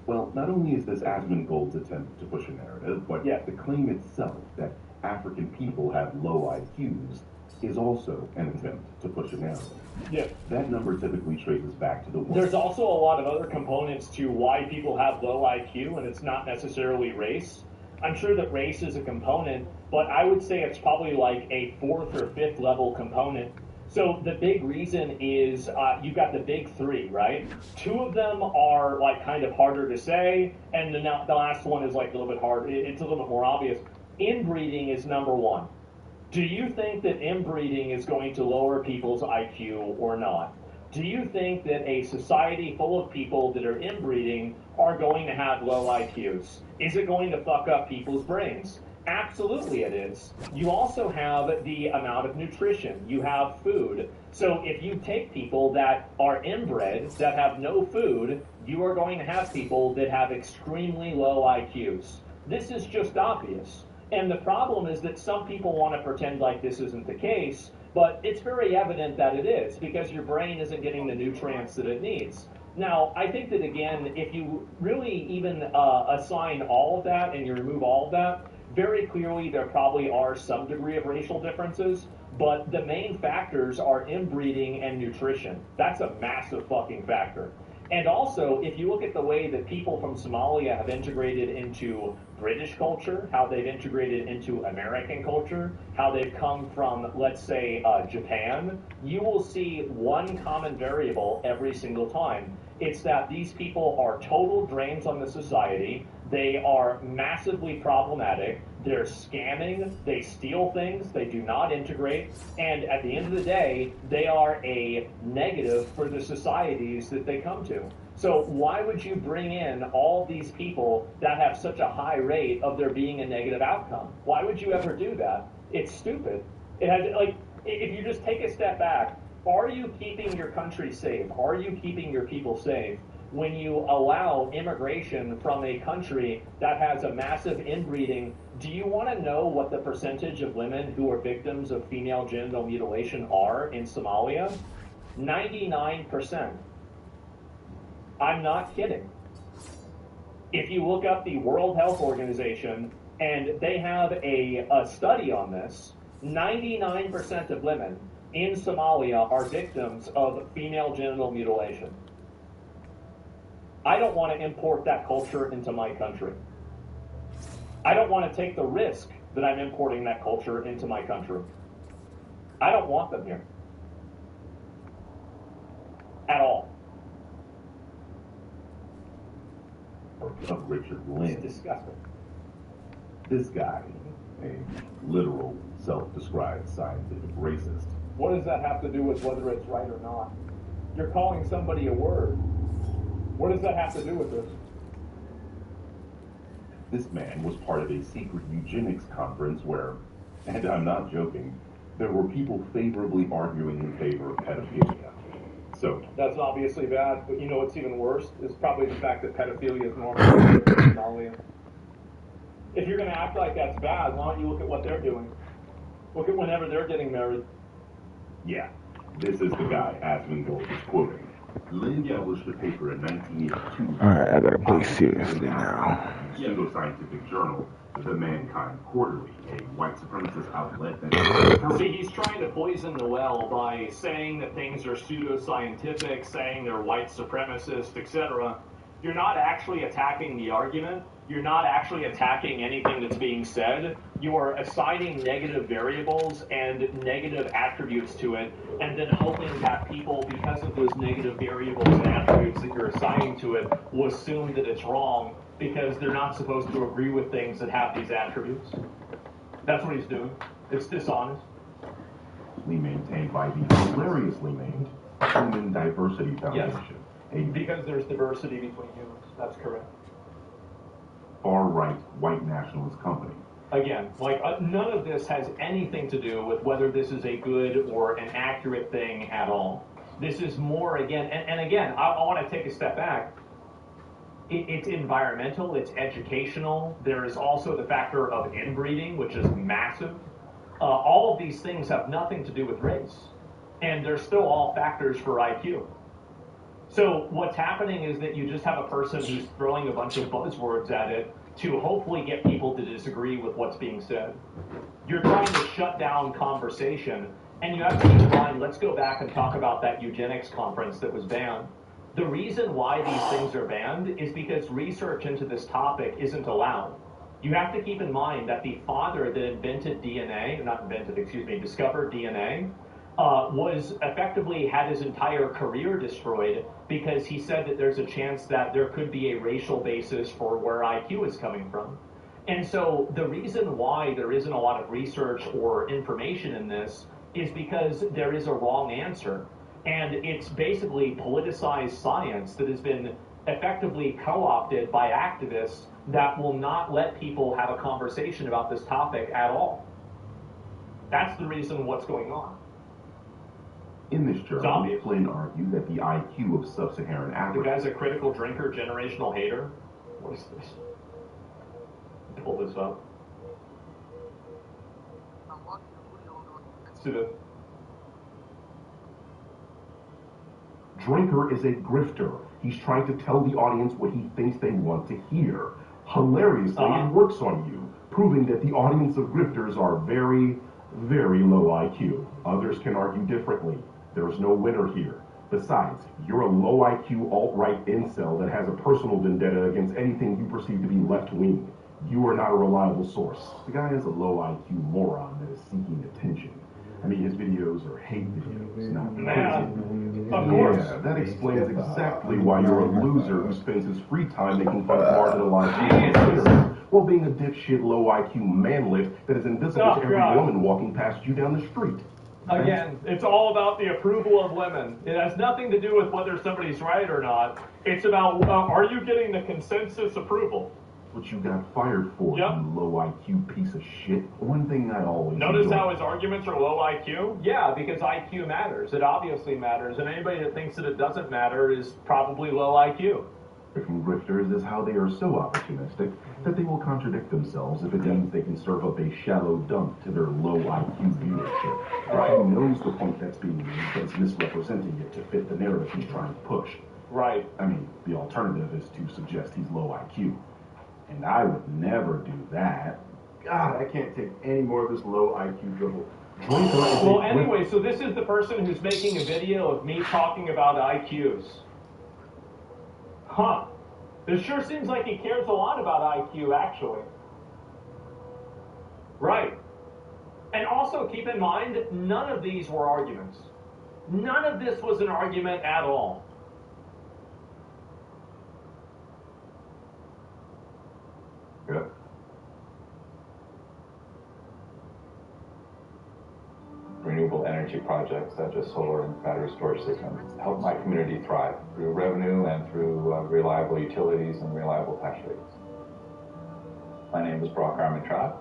Well, not only is this Asmongold's attempt to push a narrative, but the claim itself that African people have low IQs is also an attempt to push a narrative. Yeah. That number typically traces back to the war. There's also a lot of other components to why people have low IQ, and it's not necessarily race. I'm sure that race is a component, but I would say it's probably like a 4th or 5th level component. So the big reason is you've got the big 3, right? 2 of them are like kind of harder to say, and the last one is like a little bit hard. It's a little bit more obvious. Inbreeding is number 1. Do you think that inbreeding is going to lower people's IQ or not? Do you think that a society full of people that are inbreeding are going to have low IQs? Is it going to fuck up people's brains? Absolutely it is. You also have the amount of nutrition. You have food. So if you take people that are inbred, that have no food, you are going to have people that have extremely low IQs. This is just obvious. And the problem is that some people want to pretend like this isn't the case, but it's very evident that it is, because your brain isn't getting the nutrients that it needs. Now, I think that, again, if you really even assign all of that and you remove all of that, very clearly there probably are some degree of racial differences, but the main factors are inbreeding and nutrition. That's a massive fucking factor. And also, if you look at the way that people from Somalia have integrated into British culture, how they've integrated into American culture, how they've come from, let's say, Japan, you will see one common variable every single time. It's that these people are total drains on the society. They are massively problematic. They're scamming. They steal things. They do not integrate. And at the end of the day, they are a negative for the societies that they come to. So why would you bring in all these people that have such a high rate of there being a negative outcome? Why would you ever do that? It's stupid. It has, like, if you just take a step back, are you keeping your country safe? Are you keeping your people safe when you allow immigration from a country that has a massive inbreeding? Do you want to know what the percentage of women who are victims of female genital mutilation are in Somalia? 99%. I'm not kidding. If you look up the World Health Organization, and they have a study on this, 99% of women in Somalia are victims of female genital mutilation. I don't want to import that culture into my country. I don't want to take the risk that I'm importing that culture into my country. I don't want them here. At all. Of Richard Lynn. It's disgusting. This guy, a literal, self-described scientific racist. What does that have to do with whether it's right or not? You're calling somebody a word. What does that have to do with this? This man was part of a secret eugenics conference where, and I'm not joking, there were people favorably arguing in favor of pedophilia. So that's obviously bad, but you know what's even worse is probably the fact that pedophilia is normal in Somalia. If you're going to act like that's bad, why don't you look at what they're doing? Look at whenever they're getting married. Yeah, this is the guy Asmongold is quoting. Lynn published a paper in 1982. Alright, I gotta play seriously now. Pseudoscientific journal, The Mankind Quarterly, a white supremacist outlet that... See, he's trying to poison the well by saying that things are pseudoscientific, saying they're white supremacist, etc. You're not actually attacking the argument. You're not actually attacking anything that's being said. You are assigning negative variables and negative attributes to it, and then hoping that people, because of those negative variables and attributes that you're assigning to it, will assume that it's wrong because they're not supposed to agree with things that have these attributes. That's what he's doing. It's dishonest. Maintained by the hilariously named Human Diversity Foundation. Yes, because there's diversity between humans. That's correct. Far-right white nationalist company. Again, none of this has anything to do with whether this is a good or an accurate thing at all. This is more, again, and again, I want to take a step back. It's environmental, it's educational. There is also the factor of inbreeding, which is massive. All of these things have nothing to do with race, and they're still all factors for IQ. So what's happening is that you just have a person who's throwing a bunch of buzzwords at it to hopefully get people to disagree with what's being said. You're trying to shut down conversation, and you have to keep in mind, let's go back and talk about that eugenics conference that was banned. The reason why these things are banned is because research into this topic isn't allowed. You have to keep in mind that the father that discovered DNA, was effectively had his entire career destroyed because he said that there's a chance that there could be a racial basis for where IQ is coming from. And so the reason why there isn't a lot of research or information in this is because there is a wrong answer. And it's basically politicized science that has been effectively co-opted by activists that will not let people have a conversation about this topic at all. That's the reason what's going on. In this journal, Flynn argued that the IQ of sub-Saharan Africa... The guy's a critical drinker, generational hater. What is this? Pull this up. See this? Drinker is a grifter. He's trying to tell the audience what he thinks they want to hear. Hilariously, it works on you, proving that the audience of grifters are very, very low IQ. Others can argue differently. There's no winner here. Besides, you're a low IQ alt-right incel that has a personal vendetta against anything you perceive to be left-wing. You are not a reliable source. The guy is a low IQ moron that is seeking attention. I mean, his videos are hate videos, not of course. Yeah, that explains exactly why you're a loser who spends his free time making fun of marginalized people while being a dipshit low IQ manlet that is invisible to every woman walking past you down the street. Again, it's all about the approval of women. It has nothing to do with whether somebody's right or not. It's about, are you getting the consensus approval? What you got fired for, you low IQ piece of shit. One thing I always Notice how his arguments are low IQ? Yeah, because IQ matters. It obviously matters, and anybody that thinks that it doesn't matter is probably low IQ. From grifters is how they are so opportunistic that they will contradict themselves if it means they can serve up a shallow dump to their low IQ viewership. Right. He knows the point that's being made, but is misrepresenting it to fit the narrative he's trying to push. Right. I mean, the alternative is to suggest he's low IQ. And I would never do that. God, I can't take any more of this low IQ dribble. Well, anyway, so this is the person who's making a video of me talking about IQs. Huh. It sure seems like he cares a lot about IQ, actually. Right. And also keep in mind, none of these were arguments. None of this was an argument at all. Yeah. Renewable energy projects such as solar and battery storage systems help my community thrive through revenue and through reliable utilities and reliable tax rates. My name is Brock Armentrout,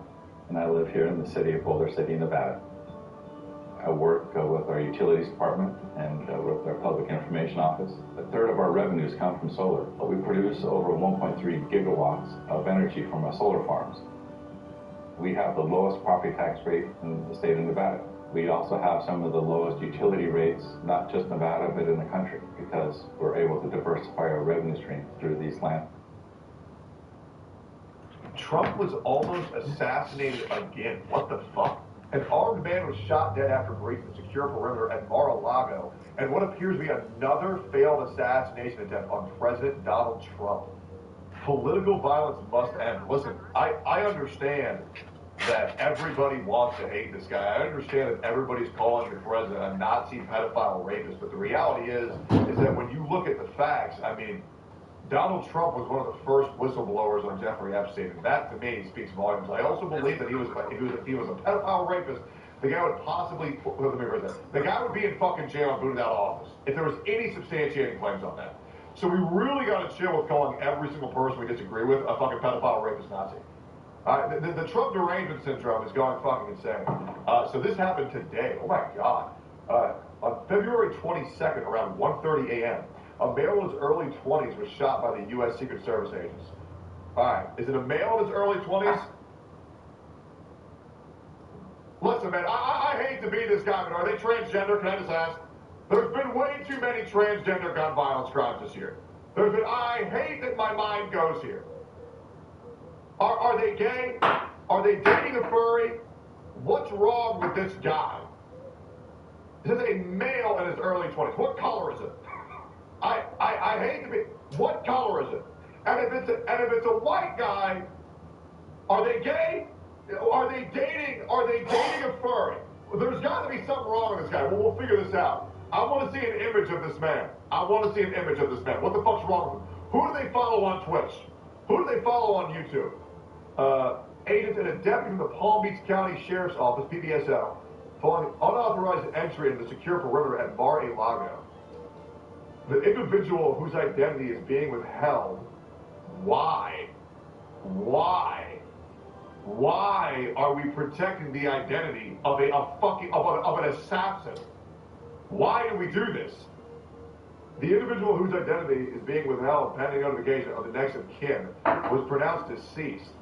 and I live here in the city of Boulder City, Nevada. I work with our utilities department and with our public information office. A third of our revenues come from solar, but we produce over 1.3 gigawatts of energy from our solar farms. We have the lowest property tax rate in the state of Nevada. We also have some of the lowest utility rates, not just Nevada, but in the country, because we're able to diversify our revenue stream through these land. Trump was almost assassinated again. What the fuck? An armed man was shot dead after breaching the secure perimeter at Mar-a-Lago, and what appears to be another failed assassination attempt on President Donald Trump. Political violence must end. Listen, I understand that everybody wants to hate this guy. I understand that everybody's calling the president a Nazi pedophile rapist, but the reality is that when you look at the facts, I mean, Donald Trump was one of the first whistleblowers on Jeffrey Epstein, and that to me speaks volumes. I also believe that if he was a pedophile rapist, the guy would possibly, let me rephrase that, the guy would be in fucking jail and booted out of office if there was any substantiating claims on that. So we really got to chill with calling every single person we disagree with a fucking pedophile rapist Nazi. The Trump derangement syndrome is going fucking insane. So this happened today. Oh my God. On February 22nd, around 1:30 a.m., a male in his early 20s was shot by the U.S. Secret Service agents. All right, is it a male in his early 20s? Listen, man, I hate to be this guy, but are they transgender? Can I just ask? There's been way too many transgender gun violence crimes this year. I hate that my mind goes here. Are they gay? Are they dating a furry? What's wrong with this guy? This is a male in his early 20s. What color is it? I hate to be. What color is it? And if it's a white guy, are they gay? Are they dating a furry? There's got to be something wrong with this guy. Well, we'll figure this out. I want to see an image of this man. What the fuck's wrong with him? Who do they follow on Twitch? Who do they follow on YouTube? Agents and a deputy from the Palm Beach County Sheriff's Office, PBSO, following unauthorized entry into the secure perimeter at Mar-a-Lago. The individual whose identity is being withheld. Why? Why are we protecting the identity of an assassin? Why do we do this? The individual whose identity is being withheld pending notification of the next of kin was pronounced deceased.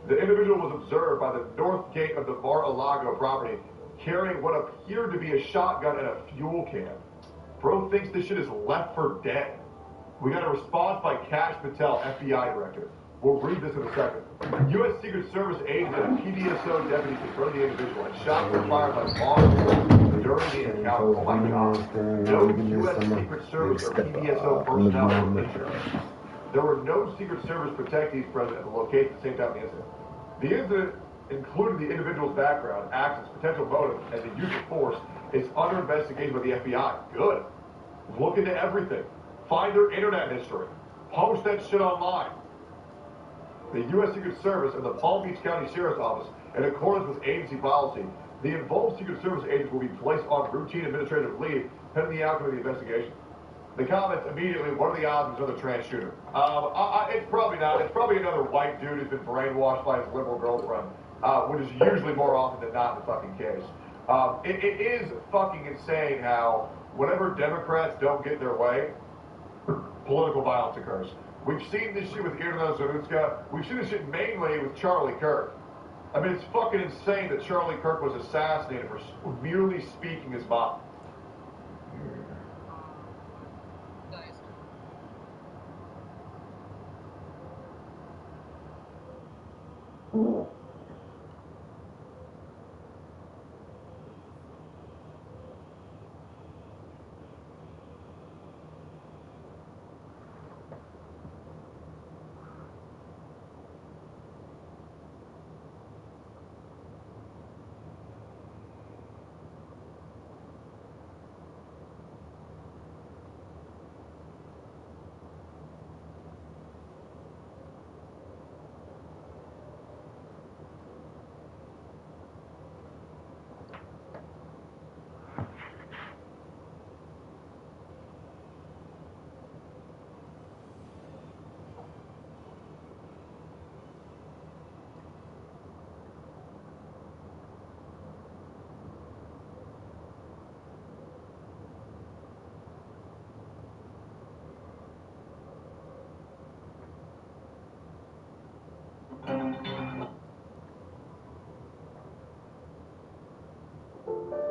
The individual was observed by the north gate of the Mar-a-Lago property carrying what appeared to be a shotgun and a fuel can. Bro thinks this shit is left for dead. We got a response by Kash Patel, FBI director. We'll read this in a second. U.S. Secret Service agents and a PBSO deputy confronted the individual and shots were fired by law enforcement during the encounter. Oh my God. No U.S. Secret Service or PBSO personnel were injured. There were no Secret Service protectees present at the location at the same time of the incident. The incident including the individual's background, actions, potential motive, and the use of force is under investigation by the FBI. Good. Look into everything. Find their internet history. Post that shit online. The U.S. Secret Service and the Palm Beach County Sheriff's Office, in accordance with agency policy, the involved Secret Service agents will be placed on routine administrative leave pending the outcome of the investigation. The comments immediately, what are the odds of another trans shooter? It's probably not. It's probably another white dude who's been brainwashed by his liberal girlfriend, which is usually more often than not the fucking case. It is fucking insane how whenever Democrats don't get their way, political violence occurs. We've seen this shit with Irina Zarutska. We've seen this shit mainly with Charlie Kirk. I mean, it's fucking insane that Charlie Kirk was assassinated for merely speaking his mind.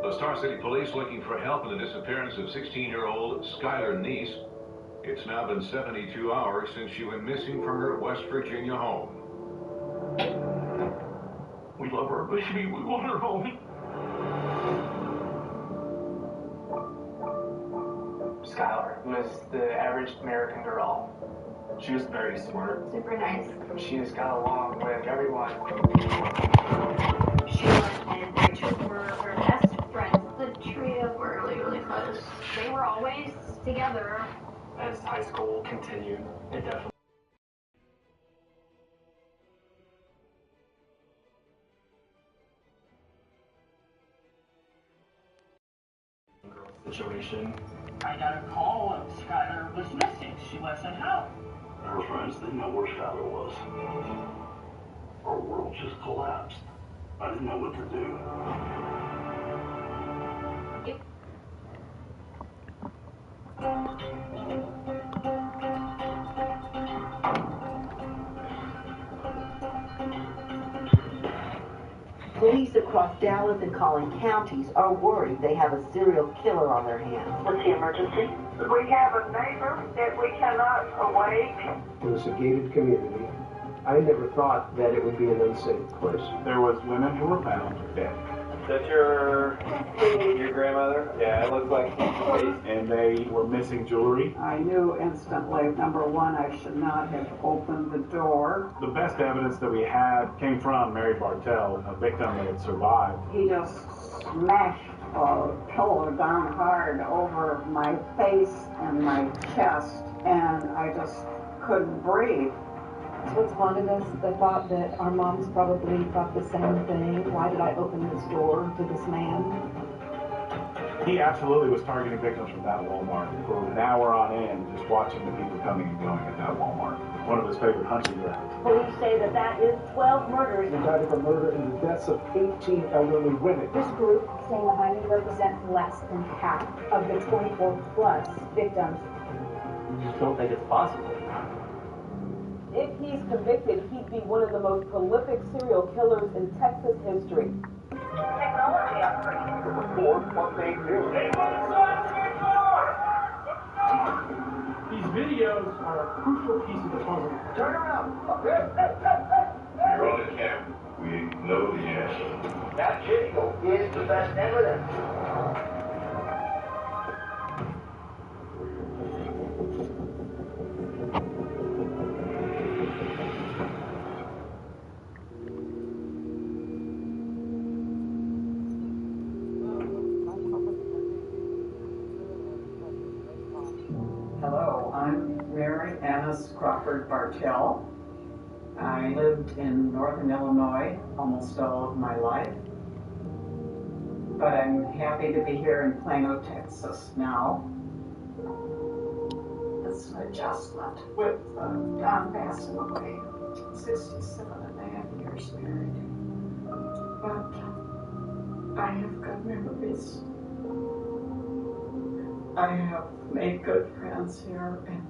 The Star City Police looking for help in the disappearance of 16-year-old Skylar Neese. It's now been 72 hours since she went missing from her West Virginia home. We love her, but we want her home. Skylar was the average American girl. She was very smart. Super nice. She just got along with everyone. She and their two were her best friends. The trio were really, really close. They were always together. As high school continued, it definitely situation. I got a call of Skylar was missing. She wasn't home. Her friends didn't know where Skylar was. Our world just collapsed. I didn't know what to do. Police across Dallas and Collin counties are worried they have a serial killer on their hands. What's the emergency? We have a neighbor that we cannot awake. It was a gated community. I never thought that it would be an unsafe place. There was women who were found dead. Is that your grandmother? Yeah, it looks like face. And they were missing jewelry. I knew instantly, number one, I should not have opened the door. The best evidence that we had came from Mary Bartell, a victim that had survived. He just smashed a pillow down hard over my face and my chest, and I just couldn't breathe. That's what's haunted us, the thought that our moms probably thought the same thing. Why did I open this door to this man? He absolutely was targeting victims from that Walmart for an hour on end, just watching the people coming and going at that Walmart. One of his favorite hunting grounds. Police say that is 12 murders. Indicted for murder and the deaths of 18 elderly women. This group, saying behind me, represents less than half of the 24 plus victims. I just don't think it's possible. If he's convicted, he'd be one of the most prolific serial killers in Texas history. Technology upgrade. Report what they do. These videos are a crucial piece of the puzzle. Turn around. You're on the camera. We know the answer. That video is the best evidence. Hello, I'm Mary Annis Crawford Bartell. I lived in northern Illinois almost all of my life, but I'm happy to be here in Plano, Texas now. It's an adjustment with Don passing away, 67 and a half years married. But I have good memories. I have made good friends here, and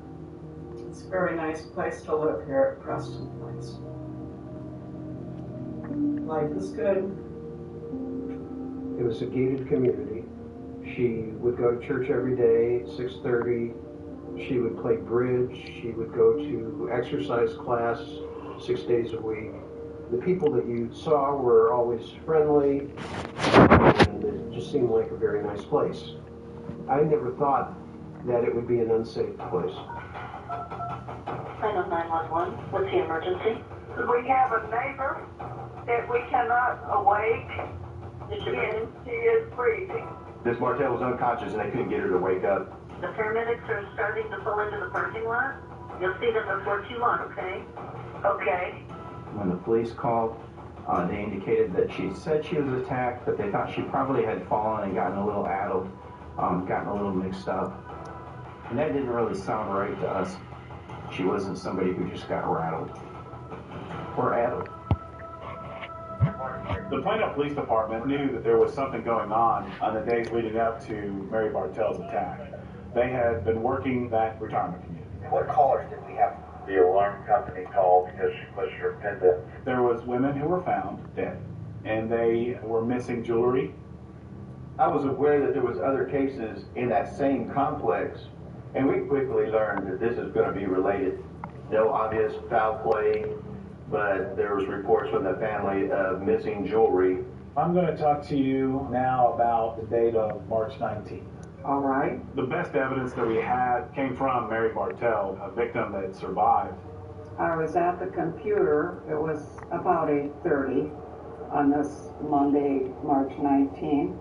it's a very nice place to live here at Preston Place. Life is good. It was a gated community. She would go to church every day at 6:30. She would play bridge. She would go to exercise class 6 days a week. The people that you saw were always friendly, and it just seemed like a very nice place. I never thought that it would be an unsafe place. I know 911. What's the emergency? We have a neighbor that we cannot awake, and she is breathing. Miss Martell was unconscious and they couldn't get her to wake up. The paramedics are starting to pull into the parking lot. You'll see them before too long, okay? Okay. When the police called, they indicated that she said she was attacked, but they thought she probably had fallen and gotten a little addled, gotten a little mixed up. And that didn't really sound right to us. She wasn't somebody who just got rattled or addled. The Plano Police Department knew that there was something going on the days leading up to Mary Bartell's attack. They had been working that retirement community. What callers did we have? The alarm company called because she pushed her pendant. There was women who were found dead, and they were missing jewelry. I was aware that there was other cases in that same complex, and we quickly learned that this is going to be related. No obvious foul play, but there was reports from the family of missing jewelry. I'm going to talk to you now about the date of March 19th. All right. The best evidence that we had came from Mary Bartell, a victim that survived. I was at the computer. It was about 8:30 on this Monday, March 19th,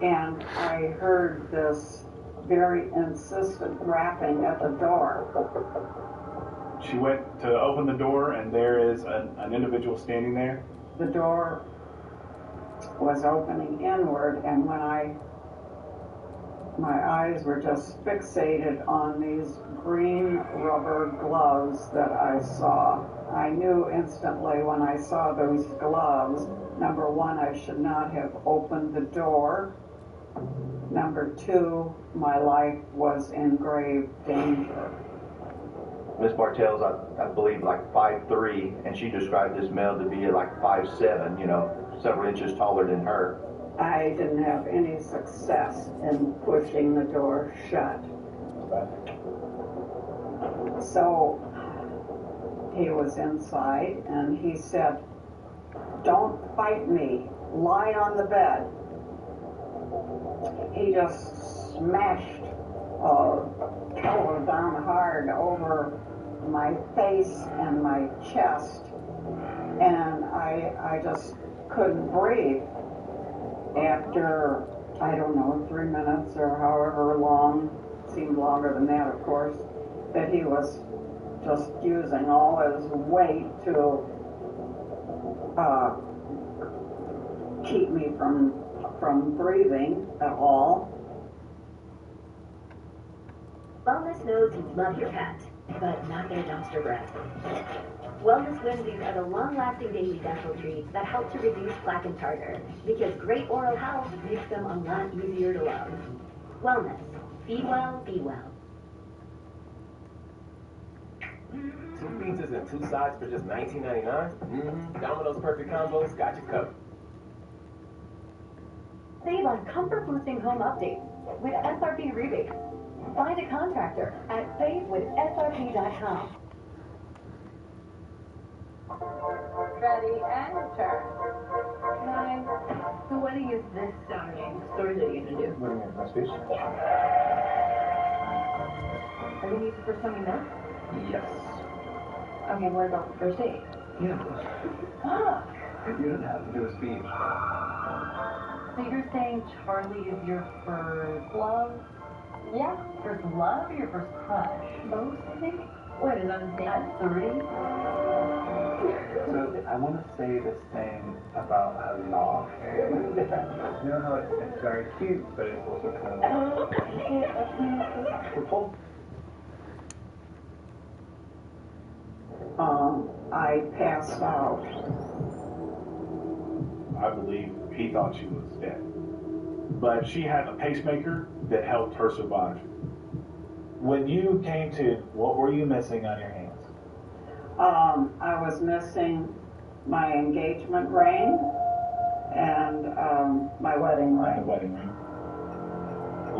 and I heard this very insistent rapping at the door. She went to open the door, and there is an individual standing there. The door was opening inward, and when my eyes were just fixated on these green rubber gloves that I saw. I knew instantly when I saw those gloves, number one, I should not have opened the door. Number two, my life was in grave danger. Miss Bartell's, I believe, like 5'3", and she described this male to be like 5'7", several inches taller than her. I didn't have any success in pushing the door shut. So he was inside and he said, "Don't fight me, lie on the bed." He just smashed a pillow down hard over my face and my chest, and I just couldn't breathe. After, I don't know, 3 minutes or however long, seemed longer than that, of course, that he was just using all his weight to keep me from breathing at all. Wellness knows you love your pet, but not their dumpster breath. Wellness Wednesdays are the long-lasting daily dental treats that help to reduce plaque and tartar, because great oral health makes them a lot easier to love. Wellness. Feed well, be well. 2 pizzas and 2 sides for just $19.99? Domino's Perfect Combos got you covered. Save on comfort-boosting home updates with SRP rebates. Find a contractor at savewithsrp.com. Ready and turn. Hi. The wedding is this Saturday. What stories are you going to do? What do you mean, my speech? Are you going to use the first time you met? Yes. Okay, what about the first date? Yeah. Fuck! You don't have to do a speech. So you're saying Charlie is your first love? Yeah. First love or your first crush? Both, I think. What, is that insane? At 30? So I want to say this thing about a law. You know how it's very cute, but it's also kind of I passed out. I believe he thought she was dead. But she had a pacemaker that helped her survive. When you came to, what were you missing on your hands? I was missing my engagement ring and my wedding ring. The wedding ring.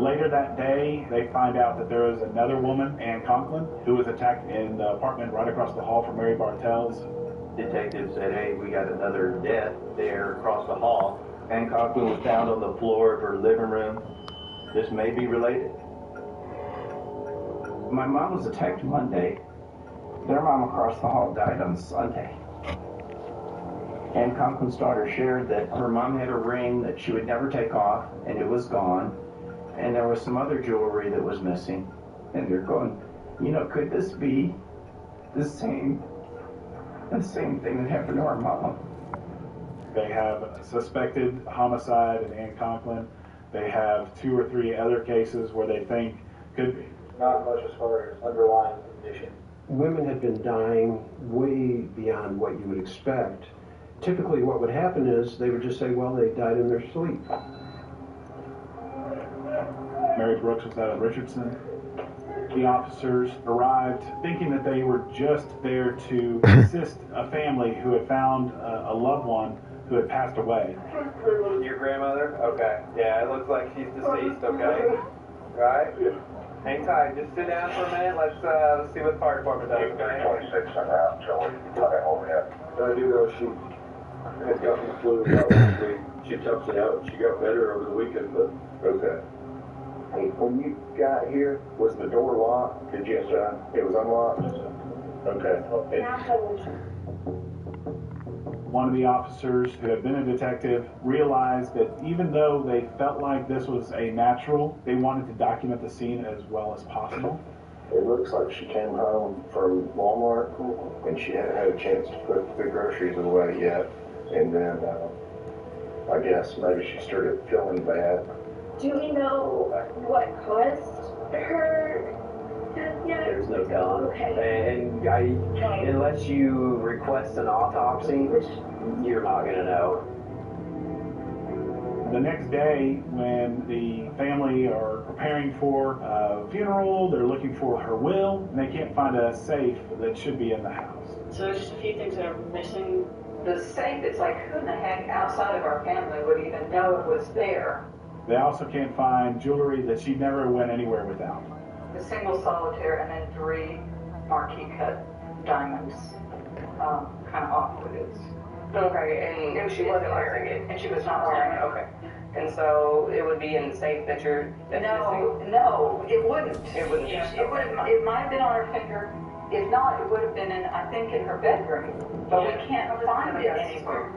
Later that day, they find out that there was another woman, Ann Conklin, who was attacked in the apartment right across the hall from Mary Bartell's. detective said, hey, we got another death there across the hall. Ann Conklin was found on the floor of her living room. This may be related. My mom was attacked Monday. Their mom across the hall died on Sunday. Ann Conklin's daughter shared that her mom had a ring that she would never take off, and it was gone. And there was some other jewelry that was missing. And they're going, you know, could this be the same thing that happened to our mom? They have a suspected homicide in Ann Conklin. They have 2 or 3 other cases where they think could be. Not much as far as underlying condition. Women had been dying way beyond what you would expect. Typically what would happen is they would just say, well, they died in their sleep. Mary Brooks was out of Richardson. The officers arrived thinking that they were just there to assist a family who had found a loved one who had passed away. Your grandmother? Okay. Yeah, it looks like she's deceased, okay? Right? Hang tight. Just sit down for a minute. Let's see what the fire department does, okay? 26 on route, Joey. Okay, overhead. I do know she had gotten the flu about last week. She touched it out. She got better over the weekend, but okay. Hey, when you got here, was the door locked? Did you, it was unlocked? Okay. One of the officers who had been a detective realized that even though they felt like this was a natural, they wanted to document the scene as well as possible. It looks like she came home from Walmart and she hadn't had a chance to put the groceries away yet. And then I guess maybe she started feeling bad. Do we know what caused her death yet? There's no telling. Okay. And unless you request an autopsy, you're not going to know. The next day, when the family are preparing for a funeral, they're looking for her will, and they can't find a safe that should be in the house. So there's just a few things that are missing. The safe, it's like, who in the heck outside of our family would even know it was there? They also can't find jewelry that she never went anywhere without. The single solitaire and then 3 marquee cut diamonds. Kind of awkward is. Okay, and she wasn't wearing it. And she was not wearing it. Okay. And so it would be in the safe that you're... No, it wouldn't. It wouldn't. Yeah, it might have been on her finger. If not, it would have been in, I think, in her bedroom. But we can't find it anywhere.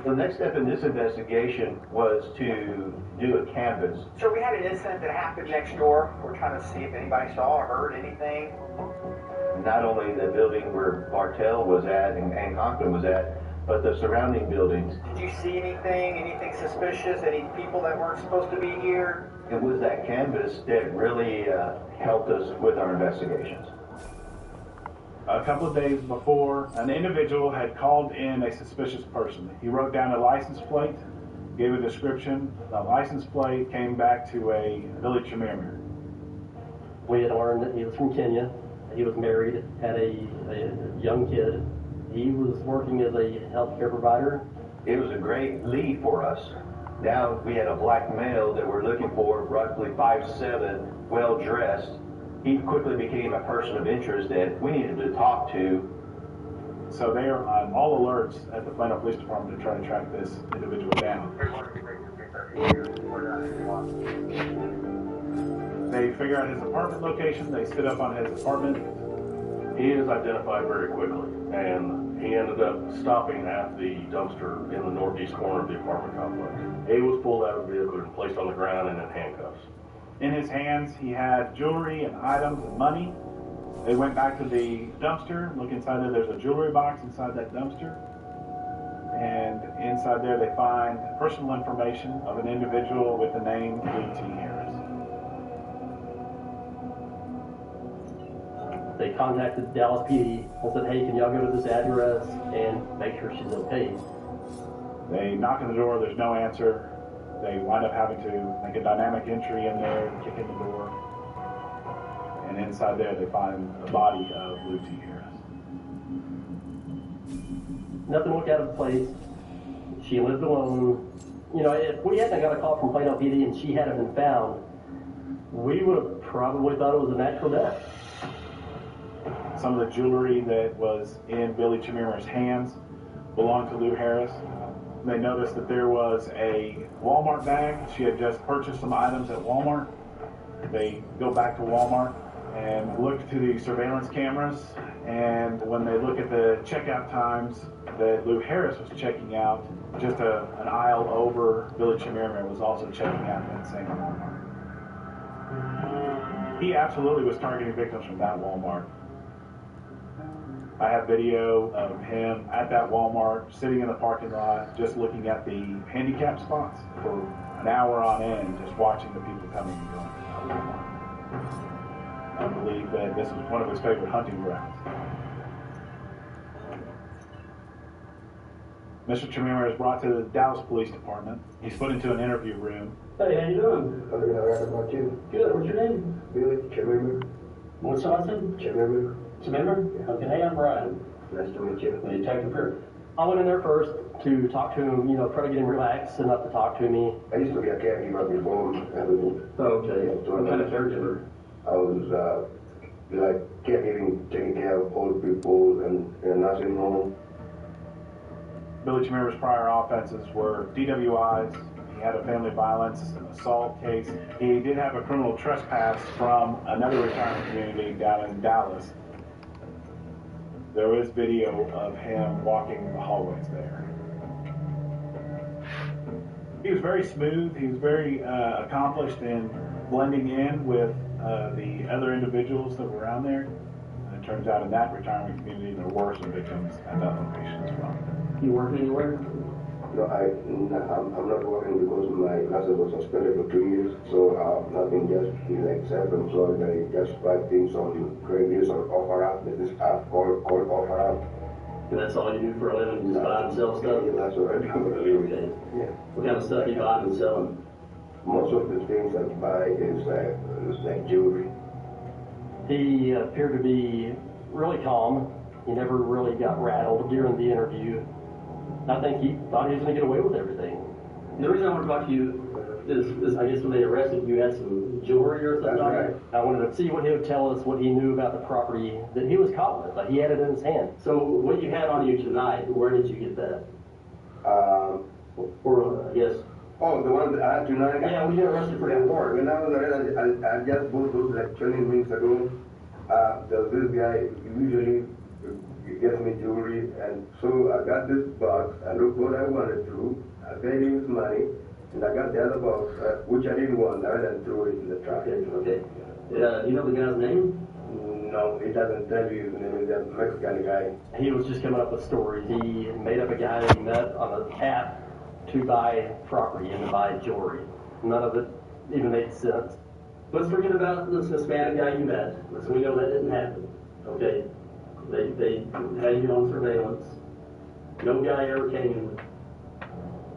The next step in this investigation was to do a canvass. So we had an incident that happened next door. We're trying to see if anybody saw or heard anything. Not only the building where Bartell was at and Ann Conklin was at, but the surrounding buildings. Did you see anything suspicious, any people that weren't supposed to be here? It was that canvas that really helped us with our investigations. A couple of days before, an individual had called in a suspicious person. He wrote down a license plate, gave a description. The license plate came back to a village Shamir. We had learned that he was from Kenya. He was married, had a young kid. He was working as a healthcare provider. It was a great lead for us. Now we had a black male that we're looking for, roughly 5'7", well-dressed. He quickly became a person of interest that we needed to talk to. So they are on all alerts at the Plano Police Department to try to track this individual down. They figure out his apartment location. They sit up on his apartment. He is identified very quickly, and he ended up stopping at the dumpster in the northeast corner of the apartment complex. He was pulled out of the vehicle and placed on the ground and in handcuffs. In his hands, he had jewelry and items and money. They went back to the dumpster, look inside there. There's a jewelry box inside that dumpster. And inside there, they find personal information of an individual with the name Lou T. Harris. They contacted Dallas PD and said, hey, can y'all go to this address and make sure she's okay? They knock on the door, there's no answer. They wind up having to make a dynamic entry in there, kick in the door. And inside there, they find the body of Lou T. Harris. Nothing looked out of place. She lived alone. you know, if we hadn't got a call from Plano PD and she hadn't been found, we would have probably thought it was a natural death. Some of the jewelry that was in Billy Chimera's hands belonged to Lou Harris. They noticed that there was a Walmart bag. She had just purchased some items at Walmart. They go back to Walmart and look to the surveillance cameras, and when they look at the checkout times that Lou Harris was checking out, just an aisle over, Billy Chimera was also checking out in that same Walmart. He absolutely was targeting victims from that Walmart. I have video of him at that Walmart, sitting in the parking lot, just looking at the handicap spots for an hour on end, just watching the people coming and going to that Walmart. I believe that this was one of his favorite hunting grounds. Mr. Chimera is brought to the Dallas Police Department. He's put into an interview room. Hey, how you doing? I'm doing all right. About you? Good. What's your name? Billy Chimera. What's your last name? Chimera. Chimera? Okay, hey, I'm Brian. Nice to meet you. Detective Kirk. I went in there first to talk to him, you know, try to get him relaxed enough to talk to me. I used to be a caregiver before. Okay. What kind of caregiver? I was like caregiving, taking care of old people and in a nursing home. Billy Chimera's prior offenses were DWIs. He had a family violence assault case. He did have a criminal trespass from another retirement community down in Dallas. There is video of him walking the hallways there. He was very smooth. He was very accomplished in blending in with the other individuals that were around there. And it turns out in that retirement community there were some victims at that location as well. You work anywhere? No, I'm not working because my license was suspended for 2 years, so nothing, just like self-employed. I just write things on Craigslist or OfferUp. There's this app called OfferUp. And that's all you do for a living, just buy and sell stuff? Yeah, that's what I do for a living. Okay. Yeah. What kind of stuff you buy and selling? Most of the things I buy is like jewelry. He appeared to be really calm. He never really got rattled during the interview. I think he thought he was going to get away with everything. The reason I want to talk to you is I guess when they arrested you, had some jewelry or something? That's right. I wanted to see what he would tell us, what he knew about the property that he was caught with. Like he had it in his hand. So what you had on you tonight, where did you get that? Or I guess. Oh, the one that I had tonight? Yeah, we got arrested for that warrant. When I was arrested, I just bought those like 20 minutes ago. There's this guy, he usually gets me jewelry, and so I got this box. I looked what I wanted to. I paid him his money, and I got the other box, which I didn't want. I didn't throw it in the trash. Okay. Do you know the guy's name? No, he doesn't tell you his name. He's a Mexican guy. He was just coming up with stories. He made up a guy that he met on an app to buy property and to buy jewelry. None of it even made sense. Let's forget about this Hispanic guy you met. So we know that didn't happen. Okay. They had you on surveillance. No guy ever came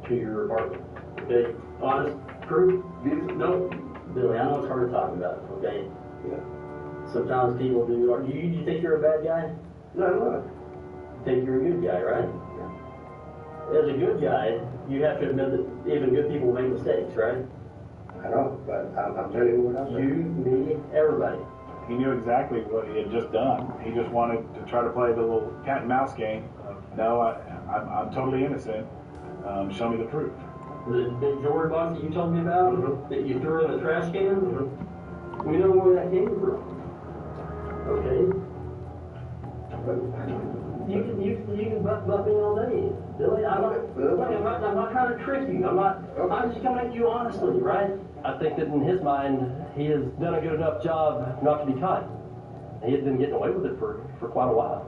to your apartment. Okay? Honest proof? No. Billy, I know it's hard to talk about, okay? Yeah. Sometimes people do. You think you're a bad guy? No, I'm not. You think you're a good guy, right? Yeah. As a good guy, you have to admit that even good people make mistakes, right? I know, but I'm telling you what I'm saying. You, me, everybody. He knew exactly what he had just done. He just wanted to try to play the little cat and mouse game. No, I'm totally innocent. Show me the proof. The big jewelry box that you told me about, that you threw in the trash can, we know where that came from. Okay? You can butt me all day, Billy. I'm not trying to trick you. I'm just coming at you honestly, right? I think that in his mind, he has done a good enough job not to be caught. He had been getting away with it for quite a while.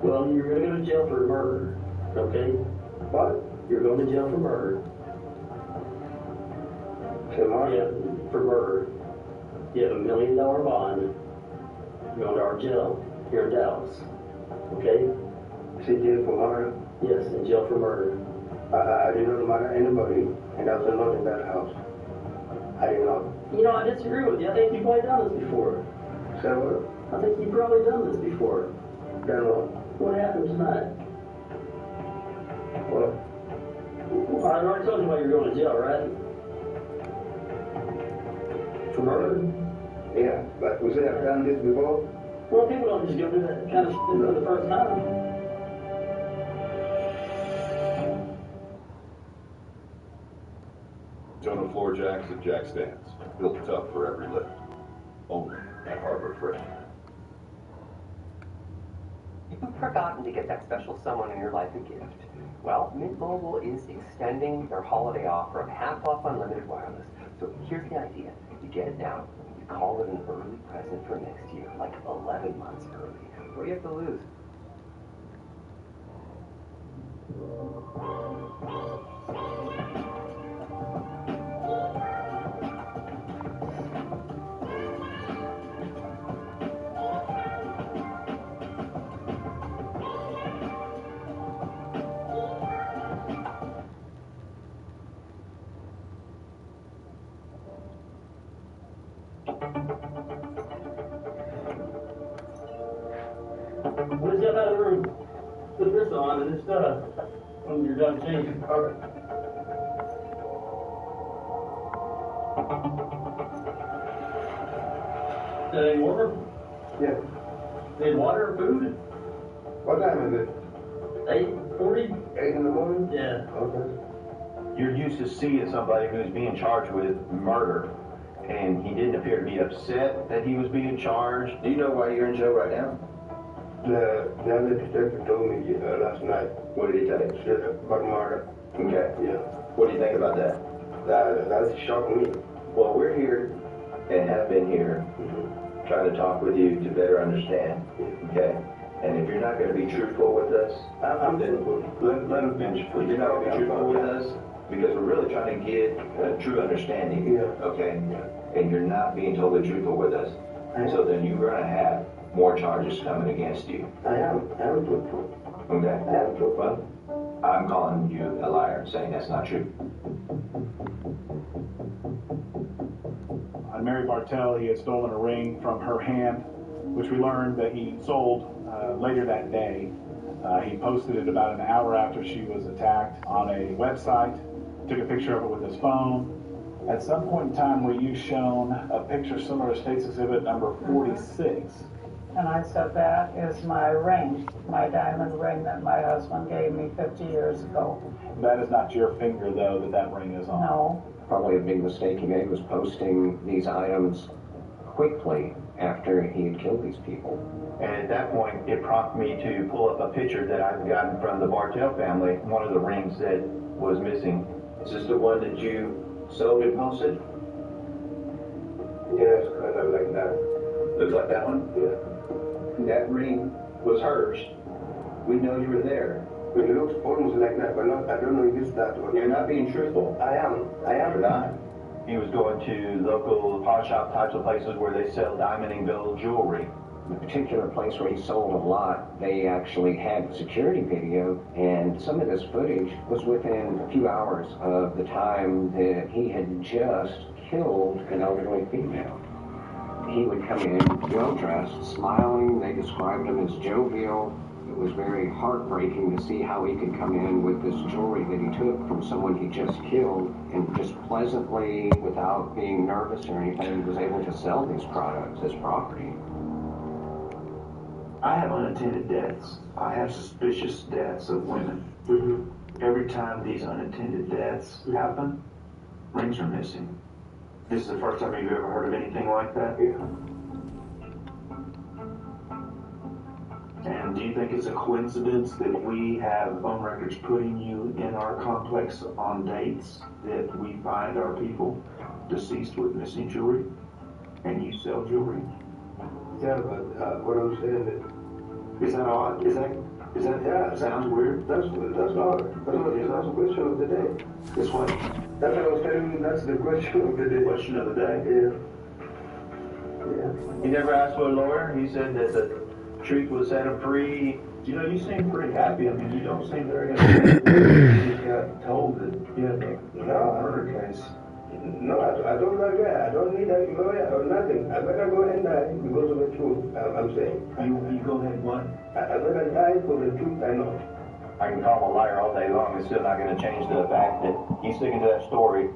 Well, you're going to go to jail for murder, okay? What? You're going to jail for murder. Yeah, for murder. You have $1 million bond. You're going to our jail here in Dallas, okay? Is he jail for murder? Yes, in jail for murder. I did not murder anybody, and I was not in that house. I did not. You know, I disagree with you. I think you've probably done this before. Say what? I think you've probably done this before. Done what? What happened tonight? What? I I already told you why you're going to jail, right? For murder? Yeah, but we should have done this before. Well, people don't just go do that kind of shit for the first time. Jonah floor jacks and jack stands, built tough for every lift. Only at Harbor Freight. You've forgotten to get that special someone in your life a gift. Well, Mint Mobile is extending their holiday offer of half off unlimited wireless. So here's the idea. You get it now. You call it an early present for next year, like 11 months early. What do you have to lose? We'll jump out of the room. Put this on and it's when you're done changing. Okay. Is that any warmer? Yeah. Need water or food? What time is it? 8:40? 8 in the morning? Yeah. Okay. You're used to seeing somebody who's being charged with murder, and he didn't appear to be upset that he was being charged. Do you know why you're in jail right now? The other detective told me last night. What did he tell you? She said about murder. Okay. Yeah. What do you think about that? That shocked me. Well, we're here and have been here trying to talk with you to better understand. Okay? And if you're not going to be truthful with us, I'm truthful. Let him finish. If you're not going to be truthful with us, because we're really trying to get a true understanding. Yeah. Okay? And you're not being totally truthful with us. So then you're going to have more charges coming against you. I am truthful. Okay? I am truthful. I'm calling you a liar, saying that's not true. On Mary Bartell, he had stolen a ring from her hand, which we learned that he sold later that day. He posted it about an hour after she was attacked on a website, took a picture of it with his phone. At some point in time, were you shown a picture similar to State's Exhibit number 46? And I said, that is my ring, my diamond ring that my husband gave me 50 years ago. That is not your finger, though, that ring is on. No. Probably a big mistake he made was posting these items quickly after he had killed these people. And at that point, it prompted me to pull up a picture that I've gotten from the Bartell family, one of the rings that was missing. Is this the one that you sold and posted? Yes, kind of like that. Looks like that one? Yeah. That ring was hers. We know you were there. It looks almost like that, but not, I don't know if it's that one. You're not being truthful. I am. You're not. He was going to local pawn shop types of places where they sell diamond and gold jewelry. The particular place where he sold a lot, they actually had security video, and some of this footage was within a few hours of the time that he had just killed an elderly female. He would come in well-dressed, smiling. They described him as jovial. It was very heartbreaking to see how he could come in with this jewelry that he took from someone he just killed and just pleasantly, without being nervous or anything, was able to sell these products as property. I have unattended deaths. I have suspicious deaths of women. Every time these unattended deaths happen, rings are missing. This is the first time you've ever heard of anything like that? Yeah. And do you think it's a coincidence that we have phone records putting you in our complex on dates that we find our people deceased with missing jewelry, and you sell jewelry? Yeah, but what I'm saying is that odd? Is that yeah, sounds weird? That's odd. That's the question of the day. This one? That's what I was telling you. That's the question of the day. Question of the day. Yeah. Yeah. He never asked for a lawyer. He said that the truth would set him free. You know, you seem pretty happy. I mean, you don't seem very happy. You just got told that you had a murder case. No, I don't like that. I don't need a lawyer or nothing. I better go and die because of the truth. I'm saying. You go ahead and what? I better die for the truth I know. I can call him a liar all day long, it's still not gonna change the fact that he's sticking to that story.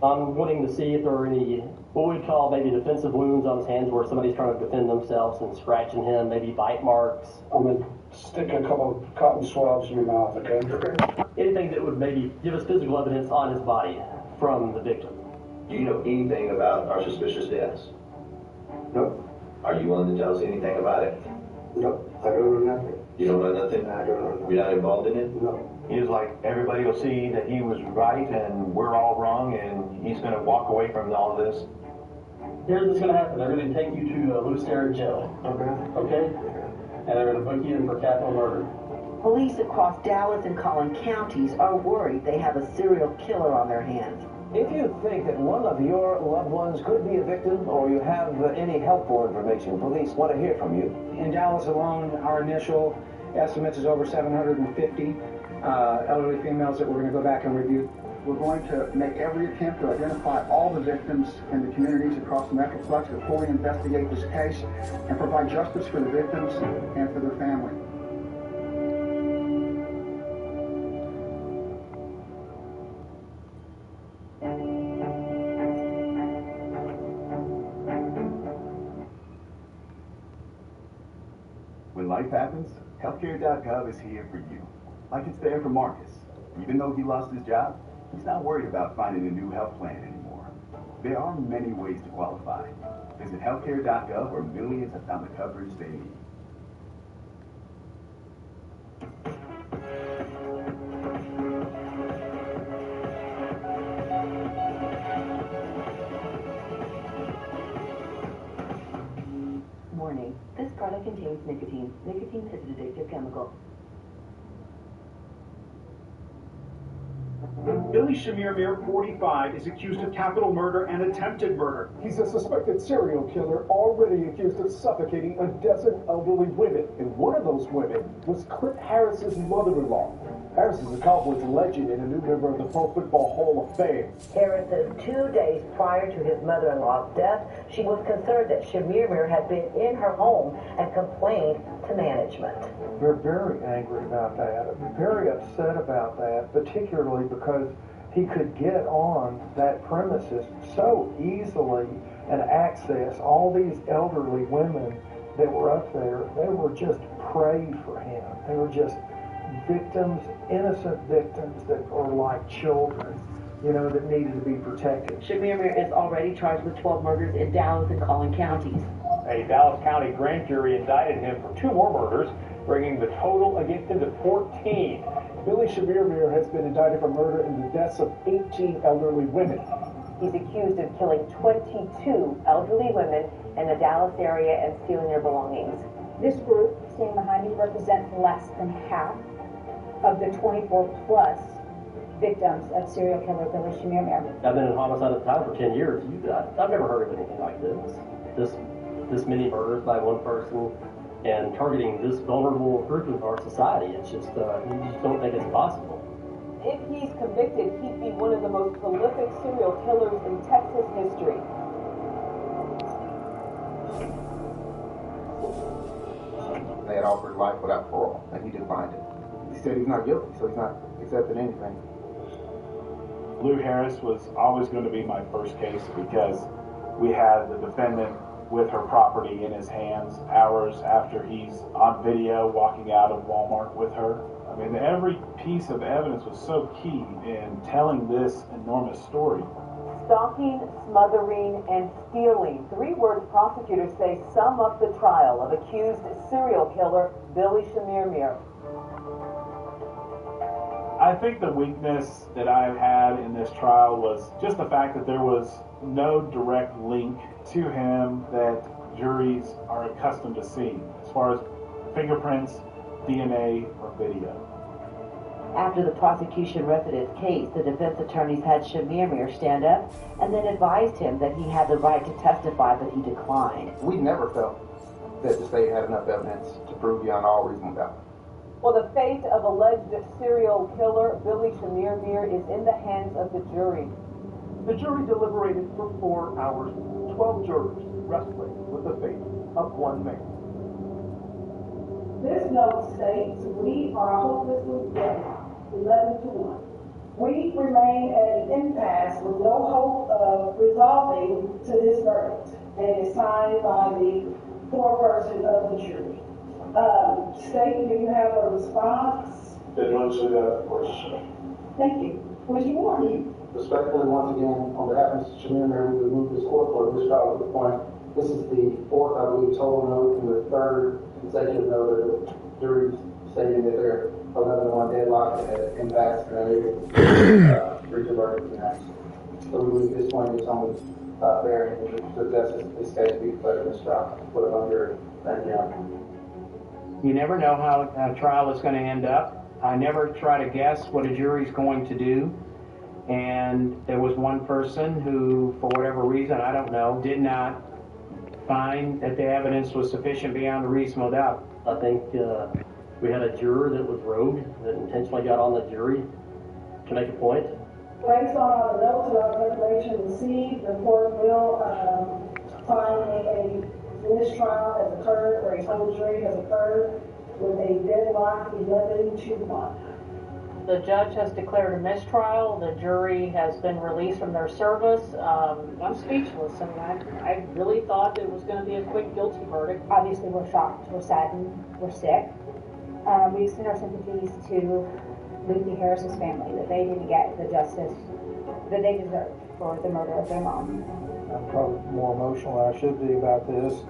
I'm wanting to see if there are any, what we'd call maybe defensive wounds on his hands where somebody's trying to defend themselves and scratching him, maybe bite marks. I'm gonna stick a couple of cotton swabs in your mouth, okay? Anything that would maybe give us physical evidence on his body from the victim. Do you know anything about our suspicious deaths? Nope. Are you willing to tell us anything about it? Nope. I don't know nothing. You don't know nothing? I don't know nothing. You're not involved in it? No. He was like, everybody will see that he was right and we're all wrong and he's gonna walk away from all of this. Here's what's going to happen. They're going to take you to Louisiana jail. Okay? And they're going to book you in for capital murder. Police across Dallas and Collin counties are worried they have a serial killer on their hands. If you think that one of your loved ones could be a victim or you have any helpful information, police want to hear from you. In Dallas alone, our initial estimates is over 750 elderly females that we're going to go back and review. We're going to make every attempt to identify all the victims in the communities across the Metroplex before we investigate this case and provide justice for the victims and for their family. When life happens, healthcare.gov is here for you. Like it's there for Marcus. Even though he lost his job, he's not worried about finding a new health plan anymore. There are many ways to qualify. Visit healthcare.gov where millions have found the coverage they need. Warning, this product contains nicotine. Nicotine is an addictive chemical. Billy Shamirmir, 45, is accused of capital murder and attempted murder. He's a suspected serial killer already accused of suffocating a dozen elderly women. And one of those women was Clint Harris's mother-in-law. Harris is a Cowboys legend and a new member of the Pro Football Hall of Fame. Harris says 2 days prior to his mother-in-law's death, she was concerned that Shamirmir had been in her home and complained to management. We're very angry about that, very upset about that, particularly because he could get on that premises so easily and access all these elderly women that were up there. They were just prey for him. They were just victims, innocent victims that are like children, you know, that needed to be protected. Shamirmir is already charged with 12 murders in Dallas and Collin counties. A Dallas County grand jury indicted him for 2 more murders, bringing the total against him to 14. Billy Shamirmir has been indicted for murder in the deaths of 18 elderly women. He's accused of killing 22 elderly women in the Dallas area and stealing their belongings. This group, standing behind me, represents less than half of the 24-plus victims of serial killer Billy Shamirmir. I've been in homicide at the time for 10 years. I've never heard of anything like this. This many murders by one person and targeting this vulnerable group of our society. It's just, you just don't think it's possible. If he's convicted, he'd be one of the most prolific serial killers in Texas history. They had offered life without parole, and he declined it. He said he's not guilty, so he's not accepting anything. Lou Harris was always going to be my first case because we had the defendant with her property in his hands hours after he's on video walking out of Walmart with her. I mean, every piece of evidence was so key in telling this enormous story. Stalking, smothering, and stealing. 3 words prosecutors say sum up the trial of accused serial killer Billy Shamirmir. I think the weakness that I've had in this trial was just the fact that there was no direct link to him that juries are accustomed to seeing, as far as fingerprints, DNA, or video. After the prosecution rested its case, the defense attorneys had Shamirmir stand up and then advised him that he had the right to testify, but he declined. We never felt that the state had enough evidence to prove beyond all reasonable doubt. Well, the fate of alleged serial killer Billy Shamirmir is in the hands of the jury. The jury deliberated for 4 hours, 12 jurors wrestling with the fate of one man. This note states we are hopelessly deadlocked, 11 to 1. We remain at an impasse with no hope of resolving to this verdict, and is signed by the foreperson of the jury. State, do you have a response? Judge Mosley, of course. Thank you. Mr. Warren. Respectfully, once again, on behalf of Mr. Shamir, Mayor, we move this court for this trial at the point. This is the fourth, I believe, total note and the third consecutive note of the jury stating that they're 11-1 deadlocked and at impasse and unable to reach a verdict tonight. So we believe this point is only fair and to justice this case be declared in this trial. Put it on jury. Thank you. You never know how a trial is going to end up. I never try to guess what a jury's going to do. And there was one person who, for whatever reason, I don't know, did not find that the evidence was sufficient beyond a reasonable doubt. I think we had a juror that was rogue, that intentionally got on the jury to make a point. Based on all the notes and all the information received, the court will find a mistrial has occurred, or a whole jury has occurred, with a deadlock 11 to 1. The judge has declared a mistrial. The jury has been released from their service. I'm speechless. I mean, I really thought it was going to be a quick guilty verdict. Obviously, we're shocked, we're saddened, we're sick. We extend our sympathies to Lucy Harris's family, that they didn't get the justice that they deserved for the murder of their mom. I'm probably more emotional than I should be about this.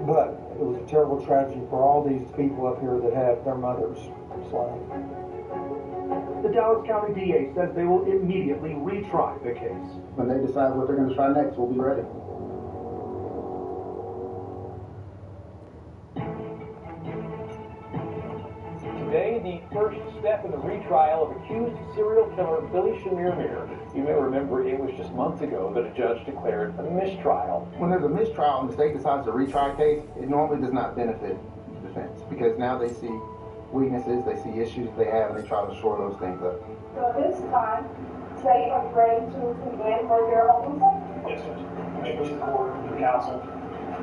But it was a terrible tragedy for all these people up here that have their mothers slain. The Dallas County DA says they will immediately retry the case. When they decide what they're going to try next, we'll be ready. Today, the first step in the retrial of accused serial killer Billy Shamir. You may remember it was just months ago that a judge declared a mistrial. When there's a mistrial and the state decides to retry a case, it normally does not benefit the defense because now they see weaknesses, they see issues they have, and they try to shore those things up. So this time, say are ready to begin for your open session. Yes, Judge. Members of the court, the council.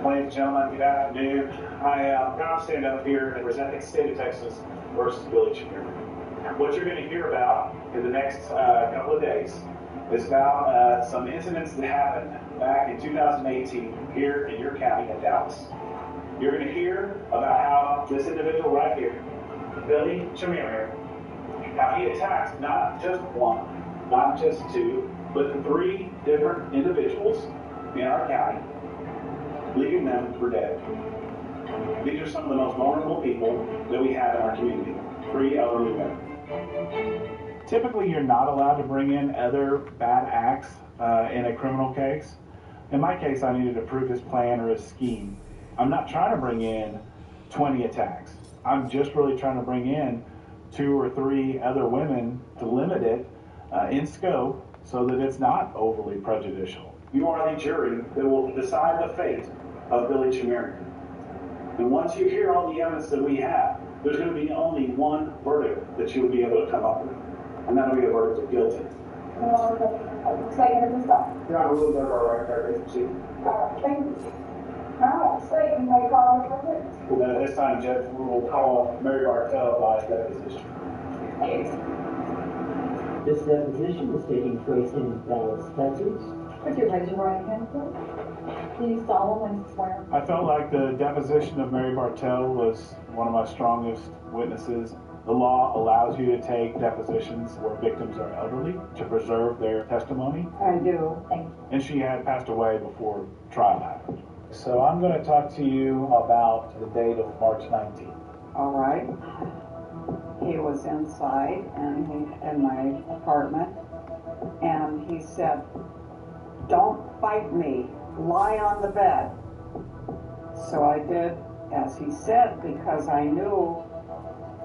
Ladies and gentlemen, good afternoon. I'm going to stand up here and present the state of Texas versus Billy Shamir. What you're going to hear about in the next couple of days is about some incidents that happened back in 2018 here in your county in Dallas. You're going to hear about how this individual right here, Billy Shamir, how he attacked not just one, not just two, but 3 different individuals in our county, leaving them for dead. These are some of the most vulnerable people that we have in our community, 3 elderly women. Typically, you're not allowed to bring in other bad acts in a criminal case. In my case, I needed to prove his plan or his scheme. I'm not trying to bring in 20 attacks. I'm just really trying to bring in 2 or 3 other women to limit it in scope so that it's not overly prejudicial. You are the jury that will decide the fate of Billy Shamir. And once you hear all the evidence that we have, there's going to be only one verdict that you will be able to come up with, and that'll be a verdict of guilty. Say it this time. Your Honor, we'll never right there, proceed. Thank you. Now, say you may call for witness. At this time, Judge, we will call Mary Bartell by deposition. This deposition is taking place in Dallas, Texas. Would you raise your right hand, please? Do you solemnly swear? I felt like the deposition of Mary Bartell was one of my strongest witnesses. The law allows you to take depositions where victims are elderly to preserve their testimony. I do. Thank you. And she had passed away before trial happened. So I'm going to talk to you about the date of March 19th. All right. He was inside in my apartment, and he said, "Don't fight me. Lie on the bed." So I did as he said because I knew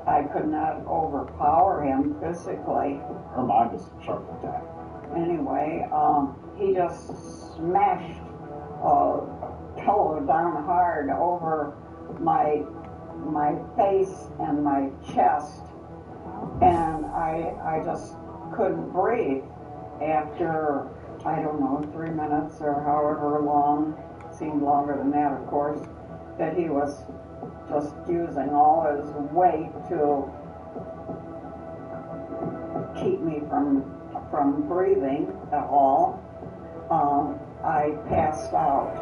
I could not overpower him physically. Her mind was sharp with that. Anyway, he just smashed a pillow down hard over my face and my chest, and I just couldn't breathe. After, I don't know, 3 minutes or however long, seemed longer than that, of course, that he was just using all his weight to keep me from breathing at all. I passed out.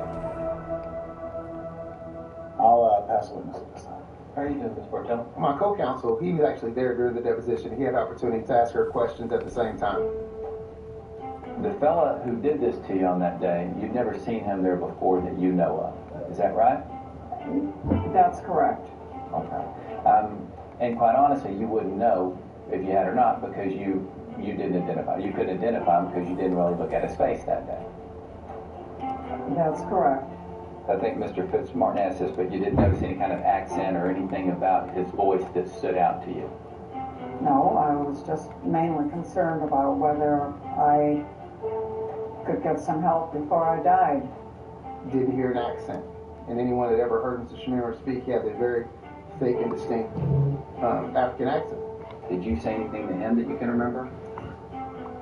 I'll pass the witness this time. How are you doing, Ms. Portel? My co-counsel, he was actually there during the deposition. He had the opportunity to ask her questions at the same time. The fella who did this to you on that day, you'd never seen him there before that you know of. Is that right? That's correct. Okay. And quite honestly, you wouldn't know if you had or not because you didn't identify. You couldn't identify him because you didn't really look at his face that day. That's correct. I think Mr. Fitzmartin asked this, but you didn't notice any kind of accent or anything about his voice that stood out to you? No, I was just mainly concerned about whether I could get some help before I died. Didn't hear an accent. And anyone that ever heard Mr. Schmiemer speak, he had a very thick and distinct African accent. Did you say anything to him that you can remember?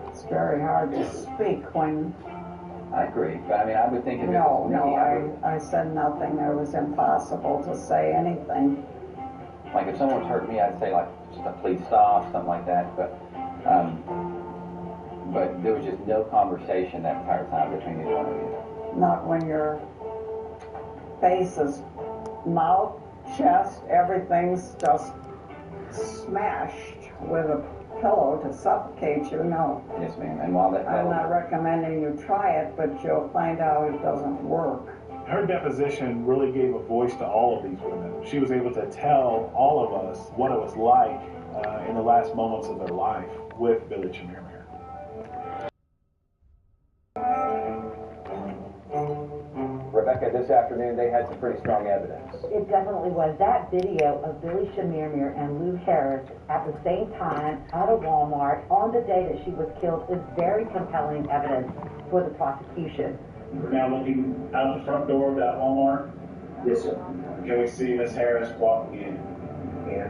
It's very hard to speak when... I agree, but I mean, I would think if it No, was me, I said nothing. It was impossible to say anything. like if someone's hurt me, I'd say like, please stop, something like that, but there was just no conversation that entire time between the one of you. Not when your face is mouth, chest, everything's just smashed with a pillow to suffocate you, no. Yes, ma'am. And while that I'm not recommending you try it, but you'll find out it doesn't work. Her deposition really gave a voice to all of these women. She was able to tell all of us what it was like in the last moments of their life with Billy Schmiemer. Rebecca, this afternoon they had some pretty strong evidence. It definitely was. That video of Billy Schmiemer and Lou Harris at the same time at a Walmart on the day that she was killed is very compelling evidence for the prosecution. We're now looking out the front door of that Walmart. Yes, sir. Can we see Miss Harris walking in? Yeah.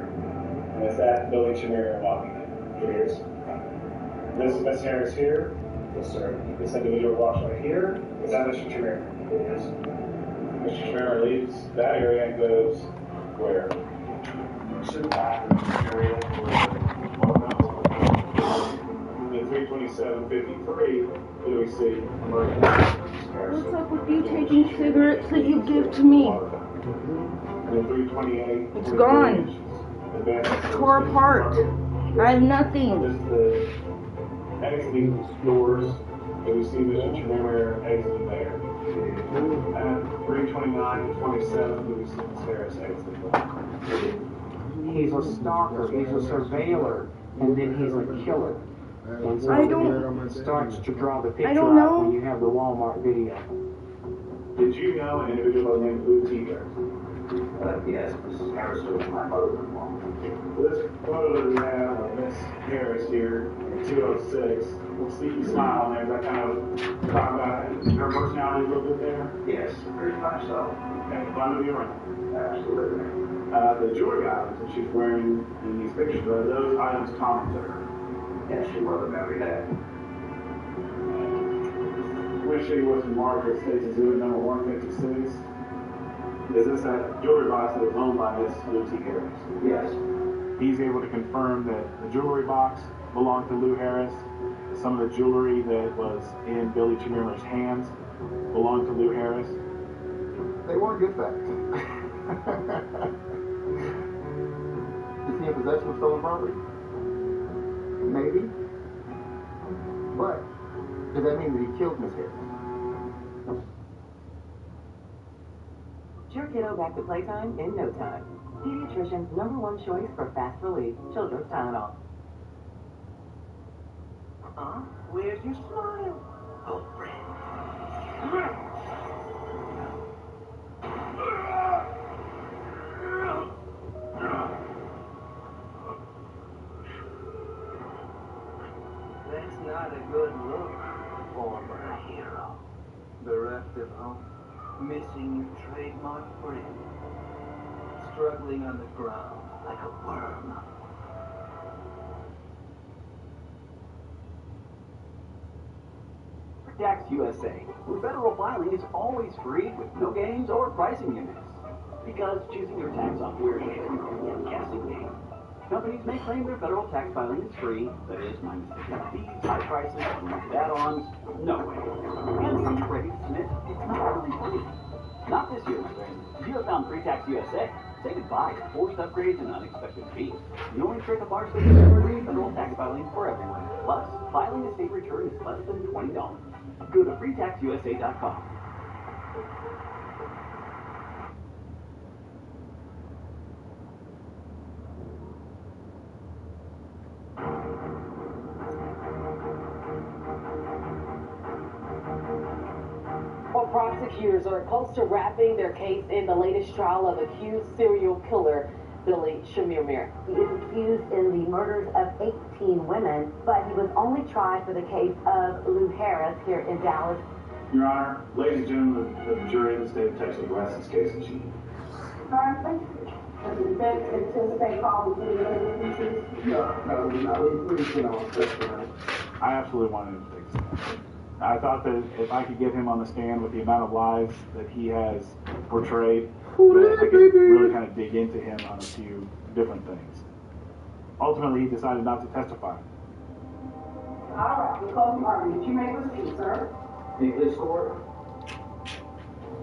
And is that Billy Schmiemer walking in? It is. This is Miss Harris here. Yes, sir. This individual walks right here. Is that Mr. Schmiemer? It is. Mr. Schmiemer leaves that area and goes where? To the bathroom area. In 32753, what do we see? What's up with you taking cigarettes that you give to me? In 328, it's gone. Tore apart. I have nothing. This is the exiting doors. Do we see Mr. Schmiemer exiting there? At 329 and 27, do we see Ms. Harris exiting? He's a stalker, he's a surveiller, and then he's a killer. And so it starts to draw the picture out when you have the Walmart video. Did you know an individual named Lou Teeger? Yes, Mrs. Harris was my mother-in-law. This photo that we have of Miss Harris here in 206, we'll see you smile on there. That kind of talk about her personality a little bit there? Yes, very much so. Okay, fun to be around. Absolutely. The jewelry items that she's wearing in these pictures, are those items common to her? Yes, she was a married head. We're going to show you what's in Margaret State's exhibit number 156. Is this that jewelry box that was owned by Miss Lou T. Harris? Yes. He's able to confirm that the jewelry box belonged to Lou Harris. Some of the jewelry that was in Billy Schmiemer's hands belonged to Lou Harris. They weren't good facts. Is he in possession of stolen property? Maybe. But does that mean that he killed Miss Harris? Your kiddo back to playtime in no time. Pediatrician's #1 choice for fast relief. Children's Tylenol. Where's your smile? Oh, friend. That's not a good look, former hero. Bereft of home, missing your trademark friend, struggling on the ground like a worm. Tax USA, where federal filing is always free with no games or pricing limits. Because choosing your tax software is a guessing game. Companies may claim their federal tax filing is free, that is, minus the fees, high prices, unlimited add-ons. No way. And when you're ready to submit, it's not really free. Not this year, my friend. You have found Pre-Tax USA. Say goodbye to forced upgrades and unexpected fees. The only trick up our system is free federal tax filing for everyone. Plus, filing a state return is less than $20. Go to PretaxUSA.com. Well, prosecutors are close to wrapping their case in the latest trial of accused serial killer Billy Shemir. He is accused in the murders of 18 women, but he was only tried for the case of Lou Harris here in Dallas. Your Honor, ladies and gentlemen of the jury of the state of Texas rests this case in chief. Does the defense anticipate calling any other witnesses? No, we can on testimony. I absolutely wanted him to take a stand. I thought that if I could get him on the stand with the amount of lies that he has portrayed, that I could really kind of dig into him on a few different things. Ultimately, he decided not to testify. All right, the closing argument. You may proceed, sir. This court.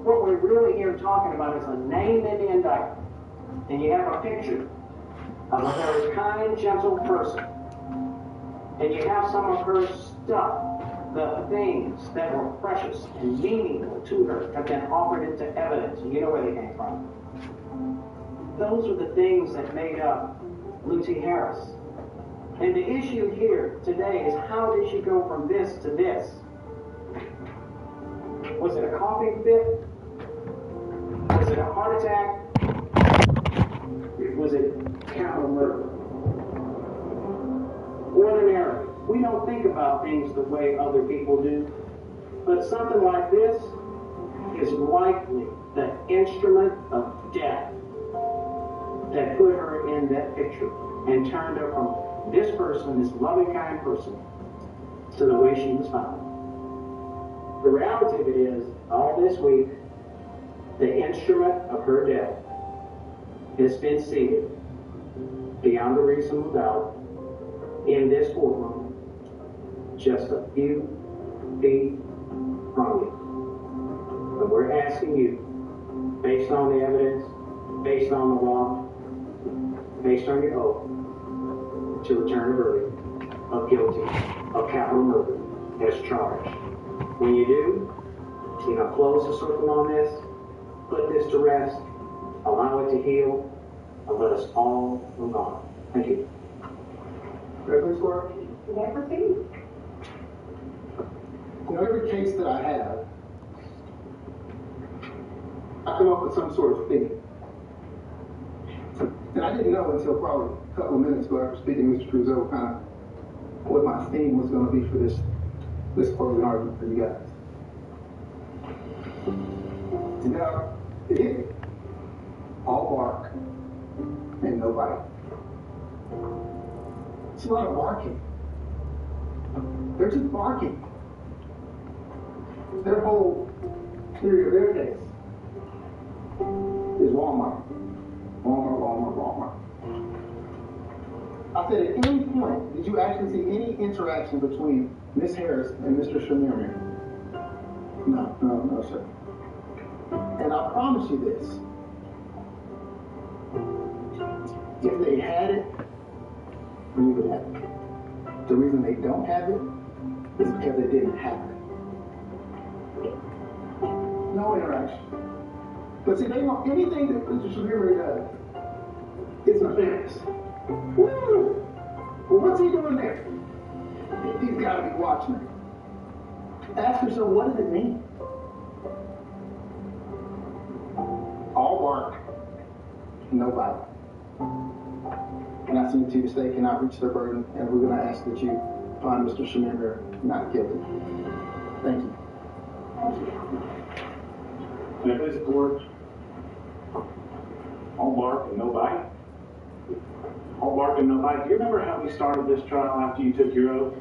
What we're really here talking about is a name in the indictment. And you have a picture of a very kind, gentle person. And you have some of her stuff. The things that were precious and meaningful to her have been offered into evidence, and you know where they came from. Those are the things that made up Lucy Harris. And the issue here today is how did she go from this to this? Was it a coughing fit? Was it a heart attack? Was it capital murder? Ordinarily, we don't think about things the way other people do, but something like this is likely the instrument of death that put her in that picture and turned her from this person, this loving, kind person, to the way she was found. The reality of it is, all this week, the instrument of her death has been seated beyond a reasonable doubt in this courtroom, just a few feet from you. And we're asking you, based on the evidence, based on the law, based on your oath, to return a verdict of guilty of capital murder as charged. When you do, close the circle on this, put this to rest, allow it to heal, and let us all move on. Thank you. Regular score? You may proceed. You know, every case that I have, I come up with some sort of theme. And I didn't know until probably a couple of minutes ago after speaking to Mr. Trudeau kind of what my theme was going to be for this closing argument for you guys. Now, it all bark and no bite. It's a lot of barking. They're just barking. Their whole theory of their case is Walmart. Walmart. I said, at any point, did you actually see any interaction between Miss Harris and Mr. Shemir? No, sir. And I promise you this. If they had it, we would have it. The reason they don't have it is because they didn't have it. No interaction. But see, they want anything that Mr. Shemir does, it's nefarious. Woo! Well, what's he doing there? He's got to be watching it. Ask yourself, what does it mean? All bark, no bite. And I submit to you, the state cannot reach their burden, and we're going to ask that you find Mr. Shemir not guilty. Thank you. May I please report? All bark and no bite? All bark and no bite. Do you remember how we started this trial after you took your oath?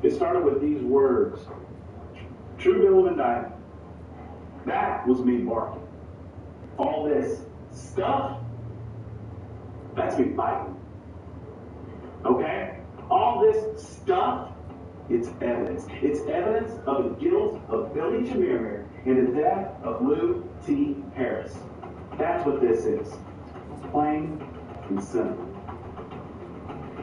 It started with these words. True bill of indictment. That was me barking. All this stuff, that's me fighting. Okay? All this stuff, it's evidence. It's evidence of the guilt of Billy Jamirmir in the death of Lou T. Harris. That's what this is. It's plain and simple.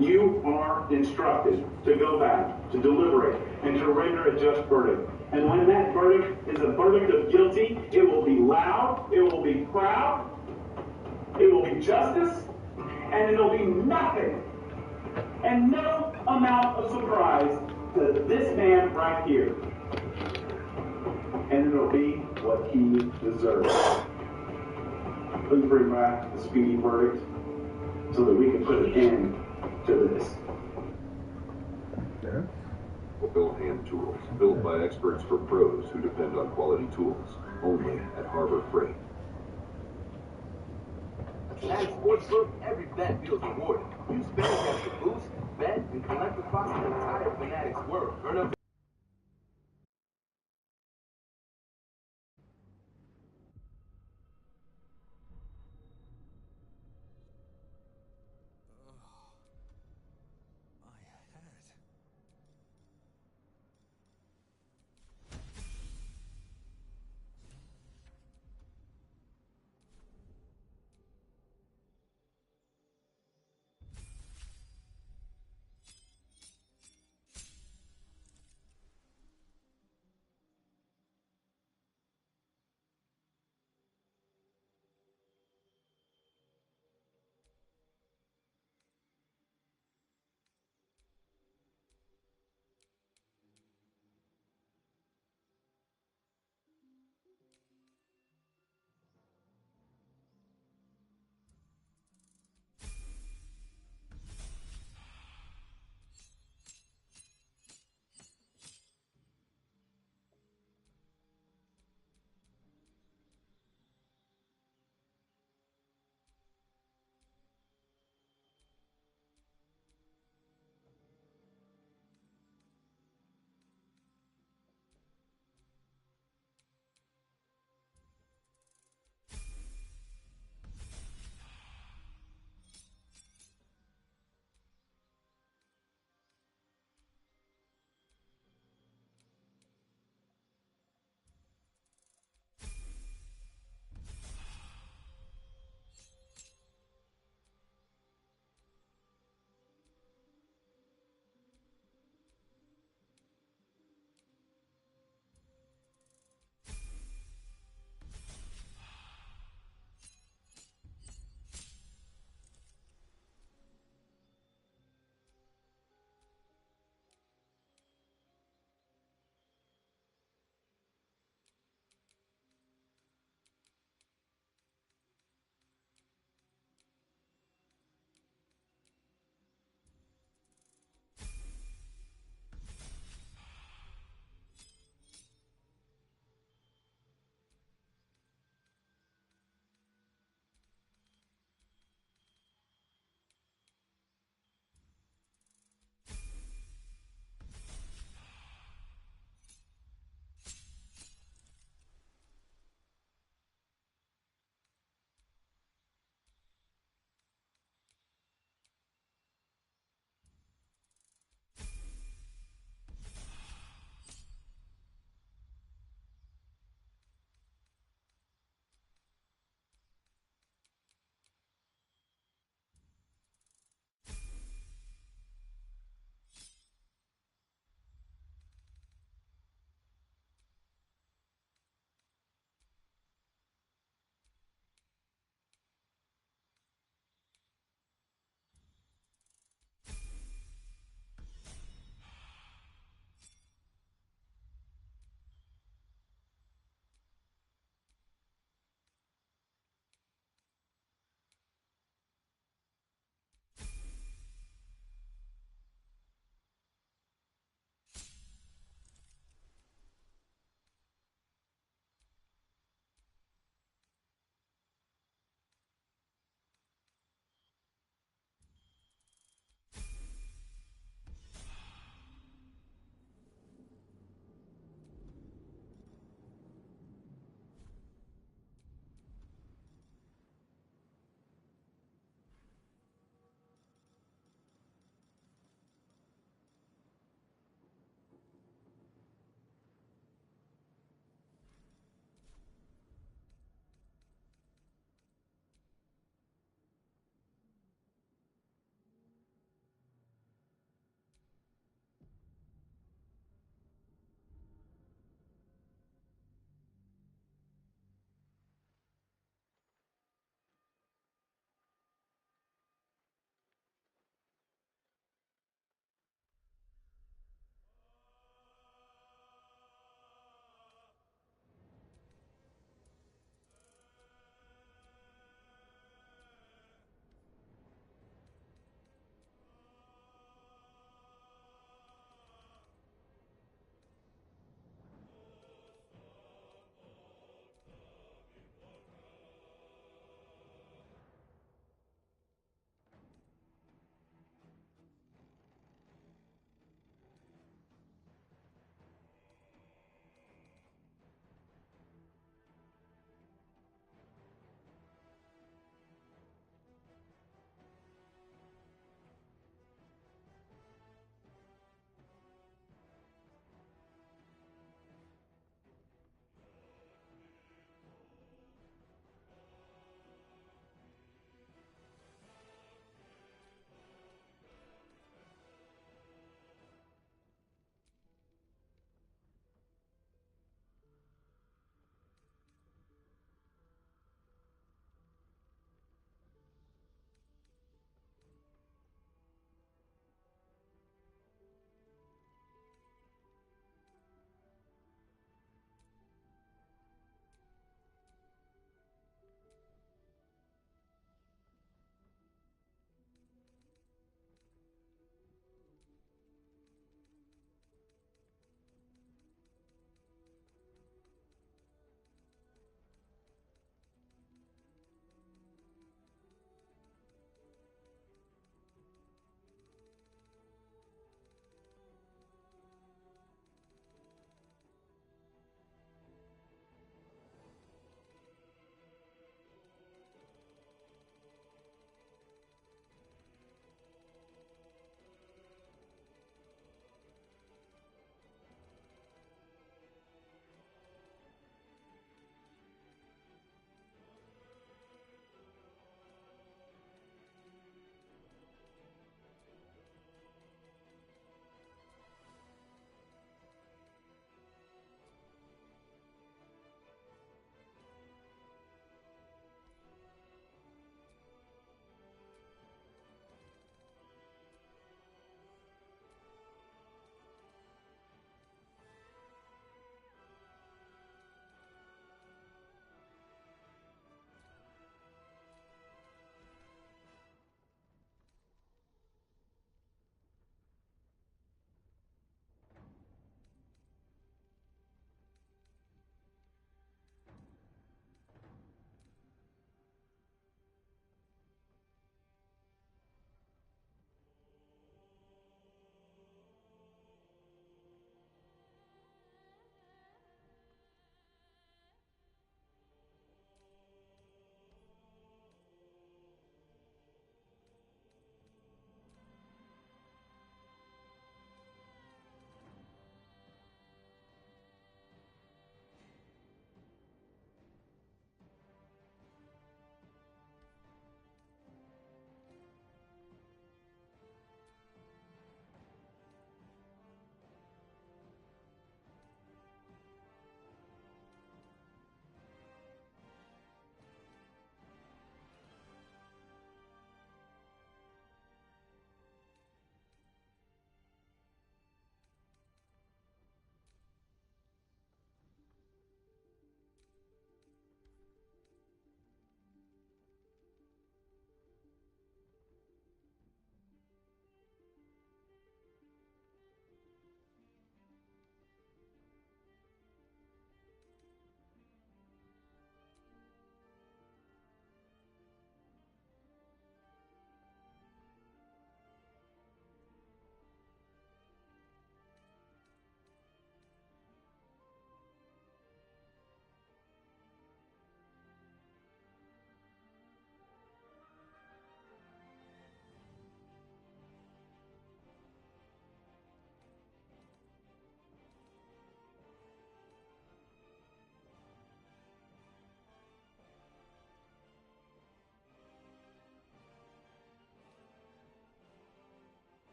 You are instructed to go back, to deliberate, and to render a just verdict. And when that verdict is a verdict of guilty, it will be loud, it will be proud, it will be justice, and it will be nothing and no amount of surprise to this man right here. And it'll be what he deserves. Please bring back the speedy verdict so that we can put an end to this. Yeah. Built hand tools, built by experts for pros who depend on quality tools, only at Harbor Freight. At Sportsbook, every bet feels rewarded. Use Fantasy to boost, bet, and collect across the entire Fanatics world. Earn up